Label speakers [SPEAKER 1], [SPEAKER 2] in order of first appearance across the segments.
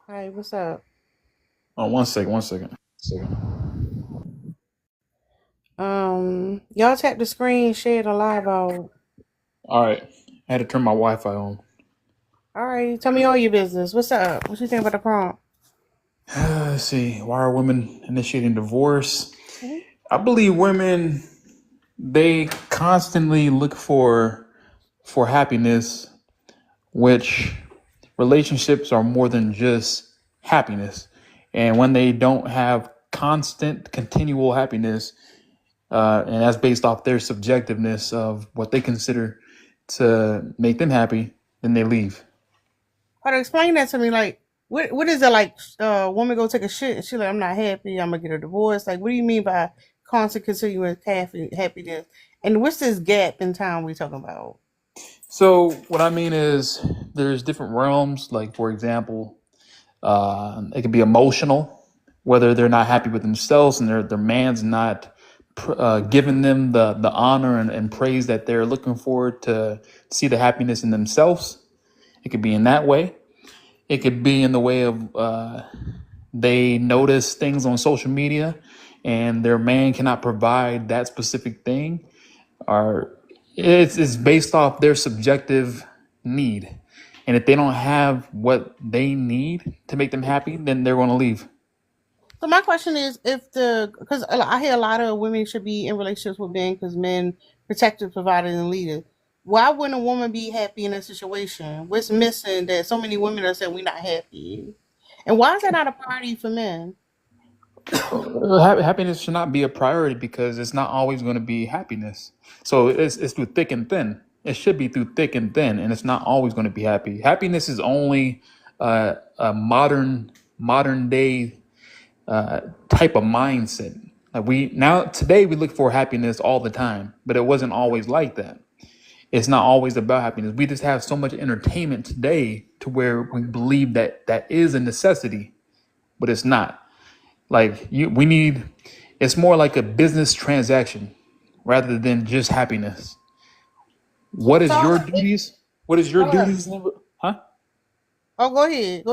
[SPEAKER 1] Hey, what's up?
[SPEAKER 2] Oh, one second, one second.
[SPEAKER 1] Y'all tap the screen, share the live out.
[SPEAKER 2] All right, I had to turn my Wi-Fi on.
[SPEAKER 1] All right, tell me all your business. What's up? What you think about the prompt?
[SPEAKER 2] Let's see. Why are women initiating divorce?
[SPEAKER 1] Mhm.
[SPEAKER 2] I believe women they constantly look for happiness, which relationships are more than just happiness. And when they don't have constant, continual happiness, and that's based off their subjectiveness of what they consider to make them happy, then they leave.
[SPEAKER 1] How to explain that to me? Like, what is it like? Woman go take a shit and she like, I'm not happy. I'm gonna get a divorce. Like, what do you mean by constant, continuous happiness? And what's this gap in time we talking about?
[SPEAKER 2] So what I mean is, there's different realms. Like for example, it could be emotional, whether they're not happy with themselves and their man's not giving them the honor and praise that they're looking for to see the happiness in themselves. It could be in that way. It could be in the way of they notice things on social media and their man cannot provide that specific thing, or it's based off their subjective need. And if they don't have what they need to make them happy, then they're going to leave.
[SPEAKER 1] So my question is, if the because I hear a lot of women should be in relationships with men because men protected, provided, and leaders. Why wouldn't a woman be happy in a situation? What's missing that so many women are saying we're not happy? And why is that not a priority for men?
[SPEAKER 2] Happiness should not be a priority because it's not always going to be happiness. So it's through thick and thin. It should be through thick and thin, and it's not always going to be happy. Happiness is only a modern day type of mindset. Like we now today we look for happiness all the time, but it wasn't always like that. It's not always about happiness. We just have so much entertainment today to where we believe that that is a necessity, but it's not. We need. It's more like a business transaction rather than just happiness. What is
[SPEAKER 1] So,
[SPEAKER 2] your duties? What is your
[SPEAKER 1] hold up.
[SPEAKER 2] duties? Huh?
[SPEAKER 1] Oh, go ahead,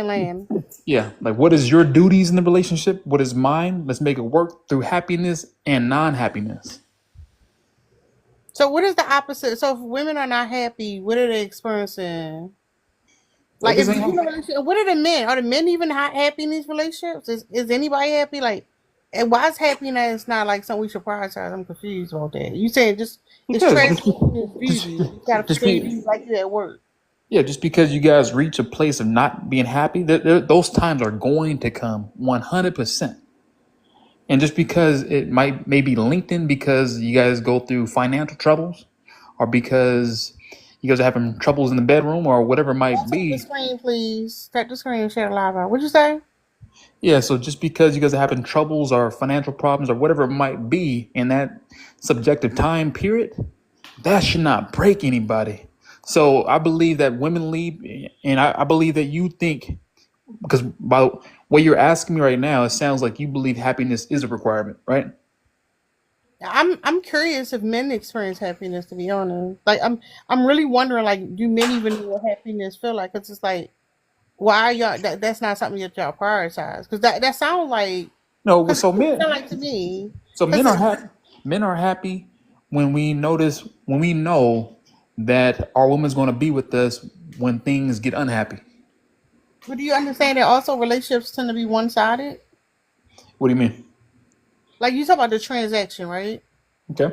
[SPEAKER 1] Land.
[SPEAKER 2] Yeah, like what is your duties in the relationship? What is mine? Let's make it work through happiness and non-happiness.
[SPEAKER 1] So, what is the opposite? So, if women are not happy, what are they experiencing?
[SPEAKER 2] Like
[SPEAKER 1] Like,
[SPEAKER 2] this
[SPEAKER 1] if
[SPEAKER 2] ain't
[SPEAKER 1] you in a relationship, what are the men? Are the men even happy in these relationships? Is anybody happy? Like, and why is happiness not like something we should prioritize? I'm confused about that. You saying just it's
[SPEAKER 2] because
[SPEAKER 1] translating this
[SPEAKER 2] just
[SPEAKER 1] beauty. You gotta
[SPEAKER 2] just
[SPEAKER 1] pretend
[SPEAKER 2] be
[SPEAKER 1] you like you at work.
[SPEAKER 2] yeah, just because you guys reach a place of not being happy, those times are going to come 100%. And just because it might maybe LinkedIn because you guys go through financial troubles, or because you guys are having troubles in the bedroom, or whatever it might
[SPEAKER 1] Don't tap the
[SPEAKER 2] be.
[SPEAKER 1] screen, please. Tap the screen and share the live out. What'd you say?
[SPEAKER 2] Yeah, so just because you guys are having troubles or financial problems or whatever it might be in that subjective time period, that should not break anybody. So I believe that women leave, and I believe that you think, because by what you're asking me right now, it sounds like you believe happiness is a requirement, right?
[SPEAKER 1] I'm curious if men experience happiness. To be honest, like I'm really wondering. Like, do men even know what happiness feel like? Cause it's like, why are y'all? That's not something that y'all prioritize. Cause that sounds like,
[SPEAKER 2] No,
[SPEAKER 1] cause it sound like to me.
[SPEAKER 2] so
[SPEAKER 1] Cause
[SPEAKER 2] men are happy. Men are happy when we know that our woman's going to be with us when things get unhappy.
[SPEAKER 1] but do you understand that also relationships tend to be one sided?
[SPEAKER 2] What do you mean?
[SPEAKER 1] Like you talk about the transaction, right?
[SPEAKER 2] Okay.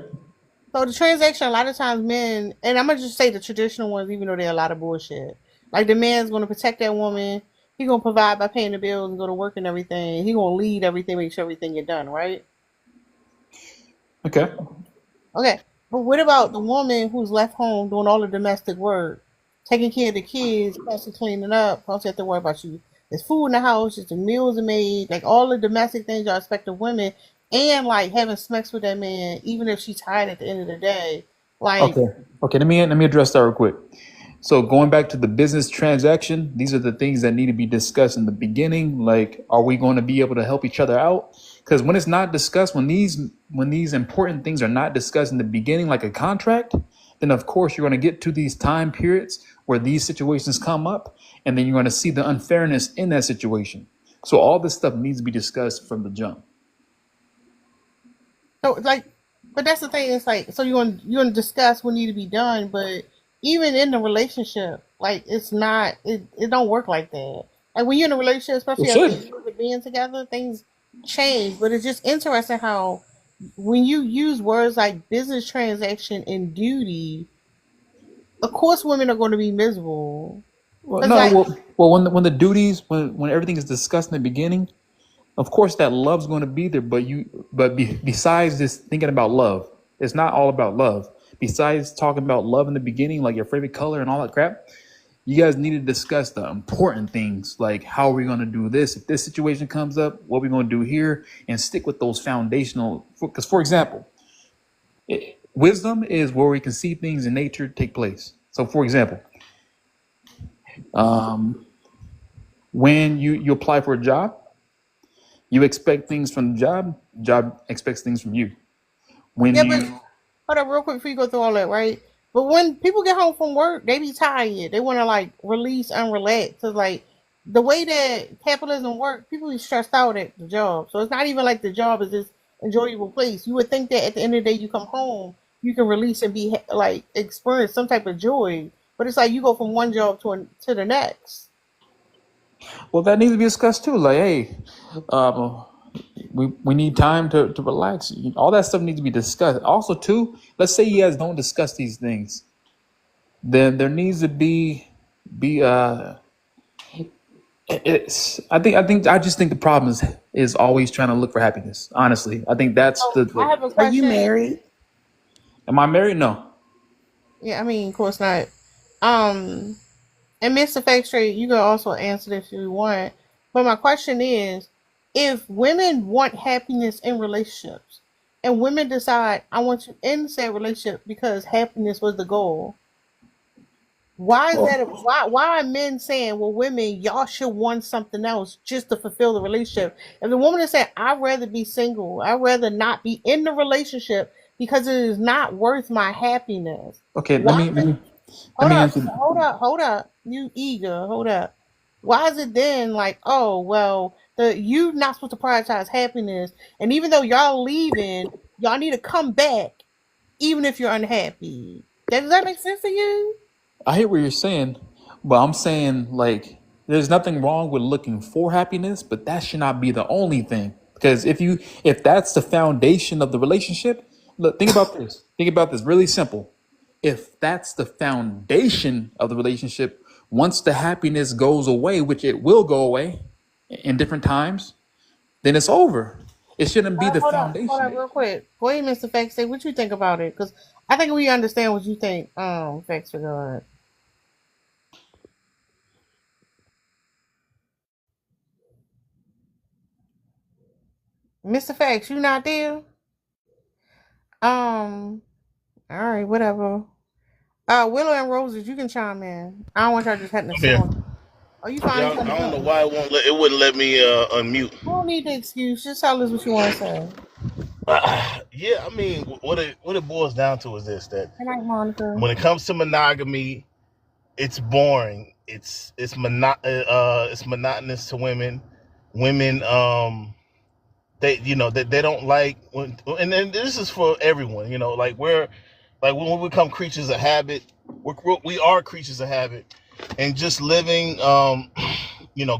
[SPEAKER 1] So the transaction, a lot of times men, and I'm gonna just say the traditional ones, even though they're a lot of bullshit. Like the man's gonna protect that woman. He gonna provide by paying the bills and go to work and everything. He gonna lead everything, make sure everything get done, right?
[SPEAKER 2] Okay.
[SPEAKER 1] Okay. But what about the woman who's left home doing all the domestic work, taking care of the kids, constantly cleaning up, constantly have to worry about you. There's food in the house, just the meals are made, like all the domestic things y'all expect of women, and like having sex with that man, even if she's tired at the end of the day. Like,
[SPEAKER 2] Okay. Okay. Let me address that real quick. So going back to the business transaction, these are the things that need to be discussed in the beginning. Like, are we going to be able to help each other out? Because when it's not discussed, when these important things are not discussed in the beginning, like a contract, then of course you're going to get to these time periods where these situations come up, and then you're going to see the unfairness in that situation. So all this stuff needs to be discussed from the jump.
[SPEAKER 1] So like, but that's the thing. It's like, so you want to discuss what need to be done, but even in the relationship, like it don't work like that. Like when you're in a relationship,
[SPEAKER 2] It
[SPEAKER 1] especially after
[SPEAKER 2] should.
[SPEAKER 1] years of being together, things change. But it's just interesting how when you use words like business transaction and duty, of course women are going to be miserable.
[SPEAKER 2] Well,
[SPEAKER 1] Cause
[SPEAKER 2] no.
[SPEAKER 1] like,
[SPEAKER 2] Well, when the duties, when everything is discussed in the beginning, of course that love's going to be there. Besides this thinking about love, it's not all about love. Besides talking about love in the beginning, like your favorite color and all that crap, you guys need to discuss the important things, like how are we going to do this if this situation comes up, what are we going to do here, and stick with those foundational. Because, for example, wisdom is where we can see things in nature take place. So, for example, um, when you apply for a job, you expect things from the job expects things from you. When
[SPEAKER 1] yeah, but
[SPEAKER 2] you
[SPEAKER 1] hold up real quick before you go through all that, right? But when people get home from work, they be tired. They want to like release and relax. Cause like the way that capitalism works, people be stressed out at the job. So it's not even like the job is this enjoyable place. You would think that at the end of the day, you come home, you can release and be like experience some type of joy. But it's like you go from one job to the next.
[SPEAKER 2] Well, that needs to be discussed too. Like, hey, um, we need time to relax. All that stuff needs to be discussed. Also, too, let's say you guys don't discuss these things, then there needs to be it's I just think the problem is always trying to look for happiness. Honestly, I think that's
[SPEAKER 1] So I have a
[SPEAKER 3] Are you
[SPEAKER 1] question.
[SPEAKER 3] married?
[SPEAKER 2] Am I married? No.
[SPEAKER 1] Yeah, I mean, of course not. Um, And Mr. Factory, you can also answer this if you want. But my question is, if women want happiness in relationships and women decide I want to end said relationship because happiness was the goal, why is that
[SPEAKER 2] Well,
[SPEAKER 1] why are men saying, well, women, y'all should want something else just to fulfill the relationship? If the woman is saying, I'd rather be single, I'd rather not be in the relationship because it is not worth my happiness.
[SPEAKER 2] okay. Let
[SPEAKER 1] Why
[SPEAKER 2] me let me let
[SPEAKER 1] Hold
[SPEAKER 2] me
[SPEAKER 1] up,
[SPEAKER 2] answer.
[SPEAKER 1] hold up. You eager, hold up. Why is it then like, oh well, the you not supposed to prioritize happiness, and even though y'all leaving, y'all need to come back, even if you're unhappy. Does that make sense to you?
[SPEAKER 2] I hear what you're saying, but I'm saying like there's nothing wrong with looking for happiness, but that should not be the only thing. Because if that's the foundation of the relationship, look, think about this. Think about this really simple. If that's the foundation of the relationship, once the happiness goes away, which it will go away in different times, then it's over. It shouldn't be the
[SPEAKER 1] Hold
[SPEAKER 2] foundation.
[SPEAKER 1] up, real quick. Go ahead, Mr. Facts. Say what you think about it, because I think we understand what you think. Facts regard. Mr. Facts, you not there? All right, whatever. Willow and Roses, you can chime in. I don't want y'all just having to
[SPEAKER 4] I'm
[SPEAKER 1] sit
[SPEAKER 4] here.
[SPEAKER 1] on. Oh, you finally
[SPEAKER 4] Yeah,
[SPEAKER 1] trying to
[SPEAKER 4] I don't know
[SPEAKER 1] go?
[SPEAKER 4] why it wouldn't let me unmute.
[SPEAKER 1] You don't need the excuse. Just tell us what you want to say.
[SPEAKER 4] Yeah, I mean, what it boils down to is this: that
[SPEAKER 1] Good night, Monica.
[SPEAKER 4] when it comes to monogamy, it's boring. It's monotonous to women. Women they don't like when, and then this is for everyone. Like when we become creatures of habit, we are creatures of habit, and just living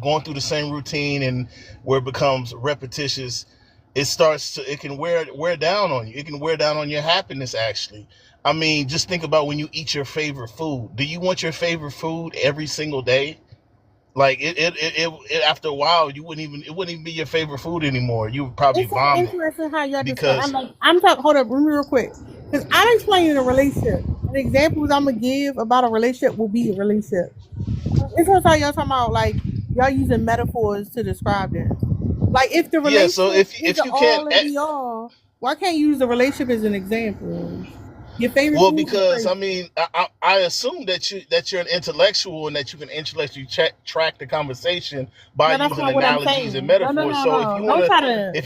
[SPEAKER 4] going through the same routine, and where it becomes repetitious, it can wear down on you. It can wear down on your happiness, actually. I mean, just think about when you eat your favorite food. Do you want your favorite food every single day? Like after a while, it wouldn't even be your favorite food anymore. You would probably
[SPEAKER 1] It's so
[SPEAKER 4] vomit
[SPEAKER 1] interesting how y'all discuss.
[SPEAKER 4] because
[SPEAKER 1] I'm talking. Hold up, real quick, because I'm explaining a relationship. The examples I'm gonna give about a relationship will be a relationship. It's what y'all talking about. Like y'all using metaphors to describe this. Like if the
[SPEAKER 4] yeah. So
[SPEAKER 1] relationship is
[SPEAKER 4] if
[SPEAKER 1] the
[SPEAKER 4] you can't
[SPEAKER 1] all and be all, why can't you use the relationship as an example? Your favorite
[SPEAKER 4] Well,
[SPEAKER 1] food is
[SPEAKER 4] because
[SPEAKER 1] crazy.
[SPEAKER 4] I mean, I assume that you're an intellectual and that you can intellectually track the conversation by
[SPEAKER 1] No, that's
[SPEAKER 4] using
[SPEAKER 1] not what I'm
[SPEAKER 4] analogies and
[SPEAKER 1] saying. No, no,
[SPEAKER 4] metaphors.
[SPEAKER 1] no,
[SPEAKER 4] So if
[SPEAKER 1] no.
[SPEAKER 4] you want to,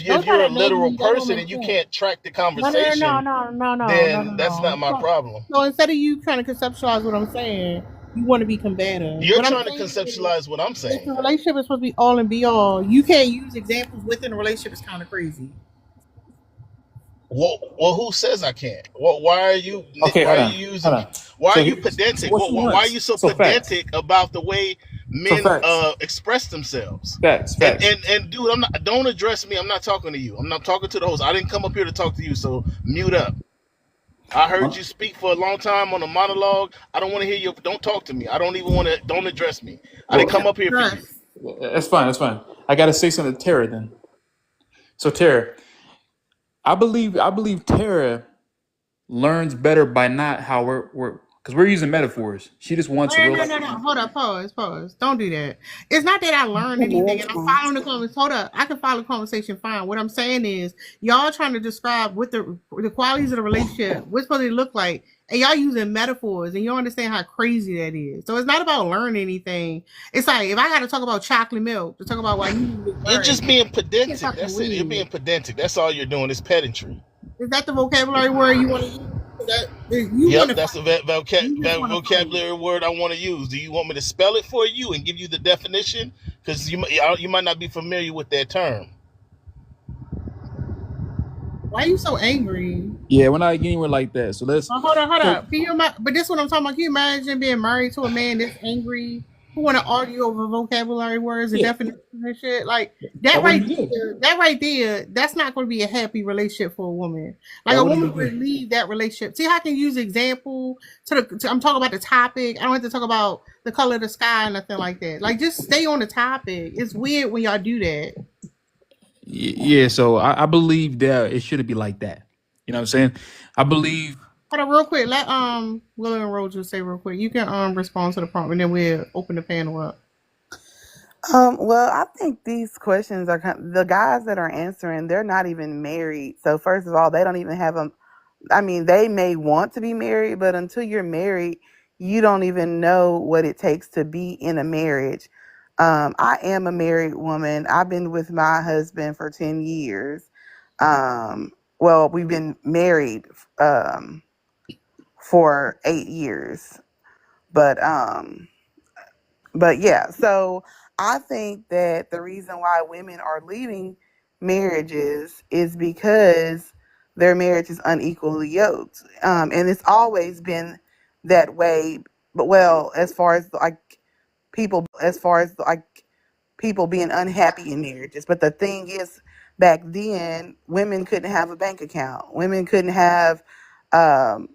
[SPEAKER 1] Don't
[SPEAKER 4] if
[SPEAKER 1] try
[SPEAKER 4] you're a
[SPEAKER 1] to neg
[SPEAKER 4] literal
[SPEAKER 1] me. That don't
[SPEAKER 4] person
[SPEAKER 1] make
[SPEAKER 4] and you
[SPEAKER 1] sense.
[SPEAKER 4] can't track the
[SPEAKER 1] No, no, no,
[SPEAKER 4] conversation,
[SPEAKER 1] no, no, no, no, no,
[SPEAKER 4] then that's
[SPEAKER 1] no.
[SPEAKER 4] not my problem.
[SPEAKER 1] So instead of you trying to conceptualize what I'm saying, you want to be combative.
[SPEAKER 4] You're
[SPEAKER 1] What I'm
[SPEAKER 4] trying to
[SPEAKER 1] saying is,
[SPEAKER 4] conceptualize what I'm
[SPEAKER 1] if the
[SPEAKER 4] saying.
[SPEAKER 1] relationship is supposed to be all and be all, you can't use examples within a relationship. It's kind of crazy.
[SPEAKER 4] Well, who says I can't? Well, why are you?
[SPEAKER 2] Okay,
[SPEAKER 4] Why
[SPEAKER 2] hold
[SPEAKER 4] are
[SPEAKER 2] on,
[SPEAKER 4] you
[SPEAKER 2] hold
[SPEAKER 4] using?
[SPEAKER 2] on.
[SPEAKER 4] Why are
[SPEAKER 2] So
[SPEAKER 4] you
[SPEAKER 2] so
[SPEAKER 4] pedantic?
[SPEAKER 2] what she
[SPEAKER 4] Why are you
[SPEAKER 2] wants?
[SPEAKER 4] so
[SPEAKER 2] So facts.
[SPEAKER 4] pedantic about the way
[SPEAKER 2] So
[SPEAKER 4] men
[SPEAKER 2] facts.
[SPEAKER 4] express themselves?
[SPEAKER 2] Facts.
[SPEAKER 4] And
[SPEAKER 2] Facts.
[SPEAKER 4] and and dude, I'm not. Don't address me. I'm not talking to you. I'm not talking to the host. I didn't come up here to talk to you. So mute up. I heard you speak for a long time on a monologue. I don't want to hear you. Don't talk to me. I don't even want to. Don't address me. I didn't come
[SPEAKER 2] Well,
[SPEAKER 4] up here for you.
[SPEAKER 1] Trust.
[SPEAKER 2] that's fine. That's fine. I got to say something to Tara then. So Tara, I believe Tara learns better by not how we're because we're using metaphors. She just wants a
[SPEAKER 1] No,
[SPEAKER 2] real
[SPEAKER 1] no,
[SPEAKER 2] life.
[SPEAKER 1] no, no. Hold up, pause. Don't do that. It's not that I learned anything and I'm
[SPEAKER 3] Mental.
[SPEAKER 1] following the conversation. Hold up, I can follow the conversation fine. What I'm saying is, y'all trying to describe what the qualities of the relationship, what's supposed to look like, and y'all using metaphors, and you don't understand how crazy that is. So it's not about learning anything. It's like if I got to talk about chocolate milk to talk about why you need to get
[SPEAKER 4] You're
[SPEAKER 1] married,
[SPEAKER 4] just being
[SPEAKER 1] it's
[SPEAKER 4] pedantic.
[SPEAKER 1] fucking
[SPEAKER 4] That's it. You're being
[SPEAKER 1] weird.
[SPEAKER 4] pedantic. That's all you're doing is pedantry.
[SPEAKER 1] Is that the vocabulary word you want to use? That you want
[SPEAKER 4] Yep,
[SPEAKER 1] to
[SPEAKER 4] that's the
[SPEAKER 1] fight? You just want to fight.
[SPEAKER 4] vocabulary word I want to use. Do you want me to spell it for you and give you the definition? Because you might not be familiar with that term.
[SPEAKER 1] Why are you so angry?
[SPEAKER 2] Yeah, we're not getting anywhere like that. So let's.
[SPEAKER 1] Hold on, hold
[SPEAKER 2] So
[SPEAKER 1] up. But this is what I'm talking about. Can you imagine being married to a man that's angry, who want to argue over vocabulary words and
[SPEAKER 2] yeah,
[SPEAKER 1] definitions and shit? Like
[SPEAKER 2] that wouldn't be good.
[SPEAKER 1] that right there, that's not going to be a happy relationship for a woman. Like
[SPEAKER 2] That
[SPEAKER 1] a
[SPEAKER 2] wouldn't be
[SPEAKER 1] woman would
[SPEAKER 2] good.
[SPEAKER 1] leave that relationship. See how I can use example I'm talking about the topic. I don't have to talk about the color of the sky or nothing like that. Like just stay on the topic. It's weird when y'all do that.
[SPEAKER 2] Yeah. So I believe that it shouldn't be like that. You know what I'm saying? I believe.
[SPEAKER 1] Hold on, real quick. Let Willow and Rose just say real quick. You can respond to the prompt and then we'll open the panel up.
[SPEAKER 3] Well, I think these questions are the guys that are answering, they're not even married. So first of all, they don't even have a, I mean, they may want to be married, but until you're married, you don't even know what it takes to be in a marriage. I am a married woman. I've been with my husband for 10 years. Well, we've been married um, for 8 years, but yeah, so I think that the reason why women are leaving marriages is because their marriage is unequally yoked. And it's always been that way. But well, as far as like people being unhappy in marriages. But the thing is, back then, women couldn't have a bank account. Women couldn't have um,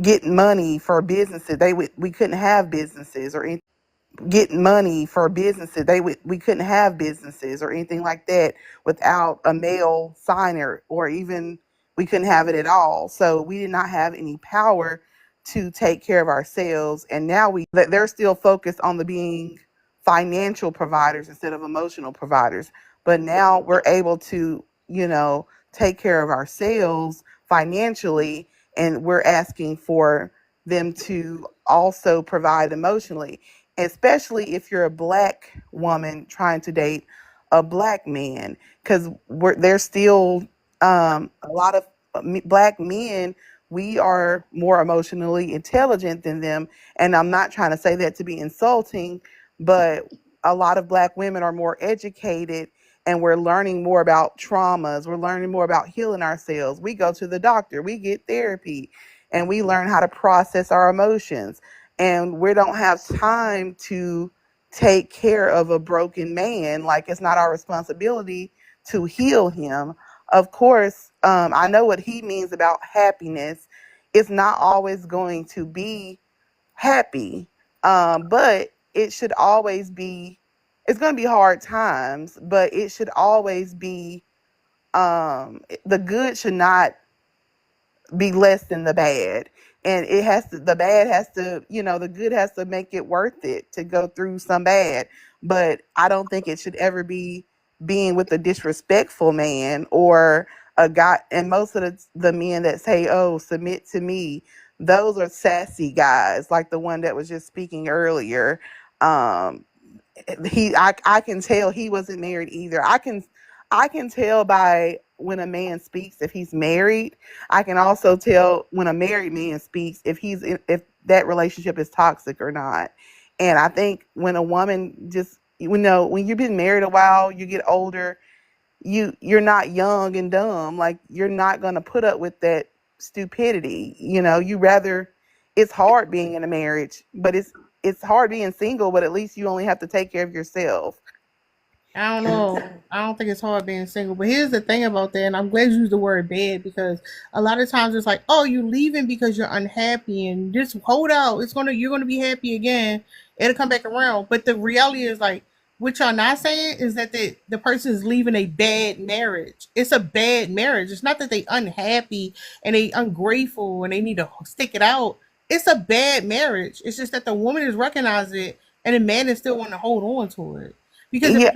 [SPEAKER 3] get money for businesses. We couldn't have businesses or anything get money for businesses. We couldn't have businesses or anything like that without a male signer, or even we couldn't have it at all. So we did not have any power to take care of ourselves. And now they're still focused on the being financial providers instead of emotional providers. But now we're able to, take care of ourselves financially, and we're asking for them to also provide emotionally, especially if you're a black woman trying to date a black man, because there's still a lot of black men. We are more emotionally intelligent than them, and I'm not trying to say that to be insulting, but a lot of black women are more educated, and we're learning more about traumas. We're learning more about healing ourselves. We go to the doctor, we get therapy, and we learn how to process our emotions, and we don't have time to take care of a broken man. Like, it's not our responsibility to heal him. Of course, I know what he means about happiness. It's not always going to be happy, but it should always be, it's going to be hard times, but it should always be, the good should not be less than the bad. And the bad has to, the good has to make it worth it to go through some bad. But I don't think it should ever be being with a disrespectful man or a guy. And most of the men that say, oh, submit to me, those are sassy guys, like the one that was just speaking earlier. Um, I can tell he wasn't married either. I can tell by when a man speaks if he's married. I can also tell when a married man speaks if that relationship is toxic or not. And I think when a woman just, when you've been married a while, you get older, you're not young and dumb. Like, you're not going to put up with that stupidity. You rather, it's hard being in a marriage, but it's hard being single, but at least you only have to take care of yourself.
[SPEAKER 1] I don't know. I don't think it's hard being single. But here's the thing about that, and I'm glad you used the word bad, because a lot of times it's like, oh, you leaving because you're unhappy, and just hold out. You're gonna be happy again. It'll come back around. But the reality is, like, what y'all not saying is that the person is leaving a bad marriage. It's a bad marriage. It's not that they unhappy and they ungrateful and they need to stick it out. It's a bad marriage. It's just that the woman is recognizing it and the man is still want to hold on to it. Because
[SPEAKER 3] Yeah,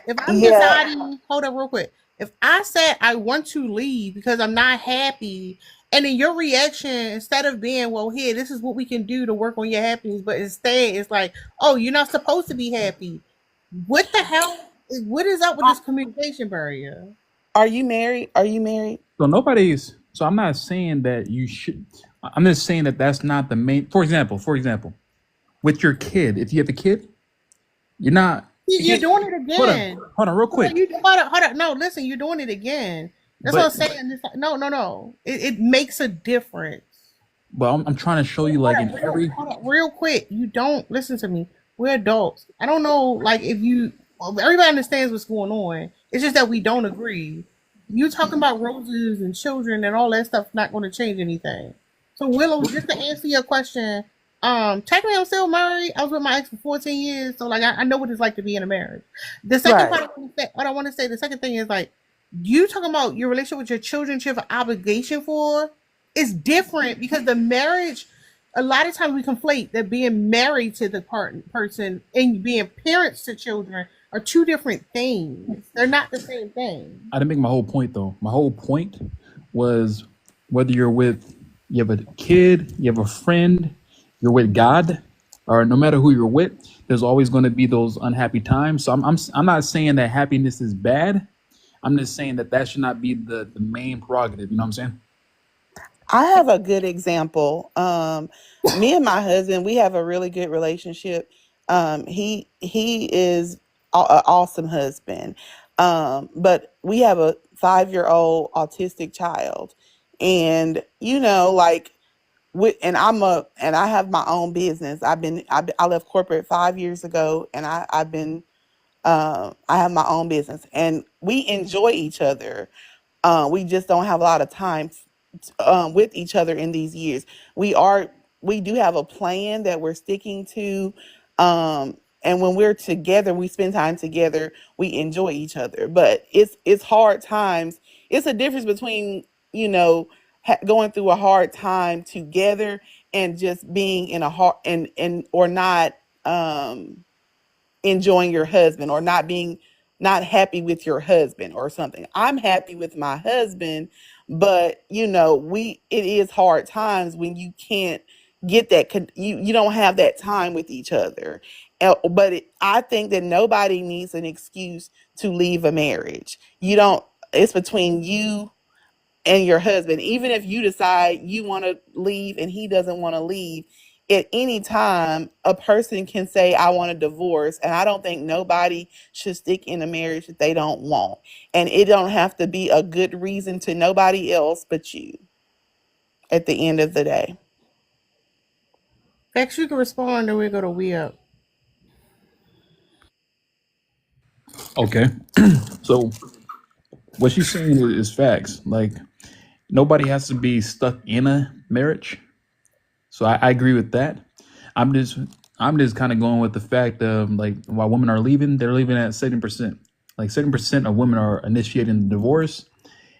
[SPEAKER 1] if I'm
[SPEAKER 3] yeah.
[SPEAKER 1] deciding, hold up real quick. If I said I want to leave because I'm not happy, and then your reaction, instead of being, well, here, this is what we can do to work on your happiness, but instead it's like, oh, you're not supposed to be happy. What the hell? What is up with this communication barrier?
[SPEAKER 3] Are you married? Are you married?
[SPEAKER 2] So I'm not saying that you should. I'm just saying that that's not the main. For example, with your kid, if you have a kid, you're not.
[SPEAKER 1] You're doing it
[SPEAKER 2] Hold on,
[SPEAKER 1] again.
[SPEAKER 2] hold on, real quick.
[SPEAKER 1] Hold up. No, listen, you're doing it again. That's what I'm
[SPEAKER 2] But
[SPEAKER 1] saying. It's like, no, no, no. It makes a difference.
[SPEAKER 2] I'm trying to show you, like, in every.
[SPEAKER 1] Hold up, real quick. You don't listen to me. We're adults. I don't know, like, if you. Well, everybody understands what's going on. It's just that we don't agree. You talking about roses and children and all that stuff not going to change anything. So Willow, just to answer your question, technically I'm still married. I was with my ex for 14 years, so like I know what it's like to be in a marriage. The second
[SPEAKER 3] Right.
[SPEAKER 1] part, what I want to say, the second thing is, like, you talking about your relationship with your children, you have an obligation for, is different, because the marriage, a lot of times we conflate that being married to the person and being parents to children are two different things. They're not the same thing.
[SPEAKER 2] I didn't make my whole point though. My whole point was whether you have a kid, you have a friend, you're with God, or no matter who you're with, there's always going to be those unhappy times. So I'm not saying that happiness is bad. I'm just saying that that should not be the main prerogative. You know what I'm saying?
[SPEAKER 3] I have a good example. Me and my husband, we have a really good relationship. He is an awesome husband. But we have a 5-year-old autistic child, and like, and I have my own business. I left corporate 5 years ago, and I have my own business, and we enjoy each other. We just don't have a lot of time with each other in these years. We do have a plan that we're sticking to. And when we're together, we spend time together, we enjoy each other. But it's hard times. It's a difference between, going through a hard time together and just being in a hard and or not enjoying your husband, or not happy with your husband or something. I'm happy with my husband, but it is hard times when you can't get that you don't have that time with each other. But I think that nobody needs an excuse to leave a marriage. You don't It's between you and your husband. Even if you decide you want to leave and he doesn't want to leave, at any time a person can say, I want a divorce. And I don't think nobody should stick in a marriage that they don't want. And it don't have to be a good reason to nobody else but you at the end of the day.
[SPEAKER 1] Bex, you can respond, and we go to we up.
[SPEAKER 2] Okay. So what she's saying is facts. Like, nobody has to be stuck in a marriage. So I agree with that. I'm just I'm just kind of going with the fact of, like, while women are leaving, they're leaving at 70%. Like 70% of women are initiating the divorce,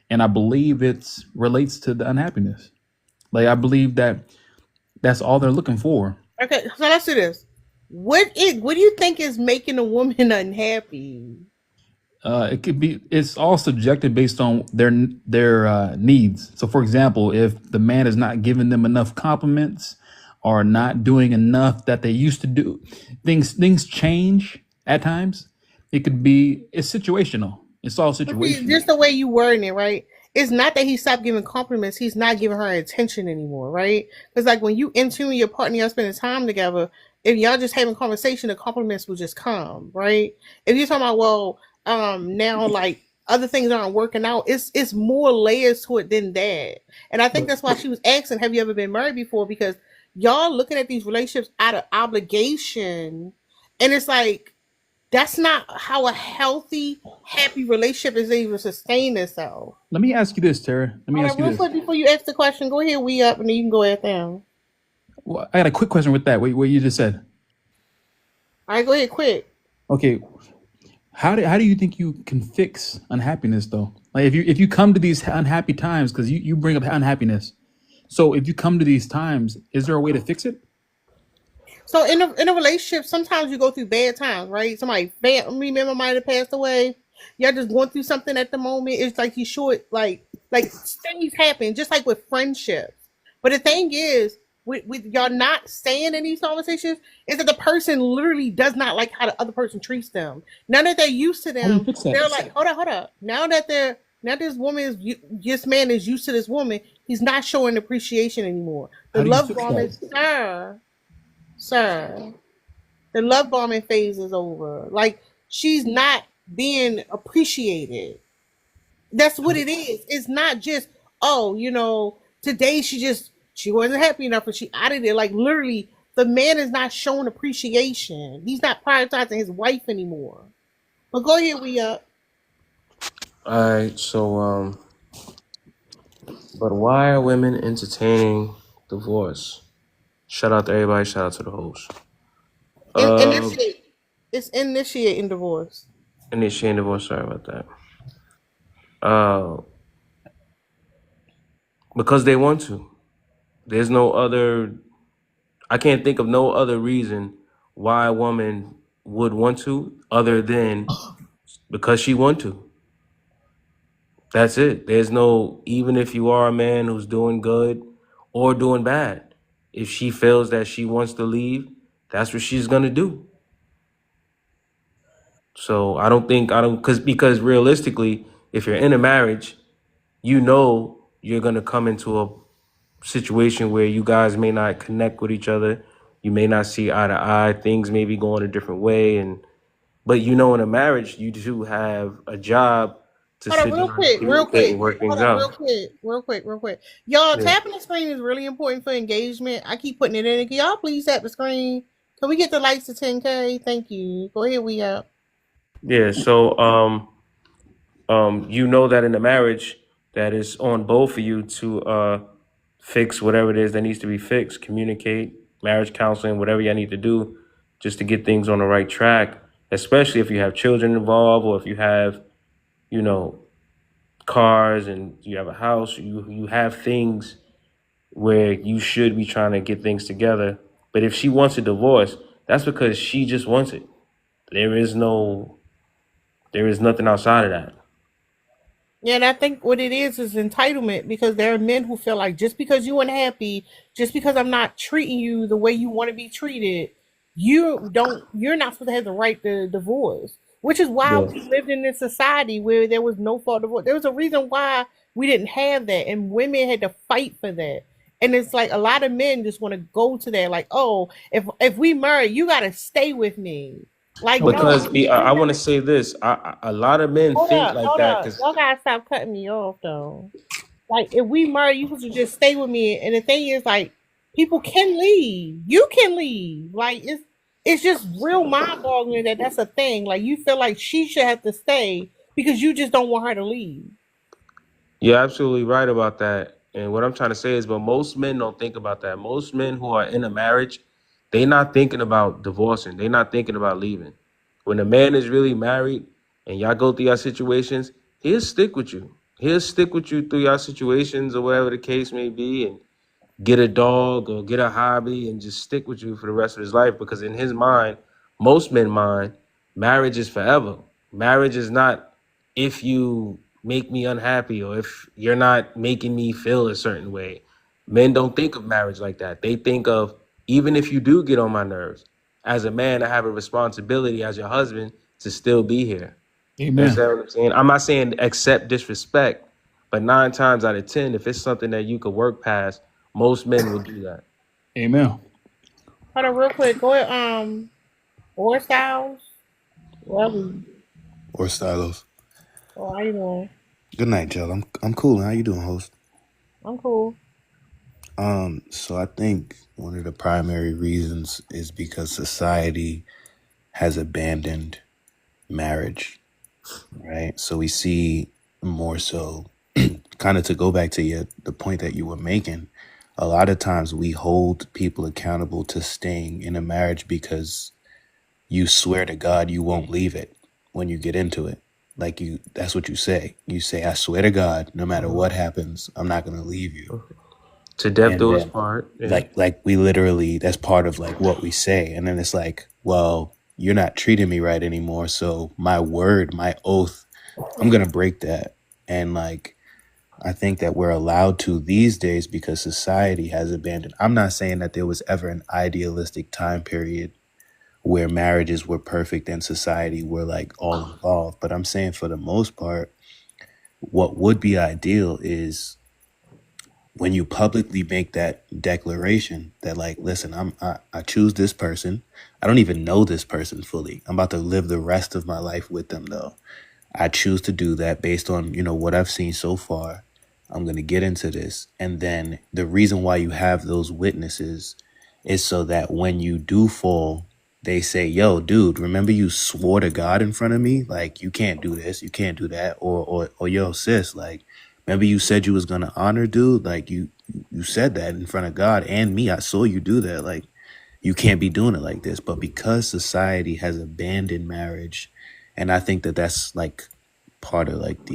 [SPEAKER 2] and I believe it relates to the unhappiness. Like, I believe that that's all they're looking for.
[SPEAKER 1] Okay, so let's do this. What do you think is making a woman unhappy?
[SPEAKER 2] It's all subjective based on their needs. So, for example, if the man is not giving them enough compliments or not doing enough that they used to do, things change at times. It's situational. It's all
[SPEAKER 1] But see,
[SPEAKER 2] situational.
[SPEAKER 1] just the way you wording it, right? it's not that he stopped giving compliments. He's not giving her attention anymore, right? Because like when you in tune with your partner, y'all spending time together. If y'all just having conversation, the compliments will just come, right? If you're talking about, well, now like other things aren't working out, it's more layers to it than that. And I think
[SPEAKER 2] But
[SPEAKER 1] that's why she was asking, have you ever been married before? Because y'all looking at these relationships out of obligation, and it's like that's not how a healthy, happy relationship is able to sustain itself.
[SPEAKER 2] let me ask you this, Tara. Let me
[SPEAKER 1] Hold
[SPEAKER 2] ask
[SPEAKER 1] on,
[SPEAKER 2] you
[SPEAKER 1] real
[SPEAKER 2] this.
[SPEAKER 1] quick before you ask the question, go ahead, we up, and then you can go ahead down.
[SPEAKER 2] Well, I got a quick question with that. What you just said.
[SPEAKER 1] All right, go ahead, quick.
[SPEAKER 2] Okay, how do you think you can fix unhappiness though? Like if you come to these unhappy times, because you bring up unhappiness. So if you come to these times, is there a way to fix it?
[SPEAKER 1] So in a relationship, sometimes you go through bad times, right? Somebody family member might have passed away. Y'all just going through something at the moment. It's like you short, like things happen, just like with friendships. But the thing is, with y'all not staying in these conversations, is that the person literally does not like how the other person treats them. Now that they're used to
[SPEAKER 2] How do you
[SPEAKER 1] them,
[SPEAKER 2] fix that?
[SPEAKER 1] they're like, hold up. Now this woman this man is used to this woman. He's not showing appreciation anymore.
[SPEAKER 2] How
[SPEAKER 1] The
[SPEAKER 2] do you
[SPEAKER 1] love
[SPEAKER 2] fix
[SPEAKER 1] bomb
[SPEAKER 2] that?
[SPEAKER 1] is sir, the love bombing phase is over. Like she's not being appreciated. That's what it is. It's not just, oh, today she wasn't happy enough and she out of there. Like literally, the man is not showing appreciation. He's not prioritizing his wife anymore. But go ahead, we up.
[SPEAKER 5] All right, so but why are women entertaining divorce? Shout out to everybody. Shout out to the host. Um,
[SPEAKER 1] Initiate. It's initiating divorce.
[SPEAKER 5] initiating divorce. Sorry about that. Uh, because they want to. There's no other. I can't think of no other reason why a woman would want to, other than because she want to. That's it. There's no, even if you are a man who's doing good or doing bad, if she feels that she wants to leave, that's what she's gonna do. So because realistically, if you're in a marriage, you know you're gonna come into a situation where you guys may not connect with each other. You may not see eye to eye. Things may be going a different way, but in a marriage, you do have a job to
[SPEAKER 1] Hold on,
[SPEAKER 5] sit
[SPEAKER 1] real
[SPEAKER 5] down and
[SPEAKER 1] quick, real
[SPEAKER 5] communicate and
[SPEAKER 1] quick.
[SPEAKER 5] work things
[SPEAKER 1] Hold on,
[SPEAKER 5] out.
[SPEAKER 1] Y'all,
[SPEAKER 5] Yeah.
[SPEAKER 1] tapping the screen is really important for engagement. I keep putting it in. Can y'all please tap the screen? Can we get the likes to 10K? Thank you. Go ahead, we up.
[SPEAKER 5] Yeah. So, that in a marriage, that is on both of you to fix whatever it is that needs to be fixed, communicate, marriage counseling, whatever you need to do, just to get things on the right track. Especially if you have children involved, or if you have, you know, cars and you have a house, you have things where you should be trying to get things together. But if she wants a divorce, that's because she just wants it. There is no, there is nothing outside of that.
[SPEAKER 1] Yeah, and I think what it is entitlement because there are men who feel like just because you unhappy, just because I'm not treating you the way you want to be treated, you're not supposed to have the right to divorce. Which is why
[SPEAKER 5] Yeah.
[SPEAKER 1] we lived in this society where there was no fault divorce. There was a reason why we didn't have that, and women had to fight for that. And it's like a lot of men just want to go to that, like, oh, if we marry, you gotta stay with me. Like, no,
[SPEAKER 5] Because I
[SPEAKER 1] you
[SPEAKER 5] want to say this, a lot of men think like
[SPEAKER 1] hold
[SPEAKER 5] that
[SPEAKER 1] up.
[SPEAKER 5] because
[SPEAKER 1] Y'all gotta stop cutting me off though. Like if we marry, you supposed to just stay with me. And the thing is, like, people can leave. You can leave. Like it's just real mind boggling that that's a thing. Like you feel like she should have to stay because you just don't want her to leave.
[SPEAKER 5] you're absolutely right about that. And what I'm trying to say is, but most men don't think about that. Most men who are in a marriage, they're not thinking about divorcing. They're not thinking about leaving. When a man is really married and y'all go through your situations, he'll stick with you. He'll stick with you through your situations or whatever the case may be, and get a dog or get a hobby and just stick with you for the rest of his life, because in his mind, most men mind, marriage is forever. Marriage is not if you make me unhappy or if you're not making me feel a certain way. Men don't think of marriage like that. They think of, even if you do get on my nerves, as a man, I have a responsibility as your husband to still be here. You
[SPEAKER 2] Amen.
[SPEAKER 5] understand what I'm saying? I'm not saying accept disrespect, But 9 times out of 10, if it's something that you could work past, most men will do that.
[SPEAKER 2] Amen.
[SPEAKER 1] Hold on, real quick. Go ahead. Or Styles. Well,
[SPEAKER 6] Or Stylos.
[SPEAKER 1] oh, how you doing?
[SPEAKER 6] Good night, Joe. I'm cool. How you doing, host?
[SPEAKER 1] I'm cool.
[SPEAKER 6] So I think one of the primary reasons is because society has abandoned marriage, right? So we see more so, kind of to go back to the point that you were making. A lot of times we hold people accountable to staying in a marriage because you swear to God you won't leave it when you get into it. Like that's what you say. You say, I swear to God, no matter what happens, I'm not gonna leave you.
[SPEAKER 5] To death
[SPEAKER 6] And
[SPEAKER 5] do us
[SPEAKER 6] then
[SPEAKER 5] part. Yeah.
[SPEAKER 6] like we literally, that's part of like what we say. And then it's like, well, you're not treating me right anymore. So my word, my oath, I'm gonna break that. And like I think that we're allowed to these days because society has abandoned. I'm not saying that there was ever an idealistic time period where marriages were perfect and society were like all involved. But I'm saying for the most part, what would be ideal is when you publicly make that declaration that like, listen, I choose this person. I don't even know this person fully. I'm about to live the rest of my life with them though. I choose to do that based on, what I've seen so far. I'm going to get into this. And then the reason why you have those witnesses is so that when you do fall, they say, yo, dude, remember you swore to God in front of me? Like, you can't do this, you can't do that. Or yo, sis, like, remember you said you was going to honor dude? Like, you said that in front of God and me. I saw you do that. Like, you can't be doing it like this. But because society has abandoned marriage, and I think that that's like part of like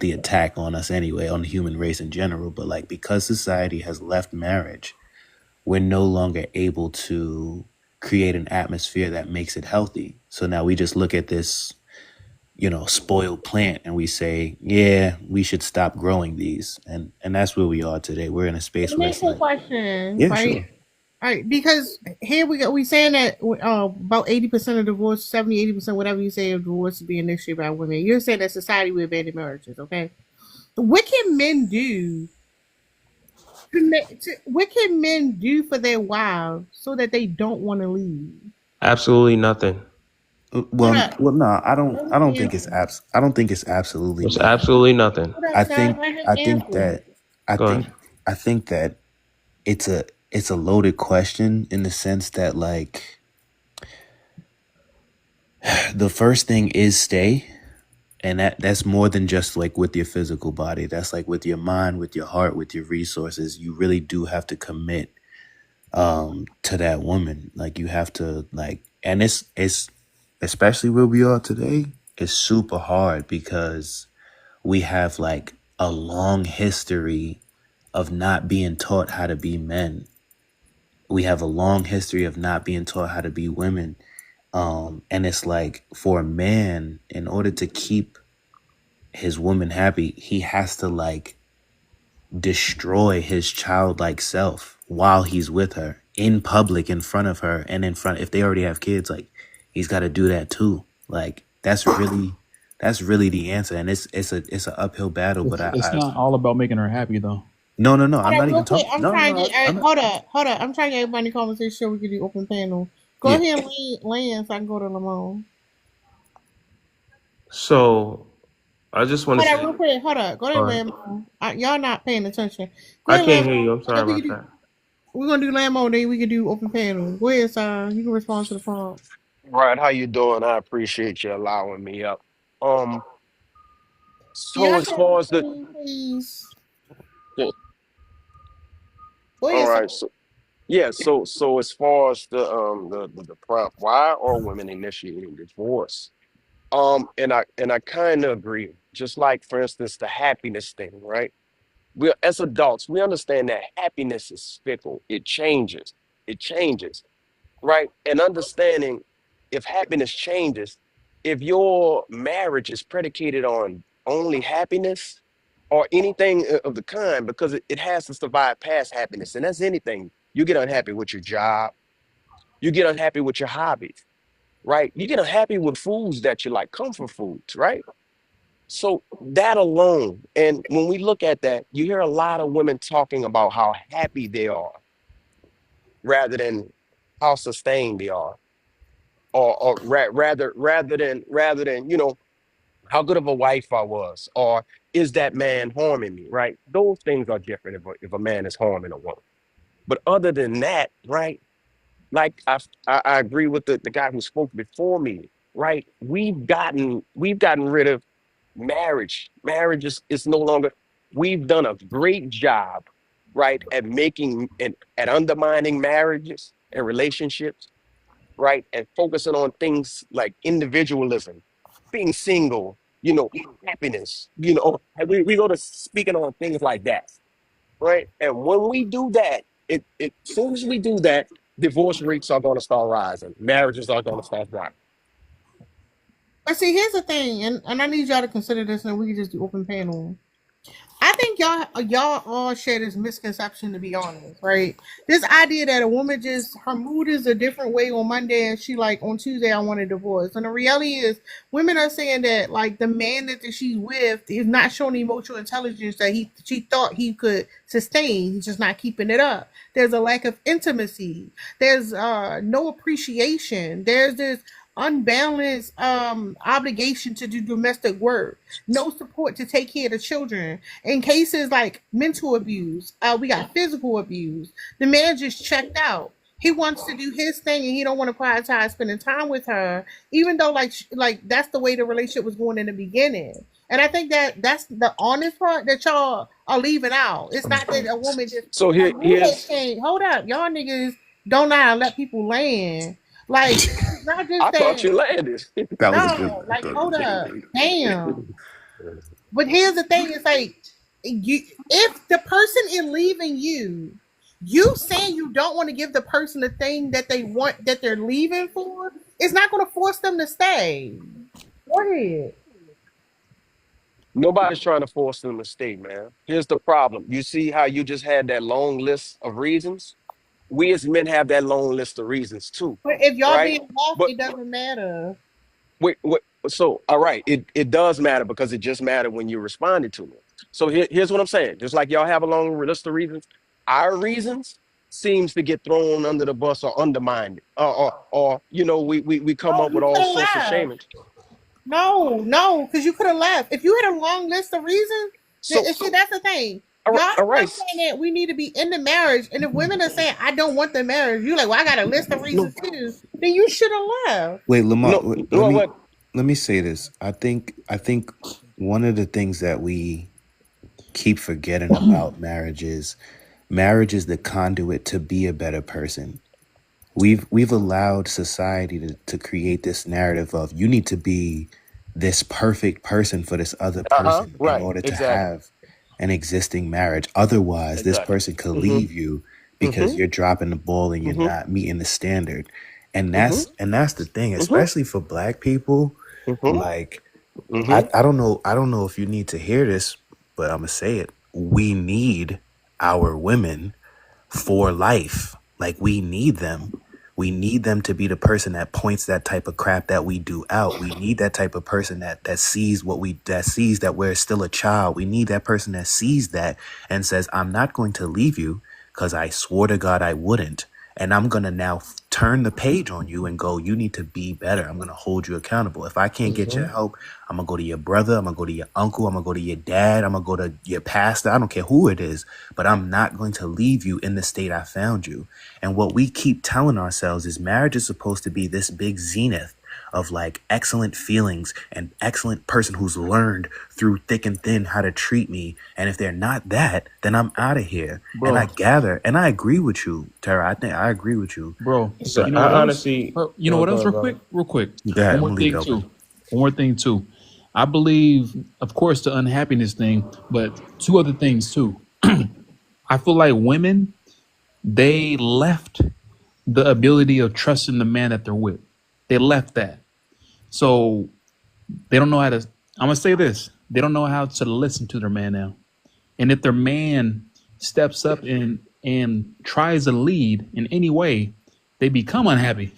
[SPEAKER 6] the attack on us anyway, on the human race in general. But like because society has left marriage, we're no longer able to create an atmosphere that makes it healthy. So now we just look at this, spoiled plant and we say, yeah, we should stop growing these. And that's where we are today. We're in a
[SPEAKER 1] Let
[SPEAKER 6] space
[SPEAKER 1] me
[SPEAKER 6] where
[SPEAKER 1] ask
[SPEAKER 6] it's
[SPEAKER 1] you a
[SPEAKER 6] like,
[SPEAKER 1] question,
[SPEAKER 6] yeah,
[SPEAKER 1] right?
[SPEAKER 6] sure.
[SPEAKER 1] All right, because here we go. We saying that about 80% of divorce, 70, 80%, whatever you say, of divorce is being initiated by women. You're saying that society will abandon marriages, okay? What can men do what can men do for their wives so that they don't want to leave?
[SPEAKER 5] Absolutely nothing.
[SPEAKER 1] Hold
[SPEAKER 6] Well,
[SPEAKER 1] up.
[SPEAKER 6] well, no, I don't.
[SPEAKER 1] Let
[SPEAKER 6] I
[SPEAKER 1] him
[SPEAKER 6] don't think
[SPEAKER 1] answer.
[SPEAKER 6] I don't think it's absolutely
[SPEAKER 5] There's
[SPEAKER 6] nothing.
[SPEAKER 5] absolutely nothing.
[SPEAKER 1] Hold up,
[SPEAKER 6] I
[SPEAKER 1] Sal.
[SPEAKER 6] think.
[SPEAKER 1] Let him
[SPEAKER 6] I think
[SPEAKER 1] answer.
[SPEAKER 6] that. I
[SPEAKER 5] Go
[SPEAKER 6] think.
[SPEAKER 5] ahead.
[SPEAKER 6] I think that it's a loaded question in the sense that like the first thing is stay, and that's more than just like with your physical body. That's like with your mind, with your heart, with your resources. You really do have to commit to that woman. Like you have to like, and it's especially where we are today. It's super hard because we have like a long history of not being taught how to be men. We have a long history of not being taught how to be women. And it's like for a man, in order to keep his woman happy, he has to like destroy his childlike self while he's with her in public, in front of her, and in front, if they already have kids, like he's got to do that too. Like that's really the answer. And it's an uphill battle, but
[SPEAKER 2] It's not all about making her happy though.
[SPEAKER 6] no, I'm
[SPEAKER 1] Hold
[SPEAKER 6] not
[SPEAKER 1] up,
[SPEAKER 6] even
[SPEAKER 1] real quick.
[SPEAKER 6] talking.
[SPEAKER 1] I'm
[SPEAKER 6] No, no,
[SPEAKER 1] trying to
[SPEAKER 6] no.
[SPEAKER 1] get.
[SPEAKER 6] I'm not.
[SPEAKER 1] Hold up. I'm trying to get everybody in the conversation so we can do open panel. Go
[SPEAKER 6] Yeah.
[SPEAKER 1] ahead and land so I can go to Lamone.
[SPEAKER 5] So I just want to
[SPEAKER 1] Hold up,
[SPEAKER 5] say,
[SPEAKER 1] real quick. Hold up. Go ahead,
[SPEAKER 5] go ahead.
[SPEAKER 1] Lamone. Y'all not paying attention. Go
[SPEAKER 5] I
[SPEAKER 1] ahead,
[SPEAKER 5] can't hear you.
[SPEAKER 1] Lamone.
[SPEAKER 5] I'm sorry
[SPEAKER 1] Then
[SPEAKER 5] about that.
[SPEAKER 1] we're gonna do Lamone. Then we can do open panel. Go ahead, sir. You can respond to the prompt.
[SPEAKER 7] Right, how you doing? I appreciate you allowing me up. Um,
[SPEAKER 1] Can y'all
[SPEAKER 7] so as
[SPEAKER 1] share the
[SPEAKER 7] far as the
[SPEAKER 1] screen, please?
[SPEAKER 7] yeah,
[SPEAKER 1] Go
[SPEAKER 7] all
[SPEAKER 1] ahead, sir.
[SPEAKER 7] right, so yeah, so as far as the prompt, why are women initiating divorce? And I kind of agree. Just like for instance, the happiness thing, right? We as adults, we understand that happiness is fickle. It changes. Right? And understanding if happiness changes, if your marriage is predicated on only happiness or anything of the kind, because it has to survive past happiness. And that's anything. You get unhappy with your job, you get unhappy with your hobbies, right? You get unhappy with foods that you like, comfort foods, right? So that alone, and when we look at that, you hear a lot of women talking about how happy they are rather than how sustained they are, or rather than how good of a wife I was, or is that man harming me, right? Those things are different if a man is harming a woman. But other than that, right? Like I agree with the guy who spoke before me, right? We've gotten rid of marriage. Marriage is no longer. We've done a great job, right, at making and at undermining marriages and relationships, right, and focusing on things like individualism, being single, happiness, and we go to speaking on things like that, right? And when we do that, as soon as we do that, divorce rates are going to start rising, marriages are going to start rising.
[SPEAKER 1] But see, here's the thing, and I need y'all to consider this, and we can just do open panel. I think y'all all share this misconception, to be honest, right? This idea that a woman just her mood is a different way on Monday and she like on Tuesday I want a divorce. And the reality is women are saying that like the man that she's with is not showing emotional intelligence that she thought he could sustain. He's just not keeping it up. There's a lack of intimacy. There's no appreciation. There's this unbalanced obligation to do domestic work, no support to take care of the children. In cases like mental abuse, we got physical abuse. The man just checked out. He wants to do his thing and he don't want to prioritize spending time with her, even though like that's the way the relationship was going in the beginning. And I think that that's the honest part that y'all are leaving out. It's not that a woman just
[SPEAKER 7] So
[SPEAKER 1] her
[SPEAKER 7] here
[SPEAKER 1] mood has
[SPEAKER 7] here's
[SPEAKER 1] changed. Hold up, y'all niggas don't know how to let people land. Like it's not just
[SPEAKER 7] I thought
[SPEAKER 1] that.
[SPEAKER 7] you landed.
[SPEAKER 6] That was a good
[SPEAKER 1] No,
[SPEAKER 6] one. I
[SPEAKER 1] like
[SPEAKER 6] thought it
[SPEAKER 1] hold
[SPEAKER 6] was a good
[SPEAKER 1] up,
[SPEAKER 6] one.
[SPEAKER 1] damn. But here's the thing: it's like you, if the person is leaving you, you saying you don't want to give the person the thing that they want that they're leaving for, it's not going to force them to stay. Go ahead.
[SPEAKER 7] Nobody's trying to force them to stay, man. Here's the problem. You see how you just had that long list of reasons? We as men have that long list of reasons too,
[SPEAKER 1] But if y'all
[SPEAKER 7] right?
[SPEAKER 1] being left,
[SPEAKER 7] But
[SPEAKER 1] it doesn't matter.
[SPEAKER 7] wait, so all right, it does matter because it just mattered when you responded to me. So here's what I'm saying. Just like y'all have a long list of reasons, our reasons seems to get thrown under the bus or undermined, or we come
[SPEAKER 1] No,
[SPEAKER 7] up with
[SPEAKER 1] you
[SPEAKER 7] all
[SPEAKER 1] could have
[SPEAKER 7] sorts of
[SPEAKER 1] left.
[SPEAKER 7] shaming.
[SPEAKER 1] No, because you could have left. If you had a long list of reasons,
[SPEAKER 7] So
[SPEAKER 1] see, that's the thing.
[SPEAKER 7] all right,
[SPEAKER 1] Y'all
[SPEAKER 7] all
[SPEAKER 1] not
[SPEAKER 7] right.
[SPEAKER 1] saying that we need to be in the marriage, and if women are saying I don't want the marriage, you like, well, I got a list of
[SPEAKER 7] No,
[SPEAKER 1] reasons too. Then you should have left.
[SPEAKER 6] Wait, Lamont.
[SPEAKER 7] no, no, what?
[SPEAKER 6] Let me say this. I think one of the things that we keep forgetting about marriage is the conduit to be a better person. We've allowed society to create this narrative of you need to be this perfect person for this other
[SPEAKER 7] Uh-huh.
[SPEAKER 6] person in
[SPEAKER 7] Right.
[SPEAKER 6] order to
[SPEAKER 7] Exactly.
[SPEAKER 6] have an existing marriage. Otherwise, this
[SPEAKER 7] Exactly.
[SPEAKER 6] person could
[SPEAKER 7] Mm-hmm.
[SPEAKER 6] leave you because
[SPEAKER 7] Mm-hmm.
[SPEAKER 6] you're dropping the ball and you're
[SPEAKER 7] Mm-hmm.
[SPEAKER 6] not meeting the standard. And
[SPEAKER 7] Mm-hmm.
[SPEAKER 6] that's the thing,
[SPEAKER 7] Mm-hmm.
[SPEAKER 6] especially for black people.
[SPEAKER 7] Mm-hmm.
[SPEAKER 6] Like
[SPEAKER 7] Mm-hmm.
[SPEAKER 6] I don't know if you need to hear this, but I'm gonna say it. We need our women for life. Like we need them. We need them to be the person that points that type of crap that we do out. We need that type of person that sees that sees that we're still a child. We need that person that sees that and says, I'm not going to leave you because I swore to God I wouldn't. And I'm going to now turn the page on you and go, you need to be better. I'm going to hold you accountable. If I can't get your
[SPEAKER 7] Mm-hmm.
[SPEAKER 6] help, I'm going to go to your brother. I'm going to go to your uncle. I'm going to go to your dad. I'm going to go to your pastor. I don't care who it is, but I'm not going to leave you in the state I found you. And what we keep telling ourselves is marriage is supposed to be this big zenith of like excellent feelings and excellent person who's learned through thick and thin how to treat me. And if they're not that, then I'm out of here. And I
[SPEAKER 2] bro.
[SPEAKER 6] gather, and I agree with you, Tara. I think I agree with you.
[SPEAKER 2] Bro,
[SPEAKER 5] So
[SPEAKER 2] you know what
[SPEAKER 5] I
[SPEAKER 2] else?
[SPEAKER 5] honestly,
[SPEAKER 2] Bro, you know
[SPEAKER 5] no,
[SPEAKER 2] what
[SPEAKER 5] go
[SPEAKER 2] else?
[SPEAKER 5] ahead, brother.
[SPEAKER 2] Real quick.
[SPEAKER 6] Go ahead.
[SPEAKER 2] One
[SPEAKER 6] I'm
[SPEAKER 2] more
[SPEAKER 6] going to leave
[SPEAKER 2] thing
[SPEAKER 6] it
[SPEAKER 2] too.
[SPEAKER 6] open.
[SPEAKER 2] One more thing too. I believe, of course, the unhappiness thing, but two other things too. I feel like women, they left the ability of trusting the man that they're with. They left that. So they don't know how to, I'm going to say this. They don't know how to listen to their man now. And if their man steps up and tries to lead in any way, they become unhappy.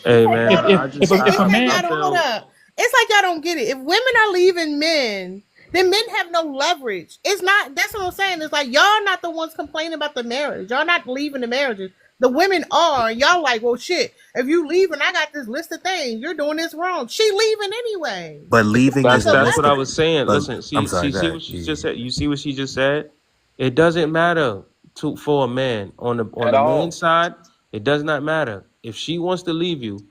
[SPEAKER 5] Hey
[SPEAKER 1] Okay,
[SPEAKER 5] man,
[SPEAKER 2] If
[SPEAKER 1] brother.
[SPEAKER 5] I
[SPEAKER 2] if if
[SPEAKER 5] just
[SPEAKER 2] a, if
[SPEAKER 1] This
[SPEAKER 2] a
[SPEAKER 1] ain't
[SPEAKER 2] man,
[SPEAKER 5] I
[SPEAKER 1] gotta hold
[SPEAKER 5] feel
[SPEAKER 1] up. It's like y'all don't get it. If women are leaving men, then men have no leverage. It's not. That's what I'm saying. It's like y'all not the ones complaining about the marriage. Y'all not leaving the marriages. The women are. Y'all like, well, shit. If you leaving, I got this list of things. You're doing this wrong. She leaving anyway.
[SPEAKER 6] But leaving
[SPEAKER 1] That's
[SPEAKER 6] is
[SPEAKER 5] That's
[SPEAKER 1] the
[SPEAKER 6] a
[SPEAKER 5] that's what I
[SPEAKER 6] mistake.
[SPEAKER 1] leverage.
[SPEAKER 5] was saying.
[SPEAKER 6] But
[SPEAKER 5] Listen,
[SPEAKER 6] I'm
[SPEAKER 5] see,
[SPEAKER 6] sorry,
[SPEAKER 5] see,
[SPEAKER 6] go
[SPEAKER 5] see
[SPEAKER 6] ahead.
[SPEAKER 5] what she just said. You see what she just said? It doesn't matter for a man on
[SPEAKER 7] at
[SPEAKER 5] the man's
[SPEAKER 7] all.
[SPEAKER 5] side. It does not matter if she wants to leave you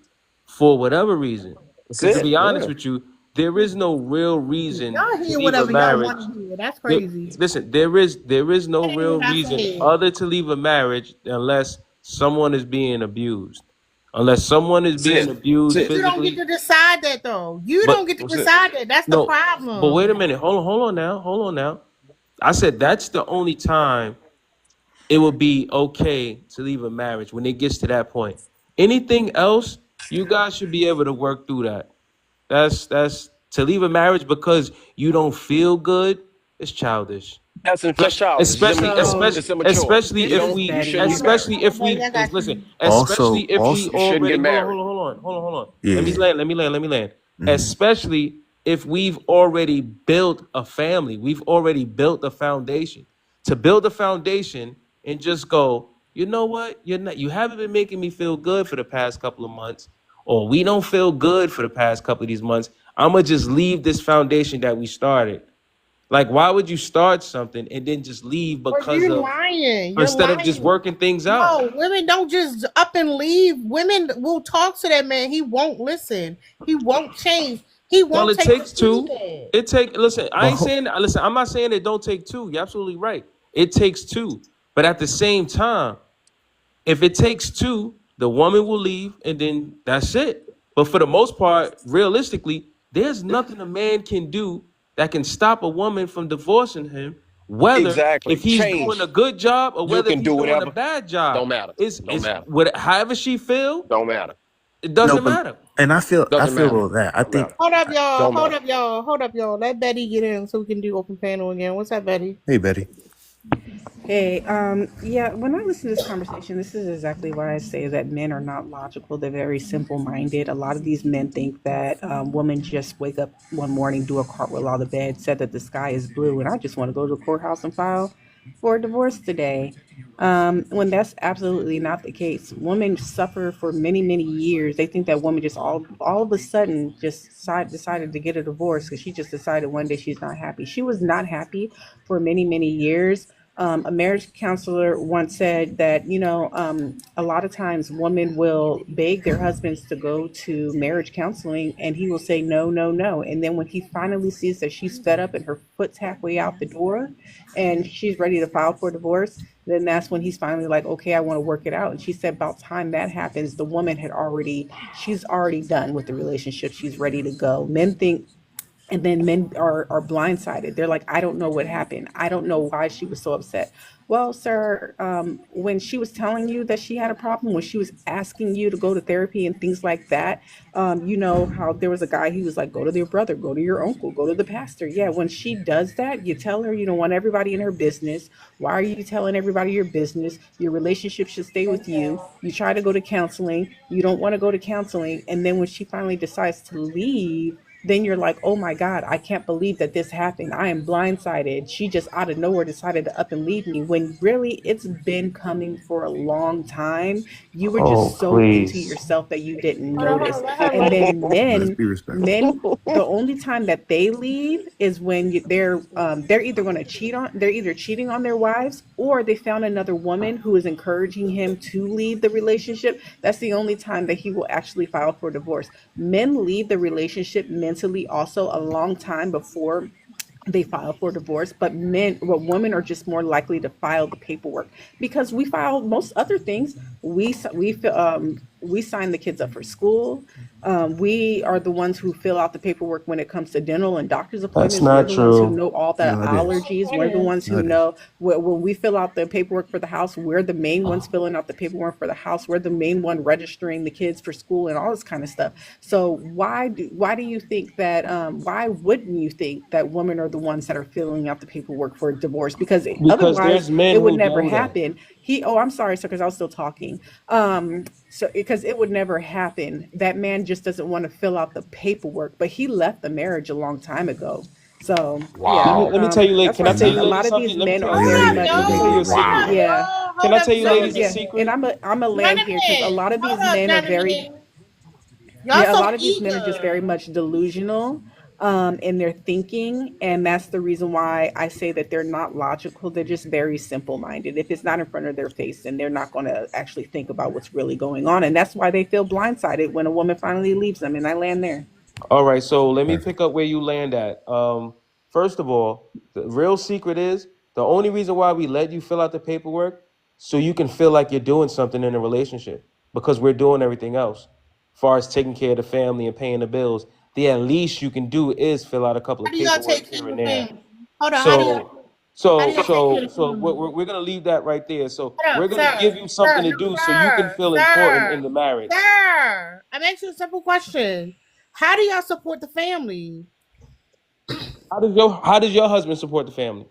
[SPEAKER 5] for whatever reason.
[SPEAKER 7] That's
[SPEAKER 5] Because to
[SPEAKER 7] it.
[SPEAKER 5] be honest
[SPEAKER 7] Yeah.
[SPEAKER 5] with you, there is no real reason
[SPEAKER 1] Y'all
[SPEAKER 5] to
[SPEAKER 1] hear
[SPEAKER 5] leave a
[SPEAKER 1] whatever y'all
[SPEAKER 5] marriage.
[SPEAKER 1] want to hear. That's
[SPEAKER 5] There,
[SPEAKER 1] crazy.
[SPEAKER 5] listen, there is no
[SPEAKER 1] That ain't
[SPEAKER 5] real
[SPEAKER 1] what I
[SPEAKER 5] reason
[SPEAKER 1] said.
[SPEAKER 5] other to leave a marriage unless someone is being abused. Unless someone is
[SPEAKER 7] That's
[SPEAKER 5] being
[SPEAKER 7] it. That's
[SPEAKER 5] abused
[SPEAKER 7] it.
[SPEAKER 1] You don't get
[SPEAKER 5] physically.
[SPEAKER 1] to decide that though. You don't
[SPEAKER 5] But
[SPEAKER 1] get to
[SPEAKER 7] That's it.
[SPEAKER 1] decide that. That's the
[SPEAKER 5] no, but wait a
[SPEAKER 1] problem.
[SPEAKER 5] minute. Hold on now. I said that's the only time it would be okay to leave a marriage when it gets to that point. Anything else, you guys should be able to work through that. That's to leave a marriage because you don't feel good. It's childish.
[SPEAKER 7] That's childish. It's
[SPEAKER 5] Especially,
[SPEAKER 7] immature.
[SPEAKER 1] So
[SPEAKER 5] especially,
[SPEAKER 7] It's immature.
[SPEAKER 5] especially
[SPEAKER 7] You
[SPEAKER 3] This
[SPEAKER 5] if
[SPEAKER 3] is
[SPEAKER 7] don't.
[SPEAKER 5] we,
[SPEAKER 7] You
[SPEAKER 3] Betty.
[SPEAKER 7] shouldn't get
[SPEAKER 1] hold on,
[SPEAKER 7] married.
[SPEAKER 5] especially
[SPEAKER 1] hold on,
[SPEAKER 5] if
[SPEAKER 1] buddy.
[SPEAKER 5] we,
[SPEAKER 1] I got
[SPEAKER 5] listen,
[SPEAKER 1] you.
[SPEAKER 5] especially
[SPEAKER 6] Also,
[SPEAKER 5] if we
[SPEAKER 6] also,
[SPEAKER 7] You shouldn't get
[SPEAKER 5] already,
[SPEAKER 7] married.
[SPEAKER 5] hold on.
[SPEAKER 6] yeah.
[SPEAKER 5] Let me land.
[SPEAKER 6] Hmm.
[SPEAKER 5] Especially if we've already built a family, we've already built a foundation. To build a foundation and just go, you know what? You haven't been making me feel good for the past couple of months, or we don't feel good for the past couple of these months. I'm gonna just leave this foundation that we started. Like, why would you start something and then just leave
[SPEAKER 1] But
[SPEAKER 5] because
[SPEAKER 1] you're
[SPEAKER 5] of
[SPEAKER 1] lying. You're
[SPEAKER 5] instead of just
[SPEAKER 1] lying.
[SPEAKER 5] working things out?
[SPEAKER 1] No, women don't just up and leave. Women will talk to that man. He won't listen. He won't change. He
[SPEAKER 5] Well,
[SPEAKER 1] won't
[SPEAKER 5] it
[SPEAKER 1] take the
[SPEAKER 5] takes two.
[SPEAKER 1] feedback.
[SPEAKER 5] Listen, I ain't
[SPEAKER 6] Well,
[SPEAKER 5] saying, listen, I'm not saying it don't take two. You're absolutely right. It takes two. But at the same time, if it takes two, the woman will leave and then that's it. But for the most part, realistically, there's nothing a man can do that can stop a woman from divorcing him, whether if
[SPEAKER 7] Exactly.
[SPEAKER 5] he's doing a
[SPEAKER 7] Change.
[SPEAKER 5] good job or
[SPEAKER 7] You
[SPEAKER 5] whether if
[SPEAKER 7] can
[SPEAKER 5] he's
[SPEAKER 7] do
[SPEAKER 5] doing a
[SPEAKER 7] whatever.
[SPEAKER 5] bad job.
[SPEAKER 7] Don't matter. Don't
[SPEAKER 5] Is
[SPEAKER 7] matter.
[SPEAKER 5] what however she feel,
[SPEAKER 7] Don't matter.
[SPEAKER 5] it
[SPEAKER 6] no,
[SPEAKER 5] doesn't
[SPEAKER 6] but
[SPEAKER 5] matter.
[SPEAKER 6] and I
[SPEAKER 7] Doesn't
[SPEAKER 6] feel
[SPEAKER 7] matter.
[SPEAKER 6] all that. I
[SPEAKER 7] Don't
[SPEAKER 6] think.
[SPEAKER 7] matter.
[SPEAKER 1] Hold up, y'all.
[SPEAKER 7] Don't
[SPEAKER 1] Hold
[SPEAKER 7] matter.
[SPEAKER 1] up, y'all. Hold up, y'all. Let Betty get in so we can do open panel again. What's up, Betty?
[SPEAKER 6] Hey, Betty.
[SPEAKER 3] Hey, yeah, when I listen to this conversation, this is exactly why I say that men are not logical. They're very simple minded. A lot of these men think that women just wake up one morning, do a cartwheel out of bed, said that the sky is blue, and I just want to go to the courthouse and file for a divorce today. When that's absolutely not the case. Women suffer for many, many years. They think that women just all of a sudden just decided to get a divorce because she just decided one day she's not happy. She was not happy for many, many years. A marriage counselor once said that, a lot of times women will beg their husbands to go to marriage counseling and he will say, no, no, no. And then when he finally sees that she's fed up and her foot's halfway out the door and she's ready to file for divorce, then that's when he's finally like, okay, I want to work it out. And she said about time that happens, the woman she's already done with the relationship. She's ready to go. Men think and then men are blindsided. They're like, I don't know what happened. I don't know why she was so upset. Well, sir, when she was telling you that she had a problem, when she was asking you to go to therapy and things like that, you know how there was a guy, he was like, go to your brother, go to your uncle, go to the pastor. Yeah, when she does that, you tell her you don't want everybody in her business. Why are you telling everybody your business? Your relationship should stay with you. You try to go to counseling. You don't want to go to counseling. And then when she finally decides to leave, then you're like, oh my God, I can't believe that this happened. I am blindsided. She just out of nowhere decided to up and leave me when really it's been coming for a long time. You were
[SPEAKER 5] Oh,
[SPEAKER 3] just so into
[SPEAKER 5] please.
[SPEAKER 3] yourself that you didn't
[SPEAKER 1] Hold on, hold
[SPEAKER 3] notice.
[SPEAKER 1] on. Let her
[SPEAKER 3] And
[SPEAKER 1] land.
[SPEAKER 3] then
[SPEAKER 6] Let's be respectful.
[SPEAKER 3] the only time that they leave is when they're either going to they're either cheating on their wives or they found another woman who is encouraging him to leave the relationship. That's the only time that he will actually file for divorce. Men leave the relationship mentally also a long time before they file for divorce, but women are just more likely to file the paperwork because we file most other things. We sign the kids up for school. We are the ones who fill out the paperwork when it comes to dental and doctor's
[SPEAKER 5] That's
[SPEAKER 3] appointments. We're
[SPEAKER 5] not
[SPEAKER 3] the ones who
[SPEAKER 5] true.
[SPEAKER 3] know all the
[SPEAKER 6] No, it is.
[SPEAKER 3] allergies.
[SPEAKER 1] It
[SPEAKER 3] We're the
[SPEAKER 1] is.
[SPEAKER 3] ones
[SPEAKER 6] No,
[SPEAKER 3] who
[SPEAKER 6] it is.
[SPEAKER 3] know when we fill out the paperwork for the house. We're the main ones filling out the paperwork for the house. We're the main one registering the kids for school and all this kind of stuff. So why do you think that? Why wouldn't you think that women are the ones that are filling out the paperwork for divorce? Because
[SPEAKER 5] Because
[SPEAKER 3] otherwise,
[SPEAKER 5] there's men
[SPEAKER 3] it would
[SPEAKER 5] who
[SPEAKER 3] never
[SPEAKER 5] do that.
[SPEAKER 3] happen.
[SPEAKER 8] I'm sorry, sir, because I was still talking. So because it would never happen. That man just doesn't want to fill out the paperwork, but he left the marriage a long time ago. So yeah,
[SPEAKER 7] Wow.
[SPEAKER 5] let me tell you,
[SPEAKER 8] that's
[SPEAKER 5] can
[SPEAKER 8] why
[SPEAKER 5] I
[SPEAKER 8] I
[SPEAKER 5] tell
[SPEAKER 8] said
[SPEAKER 5] you
[SPEAKER 8] a
[SPEAKER 5] ladies
[SPEAKER 8] lot of these
[SPEAKER 5] something? Let me
[SPEAKER 8] men
[SPEAKER 5] tell
[SPEAKER 8] are
[SPEAKER 5] you,
[SPEAKER 1] Hold
[SPEAKER 8] very
[SPEAKER 1] up,
[SPEAKER 5] ladies,
[SPEAKER 8] much
[SPEAKER 5] let me tell you a
[SPEAKER 1] y'all. Hold
[SPEAKER 5] secret.
[SPEAKER 1] up,
[SPEAKER 7] Wow.
[SPEAKER 8] yeah.
[SPEAKER 1] y'all.
[SPEAKER 5] Can
[SPEAKER 1] Hold
[SPEAKER 5] I
[SPEAKER 1] up,
[SPEAKER 5] tell you
[SPEAKER 8] So
[SPEAKER 5] ladies a
[SPEAKER 8] yeah,
[SPEAKER 1] Jonathan.
[SPEAKER 8] and
[SPEAKER 5] secret?
[SPEAKER 8] I'm a land here because a lot of these
[SPEAKER 1] Hold up,
[SPEAKER 8] men are very
[SPEAKER 1] Jonathan. Y'all
[SPEAKER 8] yeah, a
[SPEAKER 1] so
[SPEAKER 8] lot of these men are just very
[SPEAKER 1] eager.
[SPEAKER 8] much delusional in their thinking, and that's the reason why I say that they're not logical. They're just very simple-minded. If it's not in front of their face, then they're not going to actually think about what's really going on, and that's why they feel blindsided when a woman finally leaves them. And I land there.
[SPEAKER 5] All right, so let me pick
[SPEAKER 6] Perfect.
[SPEAKER 5] up where you land at. First of all, the real secret is the only reason why we let you fill out the paperwork so you can feel like you're doing something in a relationship because we're doing everything else. As far as taking care of the family and paying the bills, the at least you can do is fill out a couple
[SPEAKER 1] How
[SPEAKER 5] of
[SPEAKER 1] do y'all
[SPEAKER 5] paperwork
[SPEAKER 1] take care
[SPEAKER 5] here
[SPEAKER 1] of
[SPEAKER 5] and
[SPEAKER 1] the
[SPEAKER 5] there.
[SPEAKER 1] family? Hold on.
[SPEAKER 5] So,
[SPEAKER 1] How do y'all take care of the
[SPEAKER 5] we're gonna leave that right there. So
[SPEAKER 1] Hold
[SPEAKER 5] we're
[SPEAKER 1] up,
[SPEAKER 5] gonna give
[SPEAKER 1] sir.
[SPEAKER 5] you
[SPEAKER 1] Sir,
[SPEAKER 5] something to
[SPEAKER 1] no,
[SPEAKER 5] do so you can
[SPEAKER 1] sir,
[SPEAKER 5] feel important in
[SPEAKER 1] sir,
[SPEAKER 5] the marriage.
[SPEAKER 1] sir. I'm asking you a simple question. How do y'all support the family?
[SPEAKER 5] How does your husband support the family?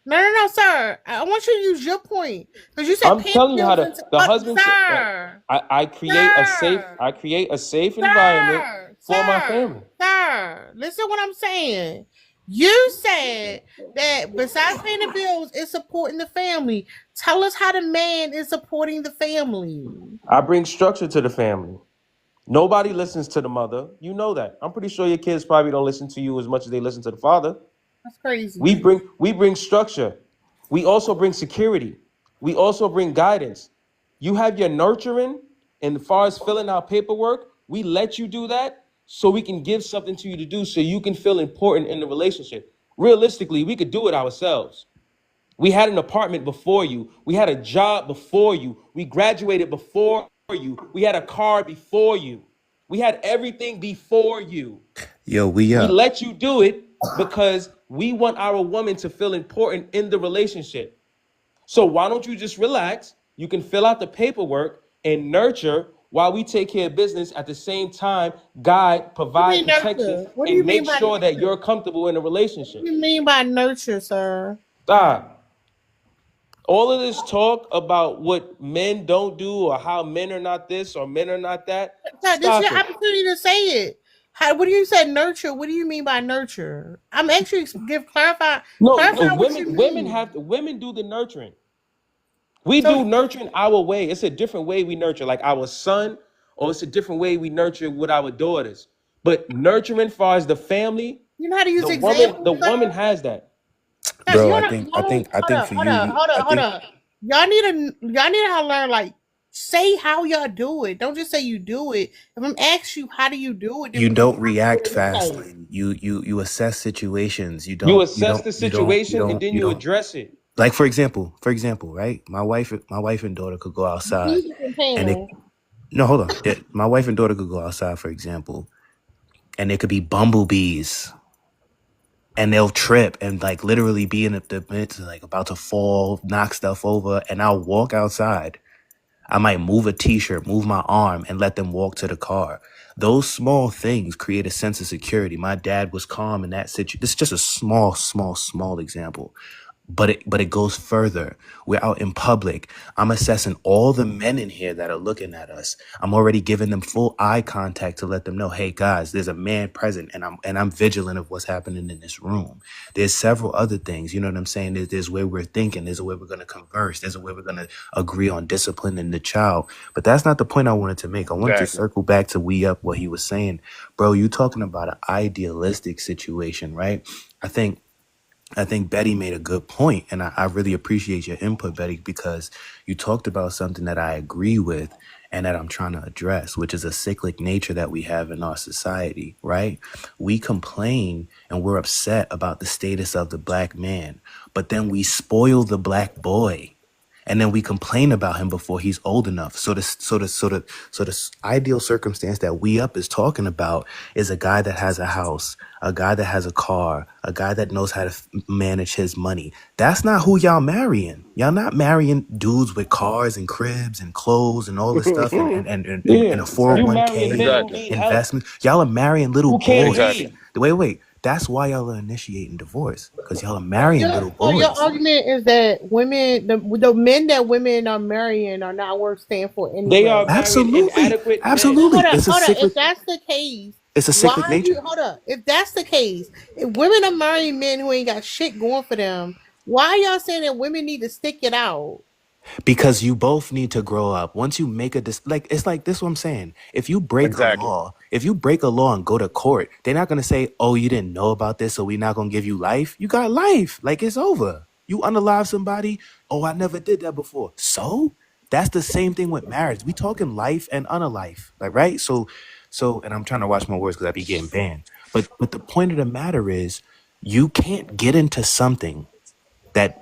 [SPEAKER 1] No, sir. I want you to use your point because you said
[SPEAKER 5] I'm
[SPEAKER 1] paying
[SPEAKER 5] telling you how
[SPEAKER 1] bills
[SPEAKER 5] to
[SPEAKER 1] and
[SPEAKER 5] the husband.
[SPEAKER 1] sir, sir,
[SPEAKER 5] I create a safe environment
[SPEAKER 1] sir,
[SPEAKER 5] for my
[SPEAKER 1] sir,
[SPEAKER 5] family.
[SPEAKER 1] sir. Listen what I'm saying. You said that besides paying the bills, it's supporting the family. Tell us how the man is supporting the family.
[SPEAKER 5] I bring structure to the family. Nobody listens to the mother. You know that. I'm pretty sure your kids probably don't listen to you as much as they listen to the father.
[SPEAKER 1] That's crazy.
[SPEAKER 5] We bring structure. We also bring security. We also bring guidance. You have your nurturing, and as far as filling out paperwork, we let you do that so we can give something to you to do so you can feel important in the relationship. Realistically, we could do it ourselves. We had an apartment before you. We had a job before you. We graduated before you. We had a car before you. We had everything before you.
[SPEAKER 6] Yo, we
[SPEAKER 5] We
[SPEAKER 6] up.
[SPEAKER 5] let you do it because we want our woman to feel important in the relationship. So why don't you just relax? You can fill out the paperwork and nurture while we take care of business at the same time, guide,
[SPEAKER 1] What do you
[SPEAKER 5] provide
[SPEAKER 1] mean
[SPEAKER 5] protection,
[SPEAKER 1] nurture? What do you
[SPEAKER 5] and
[SPEAKER 1] mean
[SPEAKER 5] make
[SPEAKER 1] by
[SPEAKER 5] sure that
[SPEAKER 1] nurture?
[SPEAKER 5] you're comfortable in a
[SPEAKER 1] What do
[SPEAKER 5] relationship.
[SPEAKER 1] you mean by nurture, sir?
[SPEAKER 5] Stop. All of this talk about what men don't do or how men are not this or men are not that,
[SPEAKER 1] Sir, this is
[SPEAKER 5] stop
[SPEAKER 1] your
[SPEAKER 5] it.
[SPEAKER 1] opportunity to say it. How? What do you say nurture? What do you mean by nurture? I'm actually clarify
[SPEAKER 5] No,
[SPEAKER 1] what you mean.
[SPEAKER 5] women do the nurturing. We
[SPEAKER 1] So
[SPEAKER 5] do nurturing our way. It's a different way we nurture, like our son, or it's a different way we nurture with our daughters. But nurturing, far as the family,
[SPEAKER 1] you know how to use
[SPEAKER 5] the
[SPEAKER 1] examples,
[SPEAKER 5] woman
[SPEAKER 1] sir?
[SPEAKER 5] has that.
[SPEAKER 1] Sir, you
[SPEAKER 6] Bro, I
[SPEAKER 1] don't.
[SPEAKER 6] think I
[SPEAKER 1] Y'all,
[SPEAKER 6] think I think for you, I
[SPEAKER 1] hold
[SPEAKER 6] think
[SPEAKER 1] up. Y'all need to learn like say how y'all do it. Don't just say you do it. If I'm asking you how do you do it, then
[SPEAKER 6] you
[SPEAKER 1] we can
[SPEAKER 6] don't
[SPEAKER 1] come up
[SPEAKER 6] react
[SPEAKER 1] with an insight.
[SPEAKER 6] fastly. You assess situations.
[SPEAKER 5] You assess the situation and then
[SPEAKER 6] You
[SPEAKER 5] you
[SPEAKER 6] don't
[SPEAKER 5] address it.
[SPEAKER 6] like for example, right? My wife and daughter could go outside
[SPEAKER 1] Use the
[SPEAKER 6] and
[SPEAKER 1] container.
[SPEAKER 6] no, hold on. My wife and daughter could go outside, for example, and there could be bumblebees and they'll trip and like literally be in the midst, like about to fall, knock stuff over, and I'll walk outside. I might move a t-shirt, move my arm, and let them walk to the car. Those small things create a sense of security. My dad was calm in that situation. This is just a small example. But it goes further. We're out in public. I'm assessing all the men in here that are looking at us. I'm already giving them full eye contact to let them know, hey guys, there's a man present, and I'm vigilant of what's happening in this room. There's several other things. You know what I'm saying? There's where we're thinking. There's a way we're gonna converse. There's a way we're gonna agree on disciplining the child. But that's not the point I wanted to make. I wanted to
[SPEAKER 7] Exactly.
[SPEAKER 6] circle back to what he was saying, bro. You talking about an idealistic situation, right? I think Betty made a good point, and I really appreciate your input, Betty, because you talked about something that I agree with and that I'm trying to address, which is a cyclic nature that we have in our society, right? We complain and we're upset about the status of the black man, but then we spoil the black boy. And then we complain about him before he's old enough. So the ideal circumstance that we up is talking about is a guy that has a house, a guy that has a car, a guy that knows how to manage his money. That's not who y'all marrying. Y'all not marrying dudes with cars and cribs and clothes and all this stuff and a
[SPEAKER 5] Yeah. You
[SPEAKER 7] Exactly.
[SPEAKER 5] marrying men
[SPEAKER 6] 401k
[SPEAKER 5] who
[SPEAKER 7] Exactly.
[SPEAKER 5] need help,
[SPEAKER 6] investment. Y'all are marrying little
[SPEAKER 5] who can't
[SPEAKER 6] boys.
[SPEAKER 7] Exactly.
[SPEAKER 5] lead.
[SPEAKER 6] Wait. That's why y'all are initiating divorce, because y'all are marrying little
[SPEAKER 1] So your
[SPEAKER 6] boys.
[SPEAKER 1] argument is that the men that women are marrying are not worth staying for
[SPEAKER 5] They are
[SPEAKER 1] anyway.
[SPEAKER 5] marrying
[SPEAKER 6] Absolutely,
[SPEAKER 5] inadequate men.
[SPEAKER 1] Well,
[SPEAKER 6] absolutely. It's a
[SPEAKER 1] hold up. If
[SPEAKER 6] cyclic.
[SPEAKER 1] that's the case,
[SPEAKER 6] It's a
[SPEAKER 1] why
[SPEAKER 6] cyclic
[SPEAKER 1] are you
[SPEAKER 6] nature.
[SPEAKER 1] hold up? If that's the case, if women are marrying men who ain't got shit going for them, why y'all saying that women need to stick it out?
[SPEAKER 6] Because you both need to grow up. Once you make like it's like this what I'm saying. If you break a
[SPEAKER 7] Exactly.
[SPEAKER 6] law, if you break a law and go to court, they're not gonna say, "Oh, you didn't know about this, so we're not gonna give you life." You got life. Like it's over. You unalive somebody. Oh, I never did that before. So that's the same thing with marriage. We talking life and unalive. Like right? So and I'm trying to watch my words because I be getting banned. But the point of the matter is you can't get into something that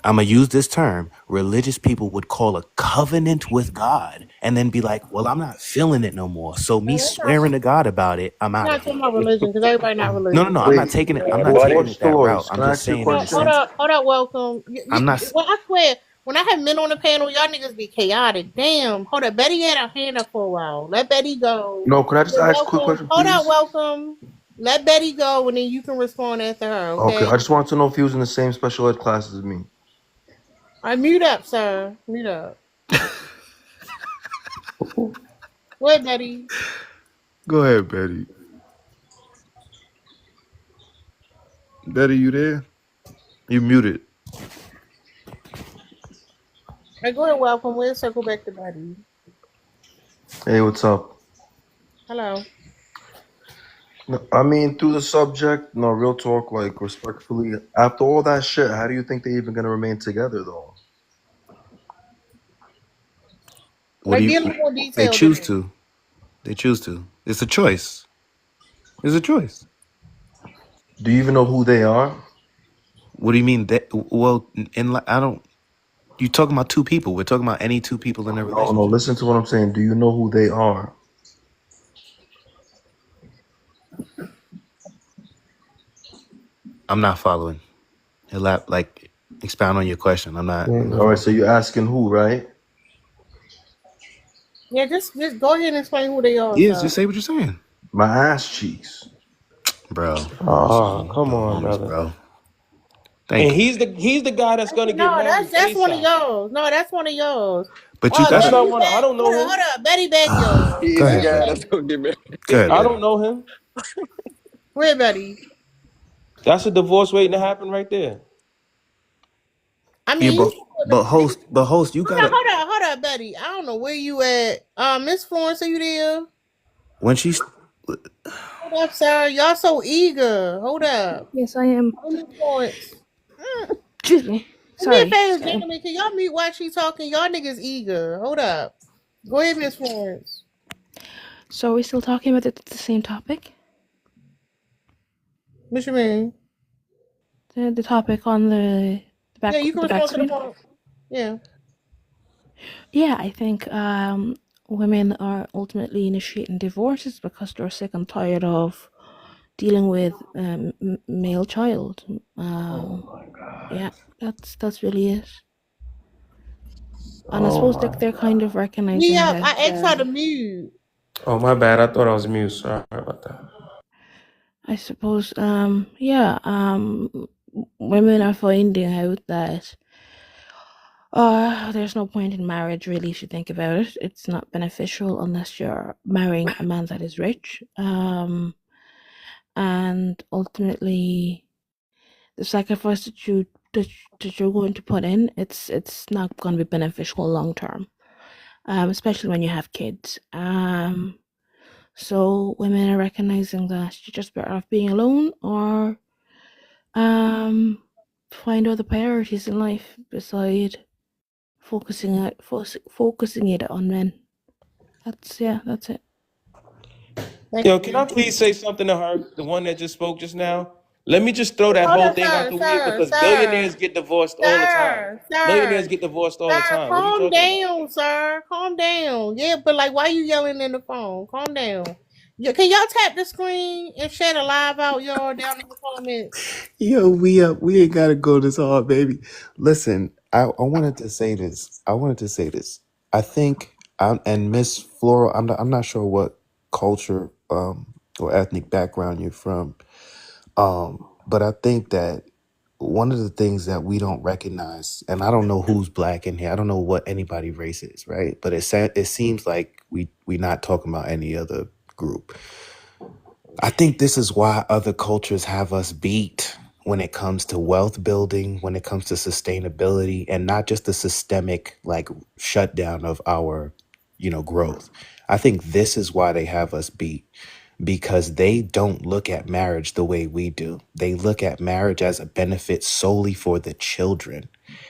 [SPEAKER 6] I'm gonna use this term, religious people would call a covenant with God, and then be like, "Well, I'm not feeling it no more." So me
[SPEAKER 1] No,
[SPEAKER 6] swearing to God about it, I'm
[SPEAKER 1] we're
[SPEAKER 6] out of
[SPEAKER 1] not talking
[SPEAKER 6] here.
[SPEAKER 1] about religion because everybody not
[SPEAKER 6] No.
[SPEAKER 1] religious.
[SPEAKER 6] I'm not
[SPEAKER 9] Wait,
[SPEAKER 6] taking it. I'm not
[SPEAKER 7] Buddy.
[SPEAKER 6] taking
[SPEAKER 9] Watch
[SPEAKER 6] it that route.
[SPEAKER 9] Dolores.
[SPEAKER 6] I'm
[SPEAKER 9] Can I
[SPEAKER 6] just
[SPEAKER 9] ask you a
[SPEAKER 6] saying in the
[SPEAKER 1] Hold
[SPEAKER 9] question?
[SPEAKER 6] sense.
[SPEAKER 1] up, welcome.
[SPEAKER 6] I'm not.
[SPEAKER 1] Well, I swear, when I have men on the panel, y'all niggas be chaotic. Damn, hold up. Betty had her hand up for a while. Let Betty go.
[SPEAKER 9] No, can I just
[SPEAKER 1] Then
[SPEAKER 9] ask a quick
[SPEAKER 1] welcome.
[SPEAKER 9] question,
[SPEAKER 1] Hold up,
[SPEAKER 9] please?
[SPEAKER 1] welcome. Let Betty go, and then you can respond after her.
[SPEAKER 9] Okay,
[SPEAKER 1] Okay.
[SPEAKER 9] I just wanted to know if he was in the same special ed class as me.
[SPEAKER 1] I mute up, sir. Mute up. Go ahead, Betty.
[SPEAKER 9] Go ahead, Betty. Betty, you there? You muted.
[SPEAKER 1] Hey, go ahead, welcome. We'll circle back to Betty.
[SPEAKER 9] Hey, what's up?
[SPEAKER 1] Hello.
[SPEAKER 9] No, I mean, through the subject, no, real talk, like, respectfully, after all that shit, how do you think they're even gonna remain together, though?
[SPEAKER 6] What do
[SPEAKER 1] Like,
[SPEAKER 6] you?
[SPEAKER 1] be a little more
[SPEAKER 6] They
[SPEAKER 1] detailed than
[SPEAKER 6] choose
[SPEAKER 1] that.
[SPEAKER 6] to. They choose to. It's a choice. It's a choice.
[SPEAKER 9] Do you even know who they are?
[SPEAKER 6] What do you mean? That well, I don't. You talking about two people? We're talking about any two people in a
[SPEAKER 9] No,
[SPEAKER 6] relationship.
[SPEAKER 9] listen to what I'm saying. Do you know who they are?
[SPEAKER 6] I'm not following. Like expound on your question. I'm not.
[SPEAKER 9] All right, so you're asking who, right?
[SPEAKER 1] Yeah, just go ahead and explain who they are,
[SPEAKER 6] Yeah,
[SPEAKER 1] sir.
[SPEAKER 6] just say what you're saying,
[SPEAKER 9] My ass cheeks.
[SPEAKER 6] bro.
[SPEAKER 5] Oh, come
[SPEAKER 6] The
[SPEAKER 5] on,
[SPEAKER 6] homies,
[SPEAKER 5] brother.
[SPEAKER 6] bro.
[SPEAKER 5] And
[SPEAKER 6] Thank you.
[SPEAKER 5] he's the guy that's gonna get
[SPEAKER 1] No,
[SPEAKER 5] married
[SPEAKER 1] that's one of
[SPEAKER 5] ASAP.
[SPEAKER 1] yours. No, that's one of yours.
[SPEAKER 6] But you
[SPEAKER 1] Oh,
[SPEAKER 5] That's
[SPEAKER 6] gotta.
[SPEAKER 5] not
[SPEAKER 1] Betty
[SPEAKER 5] one. I
[SPEAKER 1] back.
[SPEAKER 5] don't know
[SPEAKER 1] Hold
[SPEAKER 5] him.
[SPEAKER 1] up. Betty back, yo.
[SPEAKER 7] He
[SPEAKER 6] Go
[SPEAKER 7] is the
[SPEAKER 6] ahead,
[SPEAKER 1] Betty
[SPEAKER 7] guy
[SPEAKER 6] Betty.
[SPEAKER 1] back.
[SPEAKER 7] that's gonna get married.
[SPEAKER 6] Go ahead,
[SPEAKER 5] I
[SPEAKER 6] Betty.
[SPEAKER 5] don't know him.
[SPEAKER 1] Where, Betty?
[SPEAKER 5] That's a divorce waiting to happen right there.
[SPEAKER 1] I
[SPEAKER 6] Yeah,
[SPEAKER 1] mean, you should.
[SPEAKER 6] but host, you
[SPEAKER 1] Hold up,
[SPEAKER 6] gotta.
[SPEAKER 1] hold up, Betty. I don't know where you at. Miss Florence, are you there?
[SPEAKER 6] When she's
[SPEAKER 1] Hold up, sir. Y'all so eager. Hold up.
[SPEAKER 10] Yes, I am.
[SPEAKER 1] Hey, Miss Florence.
[SPEAKER 10] Excuse me.
[SPEAKER 1] Do me a
[SPEAKER 10] Sorry.
[SPEAKER 1] favor,
[SPEAKER 10] Sorry.
[SPEAKER 1] gentlemen. Can y'all mute while she talking? Y'all niggas eager. Hold up. Go ahead, Miss Florence.
[SPEAKER 10] So we're still talking about the same topic?
[SPEAKER 1] What you mean?
[SPEAKER 10] The topic on the
[SPEAKER 1] Yeah, you can
[SPEAKER 10] the back
[SPEAKER 1] respond to the
[SPEAKER 10] screen?
[SPEAKER 1] phone. Yeah.
[SPEAKER 10] Yeah, I think women are ultimately initiating divorces because they're sick and tired of dealing with male child. Yeah, that's really it. And I suppose they're kind of recognizing
[SPEAKER 1] Yeah,
[SPEAKER 10] that.
[SPEAKER 1] I asked her to mute.
[SPEAKER 5] Oh, my bad. I thought I was mute. Sorry about that.
[SPEAKER 10] I suppose, women are finding out that there's no point in marriage, really, if you think about it. It's not beneficial unless you're marrying a man that is rich. And ultimately, the sacrifice that you're going to put in, it's not going to be beneficial long term, especially when you have kids. So women are recognizing that you're just better off being alone, or find other priorities in life beside focusing it on men. That's it.
[SPEAKER 1] Thank
[SPEAKER 5] Yo, can
[SPEAKER 1] you.
[SPEAKER 5] I please say something to her, the one that just spoke just now? Let me just throw that
[SPEAKER 1] Hold
[SPEAKER 5] whole
[SPEAKER 1] up,
[SPEAKER 5] thing out
[SPEAKER 1] sir,
[SPEAKER 5] the way
[SPEAKER 1] sir,
[SPEAKER 5] because
[SPEAKER 1] sir,
[SPEAKER 5] billionaires get divorced all the time.
[SPEAKER 1] sir,
[SPEAKER 5] Millionaires
[SPEAKER 1] sir,
[SPEAKER 5] get divorced all the
[SPEAKER 1] sir.
[SPEAKER 5] time. What are you
[SPEAKER 1] Calm
[SPEAKER 5] talking about?
[SPEAKER 1] down, sir. Calm down. Yeah, but like, why you yelling in the phone? Calm down. Yeah, can y'all tap the screen and share the live out, y'all, down in the comments?
[SPEAKER 6] yo, we ain't gotta go this hard, baby. Listen, I wanted to say this. I think and Miss Flora, I'm not sure what culture or ethnic background you're from, But I think that one of the things that we don't recognize, and I don't know who's black in here, I don't know what anybody race is, right? But it seems like we not talking about any other group. I think this is why other cultures have us beat when it comes to wealth building, when it comes to sustainability, and not just the systemic like shutdown of our, growth. I think this is why they have us beat because they don't look at marriage the way we do. They look at marriage as a benefit solely for the children.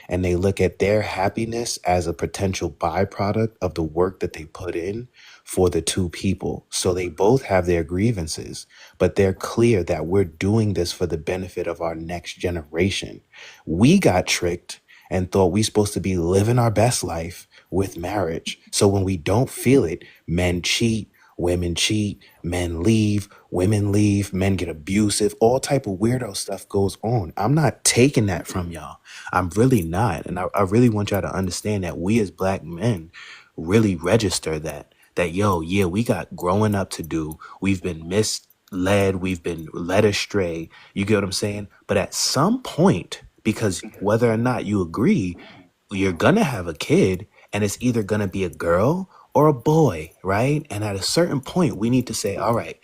[SPEAKER 6] And they look at their happiness as a potential byproduct of the work that they put in for the two people. So they both have their grievances, but they're clear that we're doing this for the benefit of our next generation. We got tricked and thought we supposed to be living our best life with marriage. So when we don't feel it, men cheat, women cheat, men leave, women leave, men get abusive, all type of weirdo stuff goes on. I'm not taking that from y'all. I'm really not. And I really want y'all to understand that we as black men really register that, yo, yeah, we got growing up to do. We've been misled. We've been led astray. You get what I'm saying? But at some point, because whether or not you agree, you're gonna have a kid and it's either gonna be a girl or a boy, right? And at a certain point, we need to say, all right,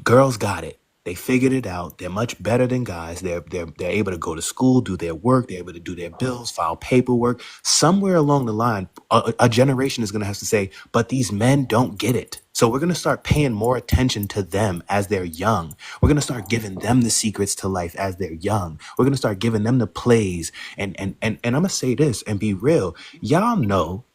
[SPEAKER 6] girls got it. They figured it out. They're much better than guys. They're able to go to school, do their work. They're able to do their bills, file paperwork. Somewhere along the line, a generation is going to have to say, but these men don't get it. So we're going to start paying more attention to them as they're young. We're going to start giving them the secrets to life as they're young. We're going to start giving them the plays. And I'm going to say this and be real. Y'all know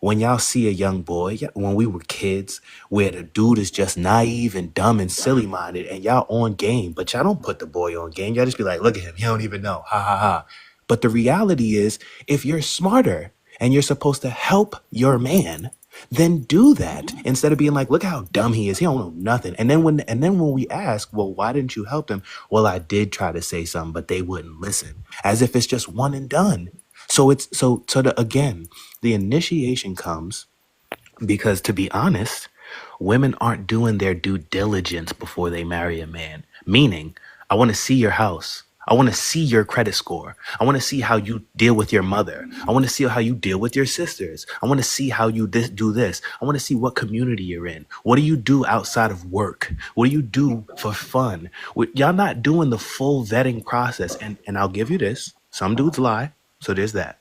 [SPEAKER 6] when y'all see a young boy, when we were kids, where the dude is just naive and dumb and silly minded, and y'all on game, but y'all don't put the boy on game. Y'all just be like, look at him, he don't even know, ha ha ha. But the reality is, if you're smarter and you're supposed to help your man, then do that instead of being like, look how dumb he is. He don't know nothing. And then when we ask, well, why didn't you help him? Well, I did try to say something, but they wouldn't listen. As if it's just one and done. So again, the initiation comes because, to be honest, women aren't doing their due diligence before they marry a man. Meaning, I want to see your house. I want to see your credit score. I want to see how you deal with your mother. I want to see how you deal with your sisters. I want to see how you do this. I want to see what community you're in. What do you do outside of work? What do you do for fun? Y'all not doing the full vetting process. And I'll give you this. Some dudes lie. So there's that.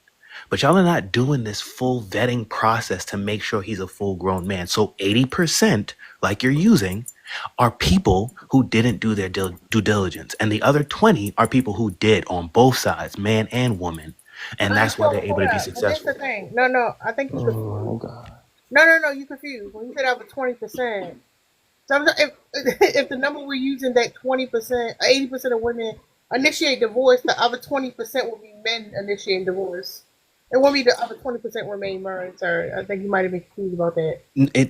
[SPEAKER 6] But y'all are not doing this full vetting process to make sure he's a full grown man. So 80%, like you're using, are people who didn't do their due diligence. And the other 20 are people who did on both sides, man and woman. And that's why they're able to be
[SPEAKER 1] But that's
[SPEAKER 6] successful.
[SPEAKER 1] the thing. No, I think you confused.
[SPEAKER 2] Oh God.
[SPEAKER 1] No, you confused. When you said over 20%, sometimes if the number we're using that 20%, 80% of women initiate divorce, the other 20% will be men initiating divorce. It won't be the other 20% remain married, sir. I think you might have been confused about that.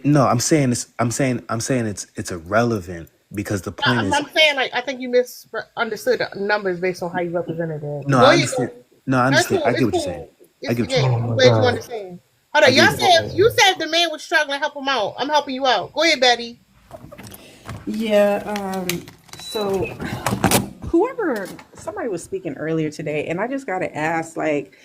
[SPEAKER 6] No, I'm saying it's irrelevant because the point is
[SPEAKER 1] I'm saying, like, I think you misunderstood the numbers based on how you represented it.
[SPEAKER 6] no,
[SPEAKER 1] Go
[SPEAKER 6] I
[SPEAKER 1] ahead.
[SPEAKER 6] understand. No, I
[SPEAKER 1] That's
[SPEAKER 6] understand.
[SPEAKER 1] cool.
[SPEAKER 6] I get
[SPEAKER 1] It's
[SPEAKER 6] what you're
[SPEAKER 1] cool.
[SPEAKER 6] saying. I
[SPEAKER 1] It's
[SPEAKER 6] get what you're
[SPEAKER 1] yeah.
[SPEAKER 6] saying.
[SPEAKER 1] I'm glad you understand. Hold
[SPEAKER 6] I
[SPEAKER 1] on,
[SPEAKER 6] get
[SPEAKER 1] y'all
[SPEAKER 6] what
[SPEAKER 1] said you said if the man was struggling, help him out. I'm helping you out. Go ahead, Betty.
[SPEAKER 8] Yeah. So somebody was speaking earlier today, and I just got to ask, like,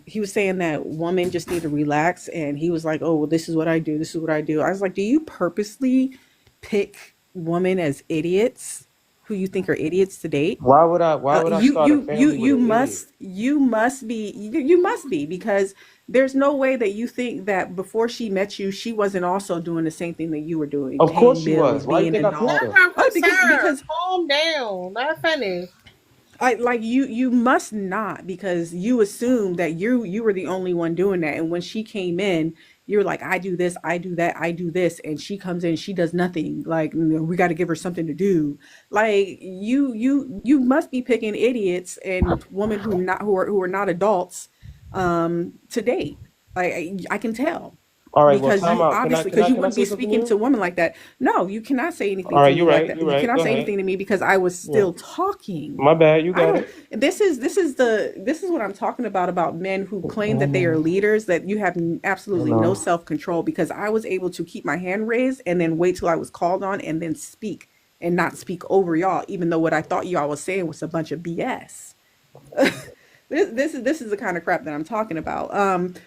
[SPEAKER 8] he was saying that women just need to relax, and he was like, oh, well, this is what I do. This is what I do. I was like, do you purposely pick women as idiots who you think are idiots to date?
[SPEAKER 5] Why would I
[SPEAKER 8] You
[SPEAKER 5] start a
[SPEAKER 8] you you
[SPEAKER 5] family with
[SPEAKER 8] you
[SPEAKER 5] an idiot?
[SPEAKER 8] must be because there's no way that you think that before she met you, she wasn't also doing the same thing that you were doing,
[SPEAKER 5] Of course
[SPEAKER 8] paying
[SPEAKER 5] she
[SPEAKER 8] bills,
[SPEAKER 5] was. Why you
[SPEAKER 8] being
[SPEAKER 5] think
[SPEAKER 8] an
[SPEAKER 5] I picked
[SPEAKER 8] adult.
[SPEAKER 5] her?
[SPEAKER 8] Oh, because
[SPEAKER 1] Sir, calm down. Let her finish.
[SPEAKER 8] like you must not, because you assume that you were the only one doing that, and when she came in, you're like, I do this, I do that, I do this, and she comes in, she does nothing. Like, we got to give her something to do. Like, you must be picking idiots and women who are not adults to date. Like, I can tell.
[SPEAKER 5] All right, well,
[SPEAKER 8] Because
[SPEAKER 5] time
[SPEAKER 8] you
[SPEAKER 5] out.
[SPEAKER 8] obviously, because you
[SPEAKER 5] Can I
[SPEAKER 8] wouldn't be
[SPEAKER 5] say something to
[SPEAKER 8] speaking to
[SPEAKER 5] you?
[SPEAKER 8] women like that. No, you cannot say
[SPEAKER 5] All
[SPEAKER 8] anything to
[SPEAKER 5] right,
[SPEAKER 8] me like that.
[SPEAKER 5] you're
[SPEAKER 8] You
[SPEAKER 5] right.
[SPEAKER 8] cannot
[SPEAKER 5] Go
[SPEAKER 8] say
[SPEAKER 5] ahead.
[SPEAKER 8] anything to me because I was
[SPEAKER 5] Yeah.
[SPEAKER 8] still talking.
[SPEAKER 5] My bad, you
[SPEAKER 8] I
[SPEAKER 5] got
[SPEAKER 8] don't.
[SPEAKER 5] it.
[SPEAKER 8] This is what I'm talking about men who claim
[SPEAKER 5] I
[SPEAKER 8] that they are
[SPEAKER 5] know.
[SPEAKER 8] leaders, that you have
[SPEAKER 5] I
[SPEAKER 8] absolutely no
[SPEAKER 5] know.
[SPEAKER 8] self control, because I was able to keep my hand raised and then wait till I was called on and then speak and not speak over y'all, even though what I thought y'all was saying was a bunch of BS. This is the kind of crap that I'm talking about.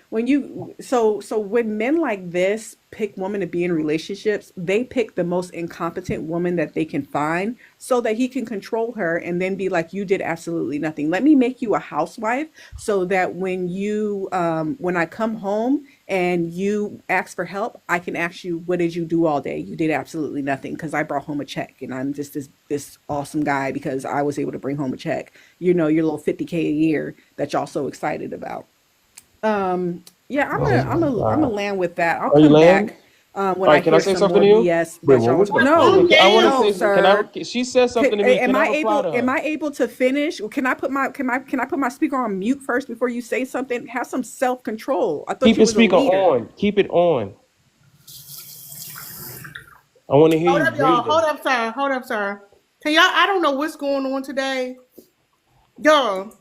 [SPEAKER 8] When you so when men like this pick women to be in relationships, they pick the most incompetent woman that they can find so that he can control her and then be like, you did absolutely nothing. Let me make you a housewife so that when I come home and you ask for help, I can ask you, what did you do all day? You did absolutely nothing because I brought home a check and I'm just this awesome guy because I was able to bring home a check. You know, your little 50K a year that y'all so excited about. Yeah, I'm gonna land with that. I'll
[SPEAKER 5] Are you
[SPEAKER 8] come
[SPEAKER 5] laying?
[SPEAKER 8] back
[SPEAKER 5] All
[SPEAKER 8] when I
[SPEAKER 5] right, can I
[SPEAKER 8] hear
[SPEAKER 5] say
[SPEAKER 8] some
[SPEAKER 5] something
[SPEAKER 8] more
[SPEAKER 5] to you?
[SPEAKER 8] BS
[SPEAKER 5] Wait,
[SPEAKER 8] that y'all
[SPEAKER 5] what
[SPEAKER 8] was.
[SPEAKER 5] was
[SPEAKER 8] No,
[SPEAKER 5] I want
[SPEAKER 8] no,
[SPEAKER 5] to say,
[SPEAKER 8] sir.
[SPEAKER 5] she said something to me.
[SPEAKER 8] Am
[SPEAKER 5] Can I
[SPEAKER 8] I
[SPEAKER 5] reply
[SPEAKER 8] able?
[SPEAKER 5] to
[SPEAKER 8] Am
[SPEAKER 5] her?
[SPEAKER 8] I able to finish? Can I put my speaker on mute first before you say something? Have some self control. I thought
[SPEAKER 5] Keep
[SPEAKER 8] you
[SPEAKER 5] your
[SPEAKER 8] was a
[SPEAKER 5] speaker
[SPEAKER 8] leader.
[SPEAKER 5] on. Keep it on. I want to hear
[SPEAKER 1] Hold
[SPEAKER 5] you
[SPEAKER 1] up, y'all.
[SPEAKER 5] breathing.
[SPEAKER 1] Hold up, sir. Hold up, sir. Can y'all? I don't know what's going on today, y'all.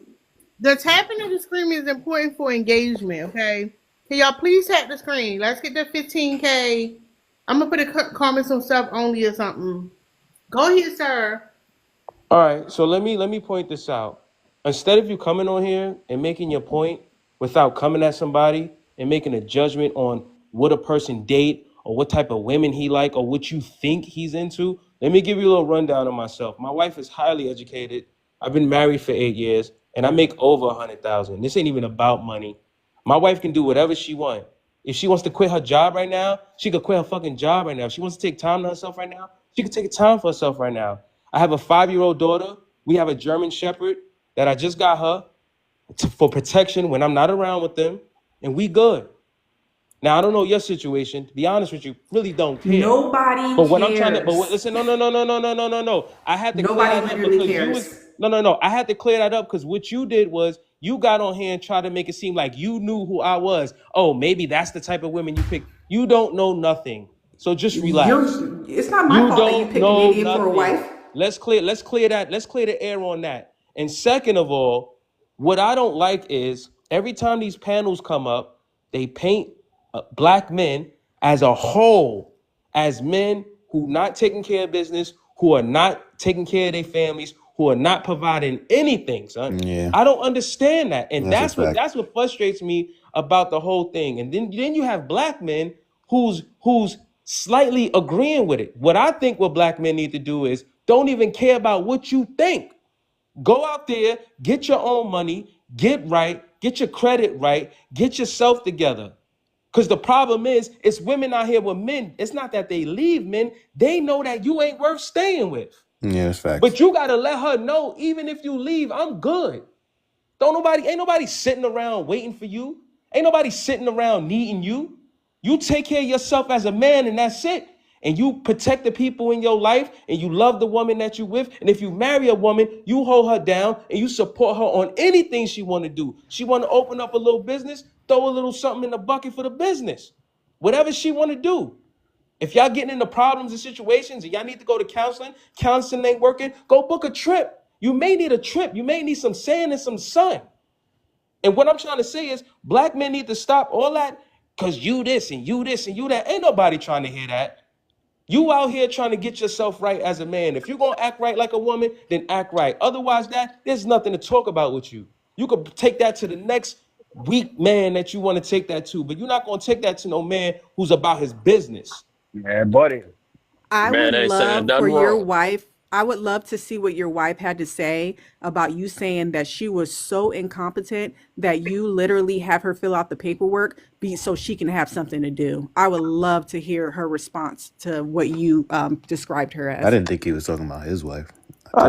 [SPEAKER 1] The tapping of the screen is important for engagement. Okay. Can y'all please tap the screen? Let's get to 15K. I'm gonna put a comment some stuff only or something. Go ahead, sir.
[SPEAKER 5] All right, so let me point this out. Instead of you coming on here and making your point without coming at somebody and making a judgment on what a person date or what type of women he like or what you think he's into, let me give you a little rundown of myself. My wife is highly educated. I've been married for 8 years and I make over 100,000. This ain't even about money. My wife can do whatever she wants. If she wants to quit her job right now, she could quit her fucking job right now. If she wants to take time to herself right now, she could take time for herself right now. I have a 5-year-old daughter. We have a German Shepherd that I just got her for protection when I'm not around with them, and we good. Now I don't know your situation. To be honest with you, really don't care.
[SPEAKER 8] Nobody
[SPEAKER 5] But what I'm trying to,
[SPEAKER 8] cares.
[SPEAKER 5] listen, no. I had to clear
[SPEAKER 8] Nobody
[SPEAKER 5] that up
[SPEAKER 8] literally
[SPEAKER 5] because you was
[SPEAKER 8] cares.
[SPEAKER 5] no. I had to clear that up because what you did was you got on here and tried to make it seem like you knew who I was. Oh, maybe that's the type of women you pick. You don't know nothing. So just relax.
[SPEAKER 8] It's not my
[SPEAKER 5] You
[SPEAKER 8] fault that you
[SPEAKER 5] don't
[SPEAKER 8] pick an
[SPEAKER 5] know
[SPEAKER 8] idiot for a
[SPEAKER 5] nothing.
[SPEAKER 8] wife.
[SPEAKER 5] Let's clear that. Let's clear the air on that. And second of all, what I don't like is every time these panels come up, they paint black men as a whole, as men who not taking care of business, who are not taking care of their families, who are not providing anything, son.
[SPEAKER 6] Yeah,
[SPEAKER 5] I don't understand that. And
[SPEAKER 6] that's a fact.
[SPEAKER 5] that's what frustrates me about the whole thing. And then you have black men who's slightly agreeing with it. What I think what black men need to do is don't even care about what you think. Go out there, get your own money, get right, get your credit right, get yourself together. Because the problem is, it's women out here with men. It's not that they leave men. They know that you ain't worth staying with.
[SPEAKER 6] Yeah, that's facts.
[SPEAKER 5] But you got to let her know, even if you leave, I'm good. Ain't nobody sitting around waiting for you. Ain't nobody sitting around needing you. You take care of yourself as a man and that's it. And you protect the people in your life and you love the woman that you with. And if you marry a woman, you hold her down and you support her on anything she want to do. She want to open up a little business, throw a little something in the bucket for the business. Whatever she want to do. If y'all getting into problems and situations and y'all need to go to counseling ain't working, go book a trip. You may need a trip. You may need some sand and some sun. And what I'm trying to say is black men need to stop all that because you this and you this and you that. Ain't nobody trying to hear that. You out here trying to get yourself right as a man. If you're going to act right like a woman, then act right. Otherwise, there's nothing to talk about with you. You could take that to the next weak man that you want to take that to, but you're not going to take that to no man who's about his business.
[SPEAKER 7] Man, buddy.
[SPEAKER 8] I would
[SPEAKER 7] Man, they ain't saying
[SPEAKER 8] love for
[SPEAKER 7] nothing
[SPEAKER 8] your
[SPEAKER 7] wrong.
[SPEAKER 8] wife. I would love to see what your wife had to say about you saying that she was so incompetent that you literally have her fill out the paperwork so she can have something to do. I would love to hear her response to what you described her
[SPEAKER 6] I
[SPEAKER 8] as.
[SPEAKER 6] didn't think he was talking about his wife.
[SPEAKER 5] I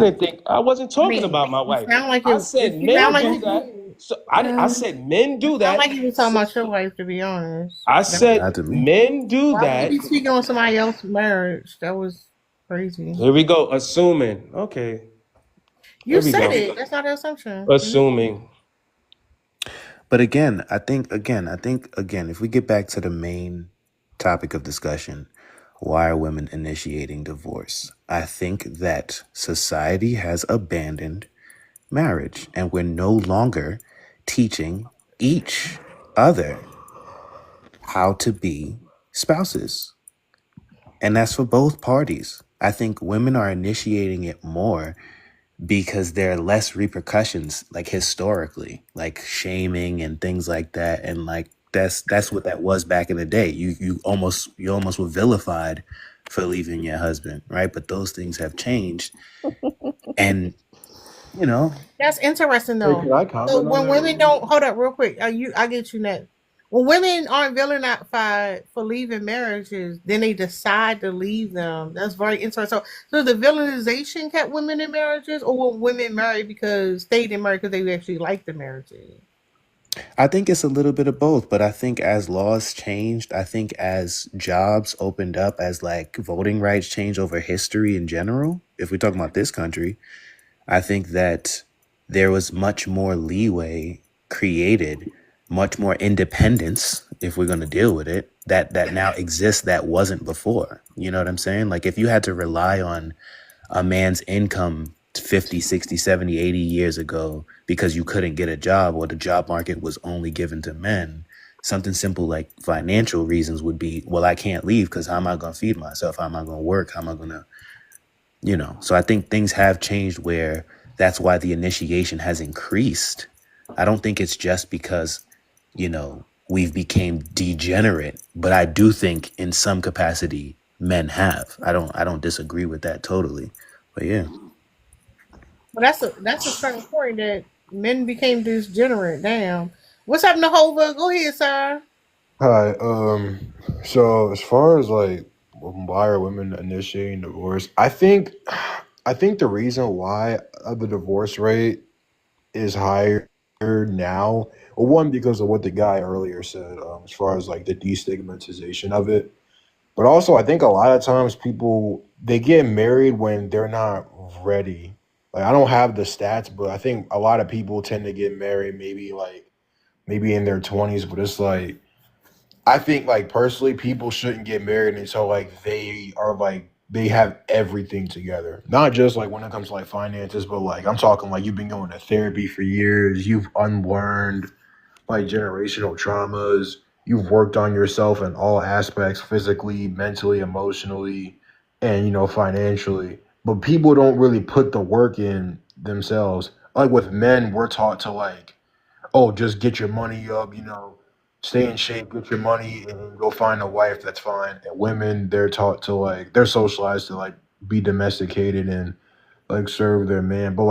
[SPEAKER 5] wasn't
[SPEAKER 1] I
[SPEAKER 5] talking
[SPEAKER 1] mean,
[SPEAKER 5] about my
[SPEAKER 1] you
[SPEAKER 5] wife.
[SPEAKER 1] sound like
[SPEAKER 5] I
[SPEAKER 1] it.
[SPEAKER 5] said
[SPEAKER 1] You sound
[SPEAKER 5] men
[SPEAKER 1] like
[SPEAKER 5] do that. So I said men
[SPEAKER 1] it
[SPEAKER 5] do
[SPEAKER 1] sound
[SPEAKER 5] that.
[SPEAKER 1] like you was talking about your wife. To be honest,
[SPEAKER 5] I
[SPEAKER 6] Not
[SPEAKER 5] said
[SPEAKER 6] to me.
[SPEAKER 5] men do
[SPEAKER 1] why would you
[SPEAKER 5] that.
[SPEAKER 1] be speaking on somebody else's marriage? That was crazy.
[SPEAKER 5] Here we go. Assuming. Okay.
[SPEAKER 1] You
[SPEAKER 5] Here we
[SPEAKER 1] said
[SPEAKER 5] go.
[SPEAKER 1] it. That's not an assumption.
[SPEAKER 5] Assuming.
[SPEAKER 6] But again, I think if we get back to the main topic of discussion, why are women initiating divorce? I think that society has abandoned marriage and we're no longer teaching each other how to be spouses. And that's for both parties. I think women are initiating it more because there are less repercussions, like historically, like shaming and things like that. And like that's what that was back in the day. You almost were vilified for leaving your husband, right? But those things have changed. And you know,
[SPEAKER 1] That's interesting
[SPEAKER 9] Hey,
[SPEAKER 1] though.
[SPEAKER 9] can I
[SPEAKER 1] So
[SPEAKER 9] comment on
[SPEAKER 1] when
[SPEAKER 9] that?
[SPEAKER 1] women don't hold up real quick, I get you next. When women aren't vilified for leaving marriages, then they decide to leave them. That's very interesting. So the villainization kept women in marriages, or were women married because stayed in marriage because they actually liked the marriages?
[SPEAKER 6] I think it's a little bit of both, but I think as laws changed, I think as jobs opened up, as like voting rights changed over history in general, if we're talking about this country, I think that there was much more leeway created, much more independence, if we're going to deal with it, that now exists that wasn't before. You know what I'm saying? Like if you had to rely on a man's income 50, 60, 70, 80 years ago because you couldn't get a job or the job market was only given to men, something simple like financial reasons would be, well, I can't leave because how am I going to feed myself? How am I going to work? How am I going to, So I think things have changed where that's why the initiation has increased. I don't think it's just because, we've became degenerate, but I do think in some capacity men have. I don't disagree with that totally. But yeah.
[SPEAKER 1] Well, that's a certain point that men became degenerate. Damn. What's up, Nahova? Go ahead, sir.
[SPEAKER 11] Hi. So as far as like why are women initiating divorce, I think the reason why the divorce rate is higher now, well, one because of what the guy earlier said, as far as like the destigmatization of it, but also I think a lot of times people they get married when they're not ready. Like I don't have the stats, but I think a lot of people tend to get married maybe in their 20s, but it's like I think like personally, people shouldn't get married until like they have everything together. Not just like when it comes to like finances, but like I'm talking like you've been going to therapy for years, you've unlearned like generational traumas, you've worked on yourself in all aspects, physically, mentally, emotionally, and financially. But people don't really put the work in themselves. Like with men, we're taught to like oh, just get your money up, stay in shape, get your money, and go find a wife. That's fine. And women, they're taught to like, they're socialized to like be domesticated and like serve their man. But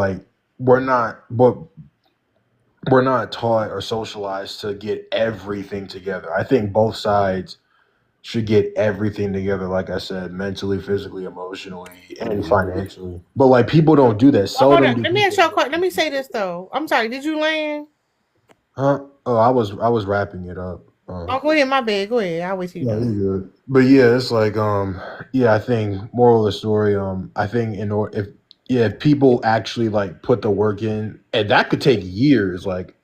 [SPEAKER 11] we're not taught or socialized to get everything together. I think both sides should get everything together, like I said, mentally, physically, emotionally, and financially. But like people don't do that.
[SPEAKER 1] Oh, hold
[SPEAKER 11] Seldom
[SPEAKER 1] on.
[SPEAKER 11] do
[SPEAKER 1] Let me ask
[SPEAKER 11] people.
[SPEAKER 1] y'all a question. Let me say this though. I'm sorry. Did you land?
[SPEAKER 11] Huh? Oh, I was wrapping it up.
[SPEAKER 1] Oh, go ahead. My bad. Go ahead. I always see you
[SPEAKER 11] No,
[SPEAKER 1] done.
[SPEAKER 11] you're good. But yeah, it's like yeah, I think moral of the story, I think in order if people actually like put the work in, and that could take years, like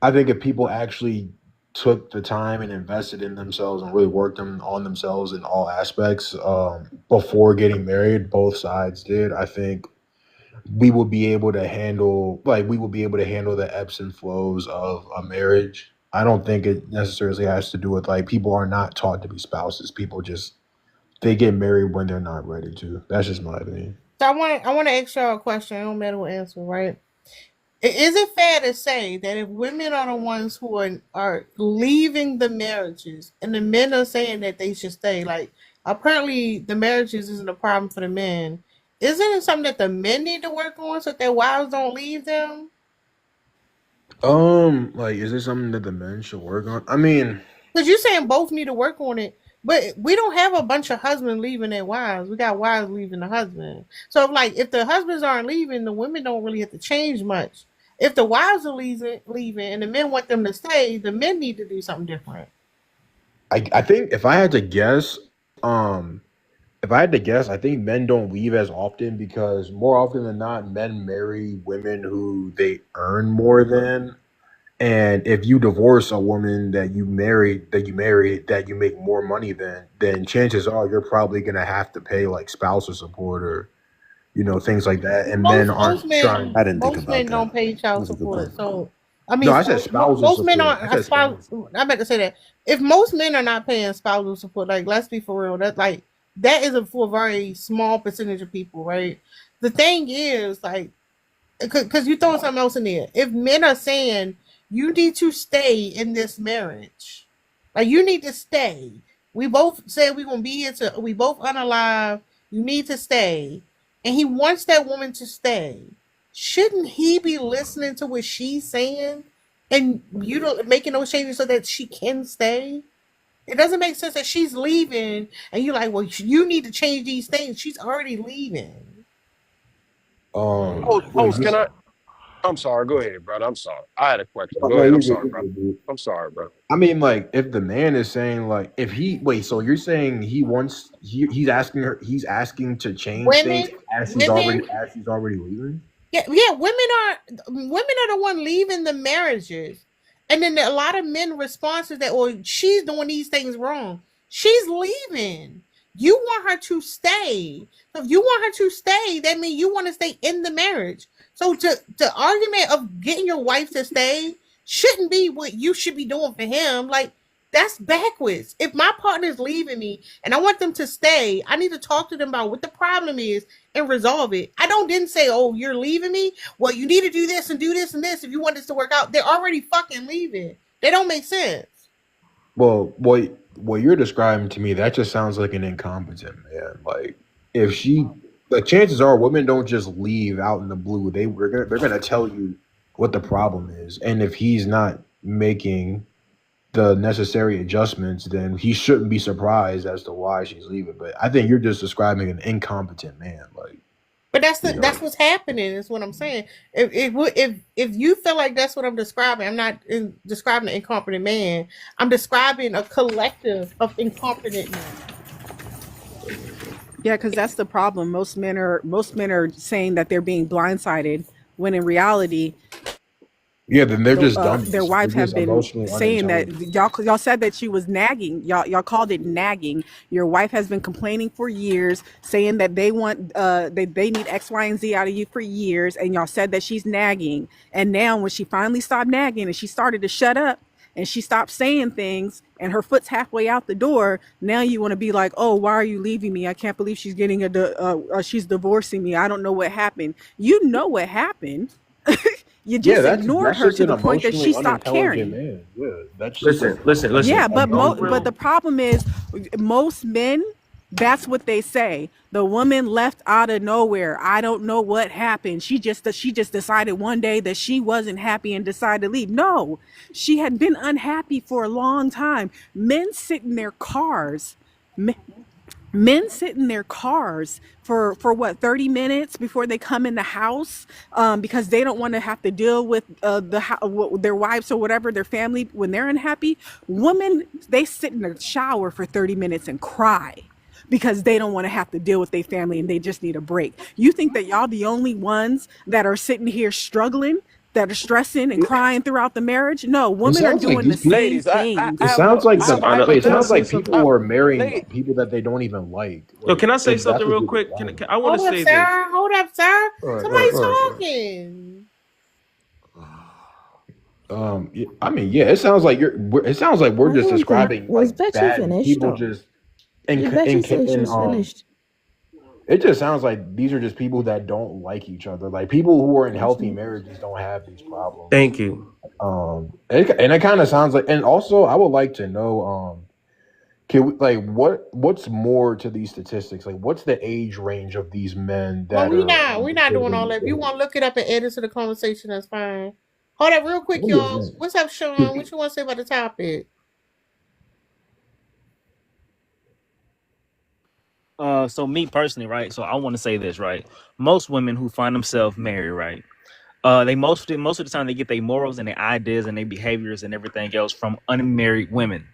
[SPEAKER 11] I think if people actually took the time and invested in themselves and really worked on themselves in all aspects, before getting married, both sides did, I think we will be able to handle the ebbs and flows of a marriage. I don't think it necessarily has to do with like people are not taught to be spouses. People just they get married when they're not ready to. That's just my opinion.
[SPEAKER 1] So I want to ask y'all a question. I don't matter what answer, right? Is it fair to say that if women are the ones who are leaving the marriages and the men are saying that they should stay, like apparently the marriages isn't a problem for the men, isn't it something that the men need to work on so that their wives don't leave them?
[SPEAKER 11] Like, is this something that the men should work on? I mean,
[SPEAKER 1] Because you're saying both need to work on it, but we don't have a bunch of husbands leaving their wives. We got wives leaving the husband. So, if the husbands aren't leaving, the women don't really have to change much. If the wives are leaving, and the men want them to stay, the men need to do something different.
[SPEAKER 11] I think um, if I had to guess, I think men don't leave as often because more often than not, men marry women who they earn more than. And if you divorce a woman that you make more money than, then chances are you're probably gonna have to pay like spousal support or things like that. And men
[SPEAKER 1] Most
[SPEAKER 11] aren't
[SPEAKER 1] most
[SPEAKER 11] trying.
[SPEAKER 1] men
[SPEAKER 6] I didn't think
[SPEAKER 1] most
[SPEAKER 6] about
[SPEAKER 1] men
[SPEAKER 6] that.
[SPEAKER 1] don't pay child
[SPEAKER 6] That's a good
[SPEAKER 1] support.
[SPEAKER 6] point.
[SPEAKER 1] So I
[SPEAKER 11] No,
[SPEAKER 1] mean,
[SPEAKER 11] I said spousal
[SPEAKER 1] most men
[SPEAKER 11] support.
[SPEAKER 1] aren't
[SPEAKER 11] I said spousal.
[SPEAKER 1] I meant to say that if most men are not paying spousal support, like let's be for real, that's like that is for a very small percentage of people, right? The thing is, like, because you throw something else in there. If men are saying you need to stay in this marriage, like you need to stay. We both said we're gonna be here to. We both unalive. You need to stay, and he wants that woman to stay. Shouldn't he be listening to what she's saying, and you don't making those changes so that she can stay? It doesn't make sense that she's leaving, and you're like, well, you need to change these things. She's already leaving.
[SPEAKER 7] Host,
[SPEAKER 11] Wait,
[SPEAKER 7] can I? I'm sorry. Go ahead, brother. I'm sorry. I had a question. Go
[SPEAKER 11] no,
[SPEAKER 7] ahead.
[SPEAKER 11] you're
[SPEAKER 7] I'm
[SPEAKER 11] good,
[SPEAKER 7] sorry,
[SPEAKER 11] you're
[SPEAKER 7] brother.
[SPEAKER 11] good, dude.
[SPEAKER 7] I'm sorry, bro.
[SPEAKER 11] I mean, like, if the man is saying, like, if he wait, so you're saying he's asking to change things
[SPEAKER 1] Women,
[SPEAKER 11] as
[SPEAKER 1] women,
[SPEAKER 11] she's already leaving?
[SPEAKER 1] yeah, women are the one leaving the marriages, and then a lot of men respond to that. Well, she's doing these things wrong. She's leaving. You want her to stay. So if you want her to stay, that means you want to stay in the marriage. So the argument of getting your wife to stay shouldn't be what you should be doing for him. Like that's backwards. If my partner's leaving me and I want them to stay, I need to talk to them about what the problem is and resolve it. I don't then say, "Oh, you're leaving me. Well, you need to do this and do this and this if you want this to work out." They're already fucking leaving. They don't make sense.
[SPEAKER 11] Well, what you're describing to me, that just sounds like an incompetent man. Like, if she, the chances are women don't just leave out in the blue. They're gonna tell you what the problem is, and if he's not making the necessary adjustments, then he shouldn't be surprised as to why she's leaving. But I think you're just describing an incompetent man. Like,
[SPEAKER 1] But
[SPEAKER 11] you know,
[SPEAKER 1] that's what's happening. Is what I'm saying. If you feel like that's what I'm describing, I'm not describing an incompetent man. I'm describing a collective of incompetent men.
[SPEAKER 8] Yeah, because that's the problem. Most men are saying that they're being blindsided when in reality
[SPEAKER 11] yeah, then they're just
[SPEAKER 8] their
[SPEAKER 11] dummies. They're
[SPEAKER 8] wives have
[SPEAKER 11] just
[SPEAKER 8] been
[SPEAKER 11] emotionally
[SPEAKER 8] saying that
[SPEAKER 11] unintelligent.
[SPEAKER 8] y'all said that she was nagging. Y'all called it nagging. Your wife has been complaining for years, saying that they want they need X, Y, and Z out of you for years, and y'all said that she's nagging. And now when she finally stopped nagging and she started to shut up and she stopped saying things and her foot's halfway out the door, now you want to be like, oh, why are you leaving me? I can't believe she's getting she's divorcing me. I don't know what happened. You know what happened. You
[SPEAKER 11] Yeah,
[SPEAKER 8] just ignored
[SPEAKER 11] that's
[SPEAKER 8] her
[SPEAKER 11] just
[SPEAKER 8] to
[SPEAKER 11] an
[SPEAKER 8] the point that she
[SPEAKER 11] emotionally
[SPEAKER 8] stopped
[SPEAKER 11] unintelligent
[SPEAKER 8] caring.
[SPEAKER 11] man. Yeah, that's just
[SPEAKER 5] Listen, listen, listen.
[SPEAKER 8] Yeah, but
[SPEAKER 5] No
[SPEAKER 8] but the
[SPEAKER 5] real.
[SPEAKER 8] problem is most men, that's what they say. The woman left out of nowhere. I don't know what happened. She just decided one day that she wasn't happy and decided to leave. No, she had been unhappy for a long time. Men sit in their cars. Men sit in their cars for what, 30 minutes before they come in the house, because they don't want to have to deal with their wives or whatever, their family, when they're unhappy. Women, they sit in the shower for 30 minutes and cry because they don't want to have to deal with their family and they just need a break. You think that y'all the only ones that are sitting here struggling, that are stressing and crying throughout the marriage? No,
[SPEAKER 11] It
[SPEAKER 8] women are
[SPEAKER 11] sounds like
[SPEAKER 8] doing the
[SPEAKER 11] these people.
[SPEAKER 8] same
[SPEAKER 7] Ladies,
[SPEAKER 11] It
[SPEAKER 8] things.
[SPEAKER 11] sounds like
[SPEAKER 7] I
[SPEAKER 5] So
[SPEAKER 7] have a
[SPEAKER 5] I know.
[SPEAKER 11] wait. It
[SPEAKER 5] Can I
[SPEAKER 11] sounds
[SPEAKER 5] say
[SPEAKER 11] like
[SPEAKER 5] something?
[SPEAKER 11] people are marrying
[SPEAKER 7] lady.
[SPEAKER 11] people that they don't even like.
[SPEAKER 5] Yo,
[SPEAKER 11] Like,
[SPEAKER 5] can I say
[SPEAKER 11] if that's
[SPEAKER 5] something
[SPEAKER 11] what
[SPEAKER 5] real
[SPEAKER 11] you're
[SPEAKER 5] quick?
[SPEAKER 11] describing.
[SPEAKER 5] I want to
[SPEAKER 1] Hold up,
[SPEAKER 5] say this.
[SPEAKER 1] sir. Hold up, sir.
[SPEAKER 11] All right, all right,
[SPEAKER 1] Somebody's
[SPEAKER 11] all right, all
[SPEAKER 1] talking.
[SPEAKER 11] right. Yeah, I mean, yeah, it sounds like it sounds like we're
[SPEAKER 10] I
[SPEAKER 11] just
[SPEAKER 10] don't think
[SPEAKER 11] describing
[SPEAKER 10] was
[SPEAKER 11] like
[SPEAKER 10] Betty
[SPEAKER 11] bad
[SPEAKER 10] finished
[SPEAKER 11] people.
[SPEAKER 10] though.
[SPEAKER 11] Just
[SPEAKER 10] Did Betty say she
[SPEAKER 11] in
[SPEAKER 10] was finished?
[SPEAKER 11] it just sounds like these are just people that don't like each other. Like people who are in healthy
[SPEAKER 10] Mhm.
[SPEAKER 11] marriages don't have these problems.
[SPEAKER 5] Thank you.
[SPEAKER 11] And it kind of sounds like. And also, I would like to know, can we, like what's more to these statistics? Like, what's the age range of these men
[SPEAKER 1] Well,
[SPEAKER 11] that are
[SPEAKER 1] we're not doing all
[SPEAKER 11] contributing
[SPEAKER 1] that. If you
[SPEAKER 11] to
[SPEAKER 1] want to look it up and add it to the conversation, that's fine. Hold up, real quick,
[SPEAKER 11] I'm just
[SPEAKER 1] y'all.
[SPEAKER 11] saying.
[SPEAKER 1] What's up, Sean? What you want to say about the topic?
[SPEAKER 12] So me personally, right? So I want to say this, right? Most women who find themselves married, right? They most of the time they get their morals and their ideas and their behaviors and everything else from unmarried women.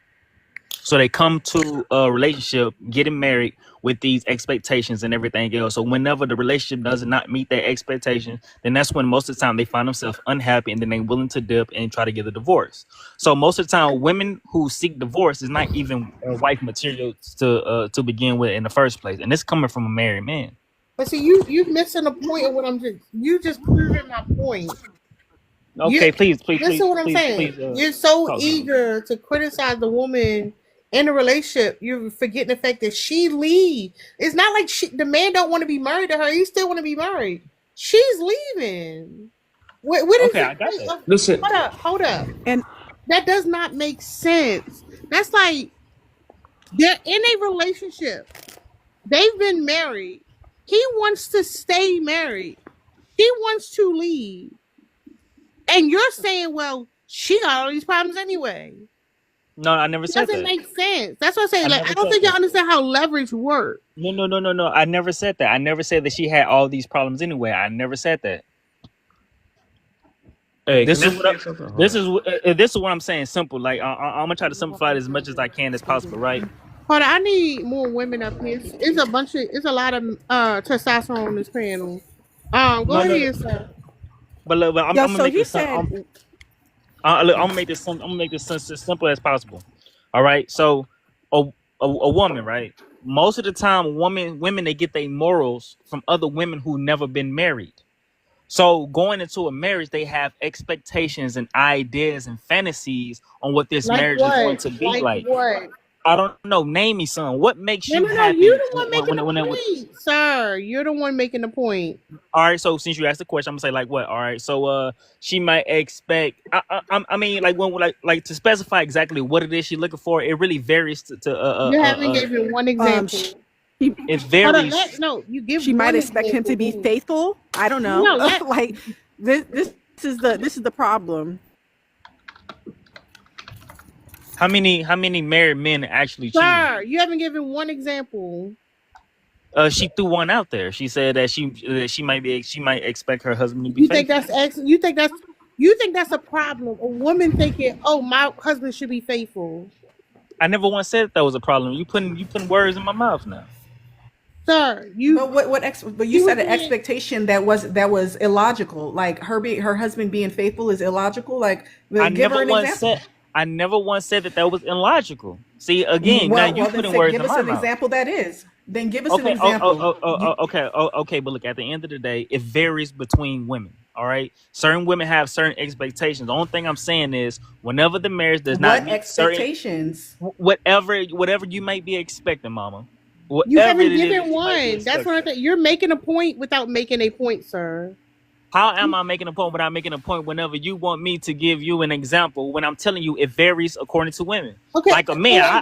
[SPEAKER 12] So they come to a relationship, getting married with these expectations and everything else. So whenever the relationship does not meet their expectations, then that's when most of the time they find themselves unhappy and then they're willing to dip and try to get a divorce. So most of the time, women who seek divorce is not even wife material to begin with in the first place, and it's coming from a married man.
[SPEAKER 1] But see, you missing the point of what you just proving my point.
[SPEAKER 12] Okay,
[SPEAKER 1] You
[SPEAKER 12] please,
[SPEAKER 1] listen to what I'm saying.
[SPEAKER 12] please,
[SPEAKER 1] You're so
[SPEAKER 12] talk to me.
[SPEAKER 1] eager to criticize the woman in a relationship, you're forgetting the fact that she leave. It's not like the man don't want to be married to her. He still want to be married. She's leaving. What is
[SPEAKER 12] Okay, I
[SPEAKER 1] it?
[SPEAKER 12] got that.
[SPEAKER 5] Listen,
[SPEAKER 1] Hold up.
[SPEAKER 8] And
[SPEAKER 1] That does not make sense. That's like they're in a relationship. They've been married. He wants to stay married. She wants to leave. And you're saying, well, she got all these problems anyway.
[SPEAKER 12] No, I never
[SPEAKER 1] It
[SPEAKER 12] said
[SPEAKER 1] doesn't
[SPEAKER 12] that.
[SPEAKER 1] make sense. That's what I'm saying.
[SPEAKER 12] I
[SPEAKER 1] Like,
[SPEAKER 12] never
[SPEAKER 1] I don't
[SPEAKER 12] said
[SPEAKER 1] think y'all
[SPEAKER 12] that.
[SPEAKER 1] understand how leverage works.
[SPEAKER 12] No. I never said that. I never said that she had all these problems anyway. I never said that.
[SPEAKER 5] hey,
[SPEAKER 12] This
[SPEAKER 5] can
[SPEAKER 12] is
[SPEAKER 5] I
[SPEAKER 12] what
[SPEAKER 5] say
[SPEAKER 12] I,
[SPEAKER 5] something?
[SPEAKER 12] this is this is what I'm saying. Simple. Like I'm gonna try to simplify it as much as I can as possible, right?
[SPEAKER 1] Hold on, I need more women up here. It's a lot of testosterone on this panel. Go
[SPEAKER 12] No,
[SPEAKER 1] ahead, sir.
[SPEAKER 12] but look, I'm
[SPEAKER 8] yo,
[SPEAKER 12] gonna
[SPEAKER 8] so
[SPEAKER 12] make
[SPEAKER 8] he
[SPEAKER 12] this.
[SPEAKER 8] said,
[SPEAKER 12] Look, I'm gonna make this. I'm gonna make this as simple as possible. All right. So, a woman, right? Most of the time, women they get their morals from other women who never been married. So going into a marriage, they have expectations and ideas and fantasies on what this
[SPEAKER 1] Like
[SPEAKER 12] marriage is going
[SPEAKER 1] what?
[SPEAKER 12] to be
[SPEAKER 1] Like
[SPEAKER 12] like.
[SPEAKER 1] what?
[SPEAKER 12] I don't know. Name me some. What makes
[SPEAKER 1] No,
[SPEAKER 12] you
[SPEAKER 1] no, no. You're
[SPEAKER 12] happy
[SPEAKER 1] the one making the point, sir. You're the one making the point.
[SPEAKER 12] all right, so since you asked the question, I'm gonna say like what? All right, so she might expect. I mean, like when like to specify exactly what it is she's looking for, it really varies
[SPEAKER 1] You haven't given one example.
[SPEAKER 8] she,
[SPEAKER 12] it
[SPEAKER 1] Hold on,
[SPEAKER 12] varies.
[SPEAKER 1] you give
[SPEAKER 8] she might
[SPEAKER 1] one
[SPEAKER 8] expect him to be
[SPEAKER 1] example.
[SPEAKER 8] faithful. I don't know.
[SPEAKER 1] No, let
[SPEAKER 8] Like this is the problem.
[SPEAKER 12] How many married men actually cheating?
[SPEAKER 1] sir, you haven't given one example.
[SPEAKER 12] She threw one out there. She said that she might expect her husband to be
[SPEAKER 1] You think
[SPEAKER 12] faithful.
[SPEAKER 1] that's you think that's a problem? A woman thinking, oh, my husband should be faithful.
[SPEAKER 12] I never once said that was a problem. You putting words in my mouth now.
[SPEAKER 1] Sir,
[SPEAKER 8] But you
[SPEAKER 1] you
[SPEAKER 8] said
[SPEAKER 1] were
[SPEAKER 8] an
[SPEAKER 1] being
[SPEAKER 8] expectation that was illogical. Like her husband being faithful is illogical. Like
[SPEAKER 12] I
[SPEAKER 8] give her
[SPEAKER 12] never
[SPEAKER 8] an
[SPEAKER 12] once
[SPEAKER 8] example.
[SPEAKER 12] said I never once said that was illogical. See, again, now you
[SPEAKER 8] Well, then
[SPEAKER 12] putting
[SPEAKER 8] say,
[SPEAKER 12] words
[SPEAKER 8] give
[SPEAKER 12] in
[SPEAKER 8] us
[SPEAKER 12] my
[SPEAKER 8] an
[SPEAKER 12] mouth.
[SPEAKER 8] example that is. Then give us an
[SPEAKER 12] Okay.
[SPEAKER 8] example.
[SPEAKER 12] Okay. But look, at the end of the day, it varies between women. All right. Certain women have certain expectations. The only thing I'm saying is, whenever the marriage does not
[SPEAKER 8] What
[SPEAKER 12] meet certain
[SPEAKER 8] expectations?
[SPEAKER 12] whatever you may be expecting, mama,
[SPEAKER 1] You
[SPEAKER 12] whatever
[SPEAKER 1] haven't
[SPEAKER 12] it is
[SPEAKER 1] given
[SPEAKER 12] that you might be
[SPEAKER 1] one. That's what I
[SPEAKER 12] expecting.
[SPEAKER 1] think. You're making a point without making a point, sir.
[SPEAKER 12] How am I making a point without making a point whenever you want me to give you an example when I'm telling you it varies according to women?
[SPEAKER 1] Okay,
[SPEAKER 12] Like a man,
[SPEAKER 1] for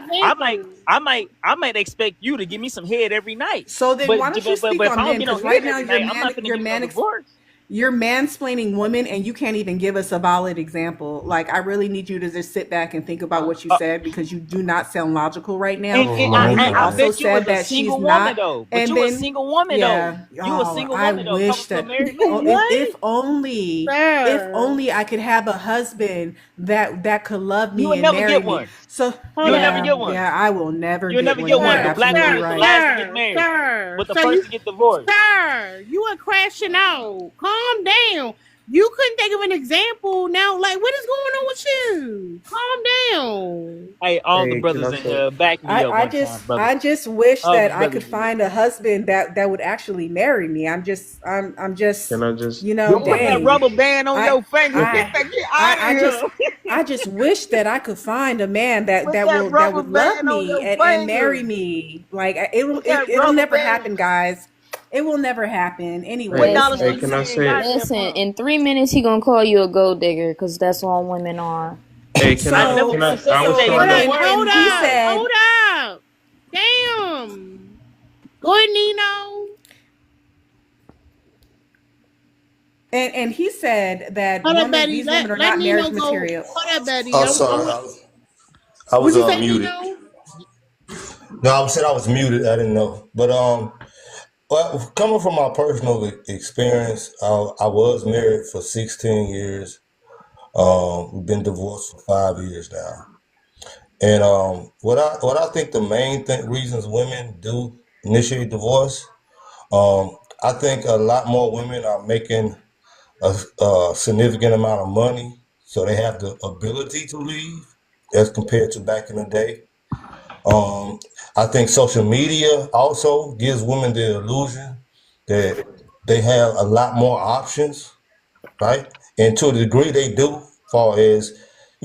[SPEAKER 12] I might expect you to give me some head every night.
[SPEAKER 8] So then why don't you speak
[SPEAKER 12] If
[SPEAKER 8] on
[SPEAKER 12] I don't
[SPEAKER 8] men?
[SPEAKER 12] get no
[SPEAKER 8] Because right
[SPEAKER 12] head
[SPEAKER 8] now
[SPEAKER 12] every night, I'm not gonna give you no divorce.
[SPEAKER 8] you're mansplaining women, and you can't even give us a valid example. Like I really need you to just sit back and think about what you said, because you do not sound logical right now.
[SPEAKER 12] And,
[SPEAKER 11] Oh
[SPEAKER 12] and,
[SPEAKER 11] my
[SPEAKER 8] And then
[SPEAKER 12] I,
[SPEAKER 8] you
[SPEAKER 12] and I
[SPEAKER 11] god.
[SPEAKER 8] also
[SPEAKER 12] bet you was
[SPEAKER 8] said
[SPEAKER 12] a
[SPEAKER 8] that she's
[SPEAKER 12] single woman
[SPEAKER 8] not.
[SPEAKER 12] though. But
[SPEAKER 8] And
[SPEAKER 12] you a
[SPEAKER 8] then
[SPEAKER 12] single woman
[SPEAKER 8] yeah,
[SPEAKER 12] though. You a single
[SPEAKER 8] I
[SPEAKER 12] woman though.
[SPEAKER 8] wish
[SPEAKER 12] Talking to a
[SPEAKER 8] that
[SPEAKER 12] married man.
[SPEAKER 1] what,
[SPEAKER 8] if only
[SPEAKER 1] sir?
[SPEAKER 8] I could have a husband that could love
[SPEAKER 12] You
[SPEAKER 8] me
[SPEAKER 12] would
[SPEAKER 8] and
[SPEAKER 12] never
[SPEAKER 8] marry
[SPEAKER 12] get
[SPEAKER 8] me.
[SPEAKER 12] one.
[SPEAKER 8] So
[SPEAKER 12] You
[SPEAKER 1] Hold
[SPEAKER 12] would never
[SPEAKER 1] up,
[SPEAKER 12] get one.
[SPEAKER 8] I will never
[SPEAKER 12] You would
[SPEAKER 8] get
[SPEAKER 12] never
[SPEAKER 8] one.
[SPEAKER 12] get
[SPEAKER 8] You are
[SPEAKER 12] one. The black
[SPEAKER 8] absolutely
[SPEAKER 12] woman is the
[SPEAKER 8] right.
[SPEAKER 12] last to get married,
[SPEAKER 1] sir.
[SPEAKER 12] but the
[SPEAKER 1] So
[SPEAKER 12] first to get divorced.
[SPEAKER 1] you are crashing out. Calm down. You couldn't think of an example now. Like, what is going on with you? Calm down.
[SPEAKER 12] Hey, all the
[SPEAKER 9] Hey, can
[SPEAKER 12] brothers
[SPEAKER 9] I
[SPEAKER 12] in
[SPEAKER 9] say?
[SPEAKER 12] here, back me up one time, brother.
[SPEAKER 8] I just wish
[SPEAKER 12] All the
[SPEAKER 8] that I could
[SPEAKER 12] brothers.
[SPEAKER 8] find a husband that would actually marry me. I'm just
[SPEAKER 5] Can I just?
[SPEAKER 12] You put that
[SPEAKER 8] dang.
[SPEAKER 12] rubber band on
[SPEAKER 8] I
[SPEAKER 12] your finger.
[SPEAKER 8] I
[SPEAKER 12] Get out
[SPEAKER 8] I
[SPEAKER 12] of
[SPEAKER 8] just
[SPEAKER 12] here.
[SPEAKER 8] I just wish that I could find a man
[SPEAKER 12] Put that
[SPEAKER 8] that
[SPEAKER 12] rubber
[SPEAKER 8] would love
[SPEAKER 12] band on
[SPEAKER 8] me
[SPEAKER 12] your
[SPEAKER 8] and marry
[SPEAKER 12] finger.
[SPEAKER 8] me. Like
[SPEAKER 12] Put that
[SPEAKER 8] it'll
[SPEAKER 12] rubber
[SPEAKER 8] never
[SPEAKER 12] band.
[SPEAKER 8] happen, guys. It will never happen.
[SPEAKER 12] Put
[SPEAKER 8] Anyways,
[SPEAKER 12] dollar
[SPEAKER 5] Hey,
[SPEAKER 12] sign
[SPEAKER 5] can I
[SPEAKER 12] saying
[SPEAKER 5] say?
[SPEAKER 12] goddamn
[SPEAKER 13] Listen,
[SPEAKER 12] pump.
[SPEAKER 13] in 3 minutes he gonna call you a gold digger because that's all women are.
[SPEAKER 5] Hey, can
[SPEAKER 12] I
[SPEAKER 5] I?
[SPEAKER 12] never
[SPEAKER 8] so
[SPEAKER 5] Can I?
[SPEAKER 12] once said
[SPEAKER 5] I was
[SPEAKER 12] that.
[SPEAKER 8] so
[SPEAKER 12] You
[SPEAKER 5] trying
[SPEAKER 12] know
[SPEAKER 5] to.
[SPEAKER 1] Hold
[SPEAKER 12] what?
[SPEAKER 1] on,
[SPEAKER 8] he said
[SPEAKER 1] hold up. Damn. Go ahead, Nino.
[SPEAKER 8] and he said that
[SPEAKER 1] Hold up, Betty.
[SPEAKER 8] these women are
[SPEAKER 1] Let
[SPEAKER 8] not
[SPEAKER 1] Nino
[SPEAKER 8] marriage
[SPEAKER 1] go.
[SPEAKER 8] material.
[SPEAKER 1] Hold up, Betty.
[SPEAKER 14] Oh, sorry. I was
[SPEAKER 1] What'd you say,
[SPEAKER 14] muted.
[SPEAKER 1] Nino?
[SPEAKER 14] No, I said I was muted. I didn't know. But well, coming from my personal experience, I was married for 16 years. We've been divorced for 5 years now. And what I think the main reasons women do initiate divorce, I think a lot more women are making a significant amount of money, so they have the ability to leave as compared to back in the day. I think social media also gives women the illusion that they have a lot more options, right? And to a degree, they do, far as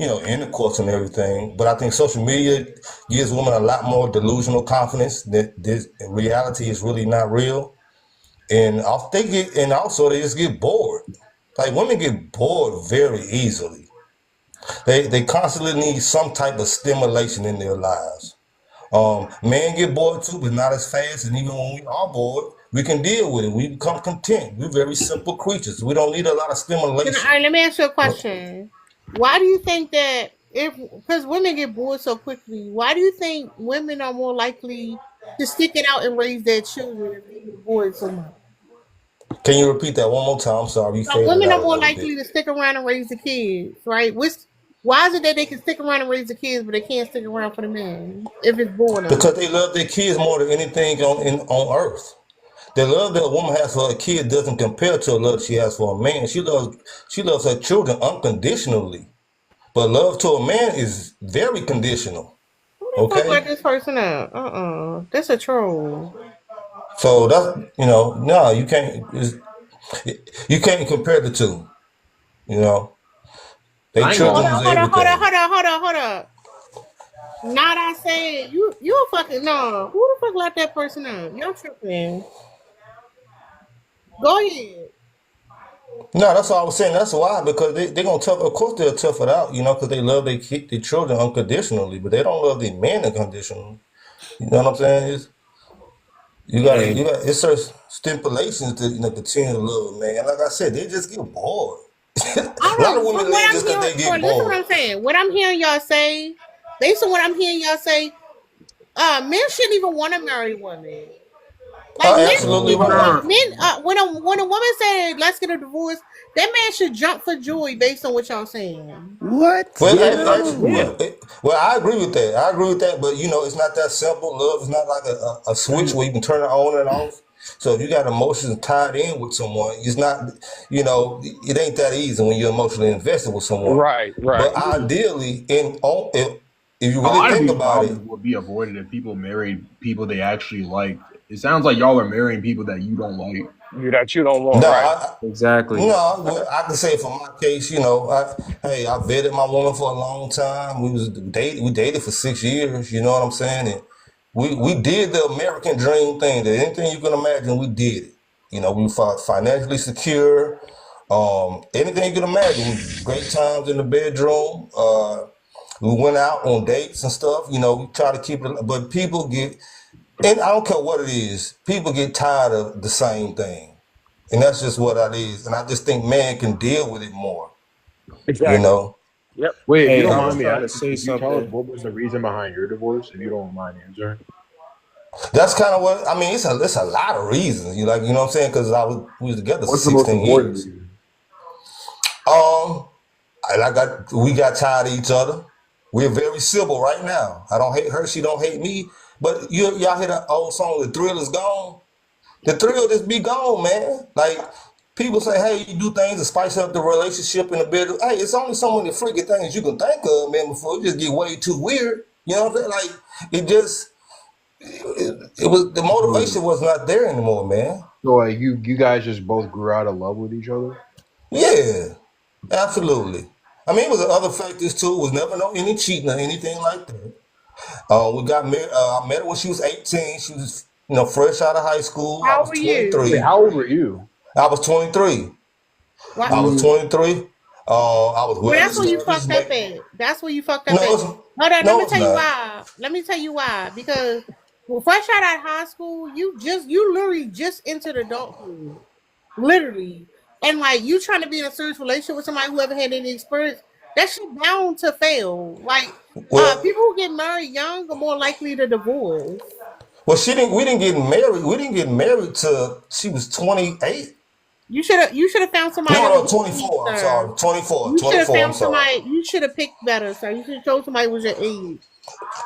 [SPEAKER 14] intercourse and everything. But I think social media gives women a lot more delusional confidence that this reality is really not real. And also they just get bored. Like women get bored very easily. They constantly need some type of stimulation in their lives. Men get bored too, but not as fast. And even when we are bored, we can deal with it. We become content. We're very simple creatures. We don't need a lot of
[SPEAKER 1] All
[SPEAKER 14] stimulation.
[SPEAKER 1] right, let me ask you a question. Why do you think that because women get bored so quickly, why do you think women are more likely to stick it out and raise their children if they get bored so much?
[SPEAKER 14] Can you repeat that one more time? I'm sorry, you
[SPEAKER 1] So
[SPEAKER 14] faded
[SPEAKER 1] women
[SPEAKER 14] out
[SPEAKER 1] are
[SPEAKER 14] a
[SPEAKER 1] more
[SPEAKER 14] little bit.
[SPEAKER 1] likely to stick around and raise the kids, right? Why is it that they can stick around and raise the kids, but they can't stick around for the men if it's boredom?
[SPEAKER 14] Because they love their kids more than anything on earth. The love that a woman has for a kid doesn't compare to the love she has for a man. She loves her children unconditionally. But love to a man is very conditional.
[SPEAKER 1] Who the fuck let
[SPEAKER 14] Okay?
[SPEAKER 1] this person up? That's a troll.
[SPEAKER 14] So that's no, you can't compare the two. You know, they
[SPEAKER 5] I ain't gonna
[SPEAKER 1] Hold
[SPEAKER 14] children
[SPEAKER 1] on,
[SPEAKER 14] is
[SPEAKER 1] hold on, hold on,
[SPEAKER 14] everything.
[SPEAKER 1] hold on, hold on, hold on. Not I said you a fucking no. Who the fuck let that person up? You're tripping. Go ahead.
[SPEAKER 14] No, that's all I was saying. That's why, because they're gonna tough. Of course, they'll tough it out. Because they love their children unconditionally, but they don't love their men unconditionally. You know what I'm saying?
[SPEAKER 5] hey,
[SPEAKER 14] It's certain stipulations to continue to love a man. Like I said, they just get bored.
[SPEAKER 1] I
[SPEAKER 14] A lot of
[SPEAKER 1] don't. From
[SPEAKER 14] women
[SPEAKER 1] what
[SPEAKER 14] leave
[SPEAKER 1] I'm
[SPEAKER 14] just because
[SPEAKER 1] hearing,
[SPEAKER 14] they
[SPEAKER 1] for
[SPEAKER 14] get
[SPEAKER 1] listen, what
[SPEAKER 14] bored.
[SPEAKER 1] I'm saying. What I'm hearing y'all say, based on what I'm hearing y'all say, men shouldn't even want to marry women. Like men shouldn't
[SPEAKER 14] Absolutely
[SPEAKER 1] even
[SPEAKER 14] right.
[SPEAKER 1] want
[SPEAKER 5] nah.
[SPEAKER 1] men. When a woman said let's get a divorce, that man should jump for joy based on what y'all saying.
[SPEAKER 3] What?
[SPEAKER 14] Well,
[SPEAKER 5] Yeah, yeah.
[SPEAKER 3] No.
[SPEAKER 14] I agree with that. I agree with that, but it's not that simple. Love is not like a switch where you can turn it on and off. So if you got emotions tied in with someone, it's not, it ain't that easy when you're emotionally invested with someone.
[SPEAKER 7] Right, right.
[SPEAKER 14] But ideally, if you
[SPEAKER 11] A
[SPEAKER 14] really
[SPEAKER 11] lot of
[SPEAKER 14] think
[SPEAKER 11] these
[SPEAKER 14] about it,
[SPEAKER 11] problems would be avoided if people married people they actually liked. It sounds like y'all are marrying people that you don't like.
[SPEAKER 7] You don't want,
[SPEAKER 14] no,
[SPEAKER 7] right.
[SPEAKER 14] no,
[SPEAKER 5] Exactly.
[SPEAKER 14] well, I can say for my case, I vetted my woman for a long time. We dated for 6 years. You know what I'm saying? And we did the American dream thing. That anything you can imagine, we did it. We fought financially secure. Anything you can imagine. Great times in the bedroom. We went out on dates and stuff. We try to keep it, but people get, and I don't care what it is. People get tired of the same thing. And that's just what that is. And I just think man can deal with it more, you
[SPEAKER 7] Exactly.
[SPEAKER 14] know.
[SPEAKER 7] Yep.
[SPEAKER 11] Wait, if you
[SPEAKER 5] Hey,
[SPEAKER 11] don't
[SPEAKER 5] I
[SPEAKER 11] mind
[SPEAKER 5] was
[SPEAKER 11] me
[SPEAKER 5] trying to
[SPEAKER 11] asking,
[SPEAKER 5] say
[SPEAKER 11] could you tell us
[SPEAKER 5] something.
[SPEAKER 11] what was the reason behind your divorce? If you don't mind answering.
[SPEAKER 14] That's kind of what I mean. It's a lot of reasons. You know what I'm saying? Because we was together
[SPEAKER 11] What's the most
[SPEAKER 14] 16
[SPEAKER 11] important
[SPEAKER 14] years.
[SPEAKER 11] reason?
[SPEAKER 14] Um, we got tired of each other. We're very civil right now. I don't hate her. She don't hate me. But y'all hear that old song, "The Thrill Is Gone." The thrill just be gone, man. Like people say, hey, you do things to spice up the relationship in the bedroom. Hey, it's only so many freaky things you can think of, man, before it just get way too weird. You know what I'm saying? Like it just it was the
[SPEAKER 11] So,
[SPEAKER 14] motivation was not there anymore, man.
[SPEAKER 11] so like you guys just both grew out of love with each other?
[SPEAKER 14] Yeah, absolutely. I mean, it was other factors too. It was never no any cheating or anything like that. We got married. I met her when she was 18. She was, fresh out of high school. I
[SPEAKER 1] How
[SPEAKER 14] was
[SPEAKER 1] were you?
[SPEAKER 11] Wait,
[SPEAKER 14] 23.
[SPEAKER 11] how old were you?
[SPEAKER 14] I was 23.
[SPEAKER 1] What?
[SPEAKER 14] I was
[SPEAKER 11] Mm,
[SPEAKER 14] 23. I was
[SPEAKER 1] Well,
[SPEAKER 14] well
[SPEAKER 1] that's where you
[SPEAKER 14] established.
[SPEAKER 1] fucked up at. That's where you fucked up
[SPEAKER 14] No,
[SPEAKER 1] at.
[SPEAKER 14] it's,
[SPEAKER 1] Hold on, let
[SPEAKER 14] no,
[SPEAKER 1] me
[SPEAKER 14] it's
[SPEAKER 1] tell you
[SPEAKER 14] not.
[SPEAKER 1] why. Let me tell you why. Because fresh out of high school, you literally just entered adulthood. Literally. And like you trying to be in a serious relationship with somebody who haven't had any experience, that shit bound to fail. Like
[SPEAKER 14] Well,
[SPEAKER 1] people who get married young are more likely to divorce.
[SPEAKER 14] well, she didn't. We didn't get married. We didn't get married till she was 28.
[SPEAKER 1] You should have found somebody
[SPEAKER 14] No,
[SPEAKER 1] that was
[SPEAKER 14] no,
[SPEAKER 1] your age,
[SPEAKER 14] 24. I'm
[SPEAKER 1] sir.
[SPEAKER 14] sorry, 24,
[SPEAKER 1] You should have
[SPEAKER 14] 24. I'm
[SPEAKER 1] found
[SPEAKER 14] sorry.
[SPEAKER 1] somebody. You should have picked better, sir. You should have chose somebody who was your age.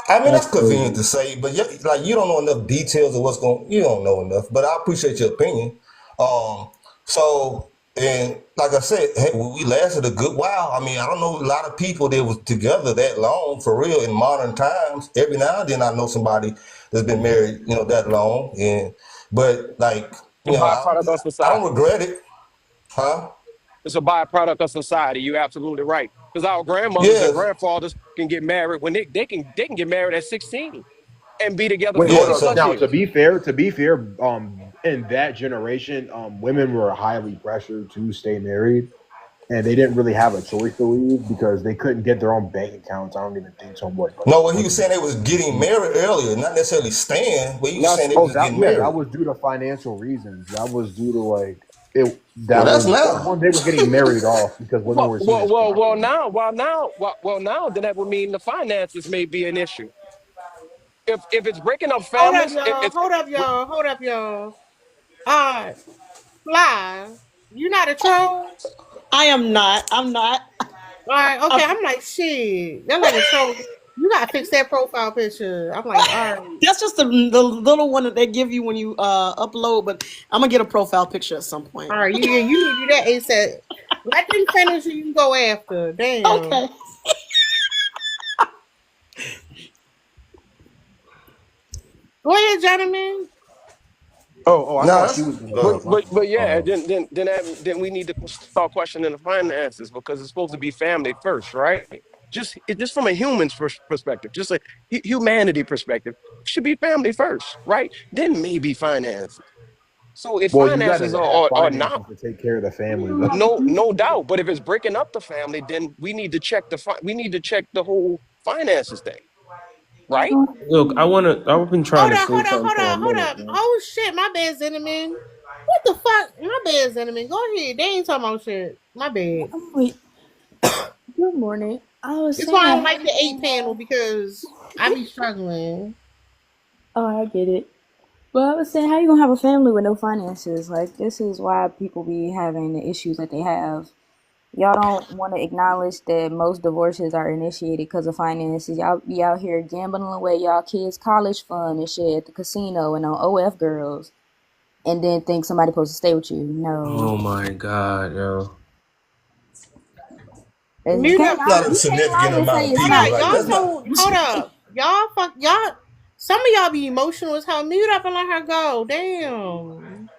[SPEAKER 14] I mean,
[SPEAKER 5] That's
[SPEAKER 14] that's convenient
[SPEAKER 5] crazy.
[SPEAKER 14] to say, but like you don't know enough details of what's going. You don't know enough, but I appreciate your opinion. Um, so and like I said, hey, we lasted a good while. I mean, I don't know a lot of people that was together that long for real in modern times. Every now and then, I know somebody that's been married, that long, but like,
[SPEAKER 7] A byproduct of
[SPEAKER 14] I don't
[SPEAKER 7] society.
[SPEAKER 14] regret it, huh?
[SPEAKER 7] It's a byproduct of society. You're absolutely right. Because our grandmothers and
[SPEAKER 14] Yes,
[SPEAKER 7] grandfathers can get married when they can get married at 16 and be together
[SPEAKER 11] Wait,
[SPEAKER 7] for
[SPEAKER 11] hold
[SPEAKER 14] yeah.
[SPEAKER 7] 20
[SPEAKER 11] up.
[SPEAKER 7] plus
[SPEAKER 14] So
[SPEAKER 11] Now,
[SPEAKER 7] years.
[SPEAKER 11] to be fair, in that generation, women were highly pressured to stay married, and they didn't really have a choice to leave because they couldn't get their own bank accounts. I don't even think so much like
[SPEAKER 14] no, what he was
[SPEAKER 11] women.
[SPEAKER 14] saying they was getting married earlier, not necessarily staying, but he was saying they
[SPEAKER 11] Oh,
[SPEAKER 14] was
[SPEAKER 11] that
[SPEAKER 14] getting
[SPEAKER 11] yeah, that
[SPEAKER 14] married.
[SPEAKER 11] was due to financial reasons. That was due to like it.
[SPEAKER 14] Well,
[SPEAKER 11] That
[SPEAKER 14] that's
[SPEAKER 11] was
[SPEAKER 14] now.
[SPEAKER 11] one. They were getting married off because women were seen as property.
[SPEAKER 7] Now, then that would mean the finances may be an issue. If it's breaking up
[SPEAKER 1] Hold up,
[SPEAKER 7] families,
[SPEAKER 1] y'all.
[SPEAKER 7] it's
[SPEAKER 1] Hold up, y'all. Hold up, y'all. Fly. You not a troll?
[SPEAKER 15] I am not. I'm not.
[SPEAKER 1] All right, okay. I'm like, shit. They're like a troll. You gotta fix that profile picture. I'm like, all right.
[SPEAKER 15] That's just the little one that they give you when you upload. But I'm gonna get a profile picture at some point.
[SPEAKER 1] All right, you need to do that ASAP. Let them finish and you can go after. Damn.
[SPEAKER 15] Okay.
[SPEAKER 1] Go ahead, gentlemen.
[SPEAKER 11] Oh, I
[SPEAKER 14] No,
[SPEAKER 11] thought she
[SPEAKER 14] that's
[SPEAKER 11] was gonna
[SPEAKER 7] but
[SPEAKER 11] go.
[SPEAKER 14] go.
[SPEAKER 11] My
[SPEAKER 7] but but yeah,
[SPEAKER 11] fault.
[SPEAKER 7] then we need to start questioning the finances because it's supposed to be family first, right? Just from a human's perspective, just a humanity perspective, it should be family first, right? Then maybe finances. So if
[SPEAKER 11] Well, you got
[SPEAKER 7] finances
[SPEAKER 11] to have
[SPEAKER 7] are not,
[SPEAKER 11] finances to take care of the family, though.
[SPEAKER 7] no doubt, but if it's breaking up the family, then we need to check we need to check the whole finances thing, right?
[SPEAKER 5] Look, I've been trying
[SPEAKER 1] Hold
[SPEAKER 5] to
[SPEAKER 1] up,
[SPEAKER 5] say
[SPEAKER 1] hold up,
[SPEAKER 5] something
[SPEAKER 1] hold
[SPEAKER 5] for a
[SPEAKER 1] up, hold
[SPEAKER 5] minute,
[SPEAKER 1] up.
[SPEAKER 5] man.
[SPEAKER 1] Oh shit, my bad, Cinnamon. What the fuck? My bad, Cinnamon. Go ahead. They ain't talking about shit. My bad.
[SPEAKER 10] Wait, good morning. I was
[SPEAKER 1] It's why
[SPEAKER 10] saying,
[SPEAKER 1] I don't
[SPEAKER 10] how
[SPEAKER 1] like
[SPEAKER 10] you
[SPEAKER 1] the 8
[SPEAKER 10] gonna
[SPEAKER 1] panel
[SPEAKER 10] have?
[SPEAKER 1] because I be struggling.
[SPEAKER 10] Oh, I get it. Well, I was saying, how you gonna have a family with no finances? Like, this is why people be having the issues that they have. Y'all don't want to acknowledge that most divorces are initiated because of finances. Y'all be out here gambling away y'all kids' college fund and shit at the casino and on OF girls, and then think somebody supposed to stay with you.
[SPEAKER 5] Oh
[SPEAKER 10] No,
[SPEAKER 5] my God, yo.
[SPEAKER 10] and
[SPEAKER 1] Mute up.
[SPEAKER 14] Not a
[SPEAKER 10] you can't lie
[SPEAKER 14] significant
[SPEAKER 10] and
[SPEAKER 14] amount
[SPEAKER 10] say
[SPEAKER 14] of
[SPEAKER 10] it's
[SPEAKER 1] Hold
[SPEAKER 14] people.
[SPEAKER 10] not
[SPEAKER 1] up.
[SPEAKER 14] Like
[SPEAKER 1] Y'all
[SPEAKER 14] that's
[SPEAKER 10] true.
[SPEAKER 14] not.
[SPEAKER 1] so hold up. Y'all fuck y'all. Some of y'all be emotional as hell. Mute up and let her go. Damn.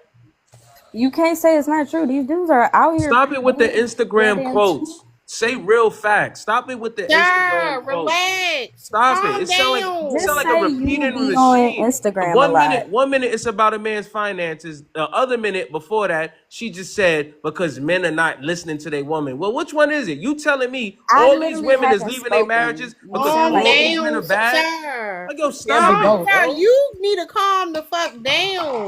[SPEAKER 10] You can't say it's not true. These dudes are out here
[SPEAKER 5] Stop it with the
[SPEAKER 10] doing
[SPEAKER 5] Instagram
[SPEAKER 10] goddamn.
[SPEAKER 5] quotes. Say real facts. Stop it with the
[SPEAKER 1] Sir,
[SPEAKER 5] Instagram quotes.
[SPEAKER 1] relax.
[SPEAKER 5] Stop it.
[SPEAKER 1] Calm
[SPEAKER 5] It sound
[SPEAKER 10] Just
[SPEAKER 5] like a
[SPEAKER 1] down.
[SPEAKER 10] say you
[SPEAKER 5] repeating
[SPEAKER 10] be on
[SPEAKER 5] machine.
[SPEAKER 10] Instagram a lot.
[SPEAKER 5] One minute it's about a man's finances. The other minute before that, she just said because men are not listening to their woman. Well, which one is it? You telling me
[SPEAKER 10] I
[SPEAKER 5] all these
[SPEAKER 10] literally
[SPEAKER 5] women is
[SPEAKER 10] haven't
[SPEAKER 5] leaving their
[SPEAKER 10] spoken.
[SPEAKER 5] marriages
[SPEAKER 10] You
[SPEAKER 5] because
[SPEAKER 10] sound
[SPEAKER 1] Calm
[SPEAKER 10] like
[SPEAKER 5] all
[SPEAKER 10] you.
[SPEAKER 5] these men
[SPEAKER 1] down,
[SPEAKER 5] are bad?
[SPEAKER 1] sir.
[SPEAKER 5] Like, yo,
[SPEAKER 15] Yeah, but
[SPEAKER 5] stop it,
[SPEAKER 15] both.
[SPEAKER 1] Sir,
[SPEAKER 5] yo.
[SPEAKER 1] you need to calm the fuck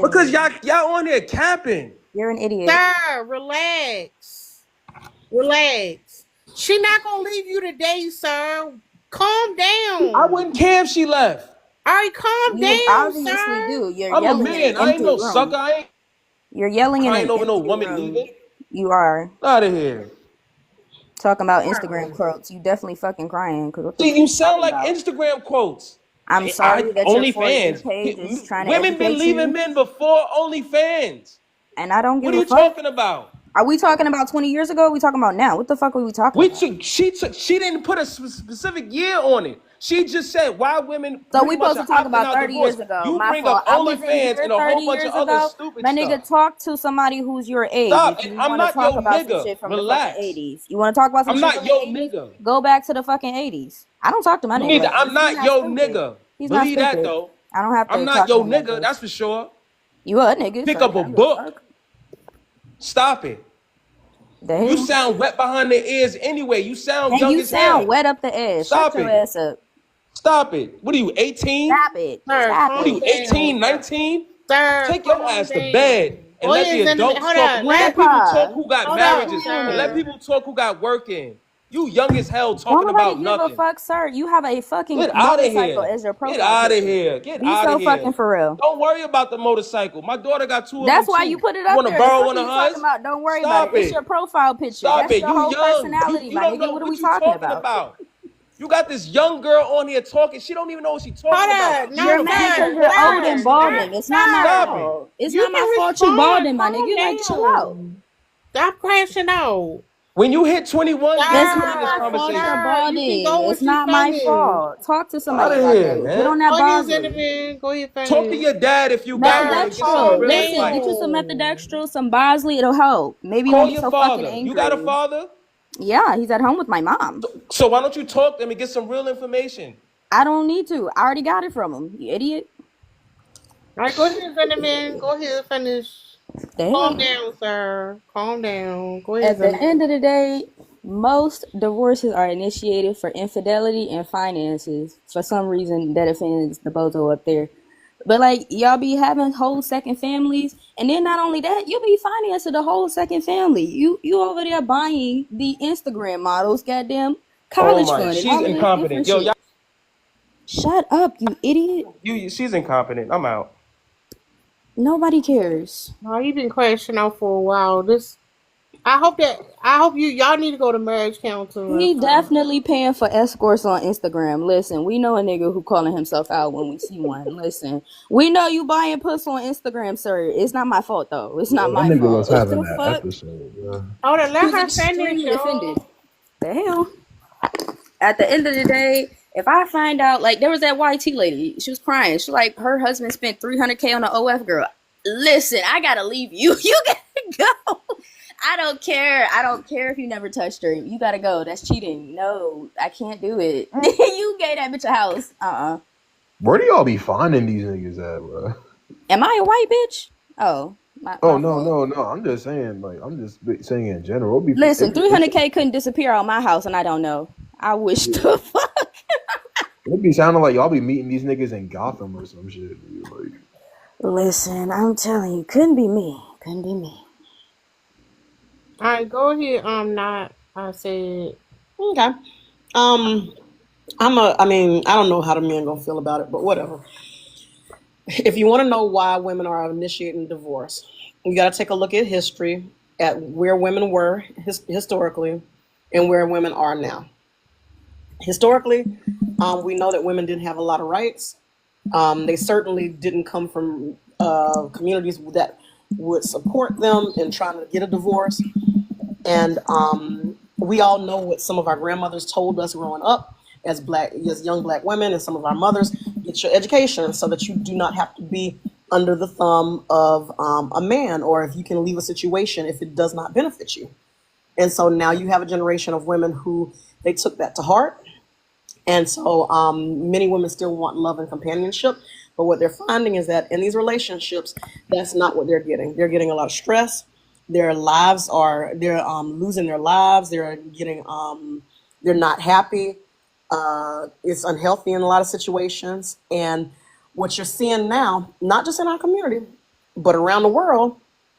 [SPEAKER 5] Because
[SPEAKER 1] down.
[SPEAKER 5] y'all on here capping.
[SPEAKER 10] You're an idiot.
[SPEAKER 1] Sir, relax. Relax. She not gonna leave you today, sir. Calm
[SPEAKER 5] I
[SPEAKER 1] down.
[SPEAKER 5] wouldn't care if she left.
[SPEAKER 1] All right, calm
[SPEAKER 10] You
[SPEAKER 1] down,
[SPEAKER 10] obviously
[SPEAKER 1] sir.
[SPEAKER 10] do. You're
[SPEAKER 5] I'm a
[SPEAKER 10] yelling in an
[SPEAKER 5] man. I ain't
[SPEAKER 10] empty
[SPEAKER 5] no sucker.
[SPEAKER 10] room.
[SPEAKER 5] I ain't
[SPEAKER 10] You're yelling in
[SPEAKER 5] crying
[SPEAKER 10] an
[SPEAKER 5] over no
[SPEAKER 10] empty
[SPEAKER 5] woman
[SPEAKER 10] room.
[SPEAKER 5] leaving.
[SPEAKER 10] You are
[SPEAKER 5] Out of here.
[SPEAKER 10] talking about Instagram quotes. You definitely fucking crying because what the
[SPEAKER 5] See,
[SPEAKER 10] fuck
[SPEAKER 5] you
[SPEAKER 10] you
[SPEAKER 5] sound
[SPEAKER 10] talking
[SPEAKER 5] like
[SPEAKER 10] about?
[SPEAKER 5] Instagram quotes.
[SPEAKER 10] I'm
[SPEAKER 5] I
[SPEAKER 10] sorry that your For You
[SPEAKER 5] OnlyFans.
[SPEAKER 10] page is trying to
[SPEAKER 5] Women been
[SPEAKER 10] educate
[SPEAKER 5] leaving
[SPEAKER 10] you,
[SPEAKER 5] men before OnlyFans.
[SPEAKER 10] and I don't
[SPEAKER 5] What
[SPEAKER 10] give
[SPEAKER 5] are
[SPEAKER 10] a
[SPEAKER 5] you
[SPEAKER 10] fuck.
[SPEAKER 5] talking about?
[SPEAKER 10] Are we talking about 20 years ago? Or are we talking about now? What the fuck are we talking about?
[SPEAKER 5] She didn't put a specific year on it. She just said why women
[SPEAKER 10] So
[SPEAKER 5] pretty
[SPEAKER 10] we
[SPEAKER 5] much
[SPEAKER 10] supposed to
[SPEAKER 5] are
[SPEAKER 10] talk
[SPEAKER 5] opting
[SPEAKER 10] about
[SPEAKER 5] out
[SPEAKER 10] 30
[SPEAKER 5] divorce.
[SPEAKER 10] years ago.
[SPEAKER 5] You
[SPEAKER 10] My
[SPEAKER 5] bring up
[SPEAKER 10] fault. I wasn't
[SPEAKER 5] OnlyFans
[SPEAKER 10] here
[SPEAKER 5] and a
[SPEAKER 10] 30
[SPEAKER 5] whole bunch of
[SPEAKER 10] years
[SPEAKER 5] other
[SPEAKER 10] ago.
[SPEAKER 5] stupid
[SPEAKER 10] My nigga,
[SPEAKER 5] stuff.
[SPEAKER 10] talk to somebody who's your age.
[SPEAKER 5] Stop.
[SPEAKER 10] If you
[SPEAKER 5] I'm
[SPEAKER 10] want to
[SPEAKER 5] not
[SPEAKER 10] talk
[SPEAKER 5] your
[SPEAKER 10] about some
[SPEAKER 5] nigga.
[SPEAKER 10] shit from the fucking
[SPEAKER 5] Relax.
[SPEAKER 10] 80s. You want to talk about some
[SPEAKER 5] I'm
[SPEAKER 10] shit
[SPEAKER 5] not
[SPEAKER 10] from the
[SPEAKER 5] your
[SPEAKER 10] 80s?
[SPEAKER 5] nigga.
[SPEAKER 10] Go back to the fucking 80s. I don't talk to my
[SPEAKER 5] You
[SPEAKER 10] nigga
[SPEAKER 5] need to,
[SPEAKER 10] like
[SPEAKER 5] I'm
[SPEAKER 10] this. He's
[SPEAKER 5] not
[SPEAKER 10] not
[SPEAKER 5] your
[SPEAKER 10] stupid.
[SPEAKER 5] nigga.
[SPEAKER 10] He's not
[SPEAKER 5] Believe that
[SPEAKER 10] stupid.
[SPEAKER 5] though.
[SPEAKER 10] I don't have
[SPEAKER 5] I'm
[SPEAKER 10] to
[SPEAKER 5] not
[SPEAKER 10] talk to
[SPEAKER 5] your
[SPEAKER 10] him like
[SPEAKER 5] nigga,
[SPEAKER 10] this.
[SPEAKER 5] that's for sure.
[SPEAKER 10] You a nigga,
[SPEAKER 5] Pick
[SPEAKER 10] so
[SPEAKER 5] up
[SPEAKER 10] I
[SPEAKER 5] a
[SPEAKER 10] don't give a
[SPEAKER 5] book.
[SPEAKER 10] fuck.
[SPEAKER 5] Stop it.
[SPEAKER 10] The
[SPEAKER 5] You
[SPEAKER 10] hell?
[SPEAKER 5] sound wet behind the ears anyway. You sound
[SPEAKER 10] And
[SPEAKER 5] young
[SPEAKER 10] you
[SPEAKER 5] as
[SPEAKER 10] sound
[SPEAKER 5] hell.
[SPEAKER 10] wet up the ass. Shut
[SPEAKER 5] Stop
[SPEAKER 10] your
[SPEAKER 5] it.
[SPEAKER 10] ass up.
[SPEAKER 5] Stop it. What are you, 18?
[SPEAKER 10] Stop it.
[SPEAKER 1] Sir,
[SPEAKER 10] Stop
[SPEAKER 5] What are
[SPEAKER 1] calm
[SPEAKER 5] you,
[SPEAKER 10] it.
[SPEAKER 1] down.
[SPEAKER 5] 18, 19?
[SPEAKER 1] Sir,
[SPEAKER 5] Take your
[SPEAKER 1] calm
[SPEAKER 5] ass to
[SPEAKER 1] down.
[SPEAKER 5] bed and
[SPEAKER 1] Go
[SPEAKER 5] let the
[SPEAKER 1] ahead, Cinnamon.
[SPEAKER 5] adults
[SPEAKER 1] Hold
[SPEAKER 5] talk.
[SPEAKER 1] up.
[SPEAKER 5] Let people talk
[SPEAKER 10] Grandpa,
[SPEAKER 5] who got
[SPEAKER 1] Hold
[SPEAKER 10] stop
[SPEAKER 1] up,
[SPEAKER 5] marriages
[SPEAKER 10] playing with
[SPEAKER 5] and let
[SPEAKER 1] sir.
[SPEAKER 10] me.
[SPEAKER 5] people talk who got work in. You young as hell
[SPEAKER 10] Don't
[SPEAKER 5] talking
[SPEAKER 10] nobody
[SPEAKER 5] about
[SPEAKER 10] give a
[SPEAKER 5] nothing.
[SPEAKER 10] fuck, sir. You have a fucking
[SPEAKER 5] Get out of
[SPEAKER 10] motorcycle
[SPEAKER 5] here.
[SPEAKER 10] as your
[SPEAKER 5] Get
[SPEAKER 10] profile
[SPEAKER 5] out of
[SPEAKER 10] picture.
[SPEAKER 5] here. Get
[SPEAKER 10] Be
[SPEAKER 5] out of
[SPEAKER 10] so
[SPEAKER 5] here.
[SPEAKER 10] fucking for real.
[SPEAKER 5] Don't worry about the motorcycle. My daughter got two of them
[SPEAKER 10] That's why you
[SPEAKER 5] too.
[SPEAKER 10] put it
[SPEAKER 5] You
[SPEAKER 10] up
[SPEAKER 5] want to
[SPEAKER 10] there. The
[SPEAKER 5] borrow
[SPEAKER 10] fuck
[SPEAKER 5] one
[SPEAKER 10] are
[SPEAKER 5] of
[SPEAKER 10] you talking
[SPEAKER 5] hers?
[SPEAKER 10] about? Don't worry about it.
[SPEAKER 5] Stop
[SPEAKER 10] It's your
[SPEAKER 5] it.
[SPEAKER 10] profile picture.
[SPEAKER 5] Stop
[SPEAKER 10] That's
[SPEAKER 5] it.
[SPEAKER 10] your
[SPEAKER 5] You
[SPEAKER 10] whole
[SPEAKER 5] young.
[SPEAKER 10] personality,
[SPEAKER 5] You
[SPEAKER 10] my
[SPEAKER 5] don't
[SPEAKER 10] nigga.
[SPEAKER 5] know
[SPEAKER 10] What are we
[SPEAKER 5] what you
[SPEAKER 10] talking
[SPEAKER 5] talking
[SPEAKER 10] about?
[SPEAKER 5] about. You got this young girl on here talking. She don't even know what she's talking
[SPEAKER 1] Hold
[SPEAKER 5] about.
[SPEAKER 1] up.
[SPEAKER 5] She
[SPEAKER 1] No,
[SPEAKER 10] You're
[SPEAKER 5] want to
[SPEAKER 10] mad
[SPEAKER 5] prove a
[SPEAKER 10] because
[SPEAKER 1] sir.
[SPEAKER 10] you're
[SPEAKER 5] point.
[SPEAKER 10] old and
[SPEAKER 1] Sir. Sir.
[SPEAKER 10] balding. It's not my
[SPEAKER 5] Stop
[SPEAKER 1] Sir.
[SPEAKER 5] it.
[SPEAKER 10] fault. It's
[SPEAKER 1] You
[SPEAKER 10] not my
[SPEAKER 1] can
[SPEAKER 10] fault you
[SPEAKER 1] respond.
[SPEAKER 10] balding, my nigga.
[SPEAKER 1] Calm
[SPEAKER 10] Like, chill out.
[SPEAKER 1] down. Stop crashing out.
[SPEAKER 5] When you hit 21, you
[SPEAKER 10] It's
[SPEAKER 5] can
[SPEAKER 10] not
[SPEAKER 5] have this
[SPEAKER 10] my
[SPEAKER 1] Sir.
[SPEAKER 10] fault you're
[SPEAKER 5] conversation.
[SPEAKER 1] Sir. You can
[SPEAKER 10] balding.
[SPEAKER 1] go
[SPEAKER 10] It's
[SPEAKER 1] what you
[SPEAKER 10] not my
[SPEAKER 1] finish.
[SPEAKER 10] fault. Talk to
[SPEAKER 5] Out
[SPEAKER 10] somebody
[SPEAKER 5] of
[SPEAKER 10] about
[SPEAKER 5] here,
[SPEAKER 10] that. Get on
[SPEAKER 5] man.
[SPEAKER 10] that
[SPEAKER 1] Go ahead,
[SPEAKER 10] Bosley.
[SPEAKER 1] Cinnamon. Go ahead,
[SPEAKER 5] Talk to
[SPEAKER 1] finish.
[SPEAKER 5] your dad if you got one
[SPEAKER 1] Sir,
[SPEAKER 5] and get some
[SPEAKER 10] Methodextral.
[SPEAKER 1] calm
[SPEAKER 5] real
[SPEAKER 10] Listen,
[SPEAKER 5] advice.
[SPEAKER 10] get you some
[SPEAKER 1] down.
[SPEAKER 10] Methodextral, some Bosley. It'll help. Maybe you
[SPEAKER 5] Call
[SPEAKER 10] won't be
[SPEAKER 5] your
[SPEAKER 10] so fucking
[SPEAKER 5] father. You got a
[SPEAKER 10] angry.
[SPEAKER 5] father?
[SPEAKER 16] Yeah, he's at home with my mom.
[SPEAKER 5] So why don't you talk to him and get some real information?
[SPEAKER 16] I don't need to. I already got it from him. You idiot.
[SPEAKER 1] All right, go ahead, Venom. Go ahead, finish. Calm
[SPEAKER 16] Damn.
[SPEAKER 1] down, sir. Calm down. Go ahead,
[SPEAKER 16] At the
[SPEAKER 1] Venom.
[SPEAKER 16] end of the day, most divorces are initiated for infidelity and finances. For some reason, that offends the bozo up there. But like y'all be having whole second families, and then not only that, you be financing the whole second family. You over there buying the Instagram models, goddamn
[SPEAKER 5] Oh
[SPEAKER 16] college
[SPEAKER 5] my,
[SPEAKER 16] fund, and
[SPEAKER 5] she's
[SPEAKER 16] all of this
[SPEAKER 5] incompetent.
[SPEAKER 16] different
[SPEAKER 5] Yo,
[SPEAKER 16] shit.
[SPEAKER 5] y'all,
[SPEAKER 16] Shut up, you idiot.
[SPEAKER 5] she's incompetent. I'm out.
[SPEAKER 16] Nobody cares.
[SPEAKER 1] No, you've been crashing out for a while. I hope y'all need to go to marriage counseling.
[SPEAKER 16] He definitely paying for escorts on Instagram. Listen, we know a nigga who calling himself out when we see one. Listen, we know you buying puss on Instagram, sir. It's not my fault though. It's not
[SPEAKER 11] Yeah, that
[SPEAKER 16] my
[SPEAKER 11] nigga
[SPEAKER 16] fault.
[SPEAKER 11] was having
[SPEAKER 16] The
[SPEAKER 11] that
[SPEAKER 16] fuck?
[SPEAKER 11] episode. Yeah.
[SPEAKER 1] Oh, then let
[SPEAKER 16] He
[SPEAKER 1] her
[SPEAKER 16] was
[SPEAKER 1] finish,
[SPEAKER 16] extremely offended.
[SPEAKER 1] y'all.
[SPEAKER 16] The hell? At the end of the day, if I find out, like there was that YT lady, she was crying. She like her husband spent $300K on an OF girl. Listen, I gotta leave you. You gotta go. I don't care. I don't care if you never touched her. You gotta go. That's cheating. No, I can't do it. You gave that bitch a house.
[SPEAKER 11] Where do y'all be finding these niggas at, bro?
[SPEAKER 16] Am I a white bitch? Oh, my
[SPEAKER 11] Oh
[SPEAKER 16] fault.
[SPEAKER 11] no. I'm just saying, like, I'm just saying in general.
[SPEAKER 16] Listen, 300K couldn't disappear on my house, and I don't know. I wish the fuck.
[SPEAKER 11] It be sounding like y'all be meeting these niggas in Gotham or some shit. Like,
[SPEAKER 16] Listen, I'm telling you, couldn't be me. Couldn't be me.
[SPEAKER 1] All right, go ahead. Not. I said.
[SPEAKER 15] Okay. I mean, I don't know how the men gonna feel about it, but whatever. If you want to know why women are initiating divorce, you got to take a look at history, at where women were historically, and where women are now. Historically, we know that women didn't have a lot of rights. They certainly didn't come from communities that would support them in trying to get a divorce. And we all know what some of our grandmothers told us growing up as young black women, and some of our mothers: get your education so that you do not have to be under the thumb of a man, or if you can leave a situation if it does not benefit you. And so now you have a generation of women who they took that to heart. And so many women still want love and companionship. But what they're finding is that in these relationships, that's not what they're getting. They're getting a lot of stress. They're losing their lives. They're not happy. It's unhealthy in a lot of situations. And what you're seeing now, not just in our community, but around the world,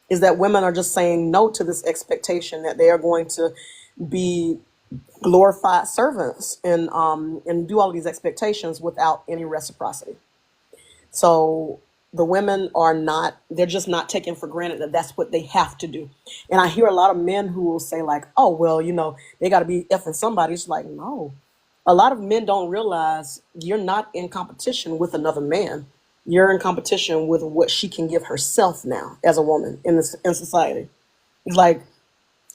[SPEAKER 15] is that women are just saying no to this expectation that they are going to be glorified servants and do all of these expectations without any reciprocity. So the women they're just not taking for granted that that's what they have to do. And I hear a lot of men who will say like, oh, well, they got to be effing somebody. It's like, no. A lot of men don't realize you're not in competition with another man. You're in competition with what she can give herself now as a woman in society. It's like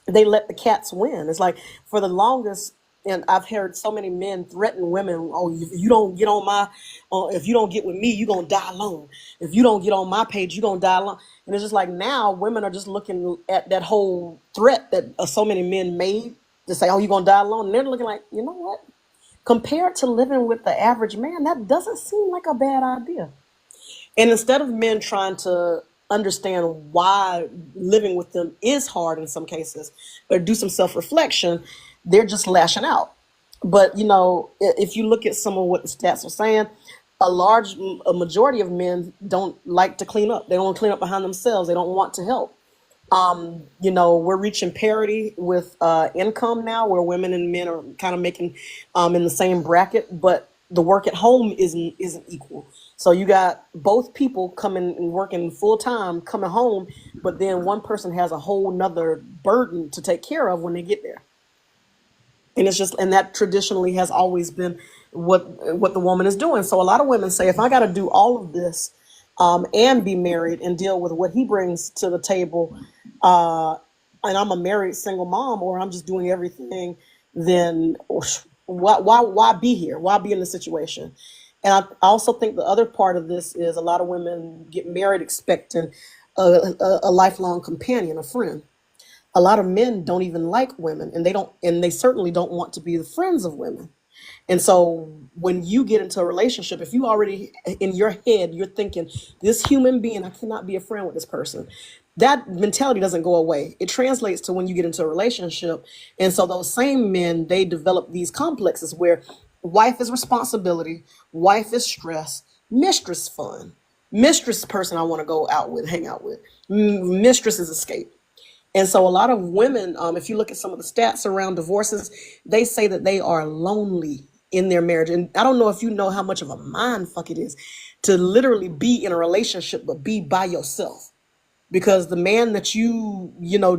[SPEAKER 15] they let the cats win. It's like for the longest, and I've heard so many men threaten women. Oh, if you don't get on if you don't get with me, you're going to die alone. If you don't get on my page, you're going to die alone. And it's just like now women are just looking at that whole threat that so many men made to say, oh, you're going to die alone. And they're looking like, you know what? Compared to living with the average man, that doesn't seem like a bad idea. And instead of men trying to understand why living with them is hard in some cases, or do some self-reflection, they're just lashing out. But, if you look at some of what the stats are saying, a majority of men don't like to clean up. They don't clean up behind themselves. They don't want to help. We're reaching parity with income now, where women and men are kind of making in the same bracket, but the work at home isn't equal. So you got both people coming and working full time, coming home, but then one person has a whole nother burden to take care of when they get there. And and that traditionally has always been what the woman is doing. So a lot of women say, if I got to do all of this and be married and deal with what he brings to the table, and I'm a married single mom, or I'm just doing everything, then why be here? Why be in this situation? And I also think the other part of this is a lot of women get married expecting a lifelong companion, a friend. a lot of men don't even like women, and they certainly don't want to be the friends of women. And so when you get into a relationship, if you already in your head, you're thinking, this human being, I cannot be a friend with this person. That mentality doesn't go away. It translates to when you get into a relationship. And so those same men, they develop these complexes where wife is responsibility, wife is stress, mistress fun, mistress person I want to go out with, hang out with, mistress is escape. And so a lot of women, if you look at some of the stats around divorces, they say that they are lonely in their marriage. And I don't know if you know how much of a mind fuck it is to literally be in a relationship, but be by yourself. Because the man that you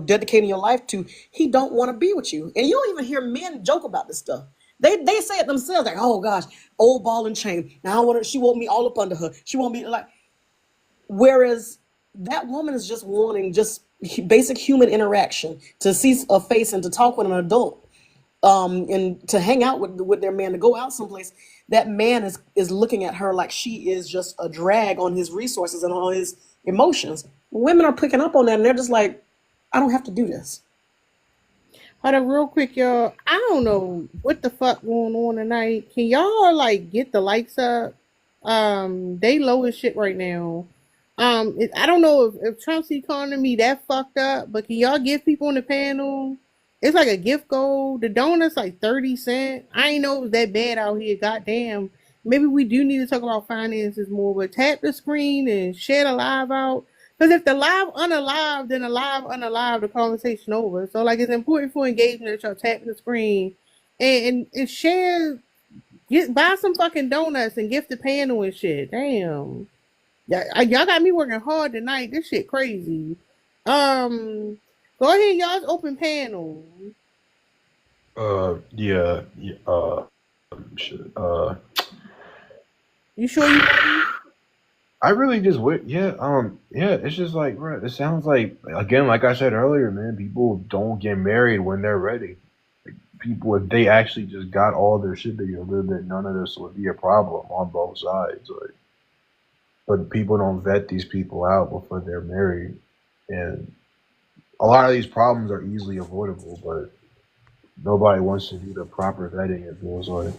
[SPEAKER 15] dedicating your life to, he don't want to be with you. And you don't even hear men joke about this stuff. They say it themselves, like, oh gosh, old ball and chain. Now she want me all up under her. She want me like, whereas that woman is just wanting just basic human interaction, to see a face and to talk with an adult, and to hang out with their man, to go out someplace. That man is looking at her like she is just a drag on his resources and on his emotions. Women are picking up on that, and they're just like, I don't have to do this.
[SPEAKER 1] Hold up, real quick, y'all. I don't know what the fuck going on tonight. Can y'all like get the likes up? They low as shit right now. I don't know if Trump's economy that fucked up, but can y'all give people on the panel? It's like a gift goal. The donut's like 30 cents. I ain't know it was that bad out here. Goddamn. Maybe we do need to talk about finances more, but tap the screen and share the live out. Because if the live unalive, then alive unalive, the conversation over. So like it's important for engagement that y'all tap the screen and share. Buy some fucking donuts and gift the panel and shit. Damn. Y'all got me working hard tonight. This shit crazy. Go ahead, y'all. It's open panel.
[SPEAKER 11] Yeah. Shit.
[SPEAKER 1] You sure you ready?
[SPEAKER 11] I really just wait. Yeah. It's just like, bro, it sounds like, again, like I said earlier, man, people don't get married when they're ready. Like, people, if they actually just got all their shit together, then none of this would be a problem on both sides. Like, but people don't vet these people out before they're married, and a lot of these problems are easily avoidable, but nobody wants to do the proper vetting, it feels like.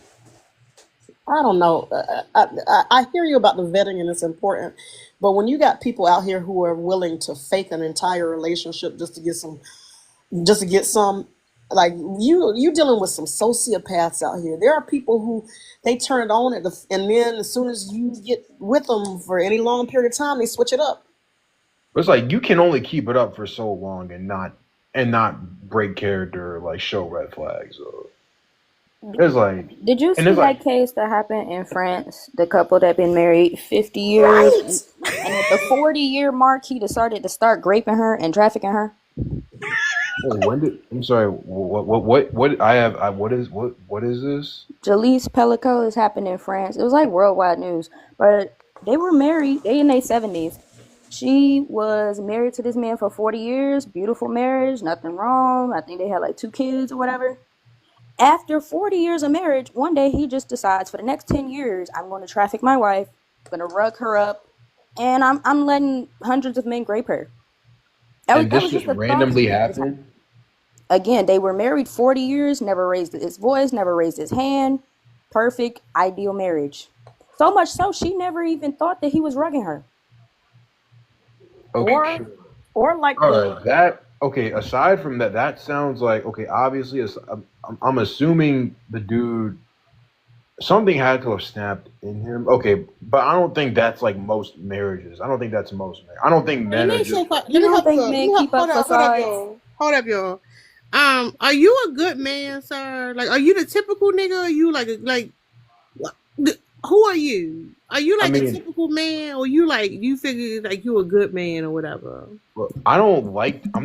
[SPEAKER 15] I don't know. I hear you about the vetting, and it's important. But when you got people out here who are willing to fake an entire relationship just to get some, like you dealing with some sociopaths out here. There are people who they turn it on and then as soon as you get with them for any long period of time, they switch it up.
[SPEAKER 11] But it's like you can only keep it up for so long and not break character or like show red flags. So it's like,
[SPEAKER 16] Did you
[SPEAKER 11] and
[SPEAKER 16] see
[SPEAKER 11] it's
[SPEAKER 16] that
[SPEAKER 11] like,
[SPEAKER 16] case that happened in France? The couple that been married 50 years, and at the 40-year mark, he decided to start raping her and trafficking her.
[SPEAKER 11] I'm sorry. What I have? What is this?
[SPEAKER 16] Jalise Pellico, this happened in France. It was like worldwide news, but they were married. They in their 70s. She was married to this man for 40 years. Beautiful marriage, nothing wrong. I think they had like 2 kids or whatever. After 40 years of marriage, one day he just decides for the next 10 years, I'm going to traffic my wife, I'm going to rug her up, and I'm letting hundreds of men grape her.
[SPEAKER 11] And this just randomly happened?
[SPEAKER 16] Again, they were married 40 years, never raised his voice, never raised his hand. Perfect, ideal marriage. So much so, she never even thought that he was rugging her.
[SPEAKER 11] Okay.
[SPEAKER 16] Or like
[SPEAKER 11] okay, aside from that, that sounds like, okay, obviously, I'm assuming the dude, something had to have snapped in him. Okay, but I don't think that's like most marriages. I don't think that's most marriages. I don't think men are just...
[SPEAKER 1] Hold up, y'all. Are you a good man, sir? Like, are you the typical nigga? Or are you like who are you? Are you like a typical man, or you figure like you a good man or whatever?
[SPEAKER 11] Look, I don't want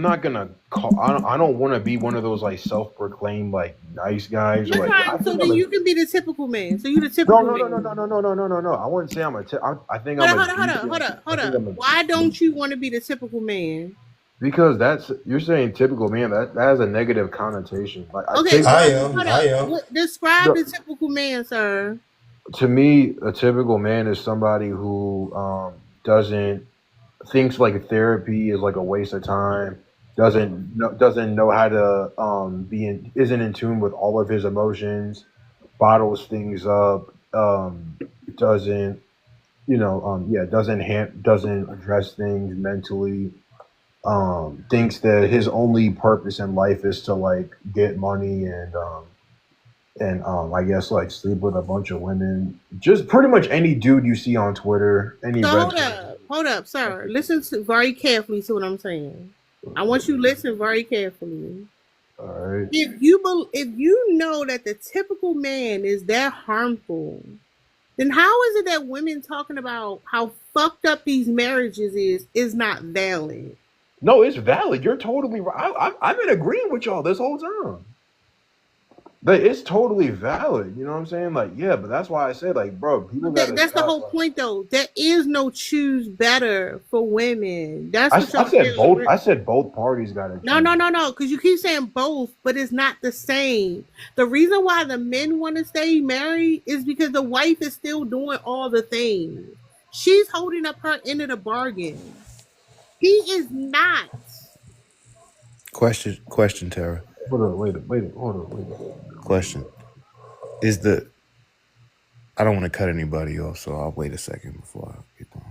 [SPEAKER 11] to be one of those like self-proclaimed like nice guys.
[SPEAKER 1] So then you can be the typical man. So you the typical man.
[SPEAKER 11] No. I wouldn't say I'm a. I think
[SPEAKER 1] Hold up. Why don't you want to be the typical man?
[SPEAKER 11] Because you're saying typical man. That has a negative connotation. Like,
[SPEAKER 1] okay,
[SPEAKER 14] I am.
[SPEAKER 1] Describe the typical man, sir.
[SPEAKER 11] To me, a typical man is somebody who thinks like therapy is like a waste of time. doesn't know how to isn't in tune with all of his emotions, bottles things up, doesn't doesn't address things mentally, thinks that his only purpose in life is to like get money and I guess like sleep with a bunch of women. Just pretty much any dude you see on Twitter, any
[SPEAKER 1] So
[SPEAKER 11] red.
[SPEAKER 1] hold up, sir. Listen very carefully to what I'm saying. I want you to listen very carefully.
[SPEAKER 11] All right.
[SPEAKER 1] If you know that the typical man is that harmful, then how is it that women talking about how fucked up these marriages is not valid?
[SPEAKER 11] No, it's valid. You're totally right. I've been agreeing with y'all this whole time. But it's totally valid. You know what I'm saying? Like, yeah, but that's why I said, like, bro, people gotta
[SPEAKER 1] That's the
[SPEAKER 11] stop,
[SPEAKER 1] whole
[SPEAKER 11] like-
[SPEAKER 1] point, though. There is no choose better for women. That's
[SPEAKER 11] I
[SPEAKER 1] what y'all
[SPEAKER 11] said
[SPEAKER 1] feel.
[SPEAKER 11] both. I said both parties gotta.
[SPEAKER 1] No, because you keep saying both, but it's not the same. The reason why the men want to stay married is because the wife is still doing all the things. She's holding up her end of the bargain. He is not.
[SPEAKER 6] Question, Tara.
[SPEAKER 11] Wait.
[SPEAKER 6] Question. I don't want to cut anybody off, so I'll wait a second before I get going.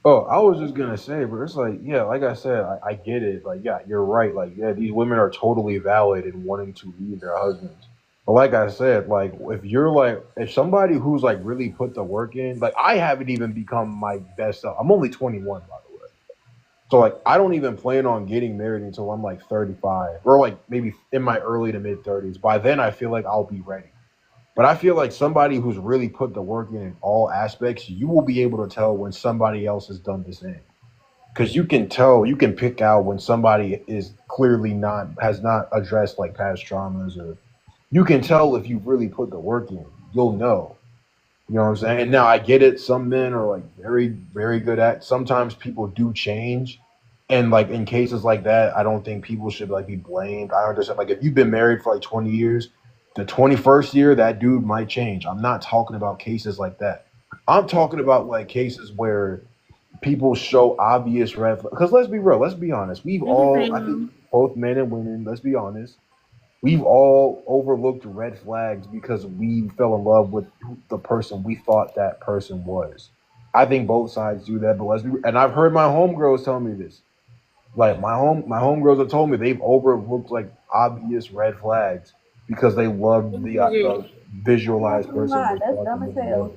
[SPEAKER 11] Oh, I was just gonna say, but it's like, yeah, like I said, I get it. Like, yeah, you're right. Like, yeah, these women are totally valid in wanting to leave their husbands. But like I said, like if somebody who's like really put the work in, like I haven't even become my best self. I'm only 21, by the way. So like I don't even plan on getting married until I'm like 35 or like maybe in my early to mid 30s. By then I feel like I'll be ready. But I feel like somebody who's really put the work in all aspects, you will be able to tell when somebody else has done the same. Because you can pick out when somebody is clearly has not addressed like past traumas, or you can tell if you've really put the work in. You'll know. You know what I'm saying? And now I get it. Some men are like very, very good at. Sometimes people do change, and like in cases like that, I don't think people should like be blamed. I understand. Like if you've been married for like 20 years, the 21st year that dude might change. I'm not talking about cases like that. I'm talking about like cases where people show obvious red flags. Because let's be real. Let's be honest. We've all, I think, both men and women. Let's be honest. We've all overlooked red flags because we fell in love with the person we thought that person was. I think both sides do that, but and I've heard my homegirls tell me this. Like my homegirls have told me they've overlooked like obvious red flags because they loved the visualized person.
[SPEAKER 16] That's dumb as hell.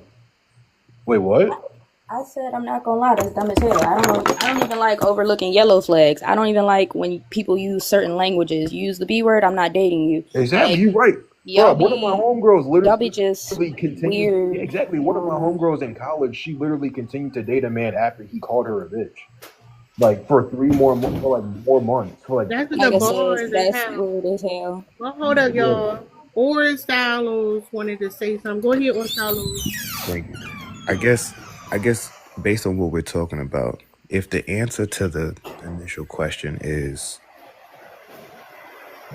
[SPEAKER 11] Wait, what?
[SPEAKER 16] I said I'm not gonna lie, that's dumb as hell. I don't even like overlooking yellow flags. I don't even like when people use certain languages. You use the B word, I'm not dating you.
[SPEAKER 11] Exactly, you're right.
[SPEAKER 16] Y'all
[SPEAKER 11] Bro, one of my homegirls literally
[SPEAKER 16] just
[SPEAKER 11] continued. Yeah, exactly. One of my homegirls in college, she literally continued to date a man after he called her a bitch. Like for 3 more months, for like 4 months. For like
[SPEAKER 1] That's
[SPEAKER 16] like
[SPEAKER 1] the
[SPEAKER 16] I
[SPEAKER 1] bars
[SPEAKER 16] said,
[SPEAKER 1] in
[SPEAKER 16] that's
[SPEAKER 1] hell.
[SPEAKER 16] weird as hell.
[SPEAKER 1] Well, hold up, y'all. Orange Stylos wanted to say something. Go ahead, Orange Stylos.
[SPEAKER 6] Thank you. I guess based on what we're talking about, if the answer to the initial question is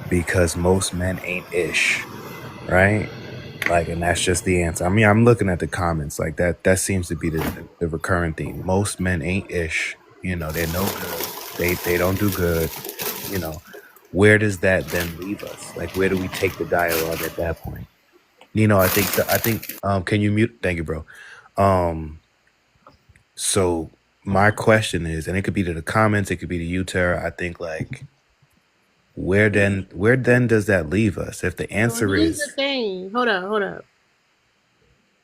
[SPEAKER 6] because most men ain't ish, right? Like, and that's just the answer. I mean, I'm looking at the comments like that. That seems to be the recurring theme. Most men ain't ish. You know, they're no good. They don't do good. You know, where does that then leave us? Like, where do we take the dialogue at that point? I think. Can you mute? Thank you, bro. So my question is, and it could be to the comments, it could be to you, Tara. I think like, where then does that leave us? If the answer
[SPEAKER 1] Here's
[SPEAKER 6] is
[SPEAKER 1] the thing. Hold up.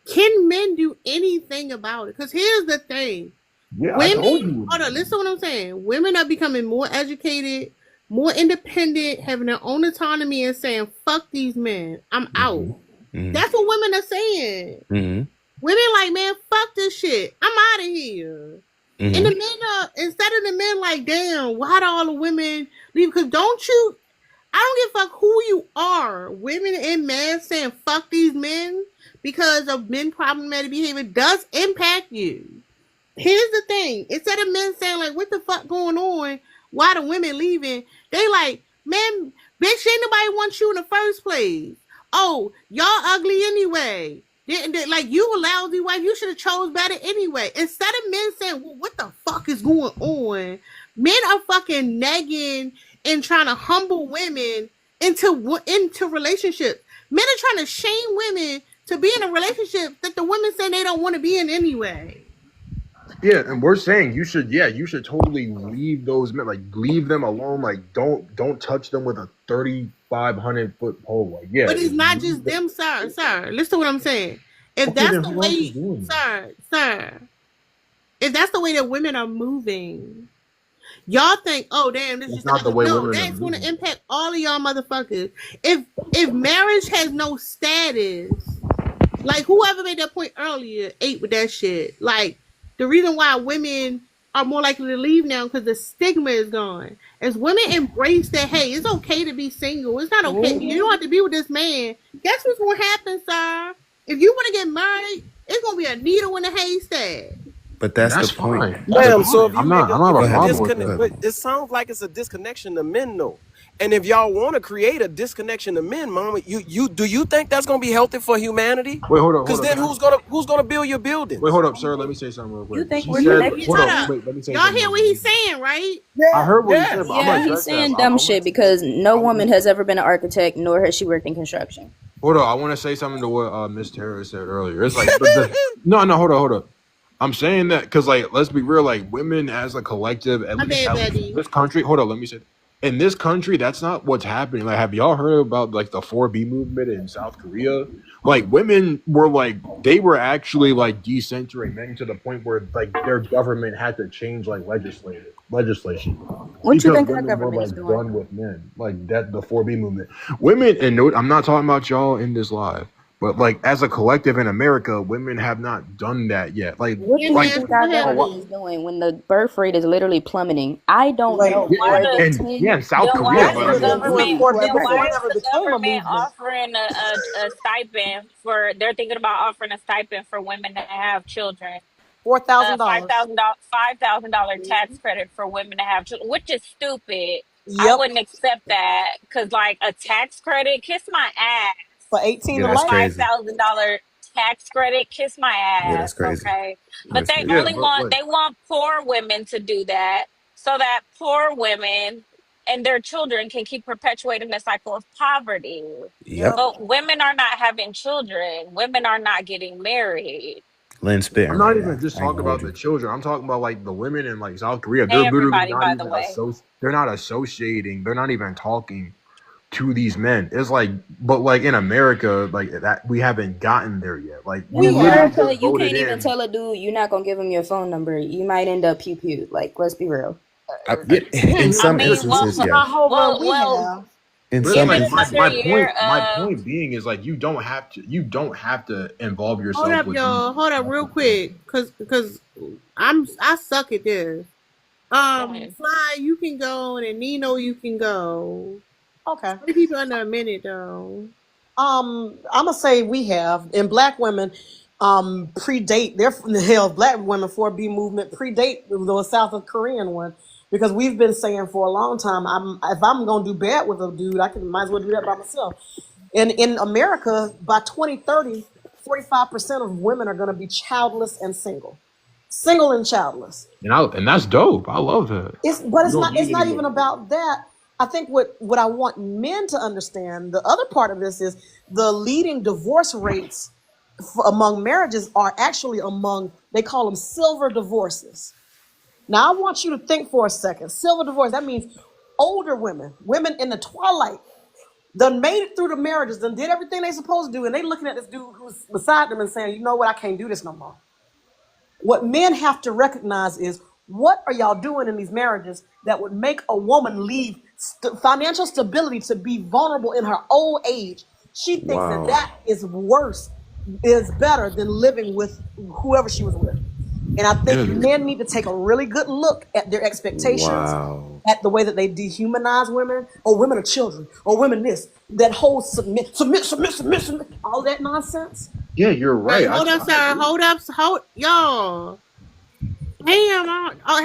[SPEAKER 1] Can men do anything about it? Because here's the thing.
[SPEAKER 11] Yeah, I told
[SPEAKER 1] Women,
[SPEAKER 11] you.
[SPEAKER 1] hold on, listen to what I'm saying. Women are becoming more educated, more independent, having their own autonomy, and saying, fuck these men. I'm out.
[SPEAKER 6] Mhm.
[SPEAKER 1] That's what women are saying.
[SPEAKER 6] Mm-hmm.
[SPEAKER 1] Women like, man, fuck this shit. I'm out of here.
[SPEAKER 6] Mm-hmm.
[SPEAKER 1] And the men are, instead of the men like, damn, why do all the women leave? Because I don't give a fuck who you are. Women and men saying fuck these men because of men problematic behavior does impact you. Here's the thing. Instead of men saying like, what the fuck going on? Why the women leaving? They like, man, bitch, ain't nobody want you in the first place. Oh, y'all ugly anyway. Like, you a lousy wife. You should have chose better anyway. Instead of men saying, well, what the fuck is going on? Men are fucking nagging and trying to humble women into relationships. Men are trying to shame women to be in a relationship that the women say they don't want to be in anyway.
[SPEAKER 11] Yeah, and we're saying you should totally leave those men, like leave them alone, like don't touch them with a 3,500-foot pole. Like, yeah,
[SPEAKER 1] But it's not
[SPEAKER 11] leave
[SPEAKER 1] just
[SPEAKER 11] them.
[SPEAKER 1] them, sir. Listen to what I'm saying. If
[SPEAKER 11] Okay,
[SPEAKER 1] that's
[SPEAKER 11] then
[SPEAKER 1] the
[SPEAKER 11] who else is
[SPEAKER 1] way,
[SPEAKER 11] doing it?
[SPEAKER 1] sir, if that's the way that women are moving, y'all think, oh damn, this
[SPEAKER 11] That's
[SPEAKER 1] is
[SPEAKER 11] not the way women are
[SPEAKER 1] that's going to
[SPEAKER 11] moving.
[SPEAKER 1] impact all of y'all motherfuckers. If marriage has no status, like whoever made that point earlier ate with that shit. Like the reason why women are more likely to leave now because the stigma is gone. As women embrace that, hey, it's okay to be single. It's not okay. You don't have to be with this man. Guess what's gonna happen, sir? If you want to get married, it's gonna be a needle in a haystack.
[SPEAKER 6] But that's
[SPEAKER 11] That's
[SPEAKER 6] the point.
[SPEAKER 11] fine. That's
[SPEAKER 9] Ma'am, so
[SPEAKER 11] fine. I don't have
[SPEAKER 6] Go
[SPEAKER 11] a
[SPEAKER 6] ahead,
[SPEAKER 11] problem
[SPEAKER 6] King.
[SPEAKER 11] with
[SPEAKER 6] Go
[SPEAKER 11] that.
[SPEAKER 6] ahead.
[SPEAKER 9] but it sounds like it's a disconnection to men, though. And if y'all want to create a disconnection to men, mama, you do you think that's gonna be healthy for humanity?
[SPEAKER 11] Wait, hold up,
[SPEAKER 9] Because
[SPEAKER 11] hold up.
[SPEAKER 9] then who's gonna build your
[SPEAKER 11] Wait,
[SPEAKER 9] buildings?
[SPEAKER 11] hold up, sir. Let me say something real
[SPEAKER 8] You
[SPEAKER 11] quick.
[SPEAKER 8] think
[SPEAKER 11] She
[SPEAKER 8] we're
[SPEAKER 11] said,
[SPEAKER 8] connected?
[SPEAKER 11] hold
[SPEAKER 1] Hold
[SPEAKER 11] up,
[SPEAKER 1] up.
[SPEAKER 11] wait, let me say
[SPEAKER 1] Y'all
[SPEAKER 11] something
[SPEAKER 1] hear
[SPEAKER 11] real
[SPEAKER 1] what
[SPEAKER 11] quick.
[SPEAKER 1] he's saying, right?
[SPEAKER 11] I heard what he
[SPEAKER 9] Yes.
[SPEAKER 11] said, but I'm
[SPEAKER 16] Yeah,
[SPEAKER 11] gonna
[SPEAKER 16] he's
[SPEAKER 11] address
[SPEAKER 16] saying
[SPEAKER 11] that.
[SPEAKER 16] dumb
[SPEAKER 11] I
[SPEAKER 16] shit
[SPEAKER 11] want
[SPEAKER 16] because no woman has ever been an architect, nor has she worked in construction.
[SPEAKER 11] hold up. I want to say something to what Miss Tara said earlier. It's like no, hold up. I'm saying that because, like, let's be real. Like, women as a collective, at
[SPEAKER 1] My
[SPEAKER 11] least
[SPEAKER 1] bad,
[SPEAKER 11] in
[SPEAKER 1] Betty.
[SPEAKER 11] this country. Hold up, let me say. In this country, that's not what's happening. Like, have y'all heard about like the 4B movement in South Korea? Like, women were like they were actually like decentering men to the point where like their government had to change like legislation
[SPEAKER 16] What you
[SPEAKER 11] because
[SPEAKER 16] think our
[SPEAKER 11] women were
[SPEAKER 16] government is
[SPEAKER 11] like
[SPEAKER 16] doing?
[SPEAKER 11] done with men. Like that, the 4B movement. Women, and no, I'm not talking about y'all in this live. But like as a collective in America, women have not done that yet. Like,
[SPEAKER 16] What do you
[SPEAKER 11] like,
[SPEAKER 16] think our
[SPEAKER 1] Go ahead,
[SPEAKER 16] government
[SPEAKER 1] Betty.
[SPEAKER 16] is doing when the birth rate is literally plummeting? I don't
[SPEAKER 15] Wait,
[SPEAKER 16] know.
[SPEAKER 17] Then why
[SPEAKER 16] Are
[SPEAKER 15] wait.
[SPEAKER 16] the
[SPEAKER 17] the
[SPEAKER 11] and yeah,
[SPEAKER 16] 10?
[SPEAKER 11] in South
[SPEAKER 17] then
[SPEAKER 11] Korea,
[SPEAKER 17] why
[SPEAKER 15] That's
[SPEAKER 11] but
[SPEAKER 17] is
[SPEAKER 11] I
[SPEAKER 17] the
[SPEAKER 15] what
[SPEAKER 11] mean,
[SPEAKER 15] they're
[SPEAKER 11] like,
[SPEAKER 15] doing
[SPEAKER 17] government
[SPEAKER 15] for
[SPEAKER 17] then
[SPEAKER 15] before
[SPEAKER 17] why
[SPEAKER 15] it
[SPEAKER 17] is
[SPEAKER 15] ever
[SPEAKER 17] the
[SPEAKER 15] became a
[SPEAKER 17] government
[SPEAKER 15] movement.
[SPEAKER 17] offering a stipend for they're thinking about offering a stipend for women that have children.
[SPEAKER 15] $4,000.
[SPEAKER 17] $5,000 tax credit for women to have children, which is stupid. I
[SPEAKER 15] Yep,
[SPEAKER 17] wouldn't accept that because like a tax credit, kiss my ass.
[SPEAKER 15] for 18
[SPEAKER 6] Yeah,
[SPEAKER 15] to
[SPEAKER 17] A
[SPEAKER 6] that's
[SPEAKER 15] life.
[SPEAKER 6] crazy.
[SPEAKER 17] $5,000 tax credit, kiss my
[SPEAKER 6] Yeah,
[SPEAKER 17] ass,
[SPEAKER 6] that's crazy.
[SPEAKER 17] okay? But
[SPEAKER 6] That's
[SPEAKER 17] they
[SPEAKER 6] crazy.
[SPEAKER 11] yeah,
[SPEAKER 17] only
[SPEAKER 11] but
[SPEAKER 17] want
[SPEAKER 11] like,
[SPEAKER 17] they want poor women to do that so that poor women and their children can keep perpetuating the cycle of poverty.
[SPEAKER 15] Yep.
[SPEAKER 6] Yep.
[SPEAKER 17] But women are not having children. Women are not getting married.
[SPEAKER 6] Lynn spitting
[SPEAKER 11] I'm not
[SPEAKER 6] right
[SPEAKER 11] even
[SPEAKER 6] now.
[SPEAKER 11] just
[SPEAKER 6] I ain't
[SPEAKER 11] talking
[SPEAKER 6] gonna hold
[SPEAKER 11] about the
[SPEAKER 6] you.
[SPEAKER 11] children. I'm talking about like the women in like South Korea. They're
[SPEAKER 17] Hey,
[SPEAKER 11] literally
[SPEAKER 17] everybody,
[SPEAKER 11] not
[SPEAKER 17] by the
[SPEAKER 11] even
[SPEAKER 17] way.
[SPEAKER 11] they're not associating. They're not even talking to these men. It's like, but like in America, like that we haven't gotten there yet. Like we
[SPEAKER 16] In
[SPEAKER 15] We
[SPEAKER 11] literally
[SPEAKER 15] have.
[SPEAKER 16] America,
[SPEAKER 11] just
[SPEAKER 16] you
[SPEAKER 11] voted
[SPEAKER 16] can't even
[SPEAKER 11] in.
[SPEAKER 16] tell a dude you're not gonna give him your phone number. You might end up pew pew. Like, let's be real.
[SPEAKER 6] Yeah, in
[SPEAKER 15] Yeah,
[SPEAKER 17] I
[SPEAKER 6] some
[SPEAKER 17] mean, well,
[SPEAKER 6] instances,
[SPEAKER 15] in
[SPEAKER 6] yes.
[SPEAKER 15] my whole realm, we
[SPEAKER 17] well,
[SPEAKER 15] have.
[SPEAKER 6] In
[SPEAKER 11] But it's
[SPEAKER 6] some
[SPEAKER 17] give
[SPEAKER 11] like
[SPEAKER 17] it
[SPEAKER 6] instances.
[SPEAKER 17] another year
[SPEAKER 11] my
[SPEAKER 17] of
[SPEAKER 11] point being is like you don't have to involve
[SPEAKER 1] Hold
[SPEAKER 11] yourself
[SPEAKER 1] up,
[SPEAKER 11] with these.
[SPEAKER 1] y'all. Hold up, real quick, cause I suck at this. Fly, you can go, and Nino, you can go.
[SPEAKER 15] Okay.
[SPEAKER 1] Try to keep it under a minute, though.
[SPEAKER 15] I'm gonna say we have, and black women predate their hell. Black women 4B movement predate the South Korean one because we've been saying for a long time, if I'm gonna do bad with a dude, might as well do that by myself. And in America, by 2030, 45% of women are gonna be childless and single and childless.
[SPEAKER 11] And that's dope. I love that.
[SPEAKER 15] But
[SPEAKER 11] You don't
[SPEAKER 15] it's
[SPEAKER 11] need
[SPEAKER 15] not
[SPEAKER 11] anybody.
[SPEAKER 15] even about that. I think what I want men to understand, the other part of this is the leading divorce rates among marriages are actually among, they call them silver divorces. Now I want you to think for a second. Silver divorce, that means older women in the twilight, done made it through the marriages, done did everything they supposed to do, and they looking at this dude who's beside them and saying, you know what, I can't do this no more. What men have to recognize is, what are y'all doing in these marriages that would make a woman leave financial stability to be vulnerable in her old age? She thinks that
[SPEAKER 6] Wow.
[SPEAKER 15] that is better than living with whoever she was with. And I think
[SPEAKER 11] Yeah,
[SPEAKER 15] men need to take a really good look at their expectations,
[SPEAKER 6] Wow.
[SPEAKER 15] at the way that they dehumanize women, or women are children, or women this, that whole submit, all that nonsense.
[SPEAKER 11] yeah, you're
[SPEAKER 1] Wait,
[SPEAKER 11] right.
[SPEAKER 1] hold up,
[SPEAKER 11] I
[SPEAKER 1] sir.
[SPEAKER 11] agree.
[SPEAKER 1] Hold, y'all. Damn,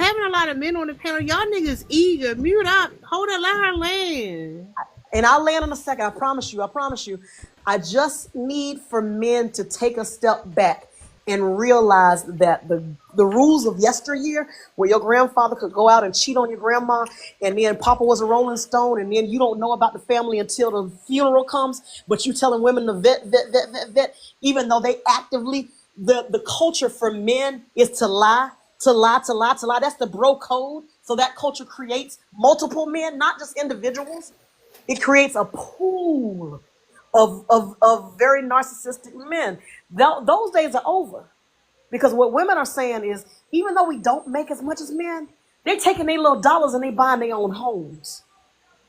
[SPEAKER 1] having a lot of men on the panel. Y'all niggas eager. Mute up. Hold up, let her land.
[SPEAKER 15] And I'll land in a second. I promise you. I just need for men to take a step back and realize that the rules of yesteryear, where your grandfather could go out and cheat on your grandma, and then Papa was a Rolling Stone, and then you don't know about the family until the funeral comes, but you telling women to vet, even though they actively, the culture for men is to lie, to lie, to lie, to lie. That's the bro code. So that culture creates multiple men, not just individuals. It creates a pool of very narcissistic men. Those days are over. Because what women are saying is, even though we don't make as much as men, they're taking their little dollars and they buying their own homes.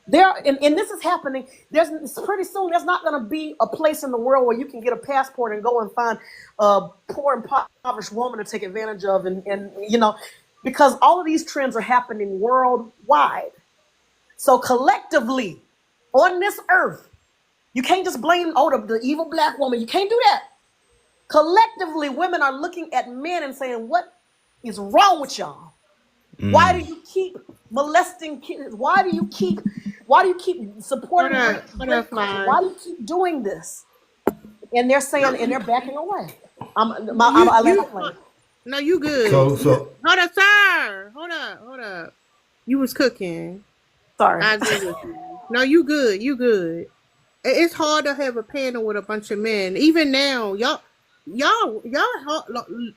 [SPEAKER 15] And this is happening. There's pretty soon there's not going to be a place in the world where you can get a passport and go and find a poor impoverished woman to take advantage of, and because all of these trends are happening worldwide. So collectively, on this earth, you can't just blame the evil black woman. You can't do that. Collectively, women are looking at men and saying, "What is wrong with y'all? Why do you keep molesting kids? Why do you keep supporting rape? Why do you keep doing this?" And they're saying, and they're backing away.
[SPEAKER 1] No, you good.
[SPEAKER 14] So
[SPEAKER 1] Hold up, sir. Hold up. You was cooking.
[SPEAKER 15] Sorry.
[SPEAKER 1] I agree with you. No, you good. You good. It's hard to have a panel with a bunch of men. Even now, y'all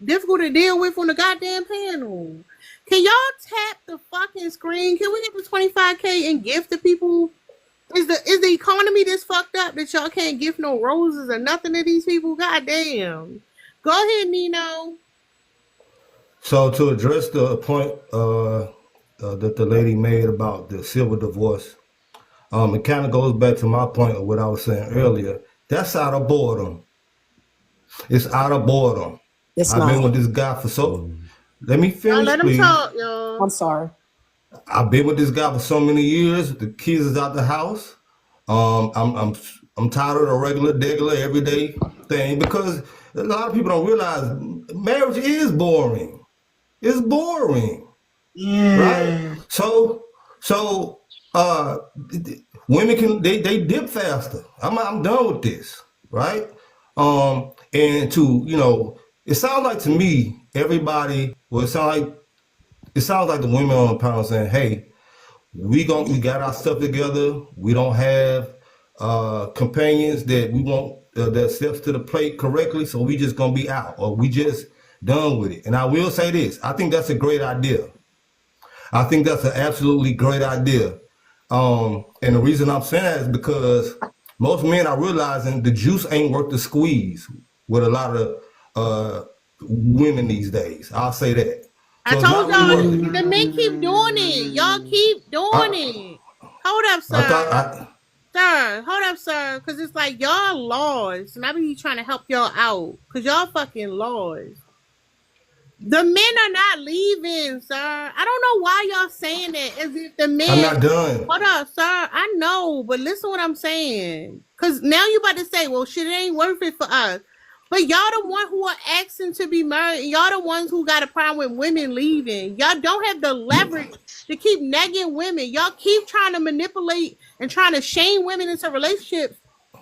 [SPEAKER 1] difficult to deal with on the goddamn panel. Can y'all tap the fucking screen? Can we get the 25K and gift to people? Is the economy this fucked up that y'all can't gift no roses or nothing to these people? Goddamn. Go ahead, Nino.
[SPEAKER 14] So to address the point that the lady made about the civil divorce, it kind of goes back to my point of what I was saying earlier. That's out of boredom. It's out of boredom. I've been with this guy for so. Let me finish,
[SPEAKER 1] let him
[SPEAKER 14] please.
[SPEAKER 1] talk, y'all.
[SPEAKER 15] I'm sorry.
[SPEAKER 14] I've been with this guy for so many years. The kids is out the house. I'm tired of the regular everyday thing, because a lot of people don't realize marriage is boring. It's boring, right? So women can they dip faster. I'm done with this, right? And it sounds like to me it sounds like the women on the panel saying, "Hey, we got our stuff together. We don't have companions that we want that steps to the plate correctly, so we just gonna be out, or we just done with it." And I will say this: I think that's a great idea. I think that's an absolutely great idea. And the reason I'm saying that is because most men are realizing the juice ain't worth the squeeze with a lot of women these days. I'll say that. So
[SPEAKER 1] I told y'all the men keep doing it. Y'all keep doing it. Hold up, sir. Hold up, sir. Because it's like y'all laws. And I be trying to help y'all out. Because y'all fucking laws. The men are not leaving, sir. I don't know why y'all saying that as if the men.
[SPEAKER 14] I'm not done.
[SPEAKER 1] Hold up, sir. I know, but listen what I'm saying. Because now you about to say, well, shit, it ain't worth it for us. But y'all the one who are asking to be married. Y'all the ones who got a problem with women leaving. Y'all don't have the leverage to keep nagging women. Y'all keep trying to manipulate and trying to shame women into relationships.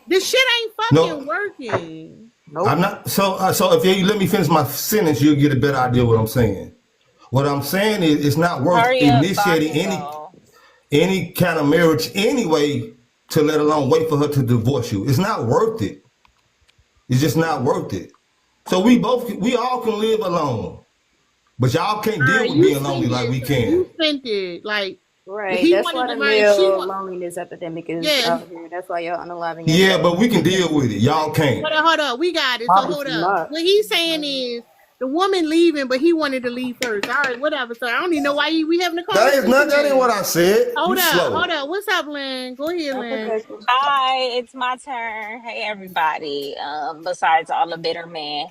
[SPEAKER 1] This shit ain't fucking working.
[SPEAKER 15] Nope.
[SPEAKER 14] I'm not. So if you let me finish my sentence, you'll get a better idea of what I'm saying. What I'm saying is, it's not worth initiating any kind of marriage anyway, to let alone wait for her to divorce you. It's not worth it. It's just not worth it. So we all can live alone, but y'all can't deal with being lonely like we can.
[SPEAKER 1] You sent it like.
[SPEAKER 13] Right, that's why the male loneliness epidemic is out here. That's why y'all unaliving.
[SPEAKER 14] Yeah, but we can deal with it. Y'all can't.
[SPEAKER 1] Hold up. We got it. So hold up. What he's saying is the woman leaving, but he wanted to leave first. All right, whatever. So I don't even know why we having a conversation.
[SPEAKER 14] That ain't what I said.
[SPEAKER 1] Hold up. What's up, Lynn? Go ahead, Lynn.
[SPEAKER 17] Hi, it's my turn. Hey, everybody. Besides all the bitter men.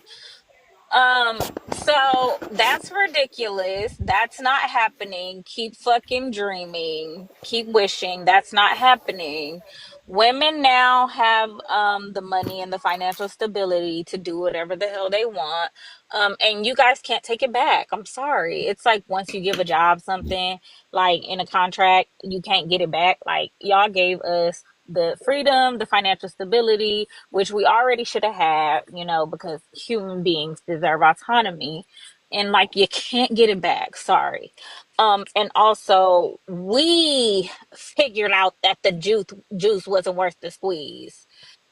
[SPEAKER 17] So that's ridiculous. That's not happening. Keep fucking dreaming. Keep wishing. That's not happening. Women now have the money and the financial stability to do whatever the hell they want. And you guys can't take it back. I'm sorry. It's like once you give a job something, like in a contract, you can't get it back. Like y'all gave us the freedom, the financial stability, which we already should have had, you know, because human beings deserve autonomy. And like you can't get it back. Sorry. And also we figured out that the juice wasn't worth the squeeze.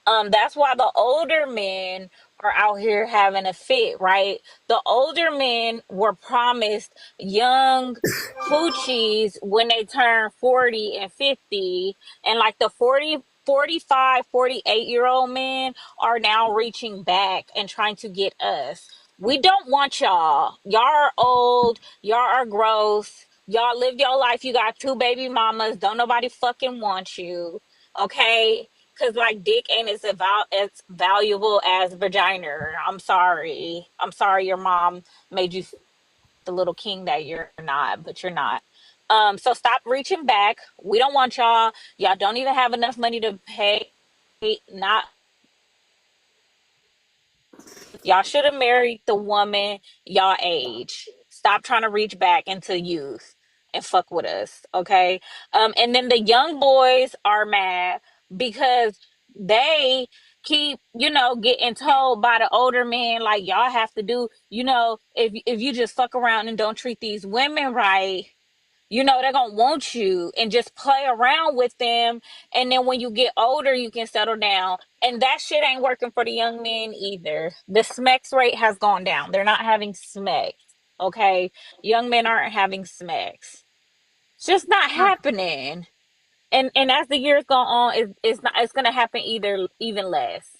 [SPEAKER 17] That's why the older men are out here having a fit, right? The older men were promised young hoochies when they turn 40 and 50, and like the 48-year-old men are now reaching back and trying to get us. We don't want y'all. Y'all are old, y'all are gross, y'all live your life, you got 2 baby mamas, don't nobody fucking want you, okay? Cause like dick ain't as valuable as vagina. I'm sorry. I'm sorry your mom made you the little king that you're not, but you're not. So stop reaching back. We don't want y'all. Y'all don't even have enough money to pay. Not Y'all should have married the woman y'all age. Stop trying to reach back into youth and fuck with us, okay? And then the young boys are mad because they keep, you know, getting told by the older men like y'all have to do, you know, if you just fuck around and don't treat these women right, you know, they're gonna want you and just play around with them. And then when you get older, you can settle down. And that shit ain't working for the young men either. The SMEX rate has gone down. They're not having SMEX. Okay. Young men aren't having SMEX. It's just not happening. And as the years go on, it's gonna happen either even less.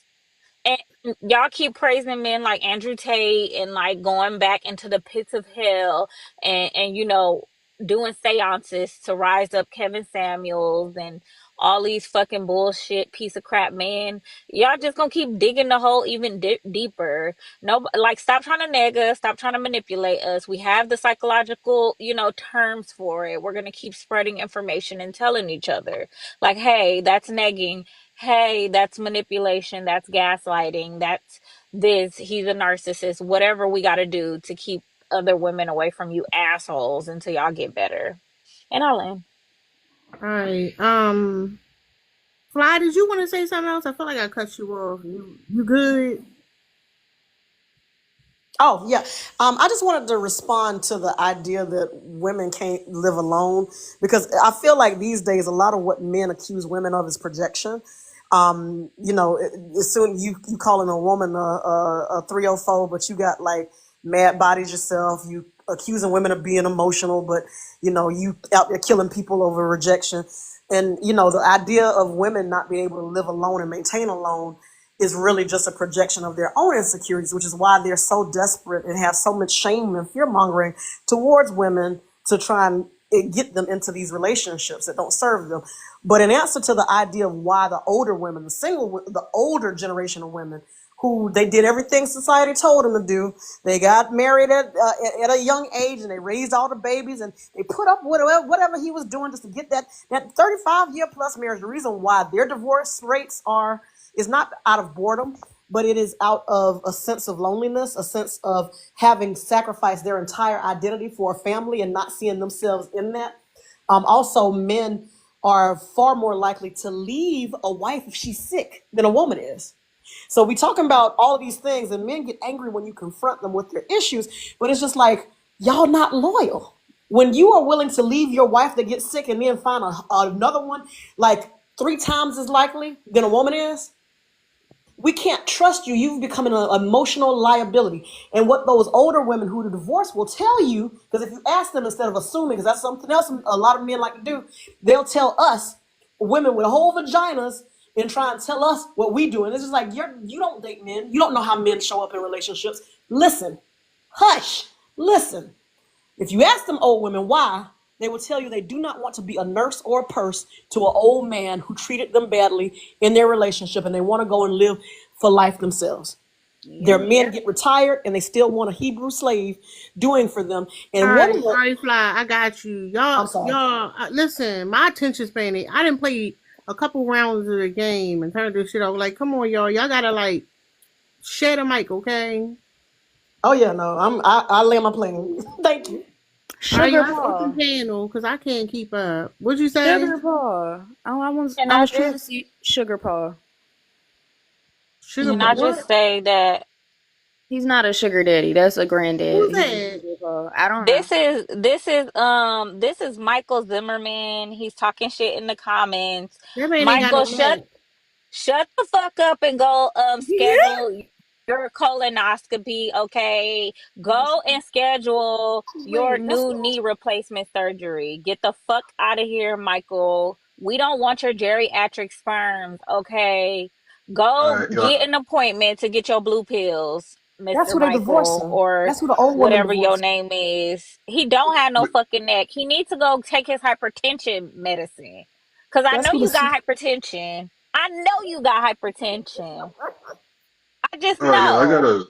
[SPEAKER 17] And y'all keep praising men like Andrew Tate and like going back into the pits of hell and you know, doing seances to rise up Kevin Samuels and all these fucking bullshit piece of crap men. Y'all just gonna keep digging the hole even deeper. No, like stop trying to neg us, stop trying to manipulate us. We have the psychological, you know, terms for it. We're gonna keep spreading information and telling each other like, hey, that's negging. Hey, that's manipulation, that's gaslighting, that's this, he's a narcissist, whatever we got to do to keep other women away from you assholes until y'all get better. And I'll end.
[SPEAKER 1] All right. Fly, did you want to say something else? I feel like I cut you off. You good?
[SPEAKER 15] Oh, yeah. I just wanted to respond to the idea that women can't live alone, because I feel like these days a lot of what men accuse women of is projection. You know, as soon you calling a woman a 304, but you got like mad bodies yourself. You accusing women of being emotional, but you know, you out there killing people over rejection. And you know, the idea of women not being able to live alone and maintain alone is really just a projection of their own insecurities, which is why they're so desperate and have so much shame and fear mongering towards women to try and get them into these relationships that don't serve them. But in answer to the idea of why the older women, the older generation of women, who they did everything society told them to do. They got married at a young age and they raised all the babies and they put up whatever he was doing just to get that 35-year plus marriage. The reason why their divorce rates is not out of boredom, but it is out of a sense of loneliness, a sense of having sacrificed their entire identity for a family and not seeing themselves in that. Also, men are far more likely to leave a wife if she's sick than a woman is. So we talking about all of these things, and men get angry when you confront them with their issues, but it's just like, y'all not loyal. When you are willing to leave your wife that gets sick and then find another one like 3 times as likely than a woman is, we can't trust you. You've become an emotional liability. And what those older women who are divorced will tell you, because if you ask them instead of assuming, because that's something else a lot of men like to do, they'll tell us, women with whole vaginas, and try and tell us what we do. And it's just like, you don't date men. You don't know how men show up in relationships. Listen, hush, listen. If you ask them old women why, they will tell you they do not want to be a nurse or a purse to an old man who treated them badly in their relationship, and they want to go and live for life themselves. Their men get retired and they still want a Hebrew slave doing for them. And
[SPEAKER 1] all right, Fly, I got you. Y'all, listen, my attention span, I didn't play a couple rounds of the game and turned this shit over. Like, come on, y'all gotta like share the mic, okay?
[SPEAKER 15] Oh yeah, no, I lay my plane. Thank you.
[SPEAKER 1] All right,
[SPEAKER 16] Sugar
[SPEAKER 1] y'all open
[SPEAKER 16] Paul.
[SPEAKER 1] panel because I can't keep up. What'd you say?
[SPEAKER 16] Sugar Paul. Oh, I was
[SPEAKER 17] Can
[SPEAKER 16] I
[SPEAKER 17] I
[SPEAKER 16] was trying to
[SPEAKER 17] just
[SPEAKER 16] see Sugar Paul.
[SPEAKER 1] Sugar
[SPEAKER 17] can
[SPEAKER 16] He's
[SPEAKER 17] I
[SPEAKER 1] Paul.
[SPEAKER 17] just
[SPEAKER 1] What?
[SPEAKER 17] say that
[SPEAKER 16] he's not a sugar daddy. That's a granddad.
[SPEAKER 1] Who's
[SPEAKER 16] He's a
[SPEAKER 1] that?
[SPEAKER 16] Sugar Paul. I don't know.
[SPEAKER 17] this is Michael Zimmerman. He's talking shit in the comments.
[SPEAKER 1] That man ain't got
[SPEAKER 17] Michael,
[SPEAKER 1] no
[SPEAKER 17] shut
[SPEAKER 1] neck.
[SPEAKER 17] Shut the fuck up and go schedule your colonoscopy, okay? Go and schedule your
[SPEAKER 15] Wait, that's
[SPEAKER 17] new knee replacement surgery. Get the fuck out of here, Michael. We don't want your geriatric sperms, okay?
[SPEAKER 11] All
[SPEAKER 17] Go
[SPEAKER 11] right, yo,
[SPEAKER 17] get an appointment to get your blue pills,
[SPEAKER 15] that's
[SPEAKER 17] Mr.
[SPEAKER 15] who they divorced
[SPEAKER 17] Michael,
[SPEAKER 15] her.
[SPEAKER 17] or
[SPEAKER 15] That's who the old woman
[SPEAKER 17] whatever your
[SPEAKER 15] divorced.
[SPEAKER 17] name is. He don't have no
[SPEAKER 11] but
[SPEAKER 17] fucking neck. He needs to go take his hypertension medicine. Cause I
[SPEAKER 15] That's
[SPEAKER 17] know
[SPEAKER 15] who the.
[SPEAKER 17] you got hypertension. I know you got hypertension. I just
[SPEAKER 11] all right, yo,
[SPEAKER 17] know.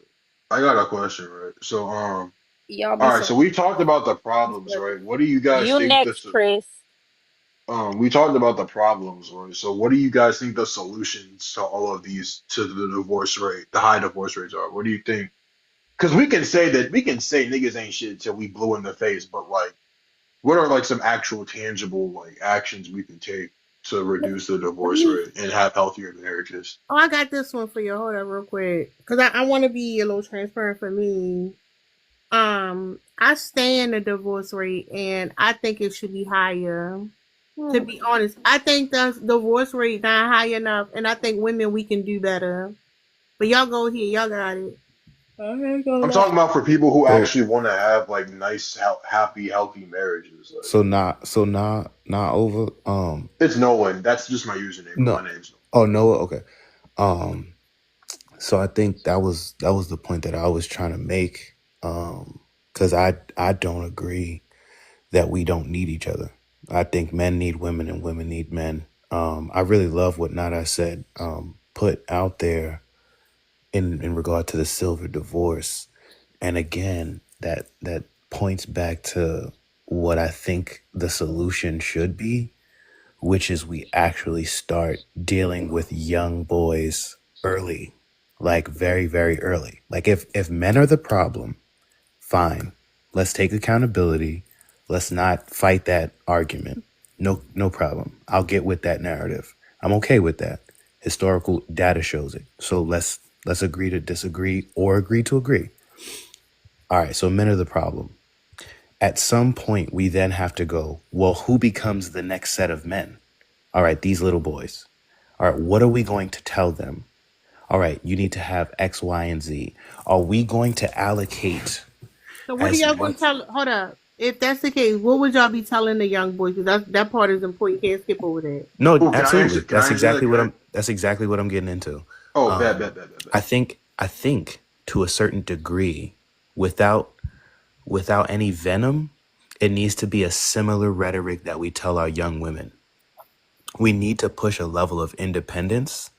[SPEAKER 11] I got a question, right? So,
[SPEAKER 16] Y'all be
[SPEAKER 11] all right,
[SPEAKER 16] so
[SPEAKER 11] so we talked about the problems, right? What do you guys
[SPEAKER 17] You
[SPEAKER 11] think
[SPEAKER 17] next, Chris.
[SPEAKER 11] we talked about the problems, right? So what do you guys think the solutions to all of these, to the divorce rate, the high divorce rates are? What do you think? Because we can say niggas ain't shit till we blue in the face, but like, what are like some actual tangible like actions we can take to reduce the
[SPEAKER 1] Let
[SPEAKER 11] divorce
[SPEAKER 1] me.
[SPEAKER 11] rate and have healthier marriages?
[SPEAKER 1] Oh, I got this one for you. Hold up, real quick, because I want to be a little transparent for me. I stand the divorce rate, and I think it should be higher. To be honest, I think the divorce rate not high enough, and I think women we can do better. But y'all go here, y'all got it. I ain't gonna
[SPEAKER 11] I'm
[SPEAKER 1] lie.
[SPEAKER 11] talking about for people who
[SPEAKER 6] So
[SPEAKER 11] actually want to have like nice, happy, healthy marriages. Like,
[SPEAKER 6] not over.
[SPEAKER 11] it's no one. That's just my username, but
[SPEAKER 6] No.
[SPEAKER 11] my name's no.
[SPEAKER 6] Oh, Noah. Okay. Um. So I think that was the point that I was trying to make. Because I don't agree that we don't need each other. I think men need women and women need men. I really love what Nada said. Put out there in regard to the silver divorce, and again that points back to what I think the solution should be, which is we actually start dealing with young boys early, like very, very early. Like if men are the problem, fine. Let's take accountability. Let's not fight that argument. No problem. I'll get with that narrative. I'm okay with that. Historical data shows it. So let's agree to disagree or agree to agree. All right, so men are the problem. At some point, we then have to go, well, who becomes the next set of men? All right, these little boys. All right, what are we going to tell them? All right, you need to have X, Y, and Z. Are we going to allocate
[SPEAKER 1] So what are
[SPEAKER 6] as
[SPEAKER 1] y'all gonna
[SPEAKER 6] much?
[SPEAKER 1] tell? Hold up. If that's the case, what would y'all be telling the young boys? Because that part is important. You can't skip over that.
[SPEAKER 6] No,
[SPEAKER 11] Oh, can I
[SPEAKER 6] absolutely.
[SPEAKER 11] answer? Can I answer that?
[SPEAKER 6] That's exactly what I'm getting into.
[SPEAKER 11] Oh,
[SPEAKER 6] Um,
[SPEAKER 11] bad.
[SPEAKER 6] I think to a certain degree, without any venom, it needs to be a similar rhetoric that we tell our young women. We need to push a level of independence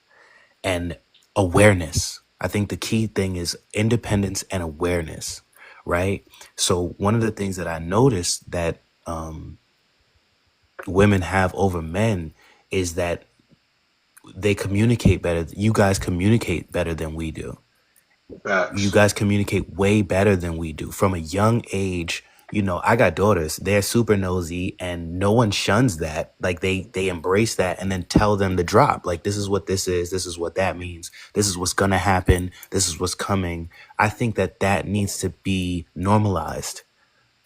[SPEAKER 6] and awareness. I think the key thing is independence and awareness, right? So one of the things that I noticed that women have over men is that they communicate better. You guys communicate better than we do. You
[SPEAKER 11] Facts.
[SPEAKER 6] guys communicate way better than we do. From a young age, I got daughters. They're super nosy and no one shuns that. Like they embrace that and then tell them to drop. Like, this is what this is. This is what that means. This is what's going to happen. This is what's coming. I think that needs to be normalized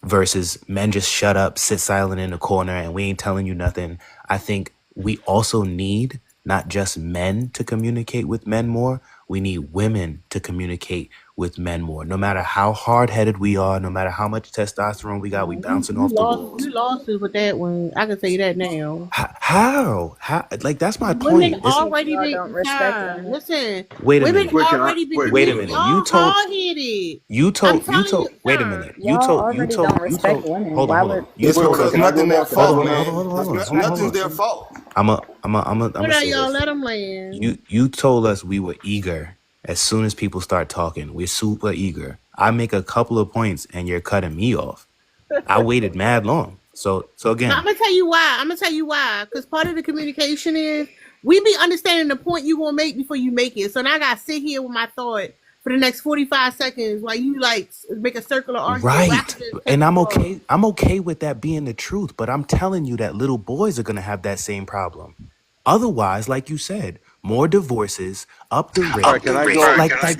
[SPEAKER 6] versus men just shut up, sit silent in the corner, and we ain't telling you nothing. I think we also need not just men to communicate with men more. We need women to communicate with men more. No matter how hard-headed we are, no matter how much testosterone we got, we bouncing
[SPEAKER 1] You
[SPEAKER 6] off the
[SPEAKER 1] lost.
[SPEAKER 6] walls.
[SPEAKER 1] You lost it with that one. I can say that now.
[SPEAKER 6] How? Like, that's my
[SPEAKER 1] Women
[SPEAKER 6] point.
[SPEAKER 1] already
[SPEAKER 16] Y'all
[SPEAKER 1] been.
[SPEAKER 16] don't respect
[SPEAKER 1] Nah,
[SPEAKER 16] women.
[SPEAKER 1] listen.
[SPEAKER 6] Wait a
[SPEAKER 1] Women
[SPEAKER 6] minute.
[SPEAKER 11] Wait,
[SPEAKER 1] already been.
[SPEAKER 6] Wait a
[SPEAKER 1] You
[SPEAKER 6] minute.
[SPEAKER 1] all hard headed. I'm telling you,
[SPEAKER 6] Wait a
[SPEAKER 1] nah.
[SPEAKER 6] minute.
[SPEAKER 16] Y'all already don't respect women.
[SPEAKER 6] Hold
[SPEAKER 16] Why
[SPEAKER 6] on.
[SPEAKER 16] would
[SPEAKER 6] You
[SPEAKER 9] It's
[SPEAKER 6] told,
[SPEAKER 9] because
[SPEAKER 11] Can I go
[SPEAKER 9] nothing their
[SPEAKER 11] now? Can I
[SPEAKER 9] fault,
[SPEAKER 11] go now?
[SPEAKER 9] man. Nothing's their fault.
[SPEAKER 6] I'm
[SPEAKER 1] Hold on,
[SPEAKER 6] say
[SPEAKER 1] y'all.
[SPEAKER 6] this.
[SPEAKER 1] Let them land.
[SPEAKER 6] You told us we were eager. As soon as people start talking, we're super eager. I make a couple of points and you're cutting me off. I waited mad long. So
[SPEAKER 1] Now,
[SPEAKER 6] again,
[SPEAKER 1] I'm gonna tell you why. Because part of the communication is we be understanding the point you gonna make before you make it. So now I gotta sit here with my thought for the next 45 seconds while you like make a circular argument.
[SPEAKER 6] Right. And I'm okay with that being the truth, but I'm telling you that little boys are gonna have that same problem. Otherwise, like you said, more divorces, up the rate.
[SPEAKER 11] All right, can I go?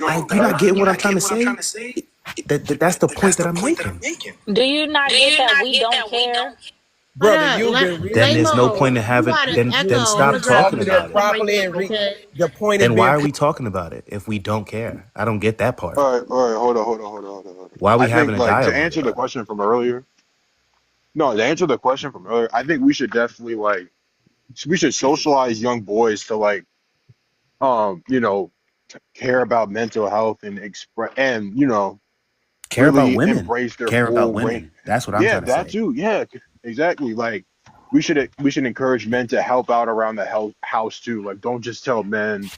[SPEAKER 6] Like you're not getting what I'm trying to say? That's the point that I'm making.
[SPEAKER 17] Do you not get that we don't care?
[SPEAKER 18] Brother, you've been reading.
[SPEAKER 6] Then there's no point in having. Then stop talking about it.
[SPEAKER 18] Properly and the point.
[SPEAKER 6] Then why are we talking about it if we don't care? I don't get that part.
[SPEAKER 11] All right, hold on.
[SPEAKER 6] Why are we
[SPEAKER 11] I
[SPEAKER 6] having
[SPEAKER 11] think,
[SPEAKER 6] a dialogue?
[SPEAKER 11] to answer the question from earlier. No, to answer the question from earlier, I think we should definitely we should socialize young boys to care about mental health and express and
[SPEAKER 6] Care
[SPEAKER 11] really
[SPEAKER 6] about women.
[SPEAKER 11] embrace their
[SPEAKER 6] Care
[SPEAKER 11] full
[SPEAKER 6] about women.
[SPEAKER 11] range.
[SPEAKER 6] That's what I'm trying to say.
[SPEAKER 11] Yeah, that too. Yeah, exactly. Like we should encourage men to help out around the house too. Like don't just tell men,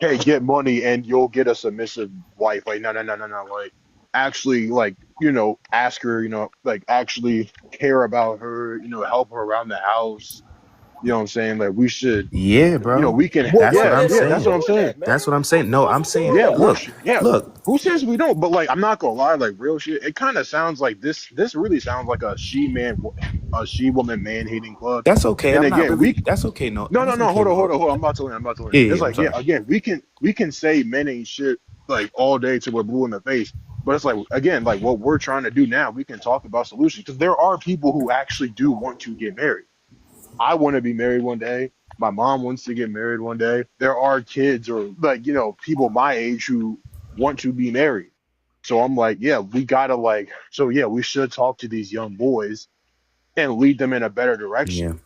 [SPEAKER 11] hey, get money and you'll get a submissive wife. Like no. Like actually ask her, actually care about her, help her around the house. You know what I'm saying? Like we should.
[SPEAKER 6] Yeah, bro.
[SPEAKER 11] We can.
[SPEAKER 6] That's what I'm saying.
[SPEAKER 11] That's what I'm saying.
[SPEAKER 6] That's what I'm saying. No, I'm saying.
[SPEAKER 11] Yeah,
[SPEAKER 6] Look.
[SPEAKER 11] Who says we don't? But I'm not gonna lie. Like real shit. It kind of sounds like this. This really sounds like a she-woman man-hating club.
[SPEAKER 6] That's okay.
[SPEAKER 11] And
[SPEAKER 6] I'm
[SPEAKER 11] again,
[SPEAKER 6] not really, that's okay. No.
[SPEAKER 11] No.
[SPEAKER 6] Okay,
[SPEAKER 11] Hold on. I'm about to learn.
[SPEAKER 6] Yeah,
[SPEAKER 11] It's like again, we can say men ain't shit like all day till we're blue in the face. But it's like again, like what we're trying to do now. We can talk about solutions because there are people who actually do want to get married. I want to be married one day. My mom wants to get married one day. There are kids or people my age who want to be married. So I'm like, yeah, we gotta we should talk to these young boys and lead them in a better direction.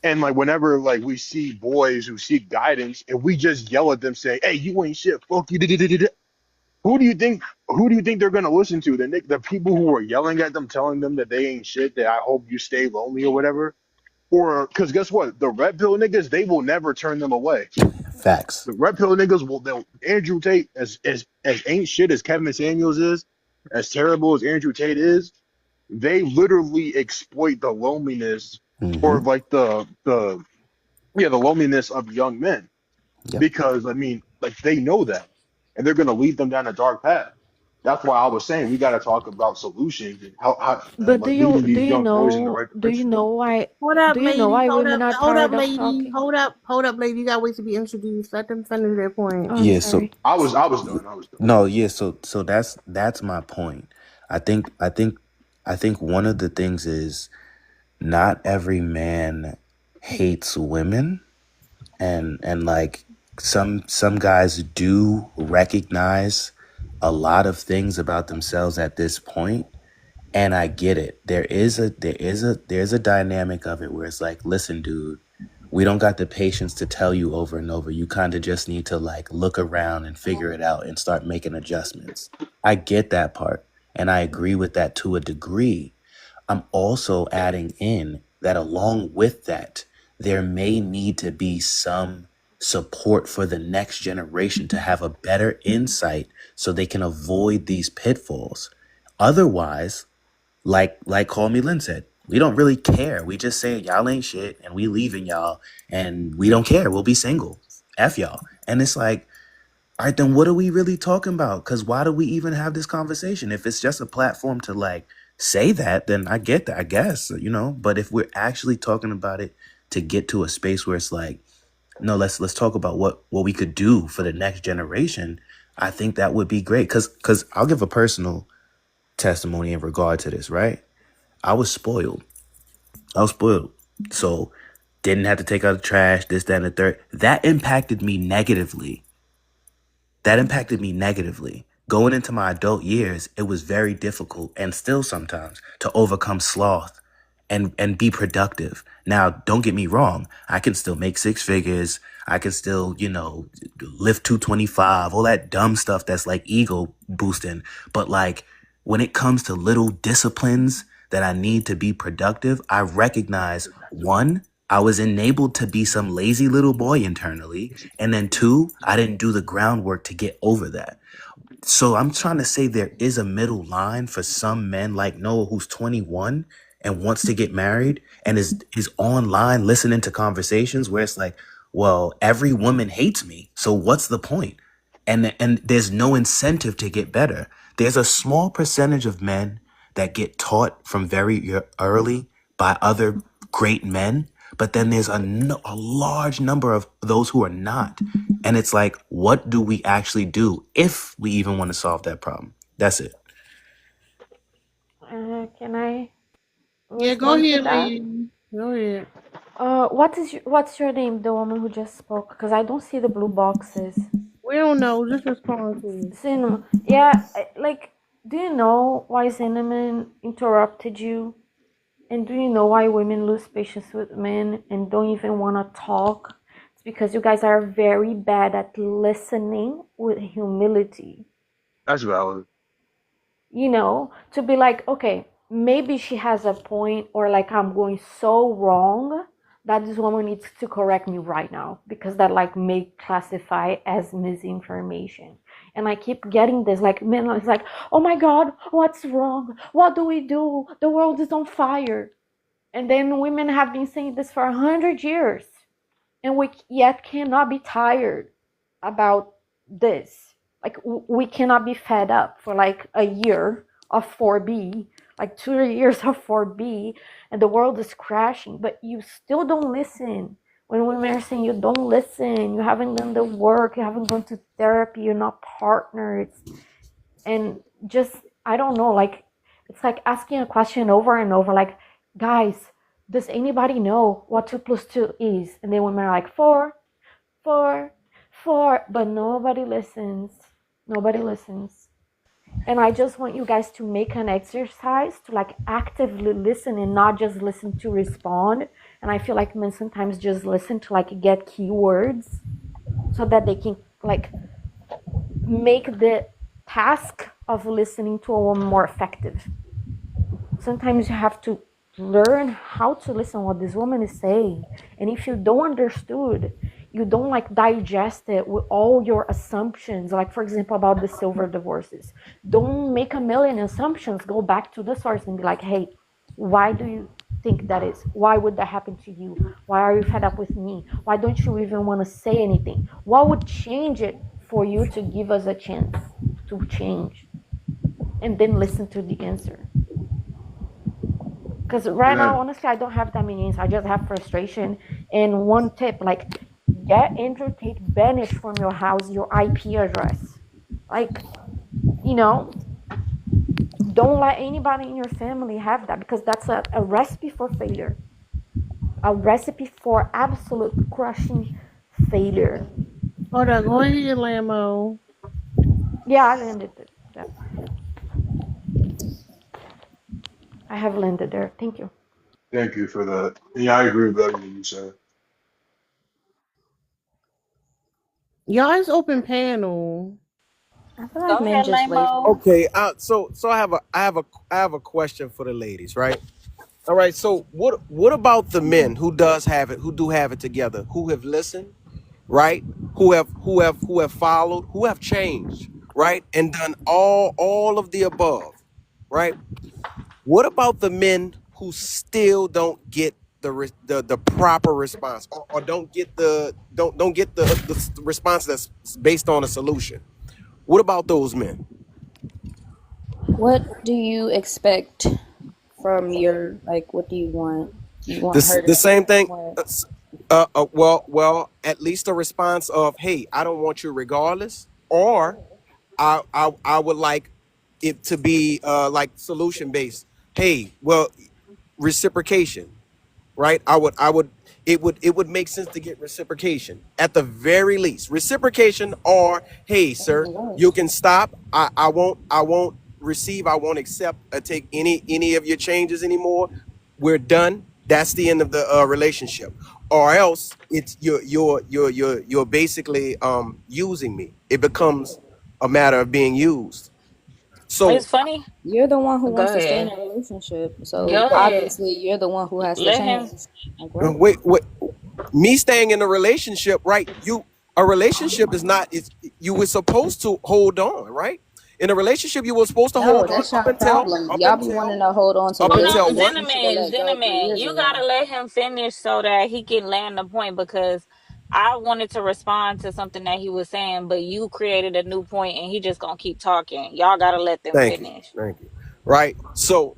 [SPEAKER 6] Yeah.
[SPEAKER 11] And whenever we see boys who seek guidance and we just yell at them, say, hey, you ain't shit, fuck you. Who do you think they're gonna listen to? The people who are yelling at them, telling them that they ain't shit, that I hope you stay lonely or whatever. Or because guess what? The red pill niggas, they will never turn them away.
[SPEAKER 6] Facts.
[SPEAKER 11] The red pill niggas Andrew Tate, as ain't shit as Kevin Samuels is, as terrible as Andrew Tate is, they literally exploit the loneliness or the loneliness of young men. Yep. Because they know that. And they're gonna lead them down a dark path. That's why I was saying we got to talk about solutions and how.
[SPEAKER 10] But do you
[SPEAKER 11] right
[SPEAKER 10] know why?
[SPEAKER 1] Hold up,
[SPEAKER 10] do you
[SPEAKER 1] lady.
[SPEAKER 10] know why
[SPEAKER 1] Hold
[SPEAKER 10] women
[SPEAKER 1] up,
[SPEAKER 10] are
[SPEAKER 1] hold up,
[SPEAKER 10] tired of
[SPEAKER 1] lady.
[SPEAKER 10] talking?
[SPEAKER 1] Hold up, lady. You gotta wait to be introduced. Let them finish their point.
[SPEAKER 10] Oh,
[SPEAKER 6] Yeah.
[SPEAKER 10] sorry.
[SPEAKER 6] So
[SPEAKER 11] I was done.
[SPEAKER 6] No. Yeah. So that's my point. I think one of the things is not every man hates women, and some guys do recognize a lot of things about themselves at this point, and I get it. There's a dynamic of it where it's like, listen, dude, we don't got the patience to tell you over and over. You kind of just need to look around and figure it out and start making adjustments. I get that part, and I agree with that to a degree. I'm also adding in that along with that, there may need to be some support for the next generation to have a better insight so they can avoid these pitfalls. Otherwise, like Call Me Lynn said, we don't really care. We just say y'all ain't shit and we leaving y'all and we don't care. We'll be single. F y'all. And it's like, all right, then what are we really talking about? Because why do we even have this conversation? If it's just a platform to say that, then I get that, I guess, But if we're actually talking about it to get to a space where it's like, no, let's talk about what we could do for the next generation, I think that would be great. Because I'll give a personal testimony in regard to this, right? I was spoiled. So didn't have to take out the trash, this, that, and the third. That impacted me negatively. Going into my adult years, it was very difficult, and still sometimes, to overcome sloth and be productive. Now, don't get me wrong. I can still make six figures. I can still, lift 225, all that dumb stuff that's ego boosting. But when it comes to little disciplines that I need to be productive, I recognize, one, I was enabled to be some lazy little boy internally. And then two, I didn't do the groundwork to get over that. So I'm trying to say there is a middle line for some men like Noah, who's 21 and wants to get married and is online listening to conversations where it's like, well, every woman hates me. So what's the point? and there's no incentive to get better. There's a small percentage of men that get taught from very early by other great men, but then there's a large number of those who are not. And it's like, what do we actually do if we even want to solve that problem? That's it.
[SPEAKER 10] Can I
[SPEAKER 1] Yeah, go
[SPEAKER 10] respond to
[SPEAKER 1] ahead,
[SPEAKER 10] that?
[SPEAKER 1] Lee. Go ahead.
[SPEAKER 10] What's your name, the woman who just spoke? Because I don't see the blue boxes.
[SPEAKER 1] We don't know. Just respond to it.
[SPEAKER 10] Cinnamon. Yeah, like, do you know why Cinnamon interrupted you? And do you know why women lose patience with men and don't even want to talk? It's because you guys are very bad at listening with humility.
[SPEAKER 5] That's valid.
[SPEAKER 10] You know, to be like, okay, maybe she has a point, or like I'm going so wrong that this woman needs to correct me right now, because that like may classify as misinformation. And I keep getting this, like, men, it's like, oh my God, what's wrong? What do we do? The world is on fire. And then women have been saying this for 100 years, and we yet cannot be tired about this. Like, we cannot be fed up for like a year of 4B, like 2 years of 4B, and the world is crashing, but you still don't listen. When women are saying you don't listen, you haven't done the work, you haven't gone to therapy, you're not partners, and just, I don't know, like, it's like asking a question over and over, like, guys, does anybody know what 2 + 2 is? And then women are like, 4, 4, 4, but nobody listens. Nobody listens. And I just want you guys to make an exercise to like actively listen and not just listen to respond. And I feel like men sometimes just listen to like get keywords so that they can like make the task of listening to a woman more effective. Sometimes you have to learn how to listen what this woman is saying. And if you don't understood, you don't like digest it with all your assumptions, like for example about the silver divorces. Don't make a million assumptions. Go back to the source and be like, hey, why do you think that is? Why would that happen to you? Why are you fed up with me? Why don't you even want to say anything? What would change it for you to give us a chance to change? And then listen to the answer. Because right now, honestly, I don't have that many answers. I just have frustration. And one tip, like, get Andrew Tate banished from your house, your IP address. Like, you know, don't let anybody in your family have that, because that's a recipe for failure. A recipe for absolute crushing failure.
[SPEAKER 1] Hold on, go ahead, Lamo.
[SPEAKER 10] Yeah, I landed it. Yeah. I have landed there. Thank you.
[SPEAKER 11] Thank you for that. Yeah, I agree with everything you said.
[SPEAKER 1] Y'all, it's open panel.
[SPEAKER 16] I feel like
[SPEAKER 17] Go
[SPEAKER 16] men
[SPEAKER 17] ahead,
[SPEAKER 16] just wait.
[SPEAKER 17] Lamo.
[SPEAKER 18] Okay, so I have a question for the ladies, right? All right, so what about the men who do have it together, who have listened, right? Who have followed, who have changed, right? And done all of the above, right? What about the men who still don't get the proper response, or don't get the response that's based on a solution? What about those men?
[SPEAKER 16] What do you expect from your, like, what do you want? You want her to
[SPEAKER 18] The same thing.
[SPEAKER 16] what?
[SPEAKER 18] Well, at least a response of, hey, I don't want you regardless, or I would like it to be like solution based. Hey, well, reciprocation, right? It would make sense to get reciprocation at the very least. Reciprocation, or hey, sir, you can stop. I won't receive. I won't accept or take any of your changes anymore. We're done. That's the end of the relationship. Or else it's you're basically using me. It becomes a matter of being used. So
[SPEAKER 17] It's funny.
[SPEAKER 16] You're the one who
[SPEAKER 17] Go
[SPEAKER 16] wants to stay in
[SPEAKER 17] ahead.
[SPEAKER 16] a relationship, so
[SPEAKER 17] Go ahead.
[SPEAKER 16] obviously you're the one who has to
[SPEAKER 17] Let him.
[SPEAKER 16] change. Like, what?
[SPEAKER 18] wait, me staying in a relationship, right? A relationship is not, you were supposed to hold on, right? In a relationship, you were supposed to
[SPEAKER 16] No,
[SPEAKER 18] hold on
[SPEAKER 16] that's your problem. Y'all be wanting to hold on to
[SPEAKER 18] up
[SPEAKER 17] Hold
[SPEAKER 18] until
[SPEAKER 17] on,
[SPEAKER 18] what?
[SPEAKER 16] relationships you should have let go 3
[SPEAKER 17] gentlemen,
[SPEAKER 16] years
[SPEAKER 17] you
[SPEAKER 16] ago.
[SPEAKER 17] gotta let him finish so that he can land the point, because I wanted to respond to something that he was saying, but you created a new point and he just gonna keep talking. Y'all gotta let them
[SPEAKER 18] Thank you.
[SPEAKER 17] finish.
[SPEAKER 18] Thank you. Right. So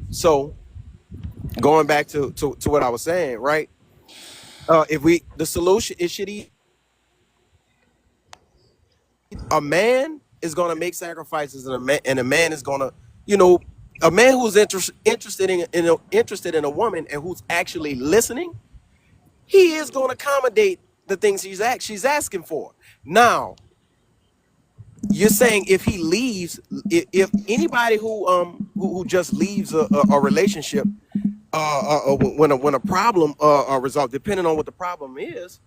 [SPEAKER 18] going back to what I was saying, right? If the solution, it should be a man is gonna make sacrifices, and a man is gonna, a man who's interested in a woman and who's actually listening, he is gonna accommodate the things she's asking for. Now, you're saying if he leaves, if anybody who just leaves a relationship, when a problem resolved, depending on what the problem is,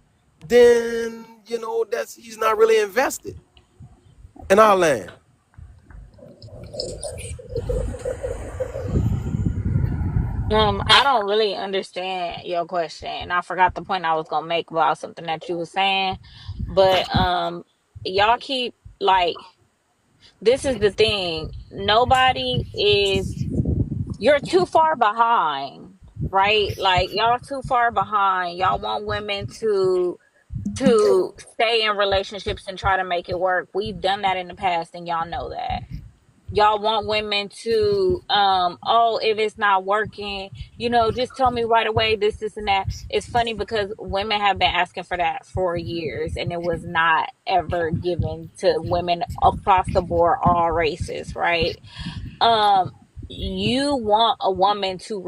[SPEAKER 18] then that's he's not really invested in our land.
[SPEAKER 17] I don't really understand your question. I forgot the point I was gonna make about something that you were saying, but y'all keep like this is the thing. You're too far behind, right? Like y'all too far behind. Y'all want women to stay in relationships and try to make it work. We've done that in the past and y'all know that. Y'all want women to if it's not working, just tell me right away this and that. It's funny because women have been asking for that for years and it was not ever given to women across the board, all races, right? um you want a woman to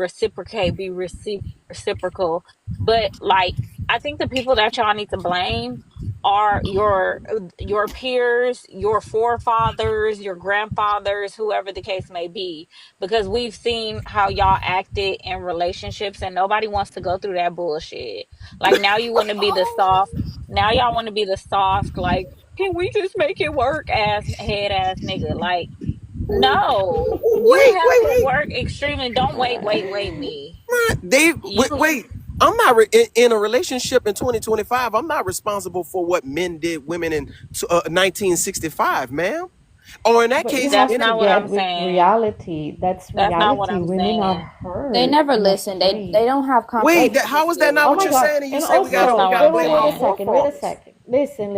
[SPEAKER 17] be reciprocal, but like I think the people that y'all need to blame are your peers, your forefathers, your grandfathers, whoever the case may be, because we've seen how y'all acted in relationships and nobody wants to go through that bullshit. Like now y'all want to be the soft, like, can we just make it work ass nigga? Like, no, you
[SPEAKER 18] Wait,
[SPEAKER 17] have
[SPEAKER 18] wait,
[SPEAKER 17] to
[SPEAKER 18] wait.
[SPEAKER 17] work extremely. Don't wait me. You
[SPEAKER 18] Wait. I'm not in a relationship in 2025. I'm not responsible for what men did women in 1965, ma'am. Or in that
[SPEAKER 10] But you
[SPEAKER 18] case,
[SPEAKER 17] That's
[SPEAKER 10] have
[SPEAKER 18] in
[SPEAKER 10] to
[SPEAKER 17] not what I'm
[SPEAKER 10] get with
[SPEAKER 17] saying.
[SPEAKER 10] reality. That's
[SPEAKER 17] That's not what
[SPEAKER 10] reality.
[SPEAKER 17] I'm
[SPEAKER 10] Women are
[SPEAKER 17] saying.
[SPEAKER 16] They
[SPEAKER 10] hurt
[SPEAKER 16] never
[SPEAKER 10] and
[SPEAKER 16] listen. They
[SPEAKER 10] afraid.
[SPEAKER 16] don't have
[SPEAKER 18] wait,
[SPEAKER 10] Like,
[SPEAKER 16] comprehensive
[SPEAKER 18] how is that not
[SPEAKER 10] oh
[SPEAKER 18] what
[SPEAKER 10] my
[SPEAKER 18] you're
[SPEAKER 10] God.
[SPEAKER 16] skills.
[SPEAKER 18] saying? And you
[SPEAKER 10] And
[SPEAKER 18] say we
[SPEAKER 17] That's
[SPEAKER 18] gotta
[SPEAKER 10] also,
[SPEAKER 17] not
[SPEAKER 18] we
[SPEAKER 17] what
[SPEAKER 18] gotta
[SPEAKER 17] I'm
[SPEAKER 10] wait,
[SPEAKER 18] blame our
[SPEAKER 10] wait a
[SPEAKER 17] saying.
[SPEAKER 10] second. Wait a
[SPEAKER 18] forefathers.
[SPEAKER 10] second. Listen.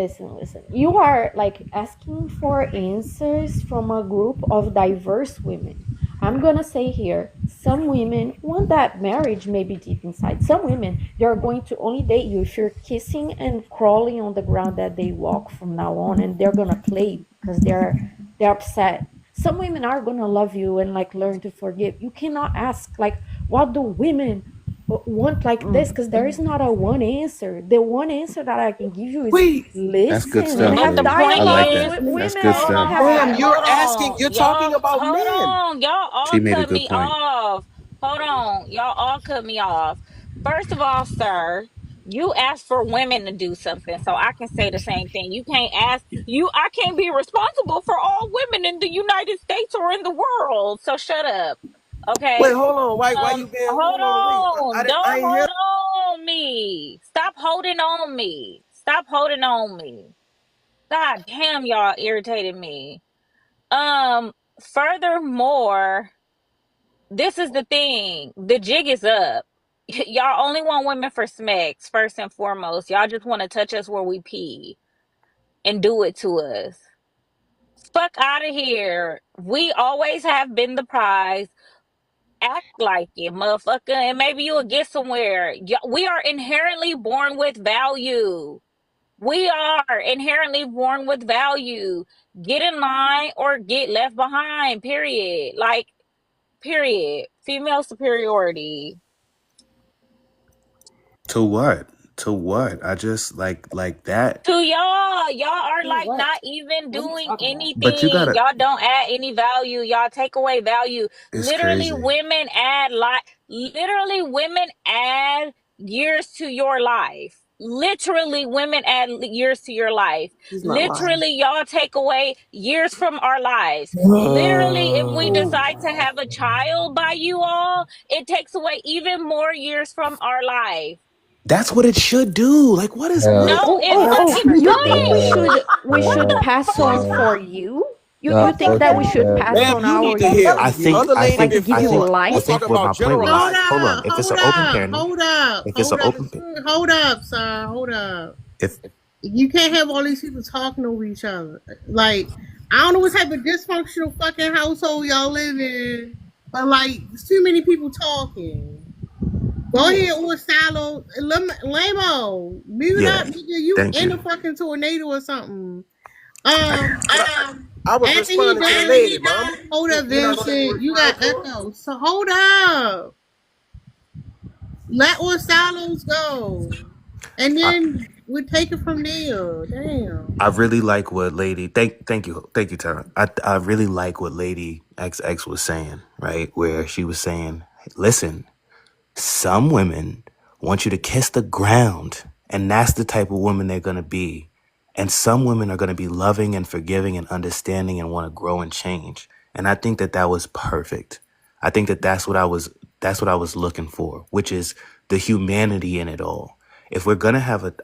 [SPEAKER 10] You are like asking for answers from a group of diverse women. I'm gonna say here, some women want that marriage maybe deep inside. Some women, they're going to only date you if you're kissing and crawling on the ground that they walk from now on, and they're gonna play because they're upset. Some women are gonna love you and like learn to forgive. You cannot ask like, what do women want like this? Because there is not a one answer. The one answer that I can give you is
[SPEAKER 18] Wait,
[SPEAKER 6] That's good
[SPEAKER 10] listen and
[SPEAKER 6] stuff,
[SPEAKER 17] But
[SPEAKER 10] have
[SPEAKER 17] the
[SPEAKER 6] Lily. I
[SPEAKER 17] point
[SPEAKER 6] like
[SPEAKER 10] dialogues
[SPEAKER 17] is,
[SPEAKER 6] that.
[SPEAKER 10] with
[SPEAKER 6] That's good
[SPEAKER 10] women
[SPEAKER 17] hold
[SPEAKER 10] and
[SPEAKER 6] stuff.
[SPEAKER 10] have
[SPEAKER 18] ma'am,
[SPEAKER 17] on,
[SPEAKER 18] you're
[SPEAKER 17] hold
[SPEAKER 18] asking,
[SPEAKER 17] on.
[SPEAKER 18] you're talking about
[SPEAKER 17] Hold
[SPEAKER 18] men.
[SPEAKER 17] on. Y'all
[SPEAKER 6] She
[SPEAKER 17] all
[SPEAKER 6] made a
[SPEAKER 17] cut
[SPEAKER 6] good
[SPEAKER 17] me
[SPEAKER 6] point.
[SPEAKER 17] off. Hold on. Y'all all cut me off. First of all, sir, you asked for women to do something, so I can say the same thing. You can't ask you I can't be responsible for all women in the United States or in the world. So shut up.
[SPEAKER 18] Wait,
[SPEAKER 17] Okay?
[SPEAKER 18] hold on. Why you being?
[SPEAKER 17] Hold
[SPEAKER 18] Hold on. Wait,
[SPEAKER 17] on.
[SPEAKER 18] I
[SPEAKER 17] Don't
[SPEAKER 18] ain't hear.
[SPEAKER 17] hold on me. Stop holding on me. Stop holding on me. God damn, y'all irritated me. Um, Furthermore, this is the thing. The jig is up. Y'all only want women for smacks, first and foremost. Y'all just want to touch us where we pee and do it to us. Fuck out of here. We always have been the prize. Act like it, motherfucker, and maybe you'll get somewhere. We are inherently born with value. We are inherently born with value. Get in line or get left behind, period. Like, period. Female superiority.
[SPEAKER 6] To what? To what? I just like that.
[SPEAKER 17] To y'all are
[SPEAKER 16] Do
[SPEAKER 17] like
[SPEAKER 16] what?
[SPEAKER 17] not even
[SPEAKER 16] What are you
[SPEAKER 17] doing
[SPEAKER 16] talking about?
[SPEAKER 6] But you
[SPEAKER 17] anything.
[SPEAKER 6] gotta.
[SPEAKER 17] Y'all don't add any value. Y'all take away value.
[SPEAKER 6] It's crazy.
[SPEAKER 17] Literally women add years to your life. Literally women add years to your life.
[SPEAKER 15] He's not lying.
[SPEAKER 17] Literally y'all take away years from our lives. Literally, if we decide to have a child by you all, it takes away even more years from our life.
[SPEAKER 6] That's what it should do. Like, what is
[SPEAKER 17] No,
[SPEAKER 6] what?
[SPEAKER 17] it fucking
[SPEAKER 10] You think we
[SPEAKER 17] shouldn't.
[SPEAKER 10] should
[SPEAKER 17] What the
[SPEAKER 10] pass on
[SPEAKER 17] fuck?
[SPEAKER 10] for you? You
[SPEAKER 17] What the
[SPEAKER 10] think that we
[SPEAKER 17] hell?
[SPEAKER 10] should pass
[SPEAKER 18] Ma'am,
[SPEAKER 10] on
[SPEAKER 18] you
[SPEAKER 10] our
[SPEAKER 18] need to
[SPEAKER 10] years
[SPEAKER 18] hear
[SPEAKER 10] to
[SPEAKER 6] I
[SPEAKER 18] the
[SPEAKER 6] think
[SPEAKER 10] you?
[SPEAKER 18] other
[SPEAKER 6] I
[SPEAKER 18] lady
[SPEAKER 10] Like
[SPEAKER 6] think
[SPEAKER 10] to give
[SPEAKER 6] I
[SPEAKER 10] you
[SPEAKER 6] think
[SPEAKER 18] before
[SPEAKER 6] I
[SPEAKER 18] was
[SPEAKER 10] life?
[SPEAKER 6] think
[SPEAKER 18] talking
[SPEAKER 6] what
[SPEAKER 18] about
[SPEAKER 6] my point was.
[SPEAKER 1] Hold
[SPEAKER 18] generalizing.
[SPEAKER 6] Hold
[SPEAKER 1] up,
[SPEAKER 6] on. If it's
[SPEAKER 1] hold
[SPEAKER 6] an open
[SPEAKER 1] up,
[SPEAKER 6] panel,
[SPEAKER 1] hold up,
[SPEAKER 6] if it's an
[SPEAKER 1] hold up,
[SPEAKER 6] open,
[SPEAKER 1] hold up, sir, hold up.
[SPEAKER 6] If
[SPEAKER 1] You can't have all these people talking over each other. Like, I don't know what type of dysfunctional fucking household y'all live in, but like, there's too many people talking. Go ahead, or Silo, Lamo, mute
[SPEAKER 6] yeah,
[SPEAKER 1] up, nigga. You
[SPEAKER 6] thank
[SPEAKER 1] in a
[SPEAKER 6] you.
[SPEAKER 1] fucking tornado or something.
[SPEAKER 18] I was
[SPEAKER 1] After he
[SPEAKER 18] responding to the
[SPEAKER 1] done,
[SPEAKER 18] lady, mama.
[SPEAKER 1] hold up,
[SPEAKER 18] You're not gonna let me
[SPEAKER 1] Vincent. You
[SPEAKER 18] respond
[SPEAKER 1] got
[SPEAKER 18] to her?
[SPEAKER 1] echo. So hold up. Let or Silos go, and
[SPEAKER 6] I,
[SPEAKER 1] then we take it from there. Damn.
[SPEAKER 6] I really like what Lady thank you, Tara. I really like what Lady XX was saying, right? Where she was saying, listen, some women want you to kiss the ground, and that's the type of woman they're gonna be. And some women are gonna be loving and forgiving and understanding and want to grow and change. And I think that was perfect. I think that that's what I was looking for, which is the humanity in it all. If we're gonna have a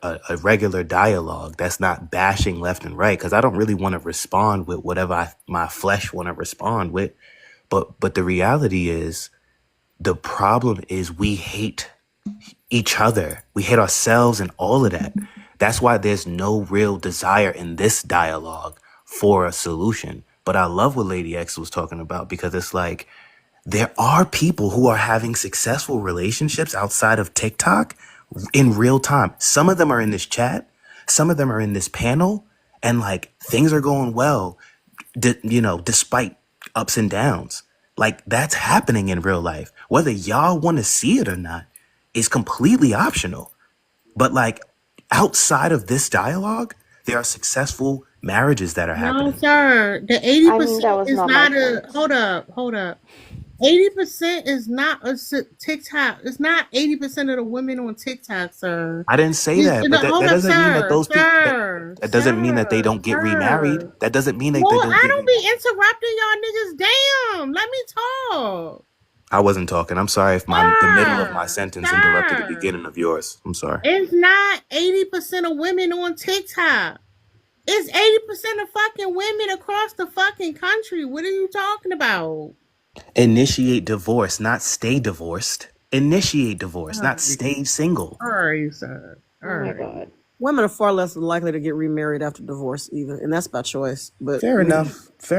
[SPEAKER 6] regular dialogue that's not bashing left and right, because I don't really want to respond with whatever my flesh want to respond with, but the reality is the problem is we hate each other. We hate ourselves and all of that. That's why there's no real desire in this dialogue for a solution. But I love what Lady X was talking about, because it's like there are people who are having successful relationships outside of TikTok in real time. Some of them are in this chat, some of them are in this panel, and like things are going well, despite ups and downs. Like that's happening in real life. Whether y'all want to see it or not is completely optional. But like outside of this dialogue, there are successful marriages that are
[SPEAKER 1] No,
[SPEAKER 6] happening.
[SPEAKER 1] sir. The
[SPEAKER 13] I mean, that
[SPEAKER 1] 80%
[SPEAKER 13] was
[SPEAKER 1] is
[SPEAKER 13] not my
[SPEAKER 1] not a.
[SPEAKER 13] point.
[SPEAKER 1] Hold up. 80% is not a TikTok. It's not 80% of the women on TikTok, sir.
[SPEAKER 6] I didn't say that, but that,
[SPEAKER 1] Hold
[SPEAKER 6] that
[SPEAKER 1] up,
[SPEAKER 6] doesn't mean that
[SPEAKER 1] sir.
[SPEAKER 6] those people that doesn't mean that they don't get remarried.
[SPEAKER 1] Sir.
[SPEAKER 6] That doesn't mean that
[SPEAKER 1] Well,
[SPEAKER 6] they don't
[SPEAKER 1] I
[SPEAKER 6] get
[SPEAKER 1] don't
[SPEAKER 6] remarried.
[SPEAKER 1] be interrupting y'all niggas. Damn. Let me talk.
[SPEAKER 6] I wasn't talking. I'm sorry if the middle of my sentence interrupted the beginning of yours. I'm sorry.
[SPEAKER 1] It's not 80% of women on TikTok. It's 80% of fucking women across the fucking country. What are you talking about?
[SPEAKER 6] Initiate divorce, not stay divorced. Initiate divorce, not stay single.
[SPEAKER 1] All right, sir. All
[SPEAKER 13] Oh my
[SPEAKER 1] right.
[SPEAKER 13] God.
[SPEAKER 15] Women are far less likely to get remarried after divorce, even, and that's by choice. But
[SPEAKER 6] Fair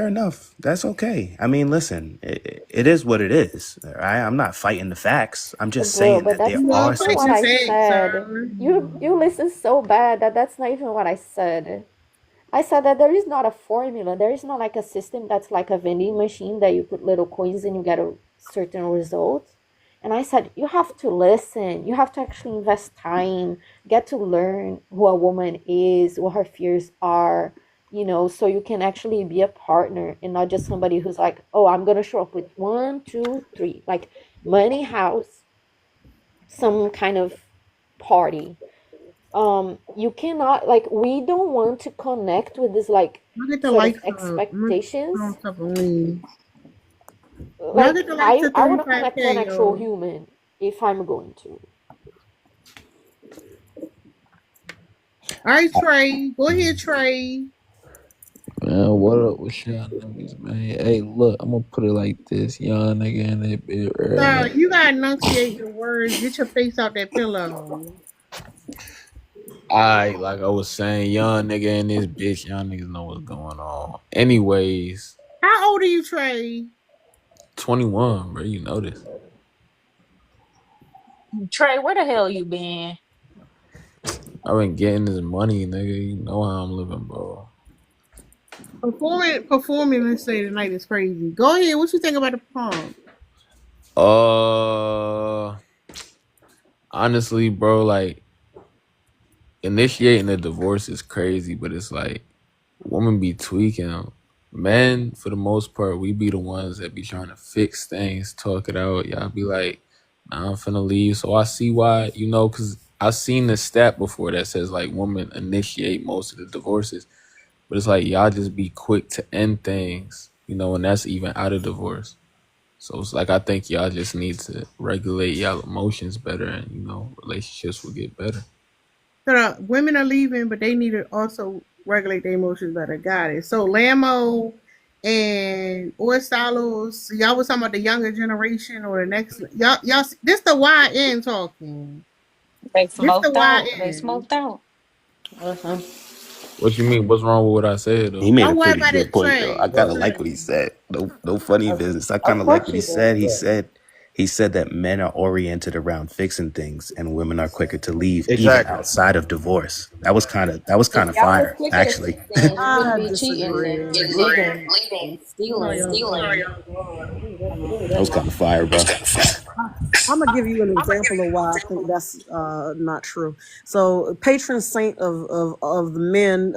[SPEAKER 6] enough. That's okay. I mean, listen, it is what it is. Right? I'm not fighting the facts. I'm just
[SPEAKER 13] Bro,
[SPEAKER 6] saying
[SPEAKER 13] but
[SPEAKER 6] that
[SPEAKER 13] that's
[SPEAKER 6] there
[SPEAKER 13] not
[SPEAKER 6] are
[SPEAKER 13] even
[SPEAKER 6] some.
[SPEAKER 13] what I
[SPEAKER 1] Thanks,
[SPEAKER 13] said.
[SPEAKER 1] sir.
[SPEAKER 13] You listen so bad that that's not even what I said. I said that there is not a formula. There is not like a system that's like a vending machine that you put little coins and you get a certain result. And I said, you have to listen. You have to actually invest time, get to learn who a woman is, what her fears are, so you can actually be a partner and not just somebody who's like, oh, I'm going to show up with 1, 2, 3, like money, house, some kind of party. You cannot, like, we don't want to connect with this like
[SPEAKER 1] Look at the
[SPEAKER 13] sort of
[SPEAKER 1] lights.
[SPEAKER 13] expectations.
[SPEAKER 1] Look at the lights at
[SPEAKER 13] I want to connect to an
[SPEAKER 1] 35K,
[SPEAKER 13] actual
[SPEAKER 1] yo.
[SPEAKER 13] human if I'm going to.
[SPEAKER 1] All right, Trey. Go ahead, Trey.
[SPEAKER 19] Man, what up with y'all niggas, man? Hey, look, I'm gonna put it like this. Young nigga in that bit
[SPEAKER 1] Sir,
[SPEAKER 19] early.
[SPEAKER 1] you gotta enunciate your words. Get your face out that pillow.
[SPEAKER 19] Like I was saying, young nigga in this bitch, young niggas know what's going on. Anyways,
[SPEAKER 1] How old are you, Trey?
[SPEAKER 19] 21, bro, you know this.
[SPEAKER 17] Trey, where the hell you been?
[SPEAKER 19] I've been getting this money, nigga. You know how I'm living, bro.
[SPEAKER 1] Performing let's say tonight is crazy. Go ahead. What you think about the prom?
[SPEAKER 19] Honestly, bro, like initiating a divorce is crazy, but it's like women be tweaking. Men, for the most part, we be the ones that be trying to fix things, talk it out. Y'all be like, nah, I'm finna leave. So I see why, because I've seen this stat before that says like women initiate most of the divorces. But it's like y'all just be quick to end things, and that's even out of divorce. So it's like I think y'all just need to regulate y'all emotions better, and relationships will get better.
[SPEAKER 1] So women are leaving, but they need to also regulate their emotions better. Got it. So Lamo and Orsalos, y'all was talking about the younger generation or the next. Y'all. This the YN talking.
[SPEAKER 17] They smoked out. They smoked out.
[SPEAKER 10] Listen,
[SPEAKER 19] What you mean? What's wrong with what I said
[SPEAKER 6] He
[SPEAKER 19] though?
[SPEAKER 6] made a
[SPEAKER 1] Don't worry
[SPEAKER 6] pretty
[SPEAKER 1] about
[SPEAKER 6] good
[SPEAKER 1] it,
[SPEAKER 6] point though. I
[SPEAKER 1] Trey.
[SPEAKER 6] kind of
[SPEAKER 1] Trey.
[SPEAKER 6] like what he said. No funny
[SPEAKER 3] Of,
[SPEAKER 6] business. I
[SPEAKER 3] of
[SPEAKER 6] kind of like
[SPEAKER 3] course
[SPEAKER 6] what
[SPEAKER 3] you
[SPEAKER 6] he said.
[SPEAKER 3] do.
[SPEAKER 6] He said that men are oriented around fixing things and women are quicker to leave, even
[SPEAKER 18] Exactly.
[SPEAKER 6] outside of divorce. That was kind
[SPEAKER 16] If
[SPEAKER 6] of
[SPEAKER 16] y'all was
[SPEAKER 6] fire,
[SPEAKER 16] quicker to
[SPEAKER 6] actually.
[SPEAKER 16] fix things, you wouldn't
[SPEAKER 3] I
[SPEAKER 16] be cheating
[SPEAKER 3] disagree.
[SPEAKER 16] and leaving and
[SPEAKER 1] Sorry,
[SPEAKER 16] stealing.
[SPEAKER 1] y'all. Sorry.
[SPEAKER 6] That was kind of fire, bro.
[SPEAKER 15] I'm gonna give you an example of why I think that's not true. So, patron saint of the men,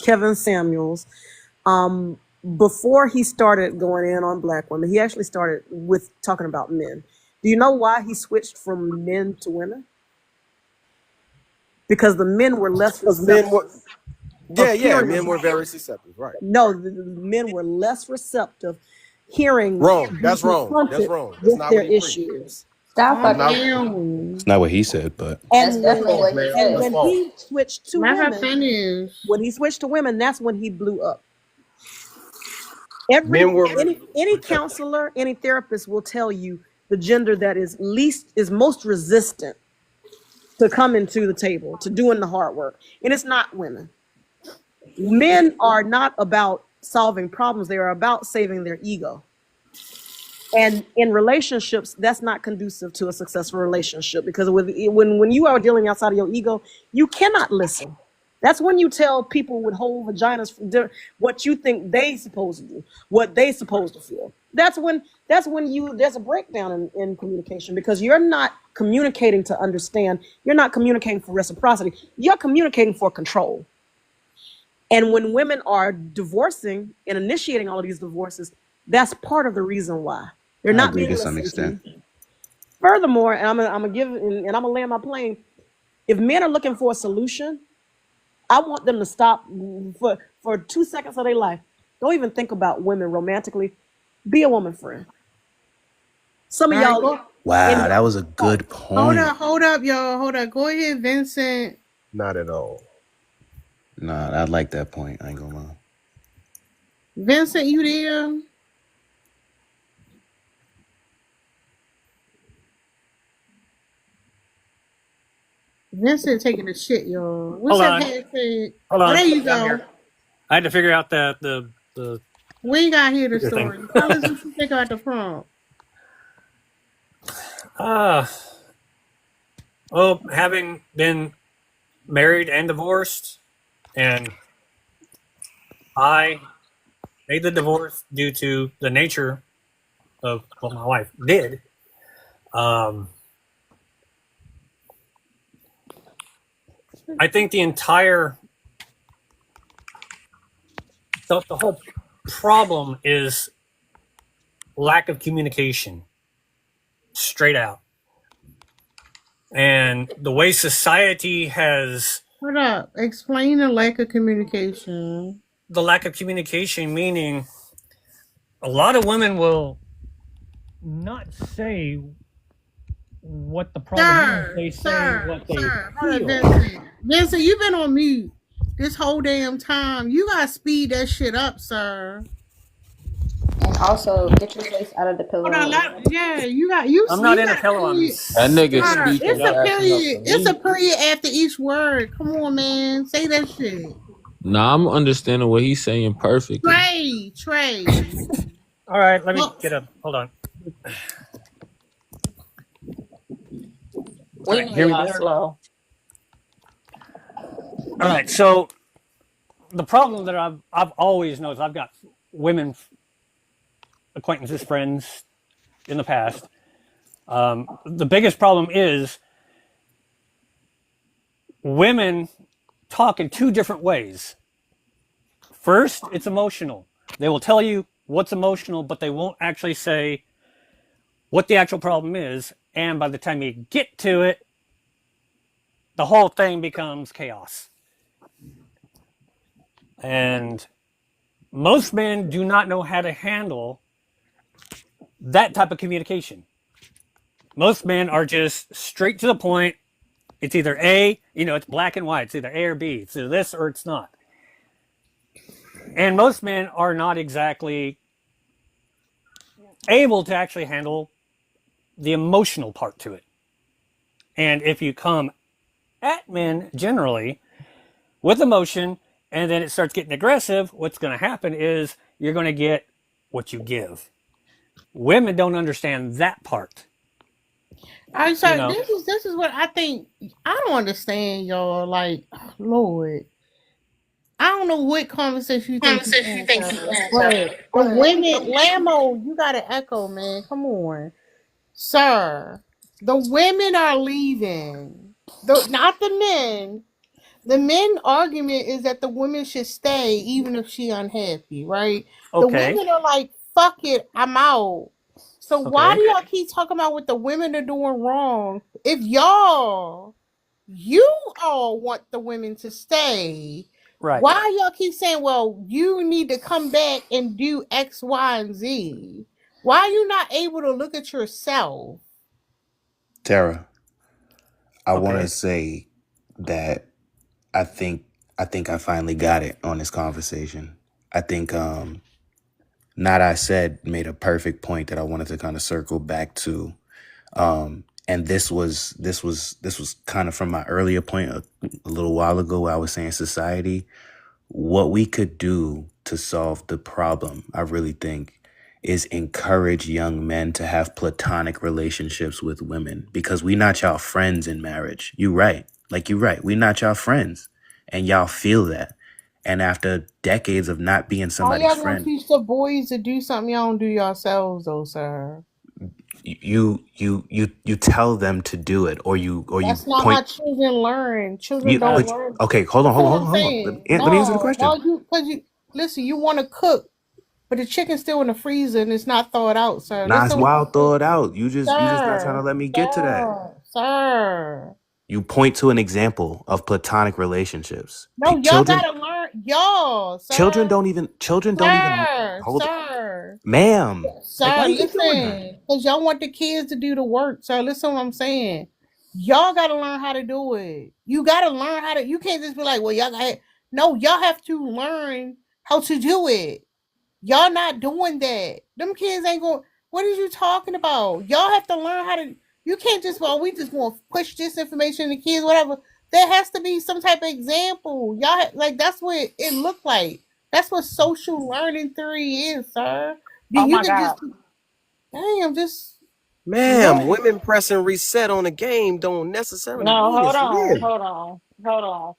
[SPEAKER 15] Kevin Samuels, um, before he started going in on black women, he actually started with talking about men. Do you know why he switched from men to women? Because the men were less
[SPEAKER 18] Because men were,
[SPEAKER 15] receptive of
[SPEAKER 18] men
[SPEAKER 15] hearing.
[SPEAKER 18] were very susceptible, right?
[SPEAKER 15] No, the men were less receptive hearing
[SPEAKER 18] Wrong.
[SPEAKER 15] being
[SPEAKER 18] That's wrong. That's
[SPEAKER 15] confronted
[SPEAKER 18] wrong. That's
[SPEAKER 15] with
[SPEAKER 18] not
[SPEAKER 15] their
[SPEAKER 18] what he preached.
[SPEAKER 15] issues.
[SPEAKER 16] Stop
[SPEAKER 18] That's
[SPEAKER 1] Calm
[SPEAKER 18] not.
[SPEAKER 16] fucking.
[SPEAKER 6] It's
[SPEAKER 1] down.
[SPEAKER 6] not what he said, but
[SPEAKER 16] That's
[SPEAKER 15] And
[SPEAKER 18] That's
[SPEAKER 15] when
[SPEAKER 16] definitely
[SPEAKER 18] false,
[SPEAKER 16] what he
[SPEAKER 18] man.
[SPEAKER 15] and
[SPEAKER 18] That's
[SPEAKER 16] said.
[SPEAKER 15] when
[SPEAKER 18] false.
[SPEAKER 15] he switched to
[SPEAKER 1] Let her
[SPEAKER 15] women,
[SPEAKER 1] finish.
[SPEAKER 15] when he switched to women, that's when he blew up. Every
[SPEAKER 18] Men were.
[SPEAKER 15] any counselor, any therapist will tell you the gender that is most resistant to coming to the table, to doing the hard work. And it's not women. Men are not about solving problems, they are about saving their ego. And in relationships, that's not conducive to a successful relationship because when you are dealing outside of your ego, you cannot listen. That's when you tell people with whole vaginas what you think they supposed to do, what they supposed to feel. That's when there's a breakdown in communication because you're not communicating to understand. You're not communicating for reciprocity. You're communicating for control. And when women are divorcing and initiating all of these divorces, that's part of the reason why. They're
[SPEAKER 6] I
[SPEAKER 15] not
[SPEAKER 6] agree
[SPEAKER 15] being
[SPEAKER 6] to some
[SPEAKER 15] listened
[SPEAKER 6] extent.
[SPEAKER 15] to. Furthermore, and I'm gonna give and I'm gonna land my plane. If men are looking for a solution, I want them to stop for 2 seconds of their life. Don't even think about women romantically. Be a woman friend. Some
[SPEAKER 1] All
[SPEAKER 15] of
[SPEAKER 1] right,
[SPEAKER 15] y'all
[SPEAKER 1] go.
[SPEAKER 6] Wow,
[SPEAKER 15] in
[SPEAKER 6] that was a good point.
[SPEAKER 1] Hold up, y'all. Hold up. Go ahead, Vincent.
[SPEAKER 18] Not at all.
[SPEAKER 6] Nah, I like that point. I ain't gonna lie.
[SPEAKER 1] Vincent, you there? Vincent taking a shit, y'all. What's
[SPEAKER 20] Hold
[SPEAKER 1] up,
[SPEAKER 20] on.
[SPEAKER 1] Harrison?
[SPEAKER 20] Hold
[SPEAKER 1] Oh,
[SPEAKER 20] on.
[SPEAKER 1] there you
[SPEAKER 20] I'm
[SPEAKER 1] go.
[SPEAKER 20] here. I had to figure out the
[SPEAKER 1] We ain't got to hear the
[SPEAKER 20] your thing.
[SPEAKER 1] story. Tell us what you think about the prompt.
[SPEAKER 20] Well, having been married and divorced, and I made the divorce due to the nature of what my wife did. I think the whole problem is lack of communication, straight out. And the way society has
[SPEAKER 1] Hold up. Explain the lack of communication.
[SPEAKER 20] the lack of communication, meaning a lot of women will not say what the problem is. They say what they
[SPEAKER 1] Hold up,
[SPEAKER 20] feel.
[SPEAKER 1] Vincent. Vincent, you've been on mute this whole damn time. You got to speed that shit up, sir.
[SPEAKER 16] And also, get your face out of the
[SPEAKER 1] Hold on,
[SPEAKER 16] pillow.
[SPEAKER 1] yeah, you
[SPEAKER 20] I'm not in a
[SPEAKER 1] got a
[SPEAKER 20] pillow. I'm
[SPEAKER 1] period.
[SPEAKER 19] That nigga
[SPEAKER 20] sitting
[SPEAKER 1] Sir,
[SPEAKER 19] speaking
[SPEAKER 20] straight
[SPEAKER 1] it's a
[SPEAKER 20] up.
[SPEAKER 19] fast enough
[SPEAKER 1] period.
[SPEAKER 19] for
[SPEAKER 1] It's a
[SPEAKER 19] me.
[SPEAKER 1] period after each word. Come on, man. Say that shit.
[SPEAKER 19] Nah, I'm understanding what he's saying perfectly.
[SPEAKER 1] Trey.
[SPEAKER 20] All right, let me
[SPEAKER 1] Well,
[SPEAKER 20] get up. Hold on. All
[SPEAKER 17] We
[SPEAKER 20] right,
[SPEAKER 17] know
[SPEAKER 20] hear me
[SPEAKER 17] y'all
[SPEAKER 20] better?
[SPEAKER 17] slow.
[SPEAKER 20] All right, so the problem that I've always noticed, I've got women acquaintances, friends in the past. The biggest problem is women talk in two different ways. First, it's emotional. They will tell you what's emotional, but they won't actually say what the actual problem is. And by the time you get to it, the whole thing becomes chaos. And most men do not know how to handle that type of communication. Most men are just straight to the point. It's either A, it's black and white. It's either A or B. It's either this or it's not. And most men are not exactly able to actually handle the emotional part to it. And if you come at men generally with emotion, and then it starts getting aggressive, what's going to happen is you're going to get what you give. Women don't understand that part.
[SPEAKER 1] I'm
[SPEAKER 20] You
[SPEAKER 1] sorry.
[SPEAKER 20] know,
[SPEAKER 1] This is what I think. I don't understand y'all. Like, Lord, I don't know what conversation you think you in, sir. But the women, Lamo, you got to echo, man. Come on, sir. The women are leaving. Not the men. The men argument is that the women should stay even if she unhappy, right? The
[SPEAKER 20] okay,
[SPEAKER 1] women are like, fuck it, I'm out. So why do
[SPEAKER 20] okay,
[SPEAKER 1] y'all keep talking about what the women are doing wrong? If you all want the women to stay,
[SPEAKER 20] right.
[SPEAKER 1] why y'all keep saying, well, you need to come back and do X, Y, and Z? Why are you not able to look at yourself?
[SPEAKER 6] Tara, I want to
[SPEAKER 20] Okay.
[SPEAKER 6] say that I think I finally got it on this conversation. I think Not I said made a perfect point that I wanted to kind of circle back to. And this was kind of from my earlier point a little while ago where I was saying society, what we could do to solve the problem, I really think, is encourage young men to have platonic relationships with women because we not y'all friends in marriage. You right. Like you right. We not y'all friends. And y'all feel that. And after decades of not being
[SPEAKER 1] How
[SPEAKER 6] somebody's
[SPEAKER 1] y'all gonna
[SPEAKER 6] friend,
[SPEAKER 1] teach the boys to do something y'all don't do yourselves, though, sir?
[SPEAKER 6] you tell them to do it or you
[SPEAKER 1] That's not how
[SPEAKER 6] point
[SPEAKER 1] children learn. Children
[SPEAKER 6] you
[SPEAKER 1] don't
[SPEAKER 6] but
[SPEAKER 1] learn.
[SPEAKER 6] okay, hold on,
[SPEAKER 1] Listen
[SPEAKER 6] hold on,
[SPEAKER 1] what
[SPEAKER 6] hold
[SPEAKER 1] I'm
[SPEAKER 6] on, hold on. Let
[SPEAKER 1] saying.
[SPEAKER 6] let me answer the
[SPEAKER 1] No,
[SPEAKER 6] question.
[SPEAKER 1] because you listen. You want to cook, but the chicken's still in the freezer and it's not thawed out, sir.
[SPEAKER 6] Nah, it's
[SPEAKER 1] Listen what I'm
[SPEAKER 6] wild, throw
[SPEAKER 1] saying,
[SPEAKER 6] it out. You just not trying to
[SPEAKER 1] sir,
[SPEAKER 6] let me get to that.
[SPEAKER 1] sir.
[SPEAKER 6] You point to an example of platonic relationships.
[SPEAKER 1] No, y'all
[SPEAKER 6] Children
[SPEAKER 1] gotta learn, y'all,
[SPEAKER 6] children
[SPEAKER 1] sir,
[SPEAKER 6] don't even
[SPEAKER 1] sir,
[SPEAKER 6] hold on.
[SPEAKER 1] sir.
[SPEAKER 6] Ma'am. Like why
[SPEAKER 1] Sir,
[SPEAKER 6] you keep doing that?
[SPEAKER 1] listen, because y'all want the kids to do the work. Sir, listen what I'm saying. Y'all got to learn how to do it. You got to learn how to, you can't just be like, well, y'all got, no, y'all have to learn how to do it. Y'all not doing that. Them kids ain't going, what are you talking about? Y'all have to learn how to, you can't just, well, we just want to push this information to kids, whatever. There has to be some type of example. Y'all, like, that's what it looked like. That's what social learning theory is, sir.
[SPEAKER 17] Oh
[SPEAKER 1] You
[SPEAKER 17] my
[SPEAKER 1] can
[SPEAKER 17] God.
[SPEAKER 1] just damn, just
[SPEAKER 18] Ma'am,
[SPEAKER 1] Lord.
[SPEAKER 18] women pressing reset on the game don't necessarily
[SPEAKER 17] No,
[SPEAKER 18] mean
[SPEAKER 17] hold
[SPEAKER 18] it's
[SPEAKER 17] on,
[SPEAKER 18] win.
[SPEAKER 17] hold on, hold on.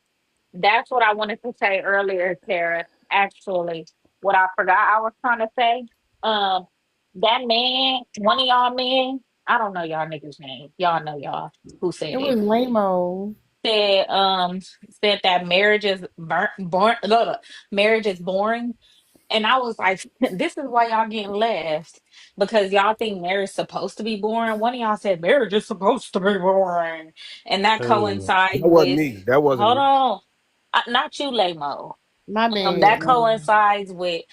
[SPEAKER 17] That's what I wanted to say earlier, Tara. Actually, what I forgot I was trying to say. Um, that man, one of y'all men, I don't know y'all niggas' name. Y'all know y'all who
[SPEAKER 1] It
[SPEAKER 17] said
[SPEAKER 1] was
[SPEAKER 17] it.
[SPEAKER 1] lame-o.
[SPEAKER 17] Said that marriage is marriage is boring. And I was like, this is why y'all getting left. Because y'all think marriage is supposed to be boring. One of y'all said marriage is supposed to be boring. And that
[SPEAKER 18] Oh,
[SPEAKER 17] coincides
[SPEAKER 18] that wasn't
[SPEAKER 17] with,
[SPEAKER 18] me. That wasn't
[SPEAKER 17] hold
[SPEAKER 18] me.
[SPEAKER 17] on, not you, Lamo.
[SPEAKER 1] My bad,
[SPEAKER 17] That
[SPEAKER 1] man.
[SPEAKER 17] coincides with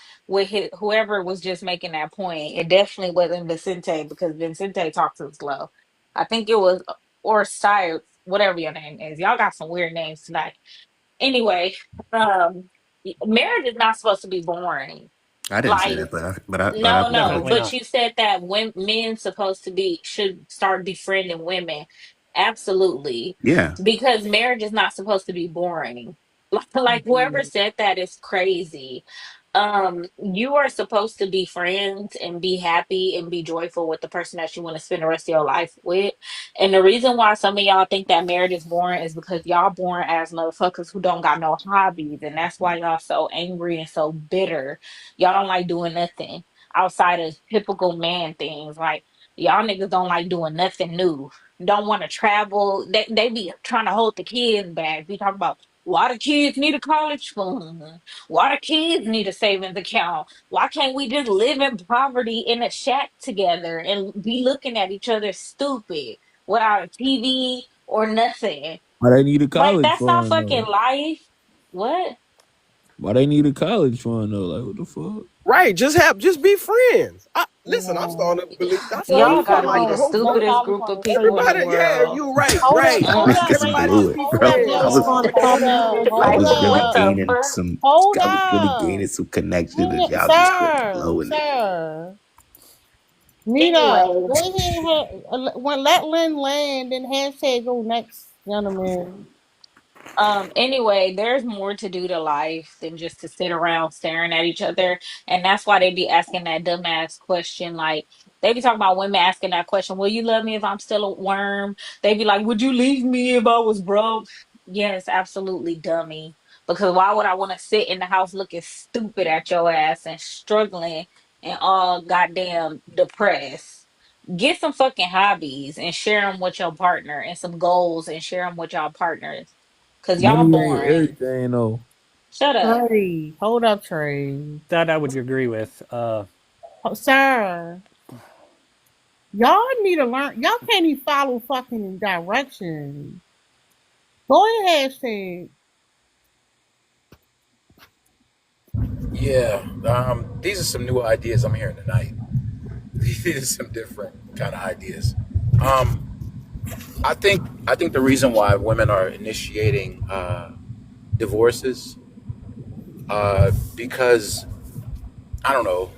[SPEAKER 17] whoever was just making that point. It definitely wasn't Vicente because Vicente talks too slow. I think it was or Sire, whatever your name is. Y'all got some weird names tonight. Anyway, um, marriage is not supposed to be boring.
[SPEAKER 6] I didn't say
[SPEAKER 17] Like,
[SPEAKER 6] that, but I
[SPEAKER 17] no,
[SPEAKER 6] put
[SPEAKER 17] no,
[SPEAKER 6] it.
[SPEAKER 20] Definitely
[SPEAKER 17] but
[SPEAKER 20] not.
[SPEAKER 17] you said that when men supposed to be should start befriending women. Absolutely.
[SPEAKER 6] Yeah.
[SPEAKER 17] Because marriage is not supposed to be boring. Like whoever said that is crazy. You are supposed to be friends and be happy and be joyful with the person that you want to spend the rest of your life with. And the reason why some of y'all think that marriage is boring is because y'all boring ass motherfuckers who don't got no hobbies. And that's why y'all so angry and so bitter. Y'all don't like doing nothing outside of typical man things. Like y'all niggas don't like doing nothing new. Don't want to travel. They be trying to hold the kids back. Be talking about why the kids need a college fund. Why the kids need a savings account? Why can't we just live in poverty in a shack together and be looking at each other stupid without a TV or nothing?
[SPEAKER 19] Why they need a
[SPEAKER 17] Like
[SPEAKER 19] college
[SPEAKER 17] that's not
[SPEAKER 19] fund
[SPEAKER 17] fucking
[SPEAKER 19] though?
[SPEAKER 17] life. What?
[SPEAKER 19] Why they need a college fund though? Like what the fuck?
[SPEAKER 18] Right, just be friends. Listen, I'm
[SPEAKER 1] Yeah.
[SPEAKER 18] starting to believe. I'm
[SPEAKER 1] Well,
[SPEAKER 18] starting
[SPEAKER 17] Y'all
[SPEAKER 18] to
[SPEAKER 1] he
[SPEAKER 18] feel
[SPEAKER 1] talking
[SPEAKER 17] gotta
[SPEAKER 18] like
[SPEAKER 17] be
[SPEAKER 18] the
[SPEAKER 17] the
[SPEAKER 1] about
[SPEAKER 18] whole
[SPEAKER 1] that's
[SPEAKER 18] point.
[SPEAKER 17] stupidest
[SPEAKER 1] all we
[SPEAKER 17] group of
[SPEAKER 1] want to
[SPEAKER 17] people in the
[SPEAKER 1] say.
[SPEAKER 18] Everybody, yeah,
[SPEAKER 17] world.
[SPEAKER 18] you're right,
[SPEAKER 1] Hold up,
[SPEAKER 18] right.
[SPEAKER 1] hold up,
[SPEAKER 6] I
[SPEAKER 1] Raymond.
[SPEAKER 6] blew
[SPEAKER 18] Just
[SPEAKER 6] it,
[SPEAKER 18] be
[SPEAKER 1] Hold
[SPEAKER 6] bro.
[SPEAKER 1] up,
[SPEAKER 6] I
[SPEAKER 1] young
[SPEAKER 18] friends.
[SPEAKER 6] was
[SPEAKER 1] fun. Hold up,
[SPEAKER 6] I
[SPEAKER 17] Like
[SPEAKER 1] hold
[SPEAKER 6] was really
[SPEAKER 17] what
[SPEAKER 1] up,
[SPEAKER 17] the
[SPEAKER 6] gaining
[SPEAKER 17] fuck?
[SPEAKER 6] some
[SPEAKER 1] hold
[SPEAKER 6] I was really gaining
[SPEAKER 1] up.
[SPEAKER 6] some connection and y'all just really
[SPEAKER 1] Sir,
[SPEAKER 6] blowing it.
[SPEAKER 1] sir. Meet up.
[SPEAKER 17] Anyway,
[SPEAKER 1] Go ahead. Let Lynn land and hashtag go next, gentlemen.
[SPEAKER 17] Anyway, there's more to do to life than just to sit around staring at each other. And that's why they be asking that dumbass question. Like, they be talking about women asking that question, will you love me if I'm still a worm? They be like, would you leave me if I was broke? Yes, absolutely, dummy. Because why would I want to sit in the house looking stupid at your ass and struggling and all goddamn depressed? Get some fucking hobbies and share them with your partner, and some goals and share them with y'all partners. Cause y'all
[SPEAKER 19] Money ain't
[SPEAKER 17] boring.
[SPEAKER 19] everything though.
[SPEAKER 17] Shut up.
[SPEAKER 1] Trey, hold up, Trey.
[SPEAKER 20] That I would agree with.
[SPEAKER 1] Oh, sir, y'all need to learn. Y'all can't even follow fucking directions. Go ahead, hashtag.
[SPEAKER 6] Yeah, these are some new ideas I'm hearing tonight. These are some different kind of ideas. I think the reason why women are initiating divorces, because I don't know.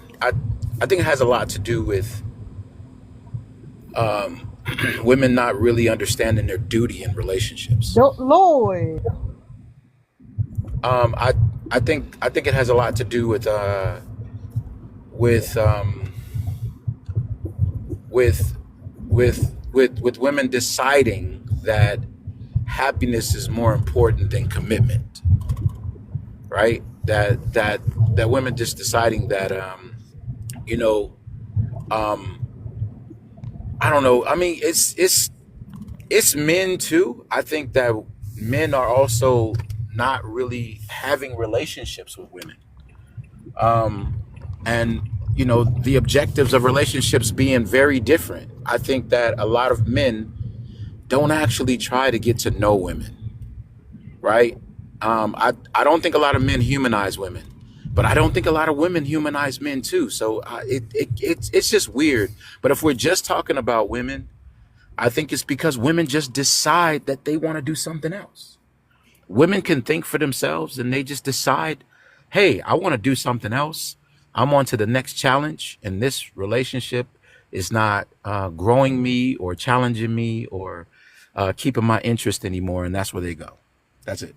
[SPEAKER 6] I think it has a lot to do with women not really understanding their duty in relationships.
[SPEAKER 1] Lord.
[SPEAKER 6] I think it has a lot to do with with um, with with women deciding that happiness is more important than commitment, right? That women just deciding that you know I don't know. I mean, it's men too. I think that men are also not really having relationships with women. And the objectives of relationships being very different. I think that a lot of men don't actually try to get to know women, right? I don't think a lot of men humanize women, but I don't think a lot of women humanize men too. So it's just weird. But if we're just talking about women, I think it's because women just decide that they want to do something else. Women can think for themselves and they just decide, hey, I want to do something else. I'm on to the next challenge, and this relationship is not growing me or challenging me or keeping my interest anymore. And that's where they go. That's it.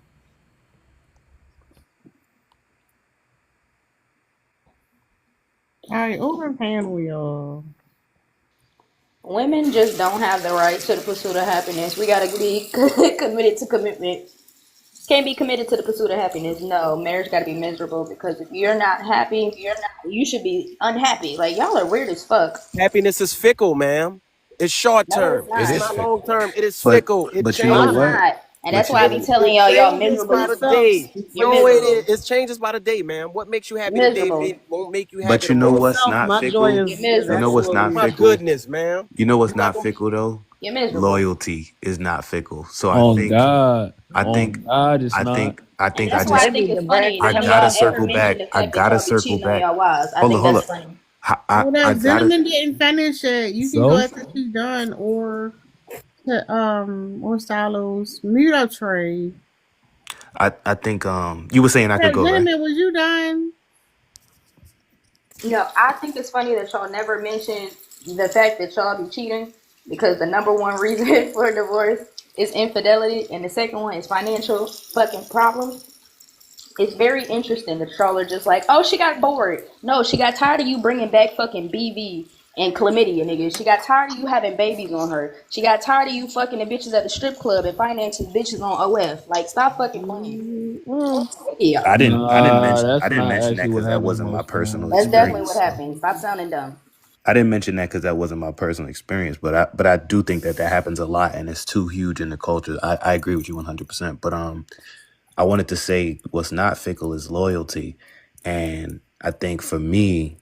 [SPEAKER 1] All right, over panel, y'all.
[SPEAKER 16] Women just don't have the right to the pursuit of happiness. We gotta be committed to commitment. Can't be committed to the pursuit of happiness. No, marriage gotta be miserable, because if you're not happy, you should be unhappy. Like, y'all are weird as fuck.
[SPEAKER 18] Happiness is fickle, ma'am. It's short
[SPEAKER 16] No,
[SPEAKER 18] term.
[SPEAKER 16] it's
[SPEAKER 6] It
[SPEAKER 18] It's
[SPEAKER 6] is
[SPEAKER 16] not.
[SPEAKER 18] not
[SPEAKER 6] fickle.
[SPEAKER 18] long term. It is
[SPEAKER 6] But
[SPEAKER 18] fickle. It
[SPEAKER 6] but you
[SPEAKER 16] No,
[SPEAKER 6] know
[SPEAKER 16] it's
[SPEAKER 18] changes.
[SPEAKER 6] what?
[SPEAKER 16] not. And that's
[SPEAKER 6] But you
[SPEAKER 16] why I
[SPEAKER 6] know
[SPEAKER 16] be
[SPEAKER 18] It
[SPEAKER 16] telling y'all, y'all
[SPEAKER 18] changes
[SPEAKER 16] miserable
[SPEAKER 18] by
[SPEAKER 16] as
[SPEAKER 18] the
[SPEAKER 16] fuck.
[SPEAKER 18] day.
[SPEAKER 16] You're
[SPEAKER 18] No,
[SPEAKER 16] miserable.
[SPEAKER 18] it changes by the day, man. What makes you happy today
[SPEAKER 16] Miserable.
[SPEAKER 18] won't make you happy
[SPEAKER 6] but you know
[SPEAKER 15] In
[SPEAKER 18] tomorrow.
[SPEAKER 6] what's
[SPEAKER 15] itself,
[SPEAKER 6] not
[SPEAKER 15] my joy
[SPEAKER 6] fickle?
[SPEAKER 16] You're
[SPEAKER 15] is
[SPEAKER 6] You know
[SPEAKER 16] miserable.
[SPEAKER 6] what's
[SPEAKER 15] actually
[SPEAKER 6] not
[SPEAKER 18] My
[SPEAKER 6] fickle?
[SPEAKER 18] goodness, man.
[SPEAKER 6] You know what's
[SPEAKER 18] You're not
[SPEAKER 6] not
[SPEAKER 18] gonna.
[SPEAKER 6] fickle though?
[SPEAKER 16] You're miserable.
[SPEAKER 6] Loyalty is not fickle. So I
[SPEAKER 19] On
[SPEAKER 6] think
[SPEAKER 19] God.
[SPEAKER 6] I
[SPEAKER 19] On
[SPEAKER 6] think
[SPEAKER 19] God it's
[SPEAKER 6] I
[SPEAKER 19] not.
[SPEAKER 6] think I
[SPEAKER 16] And
[SPEAKER 6] think I
[SPEAKER 16] that's why I
[SPEAKER 6] just
[SPEAKER 15] they be
[SPEAKER 16] think it's funny
[SPEAKER 6] I
[SPEAKER 16] that
[SPEAKER 15] bragging
[SPEAKER 6] gotta
[SPEAKER 16] y'all
[SPEAKER 15] about
[SPEAKER 16] ever
[SPEAKER 6] circle
[SPEAKER 16] mention
[SPEAKER 6] back.
[SPEAKER 16] the
[SPEAKER 6] I
[SPEAKER 16] fact that
[SPEAKER 6] gotta
[SPEAKER 16] y'all be
[SPEAKER 6] circle
[SPEAKER 16] cheating on
[SPEAKER 6] back.
[SPEAKER 16] y'all wives. I
[SPEAKER 6] Hold
[SPEAKER 16] think
[SPEAKER 6] up, hold
[SPEAKER 16] that's
[SPEAKER 6] up.
[SPEAKER 16] funny.
[SPEAKER 1] Hold
[SPEAKER 6] I
[SPEAKER 1] up,
[SPEAKER 6] gotta
[SPEAKER 1] gentlemen didn't finish it. You can go
[SPEAKER 19] So
[SPEAKER 1] after she's done, or Silos. Mute up, Trey.
[SPEAKER 6] I think you were saying I could
[SPEAKER 1] Hey,
[SPEAKER 6] go, right?
[SPEAKER 1] gentlemen, was you done?
[SPEAKER 16] No, I think it's funny that y'all never mention the fact that y'all be cheating, because the number one reason for divorce is infidelity, and the second one is financial fucking problems. It's very interesting that y'all are just like, oh, she got bored. No, she got tired of you bringing back fucking BV and chlamydia, nigga. She got tired of you having babies on her. She got tired of you fucking the bitches at the strip club and financing bitches on OF. Like, stop fucking playing.
[SPEAKER 1] Well,
[SPEAKER 6] I
[SPEAKER 16] Yeah,
[SPEAKER 6] didn't I didn't
[SPEAKER 19] nah,
[SPEAKER 6] mention
[SPEAKER 19] that's
[SPEAKER 6] I didn't
[SPEAKER 19] not
[SPEAKER 6] mention that
[SPEAKER 19] actually what
[SPEAKER 6] because that
[SPEAKER 19] happens
[SPEAKER 6] wasn't my
[SPEAKER 19] most
[SPEAKER 6] personal
[SPEAKER 19] times.
[SPEAKER 16] that's definitely
[SPEAKER 6] experience.
[SPEAKER 16] what happened. Stop sounding dumb.
[SPEAKER 6] I didn't mention that because that wasn't my personal experience, but I do think that happens a lot and it's too huge in the culture. I agree with you 100%. But I wanted to say what's not fickle is loyalty, and I think for me,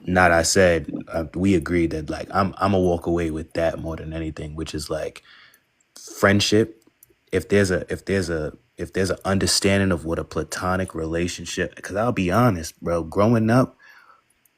[SPEAKER 6] not I said we agreed that like I'm gonna walk away with that more than anything, which is like friendship. If there's a understanding of what a platonic relationship, because I'll be honest, bro, growing up,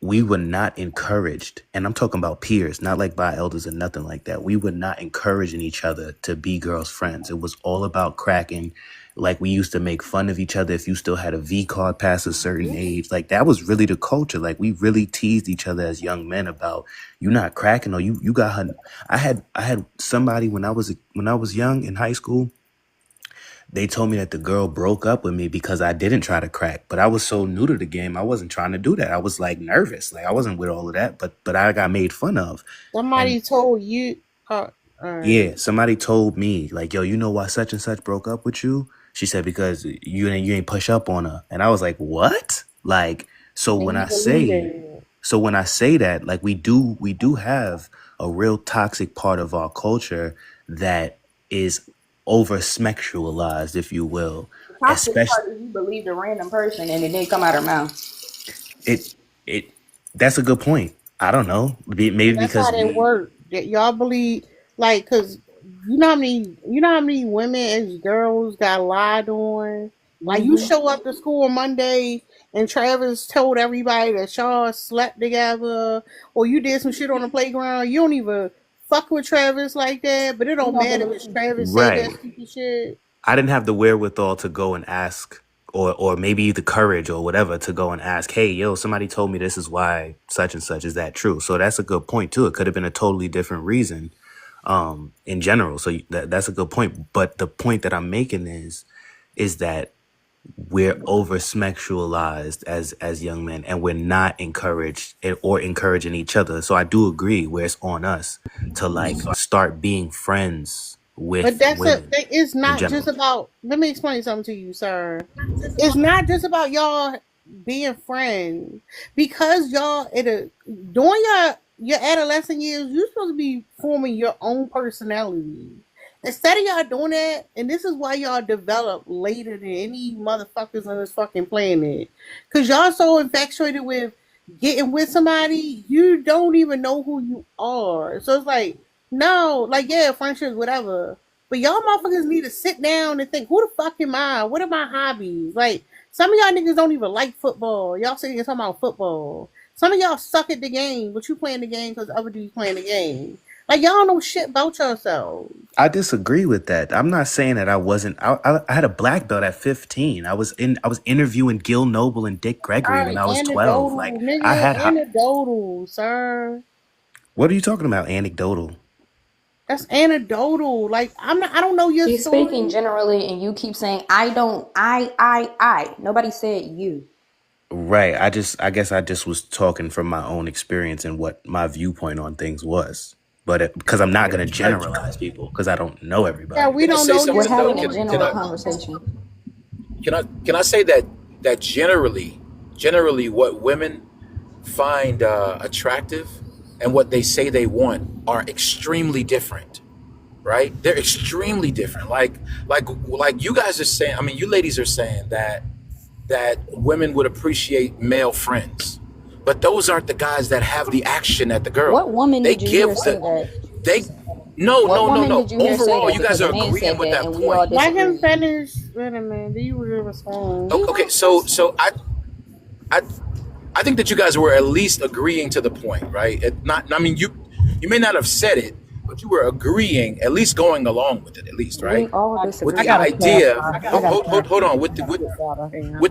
[SPEAKER 6] we were not encouraged, and I'm talking about peers, not like by elders or nothing like that. We were not encouraging each other to be girls' friends. It was all about cracking. Like, we used to make fun of each other if you still had a V card past a certain age. Like, that was really the culture. Like, we really teased each other as young men about, you not cracking, or you got her. I had somebody when I was young in high school. They told me that the girl broke up with me because I didn't try to crack. But I was so new to the game, I wasn't trying to do that. I was like nervous. Like, I wasn't with all of that, but I got made fun of.
[SPEAKER 1] Somebody
[SPEAKER 6] And
[SPEAKER 1] told you. All
[SPEAKER 6] yeah,
[SPEAKER 1] right.
[SPEAKER 6] somebody told me, like, yo, you know why such and such broke up with you? She said, because you ain't push up on her. And I was like, what? Like, so
[SPEAKER 1] And
[SPEAKER 6] when
[SPEAKER 1] you
[SPEAKER 6] I
[SPEAKER 1] believe
[SPEAKER 6] say
[SPEAKER 1] it.
[SPEAKER 6] so when I say that, like, we do have a real toxic part of our culture that is over sexualized, if you will.
[SPEAKER 16] The toxic
[SPEAKER 6] Especially
[SPEAKER 16] part is you believed a random person and it didn't come out her mouth.
[SPEAKER 6] it that's a good point. I don't know. Maybe
[SPEAKER 1] That's how
[SPEAKER 6] because
[SPEAKER 1] they work. That y'all believe, like, cause you know how many women as girls got lied on. Like, you show up to school on Monday and Travis told everybody that y'all slept together or you did some shit on the playground. You don't even fuck with Travis like that, but it
[SPEAKER 16] You
[SPEAKER 1] don't
[SPEAKER 16] don't
[SPEAKER 1] matter if
[SPEAKER 16] believe.
[SPEAKER 1] Travis said that
[SPEAKER 6] right.
[SPEAKER 1] stupid shit.
[SPEAKER 6] I didn't have the wherewithal to go and ask, or maybe the courage or whatever to go and ask, hey, yo, somebody told me this is why such and such. Is that true? So that's a good point too. It could have been a totally different reason in general. So that's a good point. But the point that I'm making is that we're over sexualized as young men, and we're not encouraged or encouraging each other. So I do agree where it's on us to like start being friends
[SPEAKER 1] But
[SPEAKER 6] with
[SPEAKER 1] that's
[SPEAKER 6] women
[SPEAKER 1] it's
[SPEAKER 6] in
[SPEAKER 1] not just
[SPEAKER 6] general.
[SPEAKER 1] about, let me explain something to you, sir. It's not just about y'all being friends. Because y'all during your adolescent years, you're supposed to be forming your own personality. Instead of y'all doing that, and this is why y'all develop later than any motherfuckers on this fucking planet. Cause y'all so infatuated with getting with somebody, you don't even know who you are. So it's like, no, like, yeah, friendships, whatever. But y'all motherfuckers need to sit down and think, who the fuck am I? What are my hobbies? Like, some of y'all niggas don't even like football. Y'all sitting here talking about football. Some of y'all suck at the game, but you playing the game because other dudes playing the game. Like, y'all know shit about yourselves.
[SPEAKER 6] I disagree with that. I'm not saying that I wasn't. I had a black belt at 15. I was interviewing Gil Noble and Dick
[SPEAKER 1] All
[SPEAKER 6] Gregory when
[SPEAKER 1] right,
[SPEAKER 6] I was 12.
[SPEAKER 1] anecdotal,
[SPEAKER 6] Like, I
[SPEAKER 1] nigga,
[SPEAKER 6] had.
[SPEAKER 1] anecdotal, sir.
[SPEAKER 6] What are you talking about? Anecdotal.
[SPEAKER 1] That's anecdotal. Like, I don't know your
[SPEAKER 16] She's speaking
[SPEAKER 1] story.
[SPEAKER 16] generally, and you keep saying, I don't, I. Nobody said you.
[SPEAKER 6] Right. I guess I just was talking from my own experience and what my viewpoint on things was. But because I'm not going to generalize people because I don't know
[SPEAKER 1] Yeah,
[SPEAKER 6] everybody.
[SPEAKER 1] we
[SPEAKER 2] Can I
[SPEAKER 1] don't
[SPEAKER 2] say
[SPEAKER 1] know
[SPEAKER 16] We're
[SPEAKER 1] your
[SPEAKER 2] something though?
[SPEAKER 16] having a
[SPEAKER 1] story.
[SPEAKER 16] general conversation.
[SPEAKER 2] Can I say that generally what women find attractive and what they say they want are extremely different, right? They're extremely different. Like you guys are saying. I mean, you ladies are saying that women would appreciate male friends, but those aren't the guys that have the action at the girl.
[SPEAKER 16] What woman
[SPEAKER 2] They
[SPEAKER 16] did you hear
[SPEAKER 2] give
[SPEAKER 16] say
[SPEAKER 2] the
[SPEAKER 16] that?
[SPEAKER 2] they no
[SPEAKER 16] What
[SPEAKER 2] no no
[SPEAKER 16] woman
[SPEAKER 2] no.
[SPEAKER 16] did you hear say
[SPEAKER 2] Overall,
[SPEAKER 16] that?
[SPEAKER 2] you guys
[SPEAKER 16] Because a
[SPEAKER 2] are
[SPEAKER 16] man
[SPEAKER 2] agreeing
[SPEAKER 16] said
[SPEAKER 2] with
[SPEAKER 16] that,
[SPEAKER 2] that
[SPEAKER 16] and we all
[SPEAKER 2] point.
[SPEAKER 1] Let him
[SPEAKER 16] disagree.
[SPEAKER 1] finish. Wait a minute. Do you respond?
[SPEAKER 2] Okay, so I think that you guys were at least agreeing to the point, right? Not, I mean, you may not have said it, but you were agreeing, at least going along with it, at least,
[SPEAKER 16] We
[SPEAKER 2] right?
[SPEAKER 16] all
[SPEAKER 2] With
[SPEAKER 15] I
[SPEAKER 16] disagree.
[SPEAKER 2] the
[SPEAKER 15] gotta
[SPEAKER 2] idea,
[SPEAKER 15] clarify. I gotta
[SPEAKER 2] hold
[SPEAKER 15] clarify.
[SPEAKER 2] on,
[SPEAKER 15] Get water. Hang on.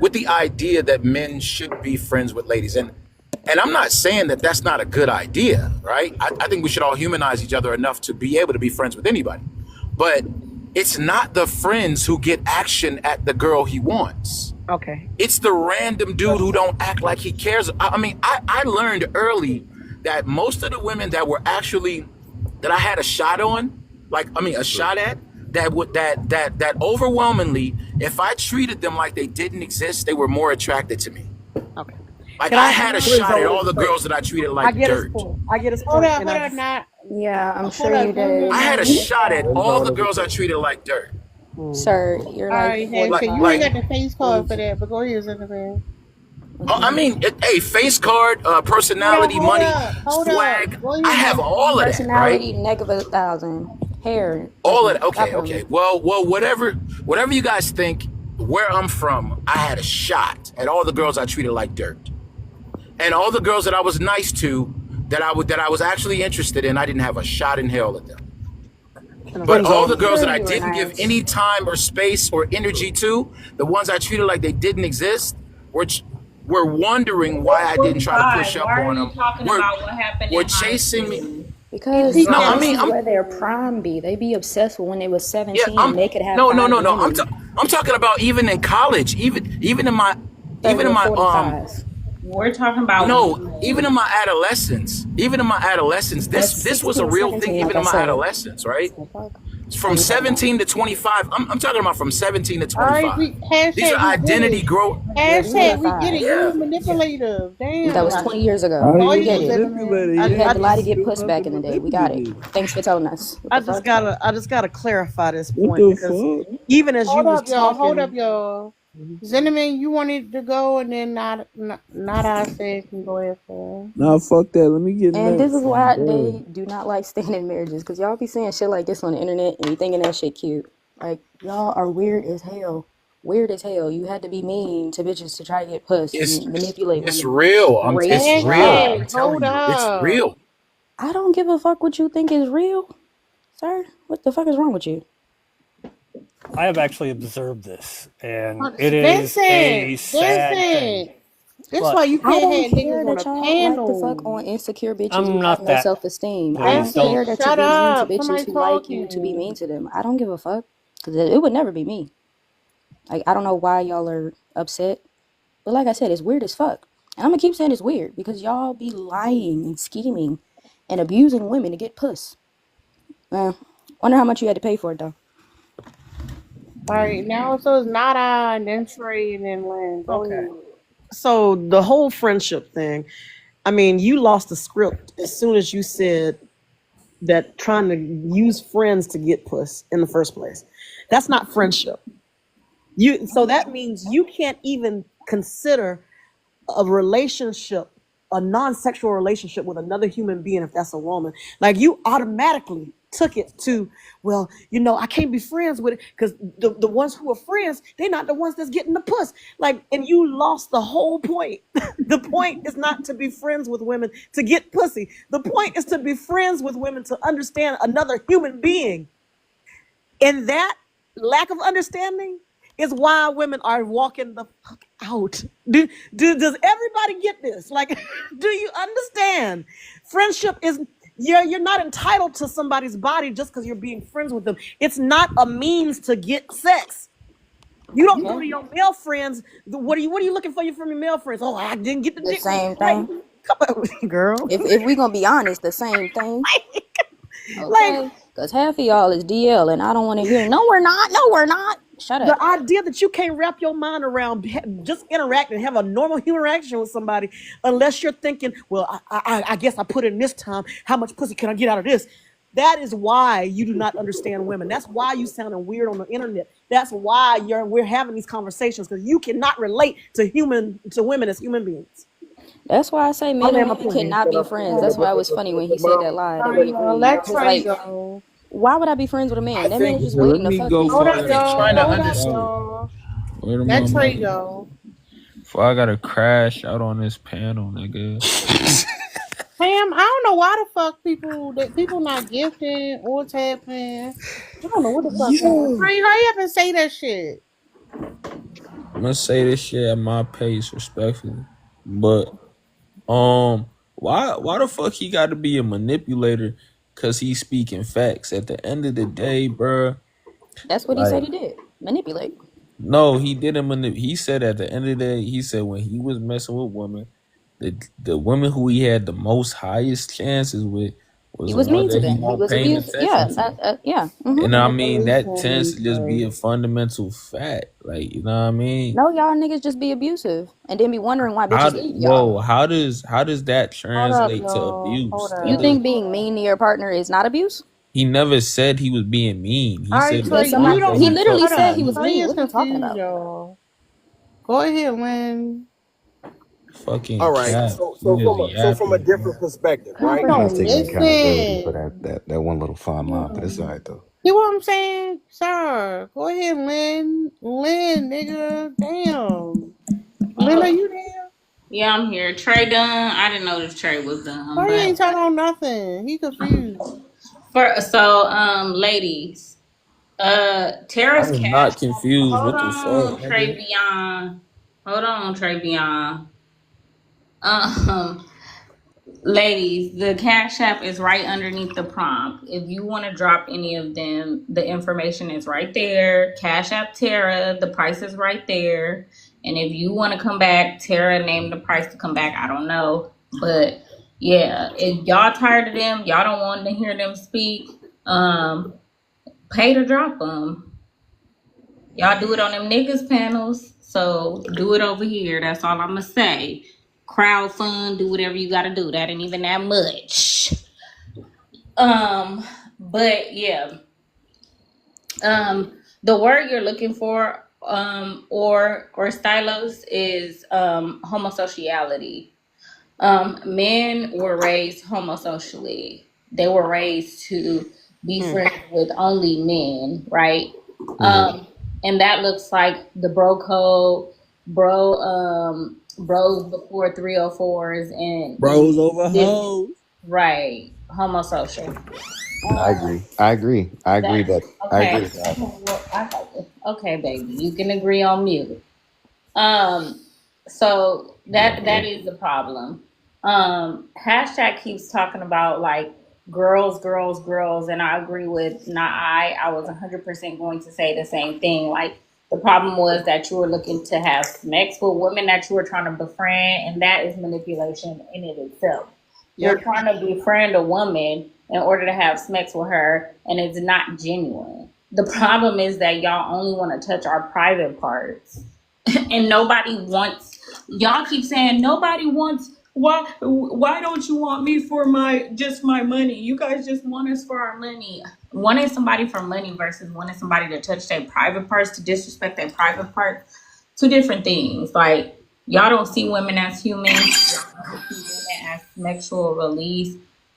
[SPEAKER 2] with the idea that men should be friends with ladies, and I'm not saying that that's not a good idea, right? I think we should all humanize each other enough to be able to be friends with anybody, but it's not the friends who get action at the girl he wants.
[SPEAKER 15] Okay.
[SPEAKER 2] It's the random dude who don't act like he cares. I mean, I learned early that most of the women that were actually that I had a shot on, a shot at, that overwhelmingly, if I treated them like they didn't exist, they were more attracted to me.
[SPEAKER 15] Okay.
[SPEAKER 2] Like
[SPEAKER 15] Can
[SPEAKER 2] I
[SPEAKER 15] I
[SPEAKER 2] had a
[SPEAKER 15] please
[SPEAKER 2] shot at
[SPEAKER 15] hold
[SPEAKER 2] all
[SPEAKER 15] this
[SPEAKER 2] the
[SPEAKER 15] point?
[SPEAKER 2] girls that I treated
[SPEAKER 15] I
[SPEAKER 2] like
[SPEAKER 15] get his
[SPEAKER 2] dirt.
[SPEAKER 15] point. I get his
[SPEAKER 1] Hold
[SPEAKER 15] point,
[SPEAKER 1] up,
[SPEAKER 15] and
[SPEAKER 1] hold
[SPEAKER 15] I
[SPEAKER 1] up,
[SPEAKER 15] just
[SPEAKER 1] not.
[SPEAKER 16] Yeah, I'm
[SPEAKER 1] Hold
[SPEAKER 16] sure
[SPEAKER 1] up,
[SPEAKER 16] you
[SPEAKER 1] don't
[SPEAKER 16] did.
[SPEAKER 1] get
[SPEAKER 2] I had a
[SPEAKER 1] mad.
[SPEAKER 2] shot at all the girls I treated like dirt.
[SPEAKER 16] Sir, you're
[SPEAKER 1] All
[SPEAKER 16] like
[SPEAKER 1] right,
[SPEAKER 2] Like,
[SPEAKER 1] Hampton, you ain't
[SPEAKER 16] 45.
[SPEAKER 1] got the face card for that, but go ahead, Cinnamon.
[SPEAKER 2] I mean, hey, face card, personality,
[SPEAKER 1] Hold
[SPEAKER 2] money,
[SPEAKER 1] up, hold up.
[SPEAKER 2] swag.
[SPEAKER 1] Go
[SPEAKER 2] I
[SPEAKER 1] ahead,
[SPEAKER 2] have
[SPEAKER 1] Hampton.
[SPEAKER 2] all of that, right?
[SPEAKER 16] Personality, -1,000. Hair.
[SPEAKER 2] All of that.
[SPEAKER 16] Stop
[SPEAKER 2] Okay,
[SPEAKER 16] playing with
[SPEAKER 2] okay.
[SPEAKER 16] me.
[SPEAKER 2] Well, whatever you guys think, where I'm from, I had a shot at all the girls I treated like dirt.
[SPEAKER 21] And all the girls that I was nice to, that I was actually interested in, I didn't have a shot in hell at them. But all the girls that I didn't give any time or space or energy to, the ones I treated like they didn't exist, were wondering why I didn't try to push up
[SPEAKER 17] Why are
[SPEAKER 21] on
[SPEAKER 17] you
[SPEAKER 21] them.
[SPEAKER 17] talking about what happened
[SPEAKER 21] Were
[SPEAKER 17] in high
[SPEAKER 21] chasing me.
[SPEAKER 17] school?
[SPEAKER 22] Because
[SPEAKER 21] No, I
[SPEAKER 22] this
[SPEAKER 21] mean,
[SPEAKER 22] is where their prime be. They be obsessed with when they was
[SPEAKER 21] yeah,
[SPEAKER 22] 17 and they could have 5 women.
[SPEAKER 21] I'm talking about even in college, even in my
[SPEAKER 22] 30 or 45s.
[SPEAKER 17] We're talking about
[SPEAKER 21] no, even in my adolescence, this was a
[SPEAKER 22] 16,
[SPEAKER 21] real thing.
[SPEAKER 22] 17,
[SPEAKER 21] Even
[SPEAKER 22] like
[SPEAKER 21] in
[SPEAKER 22] I
[SPEAKER 21] my
[SPEAKER 22] said.
[SPEAKER 21] adolescence, right? From 17 to 25, I'm talking about from 17 to
[SPEAKER 1] All right,
[SPEAKER 21] 25.
[SPEAKER 1] we
[SPEAKER 21] These
[SPEAKER 1] hashtag
[SPEAKER 21] are
[SPEAKER 1] we get
[SPEAKER 21] identity
[SPEAKER 1] it.
[SPEAKER 21] grow.
[SPEAKER 1] Hashtag we get it.
[SPEAKER 21] Yeah.
[SPEAKER 1] You manipulative. Damn.
[SPEAKER 22] That was 20 years ago.
[SPEAKER 1] Oh,
[SPEAKER 22] We
[SPEAKER 1] you
[SPEAKER 22] get
[SPEAKER 1] was
[SPEAKER 22] it.
[SPEAKER 1] manipulative.
[SPEAKER 22] You had to lie to
[SPEAKER 15] just,
[SPEAKER 22] get puss back in the day. We got it. Thanks for telling us. What
[SPEAKER 15] I
[SPEAKER 22] the
[SPEAKER 15] just
[SPEAKER 22] fuck?
[SPEAKER 15] gotta clarify this
[SPEAKER 23] What
[SPEAKER 15] point
[SPEAKER 23] the
[SPEAKER 15] because
[SPEAKER 23] fuck?
[SPEAKER 15] even as you
[SPEAKER 1] Hold
[SPEAKER 15] was
[SPEAKER 1] up, y'all. Hold up,
[SPEAKER 15] talking,
[SPEAKER 1] y'all. Zinneman, you wanted to go, and then not I said can go ahead for.
[SPEAKER 23] Nah, fuck that. Let me get
[SPEAKER 22] And this
[SPEAKER 23] next.
[SPEAKER 22] is why
[SPEAKER 23] Bro.
[SPEAKER 22] they do not like staying in marriages, because y'all be saying shit like this on the internet and be thinking that shit cute. Like, y'all are weird as hell. Weird as hell. You had to be mean to bitches to try to get puss and manipulate
[SPEAKER 21] It's
[SPEAKER 22] women.
[SPEAKER 21] real.
[SPEAKER 22] Rape,
[SPEAKER 21] It's real.
[SPEAKER 22] rob.
[SPEAKER 21] I'm telling you, it's real.
[SPEAKER 22] I don't give a fuck what you think is real, sir. What the fuck is wrong with you?
[SPEAKER 20] I have actually observed this, and it is a sad thing.
[SPEAKER 1] Vincent. That's
[SPEAKER 20] What?
[SPEAKER 1] why you
[SPEAKER 22] I
[SPEAKER 1] can't
[SPEAKER 22] don't
[SPEAKER 1] have
[SPEAKER 22] care
[SPEAKER 1] niggas on
[SPEAKER 22] that
[SPEAKER 1] a
[SPEAKER 22] y'all
[SPEAKER 1] panel.
[SPEAKER 22] like to fuck on insecure bitches
[SPEAKER 20] I'm
[SPEAKER 22] who have
[SPEAKER 20] not
[SPEAKER 22] no
[SPEAKER 20] that.
[SPEAKER 22] self-esteem. I
[SPEAKER 20] Please
[SPEAKER 22] don't
[SPEAKER 20] don't.
[SPEAKER 22] care that you
[SPEAKER 1] Shut
[SPEAKER 22] be mean to
[SPEAKER 1] up.
[SPEAKER 22] bitches
[SPEAKER 1] Somebody
[SPEAKER 22] who like you to be
[SPEAKER 1] talking.
[SPEAKER 22] mean to them. I don't give a fuck, because it would never be me. Like, I don't know why y'all are upset, but like I said, it's weird as fuck. And I'm gonna keep saying it's weird because y'all be lying and scheming and abusing women to get puss. Wonder how much you had to pay for it though.
[SPEAKER 1] All right, now so it's Nada and then Trey and then Lynn. Go
[SPEAKER 15] okay.
[SPEAKER 1] ahead.
[SPEAKER 15] So the whole friendship thing, I mean, you lost the script as soon as you said that trying to use friends to get puss in the first place. That's not friendship. So that means you can't even consider a relationship, a non-sexual relationship with another human being if that's a woman. Like, you automatically took it to, well, I can't be friends with it because the ones who are friends, they're not the ones that's getting the puss. Like, and you lost the whole point. The point is not to be friends with women to get pussy. The point is to be friends with women to understand another human being. And that lack of understanding is why women are walking the fuck out. Does everybody get this? Like, do you understand? Friendship is, you're not entitled to somebody's body just because you're being friends with them. It's not a means to get sex. You don't go to your male friends. What are you looking for from your male friends? Oh, I didn't get the dick.
[SPEAKER 22] Same thing.
[SPEAKER 15] Come on, girl.
[SPEAKER 22] If we gonna be honest, the same thing.
[SPEAKER 15] Like,
[SPEAKER 22] Okay, because half of y'all is DL, and I don't want to hear. No, we're not. No, we're not. Shut up.
[SPEAKER 15] the idea that you can't wrap your mind around just interact and have a normal human interaction with somebody unless you're thinking, well, I guess I put in this time. How much pussy can I get out of this? That is why you do not understand women. That's why you sounding weird on the internet. That's why we're having these conversations, because you cannot relate to women as human beings.
[SPEAKER 22] That's why I say men and women cannot be friends. That's why it was funny when he said that lie. That we agreed.
[SPEAKER 1] Let
[SPEAKER 22] It's
[SPEAKER 1] Trey
[SPEAKER 22] like,
[SPEAKER 1] go.
[SPEAKER 22] why would I be friends with a man? That man is just
[SPEAKER 19] Let
[SPEAKER 22] waiting to
[SPEAKER 19] me
[SPEAKER 22] fuck
[SPEAKER 19] go
[SPEAKER 22] me.
[SPEAKER 1] Hold
[SPEAKER 19] for
[SPEAKER 1] up, y'all.
[SPEAKER 21] Trying to
[SPEAKER 1] Hold up,
[SPEAKER 21] understand.
[SPEAKER 1] y'all.
[SPEAKER 19] Where
[SPEAKER 1] Let
[SPEAKER 19] my
[SPEAKER 1] Trey
[SPEAKER 19] mother?
[SPEAKER 1] go.
[SPEAKER 19] Before I gotta crash out on this panel, nigga.
[SPEAKER 1] Pam, I don't know why the fuck people not gifting or tapping. I don't know what the fuck going on. Trey, hurry up and say that shit.
[SPEAKER 19] I'm gonna say this shit at my pace, respectfully. But why the fuck he gotta be a manipulator? Cause he's speaking facts. At the end of the day, bruh.
[SPEAKER 22] That's what he said he did. Manipulate.
[SPEAKER 19] No, he didn't manipulate. He said at the end of the day, he said when he was messing with women, the women who he had the most highest chances with was
[SPEAKER 22] He
[SPEAKER 19] the
[SPEAKER 22] was mean
[SPEAKER 19] ones
[SPEAKER 22] to
[SPEAKER 19] that he
[SPEAKER 22] them. He
[SPEAKER 19] won't
[SPEAKER 22] was
[SPEAKER 19] paying
[SPEAKER 22] abusive.
[SPEAKER 19] attention
[SPEAKER 22] Yeah,
[SPEAKER 19] to.
[SPEAKER 22] yeah.
[SPEAKER 19] And I mean that tends to just be a fundamental fact. Like, you know what I mean?
[SPEAKER 22] No, y'all niggas just be abusive and then be wondering why bitches leave y'all.
[SPEAKER 19] How does that translate to abuse?
[SPEAKER 22] You think being mean to your partner is not abuse?
[SPEAKER 19] He never said he was being mean. He
[SPEAKER 1] All right,
[SPEAKER 19] said
[SPEAKER 1] Trey,
[SPEAKER 19] he
[SPEAKER 1] you don't.
[SPEAKER 22] He literally
[SPEAKER 1] hold
[SPEAKER 22] said
[SPEAKER 1] up.
[SPEAKER 22] he was
[SPEAKER 1] Trey
[SPEAKER 22] mean.
[SPEAKER 1] is
[SPEAKER 22] What are you talking
[SPEAKER 1] confused,
[SPEAKER 22] about?
[SPEAKER 1] y'all. Go ahead, Lynn.
[SPEAKER 19] fucking
[SPEAKER 18] All right.
[SPEAKER 19] cap.
[SPEAKER 18] So from a different perspective, right?
[SPEAKER 6] I was taking accountability
[SPEAKER 1] Listen.
[SPEAKER 6] for that one little fine line, but it's all right though.
[SPEAKER 1] You know what I'm saying? Sir, go ahead, Lynn. Lynn, nigga. Damn. Lynn, are you there?
[SPEAKER 17] Yeah, I'm here. Trey done. I didn't know if Trey was done,
[SPEAKER 1] Why you
[SPEAKER 17] but
[SPEAKER 1] ain't talking on nothing? He confused.
[SPEAKER 17] ladies, Tara's
[SPEAKER 19] I'm
[SPEAKER 17] cash.
[SPEAKER 19] not confused.
[SPEAKER 17] Hold
[SPEAKER 19] What the fuck,
[SPEAKER 17] on, Trey
[SPEAKER 19] nigga?
[SPEAKER 17] Beyond. Hold on, Trey Beyond. Um, Ladies, the Cash App is right underneath the prompt. If you want to drop any of them, the information is right there. Cash App Tara, the price is right there. And if you want to come back, Tara named the price to come back. I don't know. But yeah, if y'all tired of them, y'all don't want to hear them speak, pay to drop them. Y'all do it on them niggas panels. So do it over here. That's all I'm going to say. Crowd fund, do whatever you gotta do. That ain't even that much. But yeah. The word you're looking for, or stylos is homosociality. Men were raised homosocially. They were raised to be friends with only men, right? And that looks like the bro code, bros before 304s and
[SPEAKER 19] Bros over
[SPEAKER 17] this,
[SPEAKER 19] hoes.
[SPEAKER 17] right, homosocial.
[SPEAKER 6] I agree. I agree. I agree
[SPEAKER 17] That
[SPEAKER 6] that I agree
[SPEAKER 17] okay.
[SPEAKER 6] with that.
[SPEAKER 17] Well, okay, baby, you can agree on mute. So that is the problem. Hashtag keeps talking about like girls, girls, girls, and I agree with not I was 100% going to say the same thing. Like the problem was that you were looking to have sex with women that you were trying to befriend, and that is manipulation in it itself. You're trying to befriend a woman in order to have sex with her, and it's not genuine. The problem is that y'all only want to touch our private parts, and nobody wants. Y'all keep saying nobody wants. Why don't you want me for my money? You guys just want us for our money. Wanting somebody for money versus wanting somebody to touch their private parts, to disrespect their private parts, two different things. Like y'all don't see women as humans. Y'all don't see women as sexual release,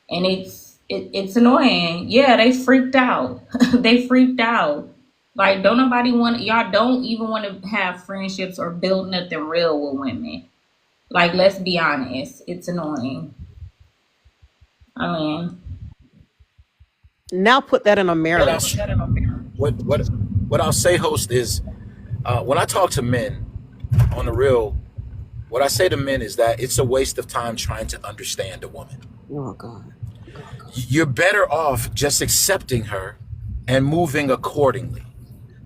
[SPEAKER 17] and it's annoying. Yeah, they freaked out. They freaked out. Like don't nobody want y'all don't even want to have friendships or build nothing real with women. Like, let's be honest, it's annoying. I mean,
[SPEAKER 15] Now put that in a
[SPEAKER 21] What
[SPEAKER 15] marriage.
[SPEAKER 21] else? What I'll say, host, is when I talk to men on the real, what I say to men is that it's a waste of time trying to understand a woman.
[SPEAKER 15] Oh God.
[SPEAKER 21] You're better off just accepting her and moving accordingly,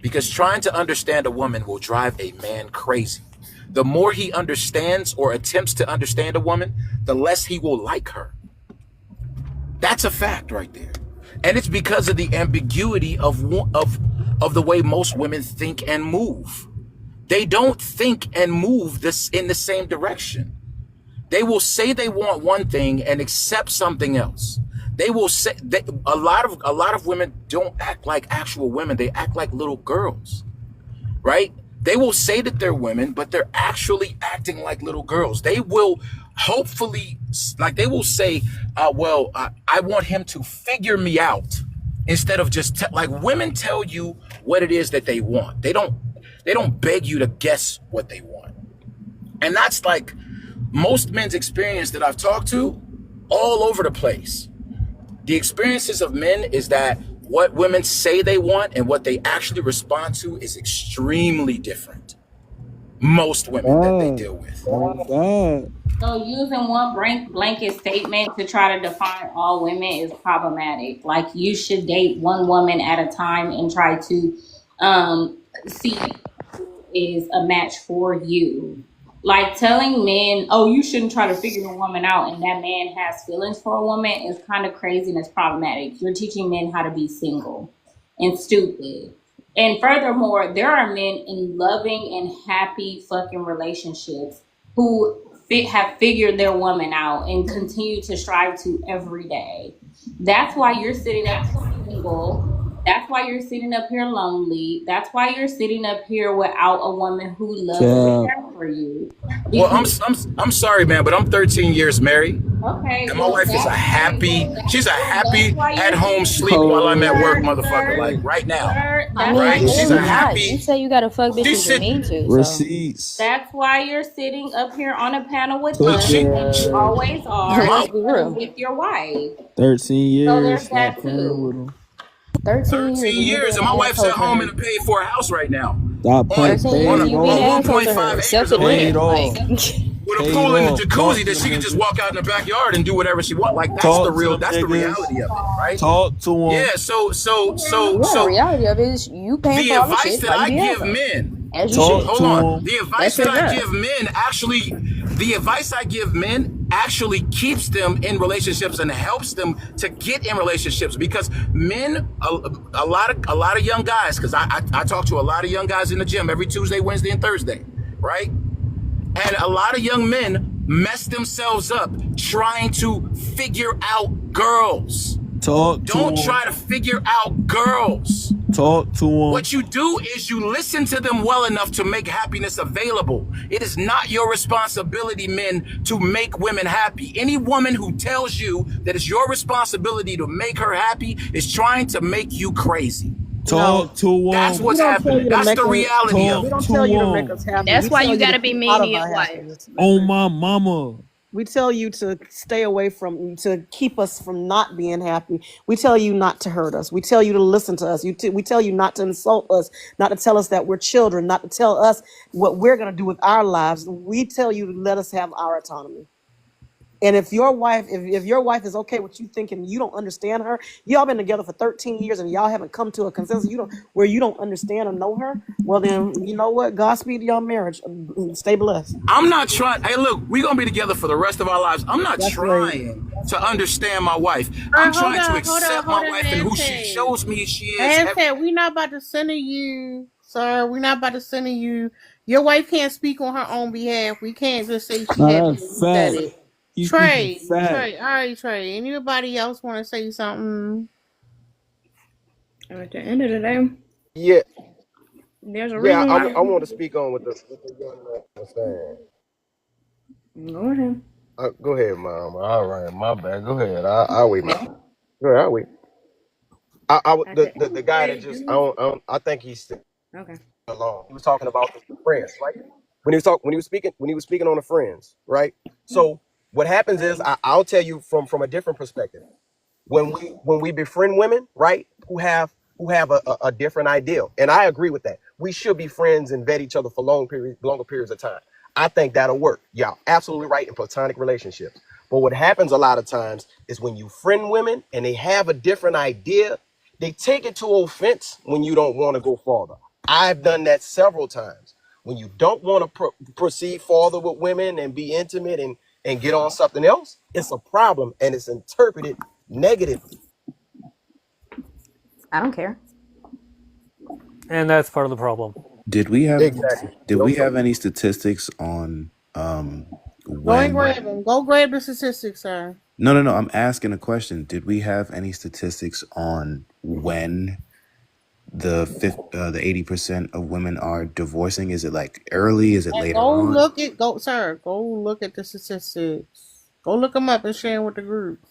[SPEAKER 21] because trying to understand a woman will drive a man crazy. The more he understands or attempts to understand a woman, the less he will like her. That's a fact right there. And it's because of the ambiguity of the way most women think and move. They don't think and move this in the same direction. They will say they want one thing and accept something else. They will say that a lot of women don't act like actual women. They act like little girls, right? They will say that they're women, but they're actually acting like little girls. They will hopefully, like they will say, I want him to figure me out, instead of just like women tell you what it is that they want. They don't beg you to guess what they want. And that's like most men's experience that I've talked to all over the place. The experiences of men is that what women say they want and what they actually respond to is extremely different. Most women that they deal with.
[SPEAKER 17] so using one blanket statement to try to define all women is problematic. Like you should date one woman at a time and try to see who is a match for you. Like telling men, oh, you shouldn't try to figure the woman out, and that man has feelings for a woman is kind of crazy and it's problematic. You're teaching men how to be single and stupid. And furthermore, there are men in loving and happy fucking relationships who have figured their woman out and continue to strive to every day. That's why you're sitting up single. That's why you're sitting up here lonely. That's why you're sitting up here without a woman who loves and cares for you.
[SPEAKER 21] Well, I'm sorry, man, but I'm 13 years married.
[SPEAKER 17] Okay,
[SPEAKER 21] And my
[SPEAKER 17] well
[SPEAKER 21] wife is a happy, she's a happy at-home sleep while I'm at work, motherfucker, like right now,
[SPEAKER 22] I
[SPEAKER 17] that's
[SPEAKER 22] mean,
[SPEAKER 17] why
[SPEAKER 21] right?
[SPEAKER 17] you're
[SPEAKER 21] She's a
[SPEAKER 22] clearly not.
[SPEAKER 21] happy,
[SPEAKER 22] You say you gotta fuck
[SPEAKER 21] she
[SPEAKER 22] bitches you
[SPEAKER 21] sit,
[SPEAKER 22] mean to, so
[SPEAKER 19] Receipts.
[SPEAKER 17] that's why you're sitting up here on a panel with
[SPEAKER 19] Took
[SPEAKER 17] us,
[SPEAKER 21] she,
[SPEAKER 17] and you
[SPEAKER 19] it.
[SPEAKER 17] always are
[SPEAKER 21] my,
[SPEAKER 22] let's be
[SPEAKER 17] because
[SPEAKER 22] real.
[SPEAKER 17] with your wife.
[SPEAKER 19] 13
[SPEAKER 17] So
[SPEAKER 19] years.
[SPEAKER 17] there's
[SPEAKER 19] Stop
[SPEAKER 17] that
[SPEAKER 19] playing with
[SPEAKER 17] too.
[SPEAKER 19] them.
[SPEAKER 22] 13 years
[SPEAKER 21] 13
[SPEAKER 22] of you
[SPEAKER 21] years,
[SPEAKER 22] being
[SPEAKER 21] and
[SPEAKER 22] an
[SPEAKER 21] my wife's at
[SPEAKER 22] asshole to
[SPEAKER 21] home in
[SPEAKER 22] her.
[SPEAKER 21] a paid-for house right now,
[SPEAKER 19] Stop
[SPEAKER 21] on
[SPEAKER 19] playing.
[SPEAKER 22] 13
[SPEAKER 19] Paid
[SPEAKER 22] years
[SPEAKER 21] on
[SPEAKER 22] of
[SPEAKER 21] a
[SPEAKER 22] you
[SPEAKER 19] off.
[SPEAKER 22] being an
[SPEAKER 21] on
[SPEAKER 22] asshole to
[SPEAKER 21] 1.5
[SPEAKER 22] her.
[SPEAKER 21] acres
[SPEAKER 22] Self
[SPEAKER 21] of
[SPEAKER 19] Paid
[SPEAKER 21] land,
[SPEAKER 22] admit. Like,
[SPEAKER 19] off.
[SPEAKER 21] with a
[SPEAKER 19] Paid
[SPEAKER 21] pool and a
[SPEAKER 19] off. Talk
[SPEAKER 21] jacuzzi
[SPEAKER 19] to
[SPEAKER 21] that she
[SPEAKER 19] them
[SPEAKER 21] can just
[SPEAKER 19] niggas.
[SPEAKER 21] walk out in the backyard and do whatever she wants. Like
[SPEAKER 19] Talk to them
[SPEAKER 21] that's the
[SPEAKER 19] niggas.
[SPEAKER 21] reality of it, right?
[SPEAKER 19] Talk to them.
[SPEAKER 21] Yeah.
[SPEAKER 22] yeah, the reality of it is you paying
[SPEAKER 21] The
[SPEAKER 22] for all this
[SPEAKER 21] advice
[SPEAKER 22] shit
[SPEAKER 21] that
[SPEAKER 22] while you
[SPEAKER 21] I
[SPEAKER 22] be an
[SPEAKER 21] give
[SPEAKER 22] asshole.
[SPEAKER 21] men,
[SPEAKER 22] As you
[SPEAKER 19] Talk
[SPEAKER 22] should.
[SPEAKER 19] to
[SPEAKER 21] hold on,
[SPEAKER 19] them.
[SPEAKER 21] the advice
[SPEAKER 22] That's
[SPEAKER 21] that
[SPEAKER 22] your
[SPEAKER 21] I
[SPEAKER 22] job.
[SPEAKER 21] give men actually, the advice I give men actually keeps them in relationships and helps them to get in relationships, because men, a lot of young guys, because I talk to a lot of young guys in the gym every Tuesday, Wednesday, and Thursday, right? And a lot of young men mess themselves up trying to figure out girls.
[SPEAKER 19] Talk to
[SPEAKER 21] Don't
[SPEAKER 19] them.
[SPEAKER 21] try to figure out girls.
[SPEAKER 19] Talk to them.
[SPEAKER 21] What you do is you listen to them well enough to make happiness available. It is not your responsibility, men, to make women happy. Any woman who tells you that it's your responsibility to make her happy is trying to make you crazy.
[SPEAKER 15] No,
[SPEAKER 19] Talk to
[SPEAKER 21] That's
[SPEAKER 19] them.
[SPEAKER 15] we
[SPEAKER 21] what's
[SPEAKER 15] don't tell
[SPEAKER 21] happening.
[SPEAKER 15] you to
[SPEAKER 21] That's
[SPEAKER 15] make
[SPEAKER 21] the
[SPEAKER 15] us.
[SPEAKER 21] reality of
[SPEAKER 15] We
[SPEAKER 21] it.
[SPEAKER 19] Talk
[SPEAKER 15] don't
[SPEAKER 19] to
[SPEAKER 15] tell you to make us
[SPEAKER 19] them.
[SPEAKER 15] happy.
[SPEAKER 16] That's
[SPEAKER 15] We
[SPEAKER 16] why
[SPEAKER 15] tell
[SPEAKER 16] you
[SPEAKER 15] you to
[SPEAKER 16] gotta be
[SPEAKER 15] keep
[SPEAKER 16] mean
[SPEAKER 15] out
[SPEAKER 16] to
[SPEAKER 15] of
[SPEAKER 16] your
[SPEAKER 15] our
[SPEAKER 16] wife.
[SPEAKER 15] happiness.
[SPEAKER 19] Oh my mama.
[SPEAKER 15] We tell you to stay away from, to keep us from not being happy. We tell you not to hurt us. We tell you to listen to us. We tell you not to insult us, not to tell us that we're children, not to tell us what we're going to do with our lives. We tell you to let us have our autonomy. And if your wife, if your wife is okay with you thinking you don't understand her, y'all been together for 13 years and y'all haven't come to a consensus, where you don't understand or know her, well then, you know what? Godspeed to your marriage. Stay blessed.
[SPEAKER 21] I'm not trying. Hey, look, we're going to be together for the rest of our lives. I'm not
[SPEAKER 15] That's right.
[SPEAKER 21] trying to understand my wife.
[SPEAKER 1] All
[SPEAKER 21] I'm
[SPEAKER 1] right, hold
[SPEAKER 21] trying to
[SPEAKER 1] on,
[SPEAKER 21] accept my wife and who she
[SPEAKER 1] Ante.
[SPEAKER 21] shows me she is.
[SPEAKER 1] Ante, we're not about to center you, sir. We're not about to center you. Your wife can't speak on her own behalf. We can't just say she
[SPEAKER 19] Nah,
[SPEAKER 1] happy
[SPEAKER 19] that's
[SPEAKER 1] because you said
[SPEAKER 19] fact.
[SPEAKER 1] it.
[SPEAKER 19] You speaking
[SPEAKER 1] Trey,
[SPEAKER 19] fact.
[SPEAKER 1] all right, Trey. Anybody else want to say something?
[SPEAKER 16] At the end of the day,
[SPEAKER 18] Yeah,
[SPEAKER 16] there's a
[SPEAKER 18] yeah.
[SPEAKER 16] reason
[SPEAKER 18] I,
[SPEAKER 16] why.
[SPEAKER 18] I want to speak on what the young man was saying.
[SPEAKER 16] Go ahead.
[SPEAKER 18] Go ahead, Mom. All right, my bad. Go ahead. I'll wait. Go ahead. I'll wait.
[SPEAKER 16] At
[SPEAKER 18] The guy that just I think he's still
[SPEAKER 16] Okay.
[SPEAKER 18] alone. He was talking about the friends, right? When he was speaking on the friends, right? So what happens is I'll tell you from a different perspective. When we befriend women, right, who have a different ideal, and I agree with that. We should be friends and vet each other for longer periods of time. I think that'll work. Y'all absolutely right in platonic relationships. But what happens a lot of times is when you friend women and they have a different idea, they take it to offense when you don't want to go farther. I've done that several times. When you don't want to proceed farther with women and be intimate and get on something else, it's a problem and it's interpreted negatively.
[SPEAKER 22] I don't care.
[SPEAKER 20] And that's part of the problem.
[SPEAKER 6] Did we have
[SPEAKER 18] Exactly.
[SPEAKER 6] any statistics on
[SPEAKER 1] Go and
[SPEAKER 6] when
[SPEAKER 1] grab them. Go grab the statistics, sir.
[SPEAKER 6] No, I'm asking a question. Did we have any statistics on when the 80% of women are divorcing? Is it like early? Is it later on?
[SPEAKER 1] Go look at the statistics. Go look them up and share them with the group.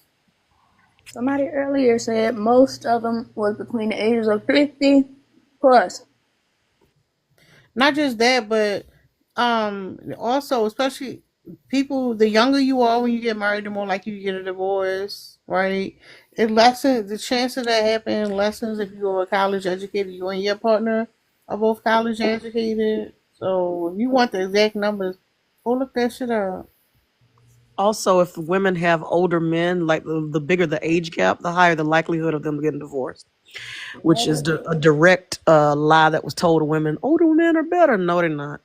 [SPEAKER 16] Somebody earlier said most of them was between the ages of 50 plus.
[SPEAKER 1] Not just that, but also, especially people, the younger you are when you get married, the more likely you get a divorce, right? It lessens the chance of that happening, lessens if you're college educated, you and your partner are both college educated. So if you want the exact numbers, go look that shit up.
[SPEAKER 15] Also, if women have older men, like the bigger the age gap, the higher the likelihood of them getting divorced, which is a direct lie that was told to women. Older men are better. No, they're not.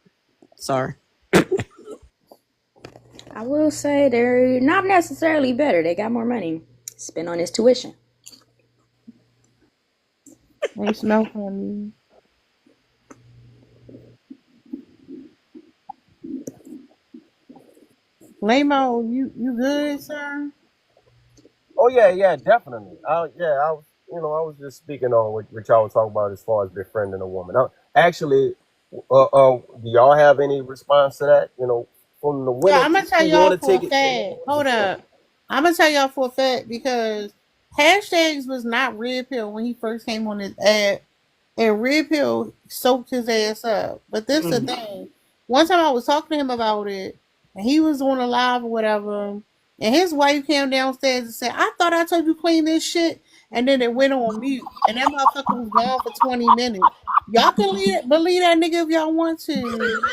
[SPEAKER 15] Sorry.
[SPEAKER 16] I will say they're not necessarily better. They got more money spent on his tuition.
[SPEAKER 1] They smell funny. Lamo, you good, sir?
[SPEAKER 18] Oh yeah, definitely. I was just speaking on what y'all was talking about as far as befriending a woman. Actually, do y'all have any response to that? From the
[SPEAKER 1] Yeah,
[SPEAKER 18] women
[SPEAKER 1] I'm gonna tell
[SPEAKER 18] who
[SPEAKER 1] y'all
[SPEAKER 18] want to
[SPEAKER 1] for a
[SPEAKER 18] take it.
[SPEAKER 1] fact. Hold up. I'm gonna tell y'all for a fact because hashtags was not Red Pill when he first came on his ad, and Red Pill soaked his ass up. But this the thing. One time I was talking to him about it, and he was on a live or whatever, and his wife came downstairs and said, "I thought I told you clean this shit," and then it went on mute, and that motherfucker was gone for 20 minutes. Y'all can believe that nigga if y'all want to.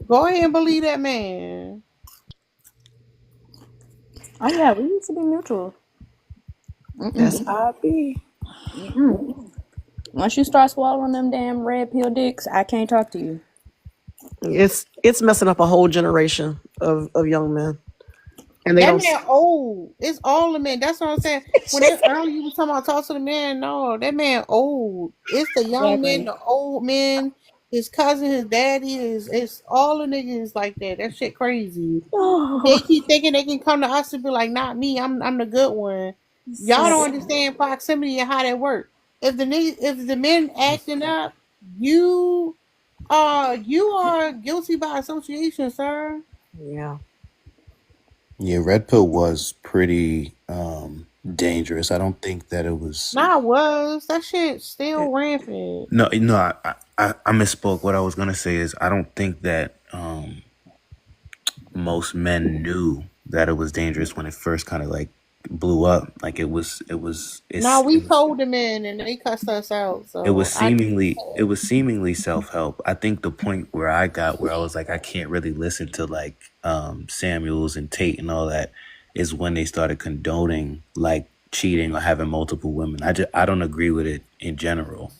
[SPEAKER 1] Go ahead and believe that man.
[SPEAKER 22] Oh yeah, we used to be mutual.
[SPEAKER 15] That's how it be.
[SPEAKER 22] Once you start swallowing them damn red pill dicks, I can't talk to you.
[SPEAKER 15] It's messing up a whole generation of young men. And they
[SPEAKER 1] That
[SPEAKER 15] don't.
[SPEAKER 1] man old. It's all the men. That's what I'm saying. When earlier you was talking about talk to the man, no, that man old. It's the young men, the old men, his cousin, his daddy, it's all the niggas like that. That shit crazy. They keep thinking they can come to us and be like, not me, I'm the good one. Y'all don't understand proximity and how that work. If the men acting up, you are guilty by association, sir.
[SPEAKER 15] Yeah.
[SPEAKER 6] Yeah, red pill was pretty dangerous. I don't think that it was.
[SPEAKER 1] Nah, that shit still rampant.
[SPEAKER 6] No, I misspoke. What I was gonna say is I don't think that most men knew that it was dangerous when it first kind of like blew up. Like it was.
[SPEAKER 1] Nah, we told them in and they cussed us out. So
[SPEAKER 6] It was seemingly self-help. I think the point where I was like, I can't really listen to like Samuels and Tate and all that is when they started condoning like cheating or having multiple women. I don't agree with it in general.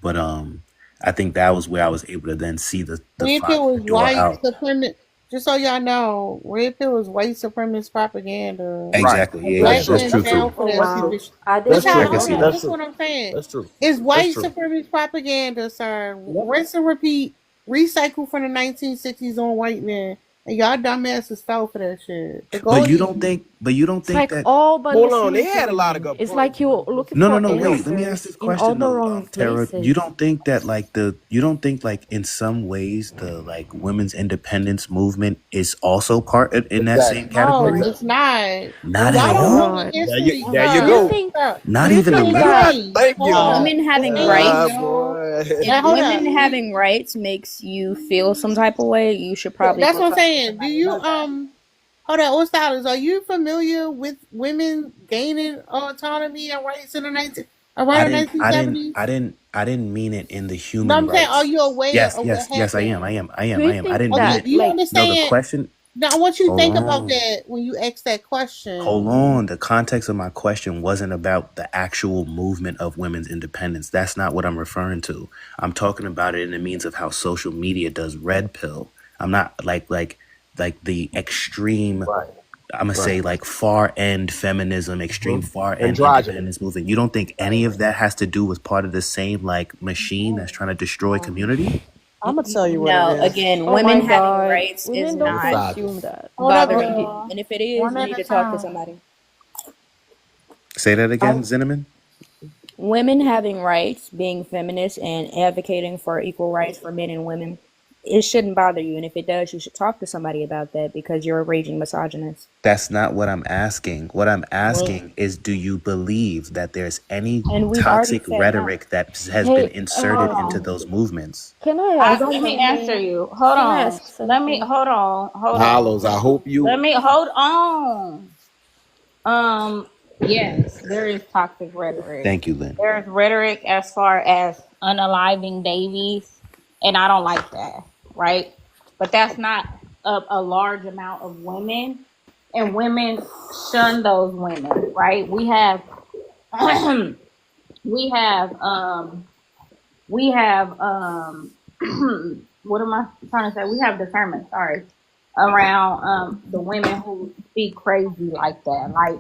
[SPEAKER 6] But I think that was where I was able to then see the
[SPEAKER 1] Red Pill was
[SPEAKER 6] door
[SPEAKER 1] white
[SPEAKER 6] out.
[SPEAKER 1] supremacist. Just so y'all know, Red Pill was white supremacist propaganda.
[SPEAKER 6] Exactly. Yeah,
[SPEAKER 1] Black
[SPEAKER 6] that's
[SPEAKER 1] men
[SPEAKER 6] true
[SPEAKER 1] down
[SPEAKER 6] too.
[SPEAKER 1] for that shit.
[SPEAKER 13] I
[SPEAKER 1] That's
[SPEAKER 13] didn't
[SPEAKER 1] how.
[SPEAKER 6] I can
[SPEAKER 13] know
[SPEAKER 6] see
[SPEAKER 1] Hold on,
[SPEAKER 6] that.
[SPEAKER 1] that's what I'm saying.
[SPEAKER 11] That's true.
[SPEAKER 1] It's white
[SPEAKER 11] That's true.
[SPEAKER 1] supremacist propaganda, sir. Rinse and repeat. Recycle from the 1960s on white men, and y'all dumbasses fell for that shit. But go
[SPEAKER 6] But you
[SPEAKER 1] ahead.
[SPEAKER 6] don't think
[SPEAKER 4] It's like
[SPEAKER 6] that.
[SPEAKER 4] all but
[SPEAKER 18] Hold on, they had a lot of
[SPEAKER 4] misusing.
[SPEAKER 18] good
[SPEAKER 4] It's
[SPEAKER 18] points.
[SPEAKER 4] like you're looking
[SPEAKER 6] No,
[SPEAKER 4] for
[SPEAKER 6] wait. Let me ask
[SPEAKER 4] answers
[SPEAKER 6] this
[SPEAKER 4] in all
[SPEAKER 6] question
[SPEAKER 4] the
[SPEAKER 6] though,
[SPEAKER 4] wrong
[SPEAKER 6] Tara.
[SPEAKER 4] places.
[SPEAKER 6] You don't think that you don't think like in some ways the like women's independence movement is also part in that same
[SPEAKER 11] Exactly.
[SPEAKER 1] No,
[SPEAKER 6] category?
[SPEAKER 1] it's not.
[SPEAKER 6] Not
[SPEAKER 4] Oh
[SPEAKER 1] Y'all
[SPEAKER 6] at
[SPEAKER 4] my
[SPEAKER 1] don't
[SPEAKER 6] all.
[SPEAKER 1] know
[SPEAKER 4] God.
[SPEAKER 1] the
[SPEAKER 18] There you,
[SPEAKER 1] history,
[SPEAKER 18] there you
[SPEAKER 4] Do you
[SPEAKER 1] sir.
[SPEAKER 18] go.
[SPEAKER 4] think
[SPEAKER 1] Sir,
[SPEAKER 6] Not
[SPEAKER 4] do you
[SPEAKER 6] even a
[SPEAKER 1] listen
[SPEAKER 4] think
[SPEAKER 1] to
[SPEAKER 6] little.
[SPEAKER 4] that
[SPEAKER 1] me.
[SPEAKER 18] Thank
[SPEAKER 1] Hold
[SPEAKER 18] you.
[SPEAKER 1] up.
[SPEAKER 22] Women having
[SPEAKER 1] Listen,
[SPEAKER 22] rights,
[SPEAKER 1] y'all.
[SPEAKER 18] Boy.
[SPEAKER 1] Now, hold
[SPEAKER 22] women
[SPEAKER 1] up.
[SPEAKER 22] having rights makes you feel some type of way, you should probably
[SPEAKER 1] That's
[SPEAKER 22] go
[SPEAKER 1] what I'm
[SPEAKER 22] talk to
[SPEAKER 1] saying. Do
[SPEAKER 22] somebody
[SPEAKER 1] you
[SPEAKER 22] about that.
[SPEAKER 1] hold on, what's Stylist? Are you familiar with women gaining autonomy and rights in the
[SPEAKER 6] I
[SPEAKER 1] around the
[SPEAKER 6] didn't. I didn't.
[SPEAKER 1] 1970s?
[SPEAKER 6] I didn't. I didn't mean it in the
[SPEAKER 1] No,
[SPEAKER 6] human
[SPEAKER 1] I'm saying, are
[SPEAKER 6] rights.
[SPEAKER 1] you aware
[SPEAKER 6] Yes.
[SPEAKER 1] of what
[SPEAKER 6] Yes. I am.
[SPEAKER 1] happened?
[SPEAKER 4] do you
[SPEAKER 6] I
[SPEAKER 4] think
[SPEAKER 6] didn't mean
[SPEAKER 1] Okay,
[SPEAKER 6] it.
[SPEAKER 1] do
[SPEAKER 4] that
[SPEAKER 1] you
[SPEAKER 4] like
[SPEAKER 6] No, the
[SPEAKER 1] understand?
[SPEAKER 6] question.
[SPEAKER 1] Now, I want you to
[SPEAKER 6] Hold
[SPEAKER 1] think about
[SPEAKER 6] on.
[SPEAKER 1] that when you ask that
[SPEAKER 6] Hold
[SPEAKER 1] question.
[SPEAKER 6] on. The context of my question wasn't about the actual movement of women's independence. That's not what I'm referring to. I'm talking about it in the means of how social media does red pill. I'm not like the extreme.
[SPEAKER 11] Right.
[SPEAKER 6] I'm gonna
[SPEAKER 11] Right.
[SPEAKER 6] say like far end feminism, extreme far end
[SPEAKER 11] Androgyny.
[SPEAKER 6] independence movement. You don't think any of that has to do with part of the same like machine that's trying to destroy community?
[SPEAKER 15] I'm gonna tell you what it
[SPEAKER 22] No,
[SPEAKER 15] is.
[SPEAKER 22] again,
[SPEAKER 4] oh my
[SPEAKER 22] women having
[SPEAKER 4] God,
[SPEAKER 22] rights is
[SPEAKER 4] women don't
[SPEAKER 22] not
[SPEAKER 4] assume
[SPEAKER 11] Misogynist.
[SPEAKER 4] that.
[SPEAKER 1] Hold up,
[SPEAKER 22] bothering you.
[SPEAKER 1] girl.
[SPEAKER 22] And if it is,
[SPEAKER 1] One
[SPEAKER 22] you
[SPEAKER 1] at
[SPEAKER 22] need
[SPEAKER 1] a
[SPEAKER 22] to talk to
[SPEAKER 1] time.
[SPEAKER 22] somebody.
[SPEAKER 6] Say that again,
[SPEAKER 1] I,
[SPEAKER 6] Zinneman.
[SPEAKER 22] Women having rights, being feminists, and advocating for equal rights for men and women, it shouldn't bother you. And if it does, you should talk to somebody about that because you're a raging misogynist.
[SPEAKER 6] That's not what I'm asking. What I'm
[SPEAKER 1] well,
[SPEAKER 6] asking is, do you believe that there's any
[SPEAKER 22] And we've already
[SPEAKER 6] toxic
[SPEAKER 22] said no.
[SPEAKER 6] rhetoric that has been
[SPEAKER 4] Hey,
[SPEAKER 6] inserted into those movements?
[SPEAKER 4] can I ask
[SPEAKER 17] Let me answer
[SPEAKER 4] something?
[SPEAKER 17] you. Hold
[SPEAKER 4] Can I
[SPEAKER 17] on.
[SPEAKER 4] ask
[SPEAKER 17] Let me
[SPEAKER 4] something?
[SPEAKER 17] hold on. Hold
[SPEAKER 11] Hollows,
[SPEAKER 17] on.
[SPEAKER 11] I hope
[SPEAKER 17] Let
[SPEAKER 11] you.
[SPEAKER 17] me hold on. Yes, there is toxic rhetoric.
[SPEAKER 6] Thank you, Lynn.
[SPEAKER 17] There's rhetoric as far as unaliving babies, and I don't like that, right? But that's not a large amount of women, and women shun those women, right? We have, we have, we have, what am I trying to say? We have discernment, sorry, around the women who speak crazy like that, like,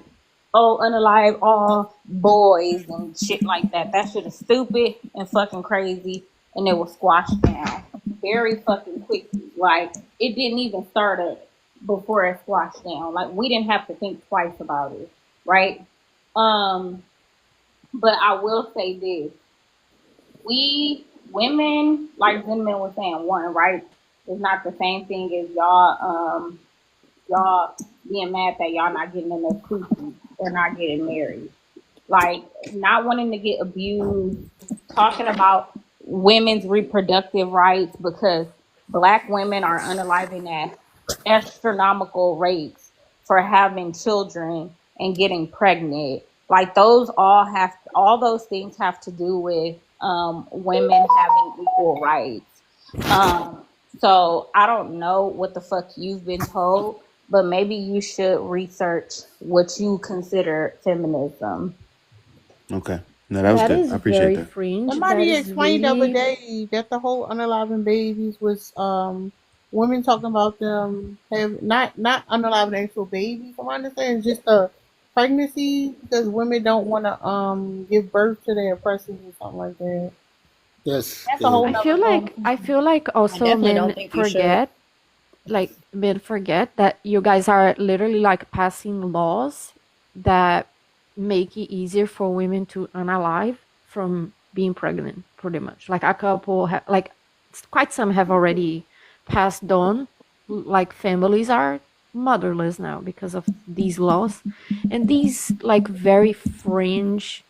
[SPEAKER 17] oh, unalive all boys and shit like that. That shit is stupid and fucking crazy, and it was squashed down very fucking quickly. Like, it didn't even start up before it squashed down. Like, we didn't have to think twice about it, right? But I will say this: we like Zinman was saying, one, right, is not the same thing as y'all
[SPEAKER 16] y'all being mad that y'all not getting enough coochie or not getting married. Like not wanting to get abused, talking about women's reproductive rights because black women are unaliving at astronomical rates for having children and getting pregnant. Like all those things have to do with women having equal rights. So I don't know what the fuck you've been told, but maybe you should research what you consider feminism.
[SPEAKER 6] Okay. No, that was
[SPEAKER 10] That
[SPEAKER 6] good.
[SPEAKER 10] is
[SPEAKER 6] I appreciate
[SPEAKER 10] very
[SPEAKER 6] that.
[SPEAKER 10] fringe. That
[SPEAKER 1] Somebody
[SPEAKER 10] is
[SPEAKER 1] explained the other
[SPEAKER 10] really
[SPEAKER 1] day that the whole unaliving babies was women talking about them have not unaliving actual babies. From my understanding, it's just a pregnancy because women don't want to give birth to their oppressors or something like that.
[SPEAKER 4] That's
[SPEAKER 1] That's a whole
[SPEAKER 10] I
[SPEAKER 1] nother
[SPEAKER 10] feel like
[SPEAKER 22] I
[SPEAKER 10] also
[SPEAKER 22] definitely don't
[SPEAKER 10] men
[SPEAKER 22] think you should.
[SPEAKER 10] forget that you guys are literally like passing laws that make it easier for women to unalive from being pregnant, pretty much. Like a couple like quite some have already passed on, like families are motherless now because of these laws. And these like very fringe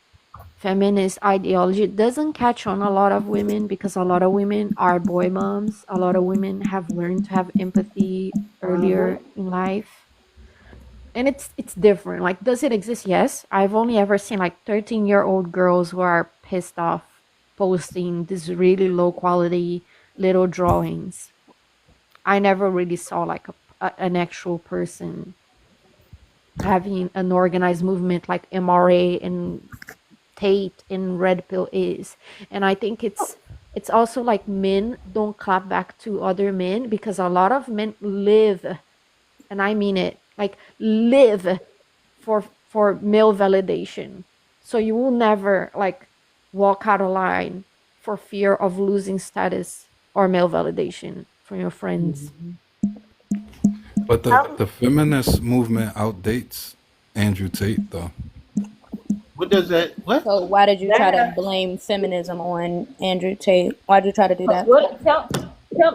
[SPEAKER 10] feminist ideology doesn't catch on a lot of women because a lot of women are boy moms. A lot of women have learned to have empathy earlier in life. And it's different. Like, does it exist? Yes. I've only ever seen like 13-year-old girls who are pissed off posting these really low quality little drawings. I never really saw like an actual person having an organized movement like MRA and Tate and Red Pill is. And I think it's also like men don't clap back to other men because a lot of men live, and I mean it, like live for male validation. So you will never like walk out of line for fear of losing status or male validation from your friends.
[SPEAKER 12] But the feminist movement outdates Andrew Tate, though.
[SPEAKER 4] what does that what?
[SPEAKER 22] So why did you try to blame feminism on Andrew Tate? Why did you try to do that?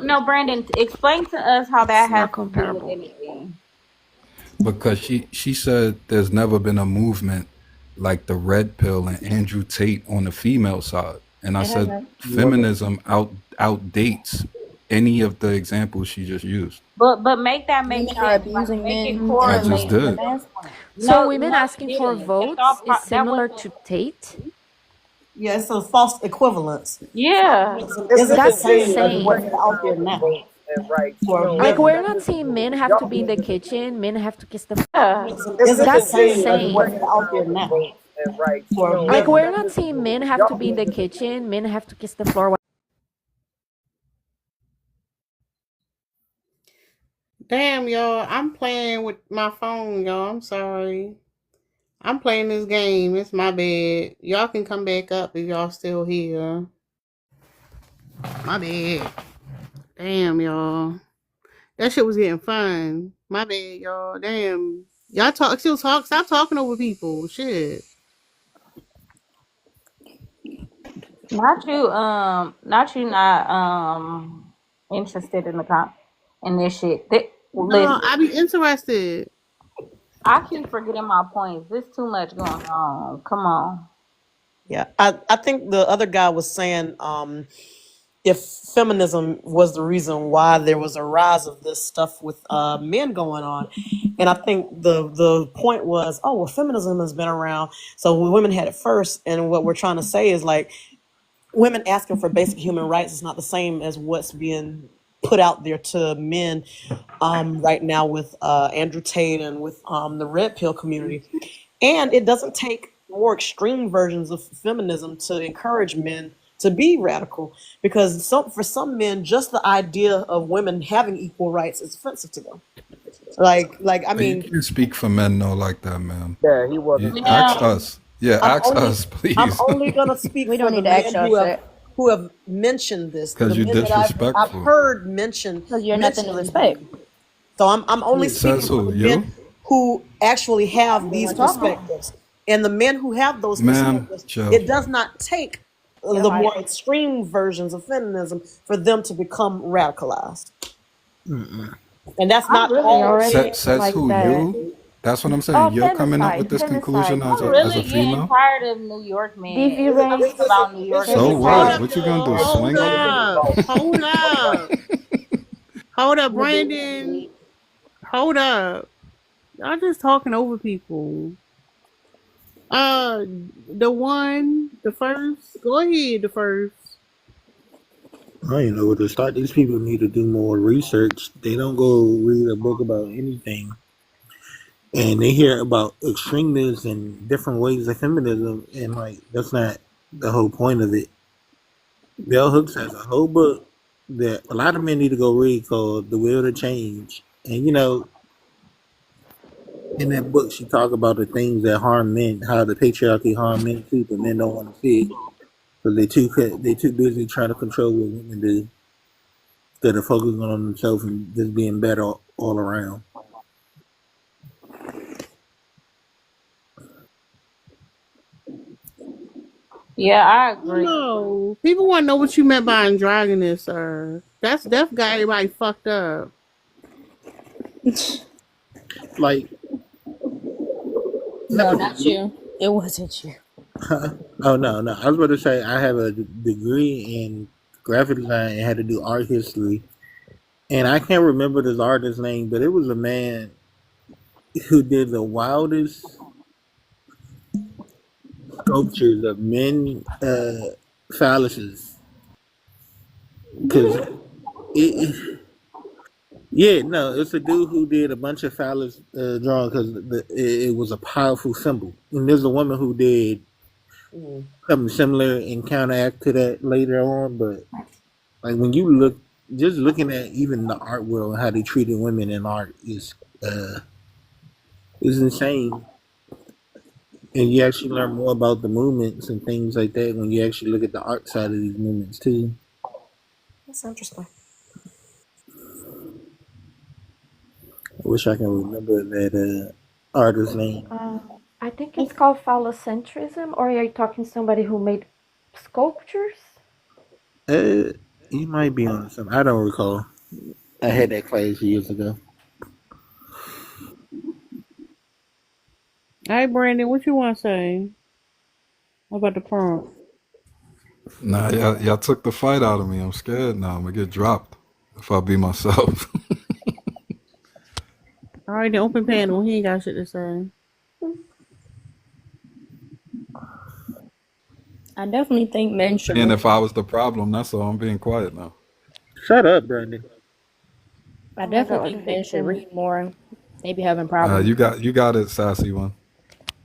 [SPEAKER 16] No, Brandon, explain to us how that
[SPEAKER 10] It's
[SPEAKER 16] has
[SPEAKER 10] not
[SPEAKER 16] to do with
[SPEAKER 10] comparable.
[SPEAKER 16] anything.
[SPEAKER 12] Because she said there's never been a movement like the Red Pill and Andrew Tate on the female side. And I
[SPEAKER 22] It
[SPEAKER 12] said
[SPEAKER 22] hasn't.
[SPEAKER 12] feminism outdates any of the examples she just used.
[SPEAKER 16] But make that make
[SPEAKER 22] Women are
[SPEAKER 16] sense. Like,
[SPEAKER 22] abusing
[SPEAKER 16] make it
[SPEAKER 22] men
[SPEAKER 12] I just
[SPEAKER 16] correlate.
[SPEAKER 22] to the
[SPEAKER 12] did.
[SPEAKER 22] man's point.
[SPEAKER 10] So
[SPEAKER 16] No,
[SPEAKER 10] women
[SPEAKER 16] no,
[SPEAKER 10] asking
[SPEAKER 16] you
[SPEAKER 10] for
[SPEAKER 16] didn't.
[SPEAKER 10] votes is similar to Tate?
[SPEAKER 15] Yeah, it's a false equivalence.
[SPEAKER 16] Yeah.
[SPEAKER 15] It's the
[SPEAKER 10] That's
[SPEAKER 15] same as what's
[SPEAKER 10] insane.
[SPEAKER 15] out there now. For
[SPEAKER 10] Like,
[SPEAKER 15] men.
[SPEAKER 10] we're not saying men have to be in the kitchen, men have to kiss the
[SPEAKER 16] Yeah.
[SPEAKER 15] It's the
[SPEAKER 10] That's
[SPEAKER 15] same as what's
[SPEAKER 10] insane.
[SPEAKER 15] out there now. For
[SPEAKER 10] Like,
[SPEAKER 15] men.
[SPEAKER 10] we're not saying men have to be in the kitchen, men have to kiss the floor.
[SPEAKER 1] Damn, y'all. I'm playing with my phone, y'all. I'm sorry. I'm playing this game. It's my bad. Y'all can come back up if y'all still here. My bad. Damn, y'all. That shit was getting fun. My bad, y'all. Damn. Y'all still talk. Stop talking over people. Shit.
[SPEAKER 16] Not you not interested in this shit.
[SPEAKER 1] No,
[SPEAKER 16] Listen,
[SPEAKER 1] I be interested.
[SPEAKER 16] I keep forgetting my points. There's too much going on. Come on.
[SPEAKER 15] Yeah, I think the other guy was saying if feminism was the reason why there was a rise of this stuff with men going on. And I think the point was, oh, well, feminism has been around, so women had it first. And what we're trying to say is like women asking for basic human rights is not the same as what's being put out there to men right now with Andrew Tate and with the Red Pill community. And it doesn't take more extreme versions of feminism to encourage men to be radical, because for some men, just the idea of women having equal rights is offensive to them. Like I
[SPEAKER 12] But you
[SPEAKER 15] mean,
[SPEAKER 12] can't speak for men no like that, man.
[SPEAKER 5] Yeah, he wasn't.
[SPEAKER 12] Ask us. Yeah,
[SPEAKER 15] I'm
[SPEAKER 12] ask
[SPEAKER 15] only
[SPEAKER 12] us, please.
[SPEAKER 15] I'm only gonna speak
[SPEAKER 22] We
[SPEAKER 15] for
[SPEAKER 22] don't
[SPEAKER 15] the
[SPEAKER 22] need to ask
[SPEAKER 15] men
[SPEAKER 22] y'all shit.
[SPEAKER 15] who have mentioned this.
[SPEAKER 12] Because
[SPEAKER 15] The
[SPEAKER 12] you're
[SPEAKER 15] men that I've
[SPEAKER 12] disrespectful.
[SPEAKER 15] heard mention.
[SPEAKER 22] Because you're nothing to respect.
[SPEAKER 15] So I'm only speaking
[SPEAKER 12] Says
[SPEAKER 15] for
[SPEAKER 12] who?
[SPEAKER 15] the
[SPEAKER 12] You?
[SPEAKER 15] men who actually have
[SPEAKER 22] We
[SPEAKER 15] these
[SPEAKER 22] weren't talking.
[SPEAKER 15] perspectives. And the men who have those
[SPEAKER 12] Ma'am,
[SPEAKER 15] perspectives,
[SPEAKER 12] chill.
[SPEAKER 15] it does not take
[SPEAKER 22] Your
[SPEAKER 15] the
[SPEAKER 22] height.
[SPEAKER 15] more extreme versions of feminism for them to become radicalized. And that's
[SPEAKER 13] I'm
[SPEAKER 15] not
[SPEAKER 13] really
[SPEAKER 15] all
[SPEAKER 13] already
[SPEAKER 15] men.
[SPEAKER 12] Says
[SPEAKER 13] like
[SPEAKER 12] who?
[SPEAKER 13] that.
[SPEAKER 12] You? That's what I'm
[SPEAKER 13] Oh,
[SPEAKER 12] saying. You're coming up with
[SPEAKER 13] femicide,
[SPEAKER 12] this conclusion
[SPEAKER 13] femicide.
[SPEAKER 12] as
[SPEAKER 17] I'm
[SPEAKER 12] a
[SPEAKER 17] really getting
[SPEAKER 12] female.
[SPEAKER 17] tired of New York men.
[SPEAKER 1] Is it,
[SPEAKER 13] DV
[SPEAKER 17] Something
[SPEAKER 1] is
[SPEAKER 13] rates,
[SPEAKER 1] it,
[SPEAKER 17] about New
[SPEAKER 1] is
[SPEAKER 17] York
[SPEAKER 1] it,
[SPEAKER 12] So
[SPEAKER 17] men
[SPEAKER 1] hold
[SPEAKER 12] what?
[SPEAKER 13] femicide.
[SPEAKER 1] up,
[SPEAKER 12] What you gonna do?
[SPEAKER 1] y'all. Hold
[SPEAKER 12] Swing on them?
[SPEAKER 1] up. Hold up. Hold up, Brandon. Hold up. Y'all just talking over people. The first. Go ahead, the first.
[SPEAKER 4] I don't know where to start. These people need to do more research. They don't go read a book about anything, and they hear about extremists and different ways of feminism, and like that's not the whole point of it. Bell Hooks has a whole book that a lot of men need to go read called "The Will to Change," and in that book she talk about the things that harm men, how the patriarchy harm men too, but men don't want to see it because they too busy trying to control what women do instead of focusing on themselves and just being better all around.
[SPEAKER 17] Yeah, I agree.
[SPEAKER 1] No, people want to know what you meant by androgynous, sir. That's got everybody fucked up.
[SPEAKER 4] Like,
[SPEAKER 22] No, not you. It wasn't you.
[SPEAKER 4] oh no, I was about to say I have a degree in graphic design and had to do art history, and I can't remember this artist's name, but it was a man who did the wildest sculptures of men phalluses. Because it's a dude who did a bunch of phallus drawing because it was a powerful symbol. And there's a woman who did something similar and counteract to that later on. But like when you look, just looking at even the art world and how they treated women in art is insane. And you actually learn more about the movements and things like that when you actually look at the art side of these movements too.
[SPEAKER 15] That's interesting.
[SPEAKER 4] I wish I can remember that artist's name.
[SPEAKER 13] I think it's called phallocentrism, or are you talking somebody who made sculptures?
[SPEAKER 4] You might be on something. I don't recall. I had that class years ago.
[SPEAKER 1] All right, Brandon, what you want to say about the prompt?
[SPEAKER 12] Nah, y'all took the fight out of me. I'm scared now. I'm gonna get dropped if I be myself.
[SPEAKER 1] All right, the open panel. He ain't got shit to say.
[SPEAKER 22] I definitely think men should.
[SPEAKER 12] And if I was the problem, that's all. I'm being quiet now.
[SPEAKER 4] Shut up, Brandon.
[SPEAKER 22] I definitely think men should read more. They be having problems.
[SPEAKER 12] You got it, sassy one.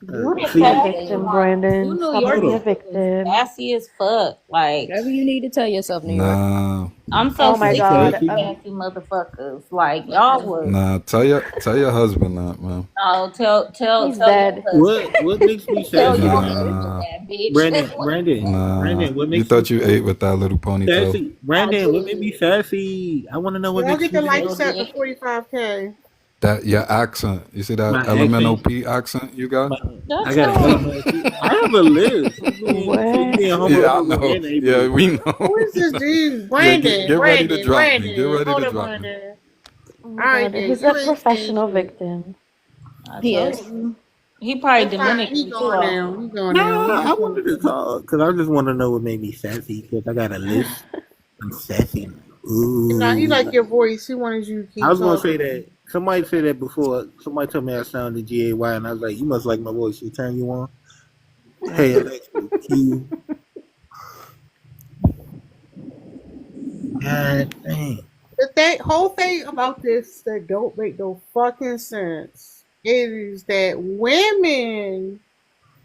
[SPEAKER 13] You need to be a victim, Brandon.
[SPEAKER 17] You New
[SPEAKER 13] Stop
[SPEAKER 17] York
[SPEAKER 13] being a
[SPEAKER 17] is
[SPEAKER 13] victim.
[SPEAKER 17] sassy as fuck. Like,
[SPEAKER 22] Whatever you need to tell yourself, New York.
[SPEAKER 12] Nah,
[SPEAKER 17] I'm so
[SPEAKER 13] Oh my
[SPEAKER 17] sick
[SPEAKER 13] God.
[SPEAKER 17] of these sassy motherfuckers. Like, y'all was
[SPEAKER 12] nah. Tell your husband that, man.
[SPEAKER 17] no tell
[SPEAKER 13] He's
[SPEAKER 17] your
[SPEAKER 13] dead.
[SPEAKER 17] husband.
[SPEAKER 4] What makes me
[SPEAKER 17] Tell
[SPEAKER 4] sassy?
[SPEAKER 17] your
[SPEAKER 12] Nah,
[SPEAKER 17] husband that bitch.
[SPEAKER 4] Brandon,
[SPEAKER 12] nah.
[SPEAKER 4] what
[SPEAKER 12] You
[SPEAKER 4] makes
[SPEAKER 12] thought
[SPEAKER 4] me
[SPEAKER 12] you ate with that little ponytail.
[SPEAKER 4] sassy? Brandon, what made me sassy? I want to know what
[SPEAKER 1] Y'all
[SPEAKER 4] makes
[SPEAKER 1] get the
[SPEAKER 4] me
[SPEAKER 1] like
[SPEAKER 4] sassy.
[SPEAKER 1] set for 45K.
[SPEAKER 12] That your accent. You see that
[SPEAKER 4] My
[SPEAKER 12] elemental
[SPEAKER 4] accent.
[SPEAKER 12] P accent you got?
[SPEAKER 4] I got I have a list.
[SPEAKER 13] What?
[SPEAKER 12] Yeah, I know. Yeah, we know.
[SPEAKER 1] Who is this dude?
[SPEAKER 12] Yeah,
[SPEAKER 1] Brandon.
[SPEAKER 12] get ready to drop me.
[SPEAKER 1] Brandon.
[SPEAKER 12] Get ready
[SPEAKER 1] Hold
[SPEAKER 12] to
[SPEAKER 1] up,
[SPEAKER 12] drop me.
[SPEAKER 1] Brandon.
[SPEAKER 13] Oh
[SPEAKER 1] All
[SPEAKER 13] my
[SPEAKER 1] right,
[SPEAKER 13] God.
[SPEAKER 1] then.
[SPEAKER 13] He's
[SPEAKER 1] You
[SPEAKER 13] a
[SPEAKER 1] ain't
[SPEAKER 13] professional
[SPEAKER 1] saying shit.
[SPEAKER 13] victim.
[SPEAKER 22] He is.
[SPEAKER 17] He probably
[SPEAKER 1] That's fine.
[SPEAKER 17] Dominican
[SPEAKER 1] He
[SPEAKER 17] too.
[SPEAKER 1] going now. He going
[SPEAKER 4] No,
[SPEAKER 1] now.
[SPEAKER 4] I wanted to talk because I just want to know what made me sassy because I got a list. I'm sassy.
[SPEAKER 1] Nah, he
[SPEAKER 4] Ooh.
[SPEAKER 1] like your voice. He wanted you to keep
[SPEAKER 4] I was gonna
[SPEAKER 1] talking.
[SPEAKER 4] say that. Somebody said that before. Somebody told me I sounded GAY, and I was like, "You must like my voice. You turn you on." Hey Alexa, Q. God dang.
[SPEAKER 1] Whole thing about this that don't make no fucking sense is that women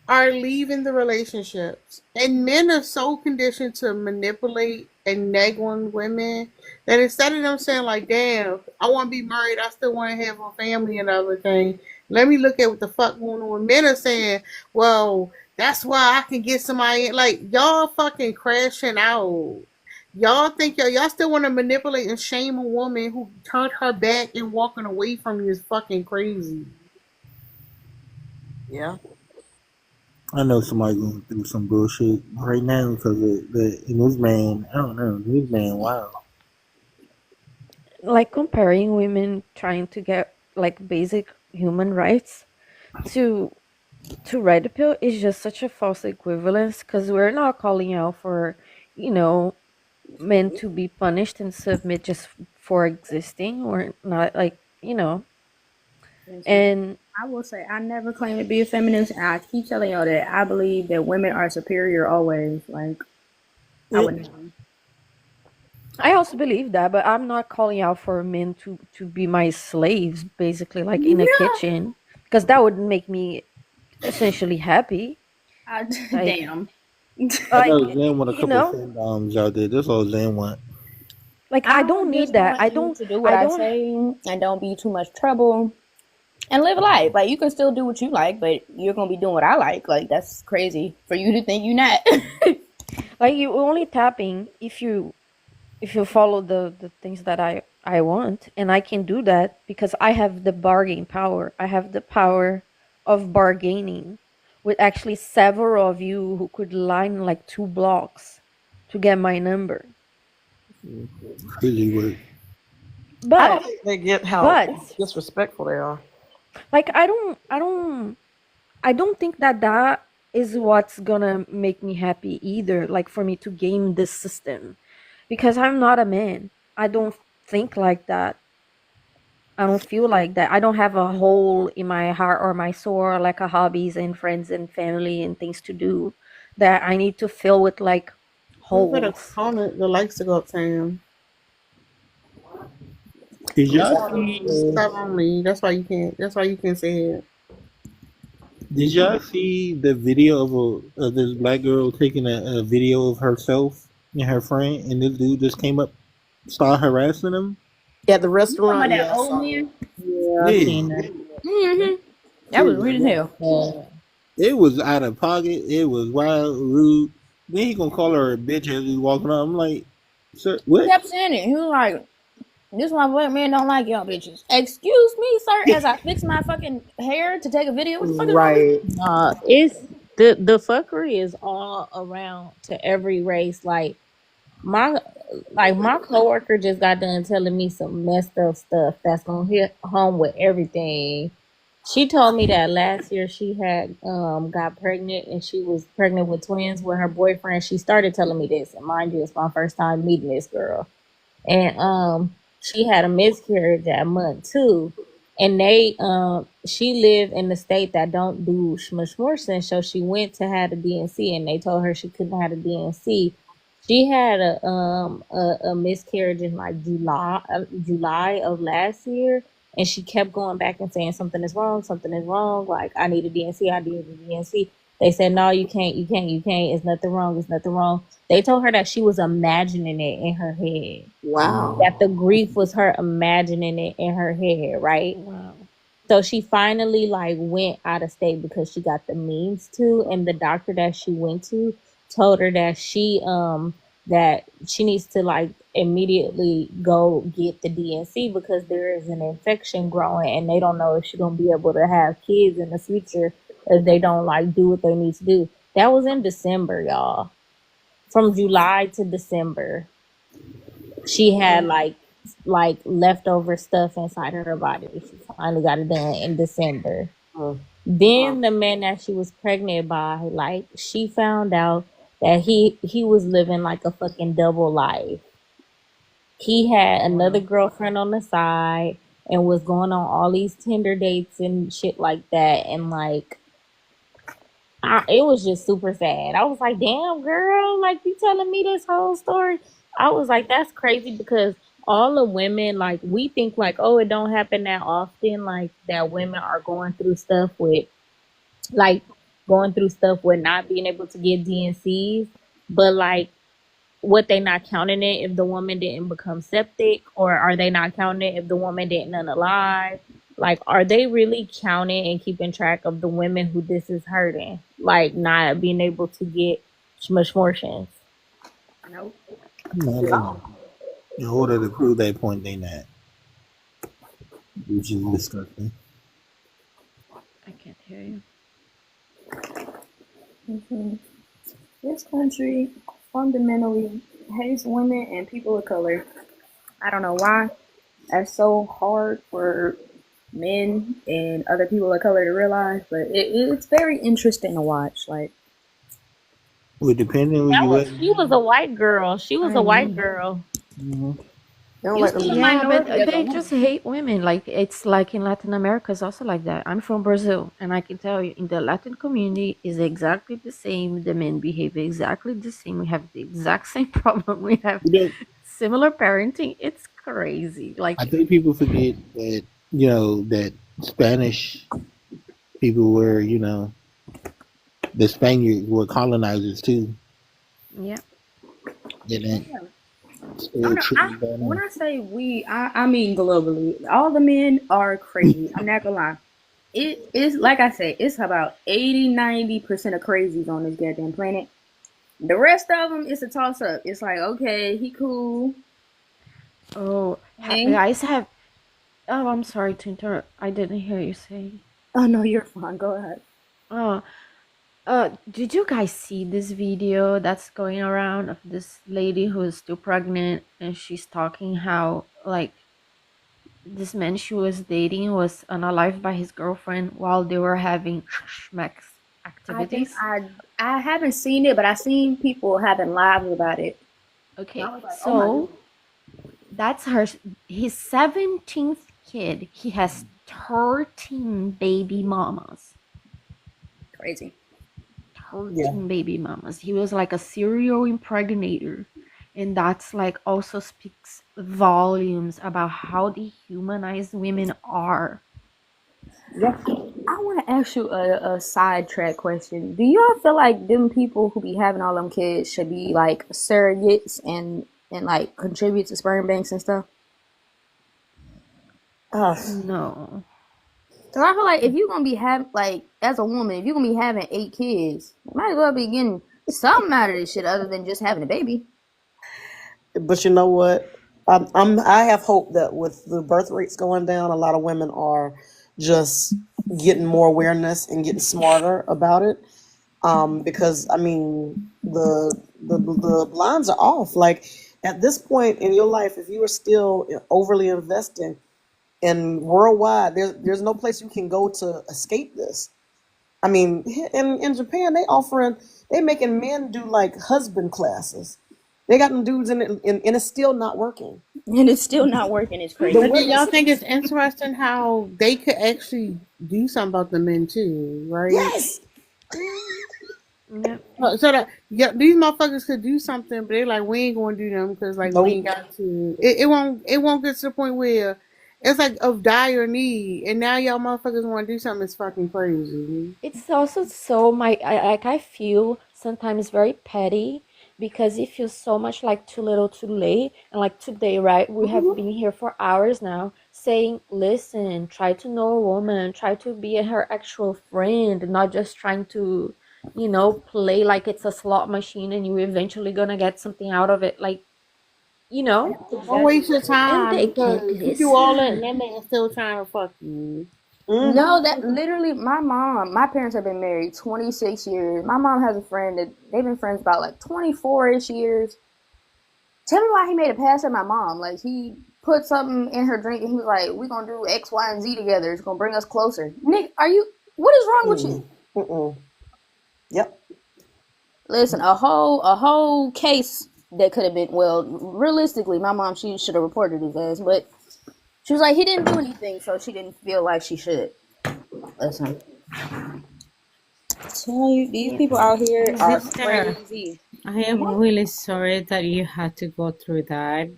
[SPEAKER 1] are leaving the relationships and men are so conditioned to manipulate and nag on women that instead of them saying like, damn, I want to be married, I still want to have a family and everything, let me look at what the fuck going on. Men are saying, well, that's why I can get somebody like y'all fucking crashing out. Y'all think y'all still want to manipulate and shame a woman who turned her back and walking away from you is fucking crazy.
[SPEAKER 15] Yeah.
[SPEAKER 4] I know somebody going through some bullshit right now because and this man, I don't know, this man, wow.
[SPEAKER 7] like comparing women trying to get like basic human rights to red pill is just such a false equivalence because we're not calling out for, you know, men to be punished and submit just for existing or not, like, you know.
[SPEAKER 22] Listen,
[SPEAKER 7] And
[SPEAKER 22] I will say I never claim to be a feminist, and I keep telling y'all that I believe that women are superior always. Like I would never.
[SPEAKER 7] I also believe that, but I'm not calling out for men to be my slaves, basically, like in a
[SPEAKER 22] No.
[SPEAKER 7] kitchen, because that would make me essentially happy. Like,
[SPEAKER 22] Damn.
[SPEAKER 4] I
[SPEAKER 7] like,
[SPEAKER 4] know Zen want a
[SPEAKER 7] you
[SPEAKER 4] couple of
[SPEAKER 7] know,
[SPEAKER 4] fandoms out there. That's all Zen want.
[SPEAKER 7] like I
[SPEAKER 22] I
[SPEAKER 7] don't need
[SPEAKER 22] just
[SPEAKER 7] that.
[SPEAKER 22] want you to do what I say and don't be too much trouble and live a life. Like you can still do what you like, but you're gonna be doing what I like. Like that's crazy for you to think you're not.
[SPEAKER 7] Like you only tapping if you follow the things that I want, and I can do that because I have the bargain power. I have the power of bargaining with actually several of you who could line like 2 blocks to get my number.
[SPEAKER 4] Crazy work.
[SPEAKER 15] I
[SPEAKER 7] But
[SPEAKER 15] don't think they get how
[SPEAKER 7] but
[SPEAKER 15] disrespectful they are.
[SPEAKER 7] like I don't think that that is what's gonna make me happy either, like for me to game this system, because I'm not a man. I don't think like that. I don't feel like that. I don't have a hole in my heart or my soul, or like a hobbies and friends and family and things to do that I need to fill with like
[SPEAKER 1] You better
[SPEAKER 7] holes.
[SPEAKER 1] comment the likes to go up, Sam.
[SPEAKER 4] Did
[SPEAKER 1] It's
[SPEAKER 4] y'all
[SPEAKER 1] not on
[SPEAKER 4] see?
[SPEAKER 1] me. It's not on me. That's why you can't. That's why you can say it.
[SPEAKER 4] Did y'all see the video of this black girl taking a video of herself and her friend, and this dude just came up, started harassing them?
[SPEAKER 15] At the
[SPEAKER 22] You talking
[SPEAKER 15] restaurant,
[SPEAKER 22] about that
[SPEAKER 15] yeah, I
[SPEAKER 22] old
[SPEAKER 15] saw
[SPEAKER 22] man?
[SPEAKER 15] that.
[SPEAKER 8] Yeah, I
[SPEAKER 4] Yeah,
[SPEAKER 8] seen that.
[SPEAKER 22] Mm-hmm. That was weird as hell.
[SPEAKER 4] it was out of pocket. It was wild, rude. Then he gonna call her a bitch as he's walking up. I'm like, sir,
[SPEAKER 22] He
[SPEAKER 4] what?
[SPEAKER 22] kept saying it. He was like, "This is why black men don't like y'all bitches." Excuse me, sir, as I fix my fucking hair to take a video. What the fuck is wrong with
[SPEAKER 8] Right.
[SPEAKER 22] you?
[SPEAKER 8] Nah, it's the fuckery is all around to every race. My my coworker just got done telling me some messed up stuff that's gonna hit home with everything. She told me that last year she had got pregnant and she was pregnant with twins with her boyfriend. She started telling me this, and mind you, it's my first time meeting this girl. And she had a miscarriage at month 2. And she lived in the state that don't do schmorsen, so she went to have a DNC and they told her she couldn't have a DNC. She had a miscarriage in like July of last year, and she kept going back and saying something is wrong, like I need a DNC, I need a DNC. They said no, you can't, it's nothing wrong, it's nothing wrong. They told her that she was imagining it in her head.
[SPEAKER 15] Wow.
[SPEAKER 8] That the grief was her imagining it in her head, right?
[SPEAKER 7] Wow.
[SPEAKER 8] So she finally like went out of state because she got the means to, and the doctor that she went to told her that she needs to like immediately go get the DNC because there is an infection growing and they don't know if she's gonna be able to have kids in the future if they don't like do what they need to do. That was in December, y'all. From July to December, she had like leftover stuff inside of her body. She finally got it done in December. Then the man that she was pregnant by, like she found out that he was living like a fucking double life. He had another girlfriend on the side and was going on all these Tinder dates and shit like that, and like it was just super sad. I was like, damn, girl, like you telling me this whole story. I was like, that's crazy because all the women, like, we think like, oh, it don't happen that often, like that women are going through stuff with not being able to get DNCs. But like, what they not counting it if the woman didn't become septic, or are they not counting it if the woman didn't unalive? Like, are they really counting and keeping track of the women who this is hurting, like not being able to get schmorshens?
[SPEAKER 22] No.
[SPEAKER 4] No. In order to prove that point, they not. Which is disgusting.
[SPEAKER 7] I can't hear you.
[SPEAKER 22] Mm-hmm. This country fundamentally hates women and people of color. I don't know why.
[SPEAKER 16] That's so hard for men and other people of color to realize, but it's very interesting to watch. Like,
[SPEAKER 4] Well, depending where
[SPEAKER 17] That
[SPEAKER 4] you
[SPEAKER 17] was
[SPEAKER 4] at.
[SPEAKER 17] she was a white girl. She was
[SPEAKER 7] I
[SPEAKER 17] a white
[SPEAKER 7] know.
[SPEAKER 17] girl.
[SPEAKER 4] Mhm.
[SPEAKER 15] They don't
[SPEAKER 16] you
[SPEAKER 15] like them.
[SPEAKER 16] still a
[SPEAKER 7] Yeah, but
[SPEAKER 16] minority as a
[SPEAKER 7] they
[SPEAKER 16] woman.
[SPEAKER 7] just hate women. Like it's like in Latin America, it's also like that. I'm from Brazil, and I can tell you, in the Latin community, is exactly the same. The men behave exactly the same. We have the exact same problem. We have
[SPEAKER 4] You know,
[SPEAKER 7] similar parenting. It's crazy.
[SPEAKER 4] I
[SPEAKER 7] Like,
[SPEAKER 4] think people forget that that Spanish people were the Spaniards were colonizers too,
[SPEAKER 7] yeah.
[SPEAKER 4] and that
[SPEAKER 16] Yeah.
[SPEAKER 4] still trickles down
[SPEAKER 16] When
[SPEAKER 4] on.
[SPEAKER 16] I say we, I mean globally. All the men are crazy. I'm not gonna lie. It is like I say, it's about 80-90% of crazies on this goddamn planet. The rest of them, it's a toss up. It's like, okay, he cool.
[SPEAKER 7] Oh,
[SPEAKER 16] Thing.
[SPEAKER 7] guys have. Oh, I'm sorry to interrupt. I didn't hear you say.
[SPEAKER 16] Oh no, you're fine. Go ahead.
[SPEAKER 7] Oh, did you guys see this video that's going around of this lady who is still pregnant and she's talking how like this man she was dating was unalived by his girlfriend while they were having schmex
[SPEAKER 16] I think
[SPEAKER 7] activities?
[SPEAKER 16] I haven't seen it, but I've seen people having lives about it. And
[SPEAKER 7] Okay,
[SPEAKER 16] I was like, oh my
[SPEAKER 7] so
[SPEAKER 16] goodness.
[SPEAKER 7] that's his 17th kid. He has 13 baby mamas.
[SPEAKER 16] Crazy.
[SPEAKER 7] 13 baby mamas. He was like a serial impregnator. And that's like also speaks volumes about how dehumanized women are.
[SPEAKER 16] Yeah. I want to ask you a sidetrack question. Do y'all feel like them people who be having all them kids should be like surrogates and like contribute to sperm banks and stuff?
[SPEAKER 7] No.
[SPEAKER 16] Cause I feel like if you're gonna be having like as a woman, if you're gonna be having 8 kids, you might as well be getting something out of this shit other than just having a baby.
[SPEAKER 15] But you know what? I have hope that with the birth rates going down, a lot of women are just getting more awareness and getting smarter about it. Because I mean, the blinds are off. Like at this point in your life, if you are still overly investing, and worldwide, there's no place you can go to escape this. I mean, in Japan, they making men do like husband classes. They got them dudes in it, and it's still not working.
[SPEAKER 16] And it's still not working. It's
[SPEAKER 15] The
[SPEAKER 16] crazy.
[SPEAKER 1] But do
[SPEAKER 15] women,
[SPEAKER 1] y'all think it's interesting how they could actually do something about the men too, right?
[SPEAKER 15] yes,
[SPEAKER 7] Yeah.
[SPEAKER 1] So that these motherfuckers could do something, but they like we ain't gonna do them because like we ain't
[SPEAKER 15] nope.
[SPEAKER 1] got to. It won't get to the point where it's like of dire need, and now y'all motherfuckers want to do something that's fucking crazy.
[SPEAKER 7] It's also so I feel sometimes very petty because it feels so much like too little too late. And like today, right, we have been here for hours now saying, listen, try to know a woman, try to be her actual friend, not just trying to, play like it's a slot machine and you're eventually gonna get something out of it. Like,
[SPEAKER 1] Don't waste your
[SPEAKER 7] and
[SPEAKER 1] time
[SPEAKER 7] they can't
[SPEAKER 1] because you do all that, and
[SPEAKER 7] listen.
[SPEAKER 1] that man still trying to fuck you.
[SPEAKER 16] No, that literally my parents have been married 26 years. My mom has a friend that they've been friends about like 24-ish years. Tell me why he made a pass at my mom. Like he put something in her drink and he was like, we're gonna do X, Y, and Z together. It's gonna bring us closer. Nick, what is wrong with you?
[SPEAKER 15] Mm-mm. Yep.
[SPEAKER 16] Listen, a whole case that could have been, well, realistically, my mom, she should have reported his ass, but she was like, he didn't do anything, so she didn't feel like she should. Listen. Tell you, these
[SPEAKER 7] Yeah.
[SPEAKER 16] people out here are
[SPEAKER 9] Sister,
[SPEAKER 16] crazy.
[SPEAKER 9] I am really sorry that you had to go through that.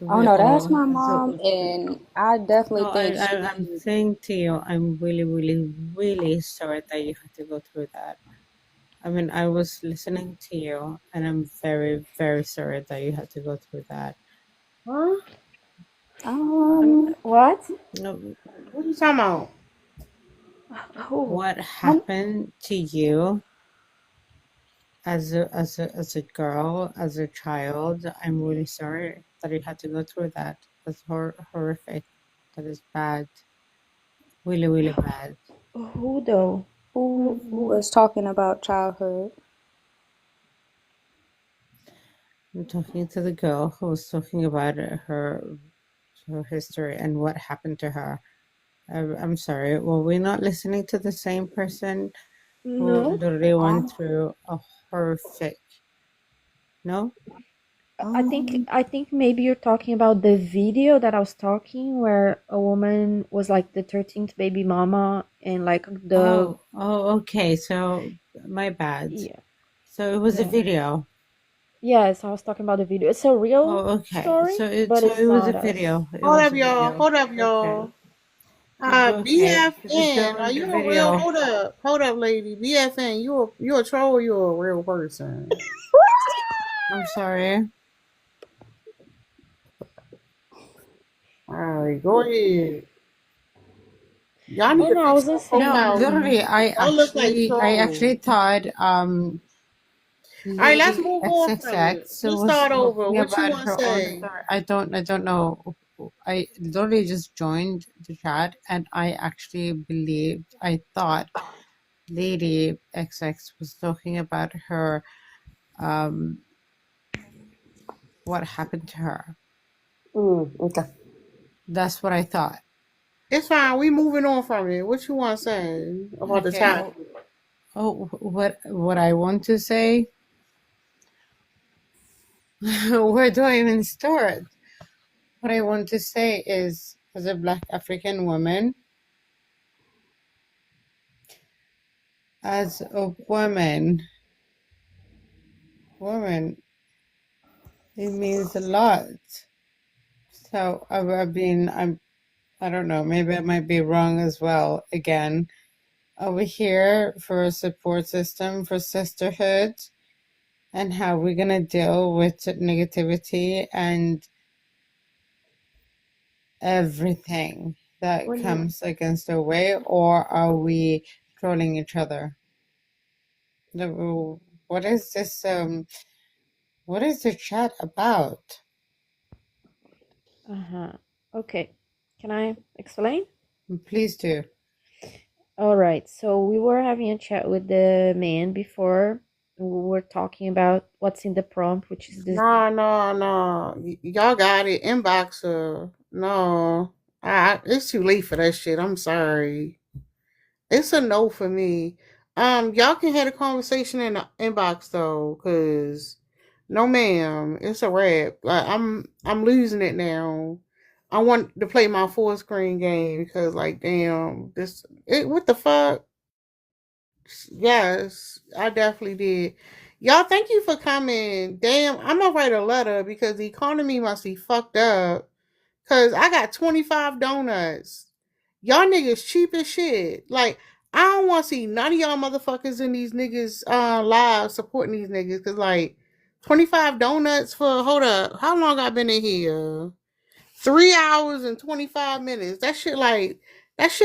[SPEAKER 16] Oh
[SPEAKER 9] We
[SPEAKER 16] no, that's
[SPEAKER 9] all,
[SPEAKER 16] my mom, and I definitely
[SPEAKER 9] no,
[SPEAKER 16] think
[SPEAKER 9] I'm saying to you, I'm really, really, really sorry that you had to go through that. I mean, I was listening to you, and I'm very, very sorry that you had to go through that.
[SPEAKER 1] Huh?
[SPEAKER 7] What?
[SPEAKER 9] No,
[SPEAKER 1] What are you talking about?
[SPEAKER 9] what happened to you as a girl, as a child? I'm really sorry that you had to go through that. That's horrific. That is bad. Really, really bad.
[SPEAKER 7] Who though?
[SPEAKER 16] who was talking about childhood.
[SPEAKER 9] I'm talking to the girl who was talking about her her history and what happened to her. I'm sorry. Were we not listening to the same person who
[SPEAKER 7] No.
[SPEAKER 9] literally went through a horrific? No.
[SPEAKER 7] I think maybe you're talking about the video that I was talking where a woman was like the 13th baby mama and like the
[SPEAKER 9] Okay. So my bad.
[SPEAKER 7] yeah.
[SPEAKER 9] So it was a
[SPEAKER 7] Yeah.
[SPEAKER 9] video.
[SPEAKER 7] Yes, I was talking about the video. It's a real
[SPEAKER 9] Okay.
[SPEAKER 7] story, but
[SPEAKER 9] So
[SPEAKER 7] it's
[SPEAKER 9] it was
[SPEAKER 7] not
[SPEAKER 9] a
[SPEAKER 7] us.
[SPEAKER 9] video. It
[SPEAKER 1] Hold
[SPEAKER 9] was
[SPEAKER 1] up,
[SPEAKER 9] a
[SPEAKER 1] y'all.
[SPEAKER 9] video.
[SPEAKER 1] Hold up,
[SPEAKER 9] Okay.
[SPEAKER 1] y'all.
[SPEAKER 9] Okay. There
[SPEAKER 1] BFN, are
[SPEAKER 9] was
[SPEAKER 1] you
[SPEAKER 9] a
[SPEAKER 1] a real?
[SPEAKER 9] video.
[SPEAKER 1] Hold up, lady. BFN, you a troll? Or you a real person?
[SPEAKER 9] I'm sorry.
[SPEAKER 1] All right, go ahead. Y'all need
[SPEAKER 7] Oh
[SPEAKER 1] to
[SPEAKER 7] no, I
[SPEAKER 1] fix
[SPEAKER 7] wasn't
[SPEAKER 1] your
[SPEAKER 7] saying
[SPEAKER 9] No,
[SPEAKER 1] profile.
[SPEAKER 9] literally,
[SPEAKER 1] Y'all look like
[SPEAKER 9] I actually
[SPEAKER 1] trolls.
[SPEAKER 9] thought
[SPEAKER 1] All right, let's
[SPEAKER 9] Lady
[SPEAKER 1] move on from it.
[SPEAKER 9] XXX
[SPEAKER 1] Let's
[SPEAKER 9] was
[SPEAKER 1] start over.
[SPEAKER 9] talking
[SPEAKER 1] What you
[SPEAKER 9] about
[SPEAKER 1] want to
[SPEAKER 9] her own
[SPEAKER 1] say?
[SPEAKER 9] story. I don't know. I literally just joined the chat and I actually I thought Lady XX was talking about her, um, what happened to her.
[SPEAKER 15] Okay.
[SPEAKER 9] That's what I thought.
[SPEAKER 1] It's fine. We moving on from it. What you want to say about the
[SPEAKER 9] Okay.
[SPEAKER 1] topic?
[SPEAKER 9] What I want to say? Where do I even start? What I want to say is, as a Black African woman, as a woman, it means a lot. So I don't know, maybe I might be wrong as well. Again, over here for a support system for sisterhood and how we're gonna deal with negativity and everything that comes against our way, or are we trolling each other? What is this? What is the chat about?
[SPEAKER 7] Uh-huh. Okay. Can I explain?
[SPEAKER 9] Please do.
[SPEAKER 7] All right. So we were having a chat with the man before. We were talking about what's in the prompt, which is this.
[SPEAKER 1] No. Y'all got it. Inbox her. No. It's too late for that shit. I'm sorry. It's a no for me. Y'all can have a conversation in the inbox though, cause no ma'am, it's a wrap. Like I'm losing it now. I want to play my full screen game because like damn, what the fuck? Yes, I definitely did. Y'all, thank you for coming. Damn, I'm gonna write a letter because the economy must be fucked up. Cause I got 25 donuts. Y'all niggas cheap as shit. Like, I don't want to see none of y'all motherfuckers in these niggas lives supporting these niggas. Cause like 25 donuts for hold up. How long I been in here? 3 hours and 25 minutes. That shit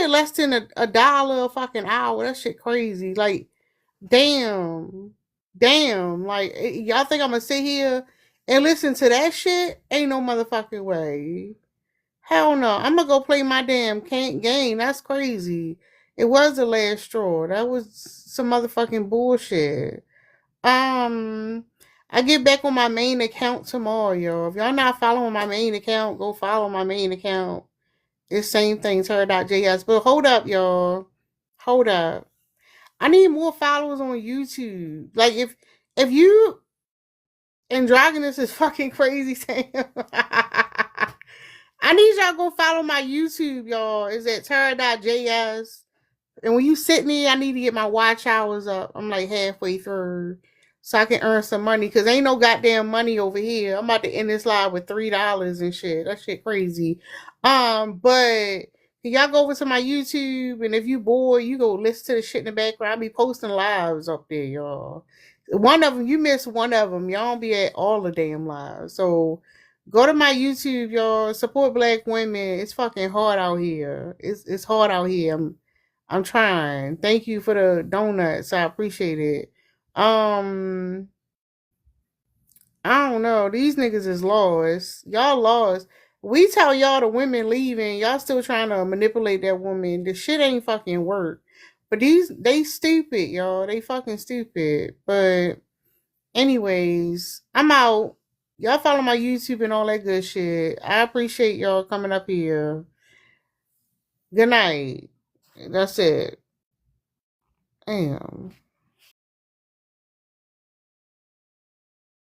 [SPEAKER 1] less than a dollar a fucking hour. That shit crazy. Like, damn. Damn. Like, y'all think I'm gonna sit here and listen to that shit? Ain't no motherfucking way. Hell no. I'm gonna go play my damn game. That's crazy. It was the last straw. That was some motherfucking bullshit. I get back on my main account tomorrow, y'all. If y'all not following my main account, go follow my main account. It's same thing, Terra.js. But hold up, y'all. Hold up. I need more followers on YouTube. Like if you androgynous is fucking crazy, Sam. I need y'all go follow my YouTube, y'all. It's at Terra.js. And when you sit me, I need to get my watch hours up. I'm like halfway through. So I can earn some money. Cause ain't no goddamn money over here. I'm about to end this live with $3 and shit. That shit crazy. But y'all go over to my YouTube, and if you bored, you go listen to the shit in the background. I'll be posting lives up there, y'all. One of them, you miss one of them. Y'all don't be at all the damn lives. So go to my YouTube, y'all. Support Black women. It's fucking hard out here. It's hard out here. I'm trying. Thank you for the donuts. I appreciate it. I don't know. These niggas is lost. Y'all lost. We tell y'all the women leaving. Y'all still trying to manipulate that woman. The shit ain't fucking work. But they stupid, y'all. They fucking stupid. But anyways, I'm out. Y'all follow my YouTube and all that good shit. I appreciate y'all coming up here. Good night. That's it. Damn.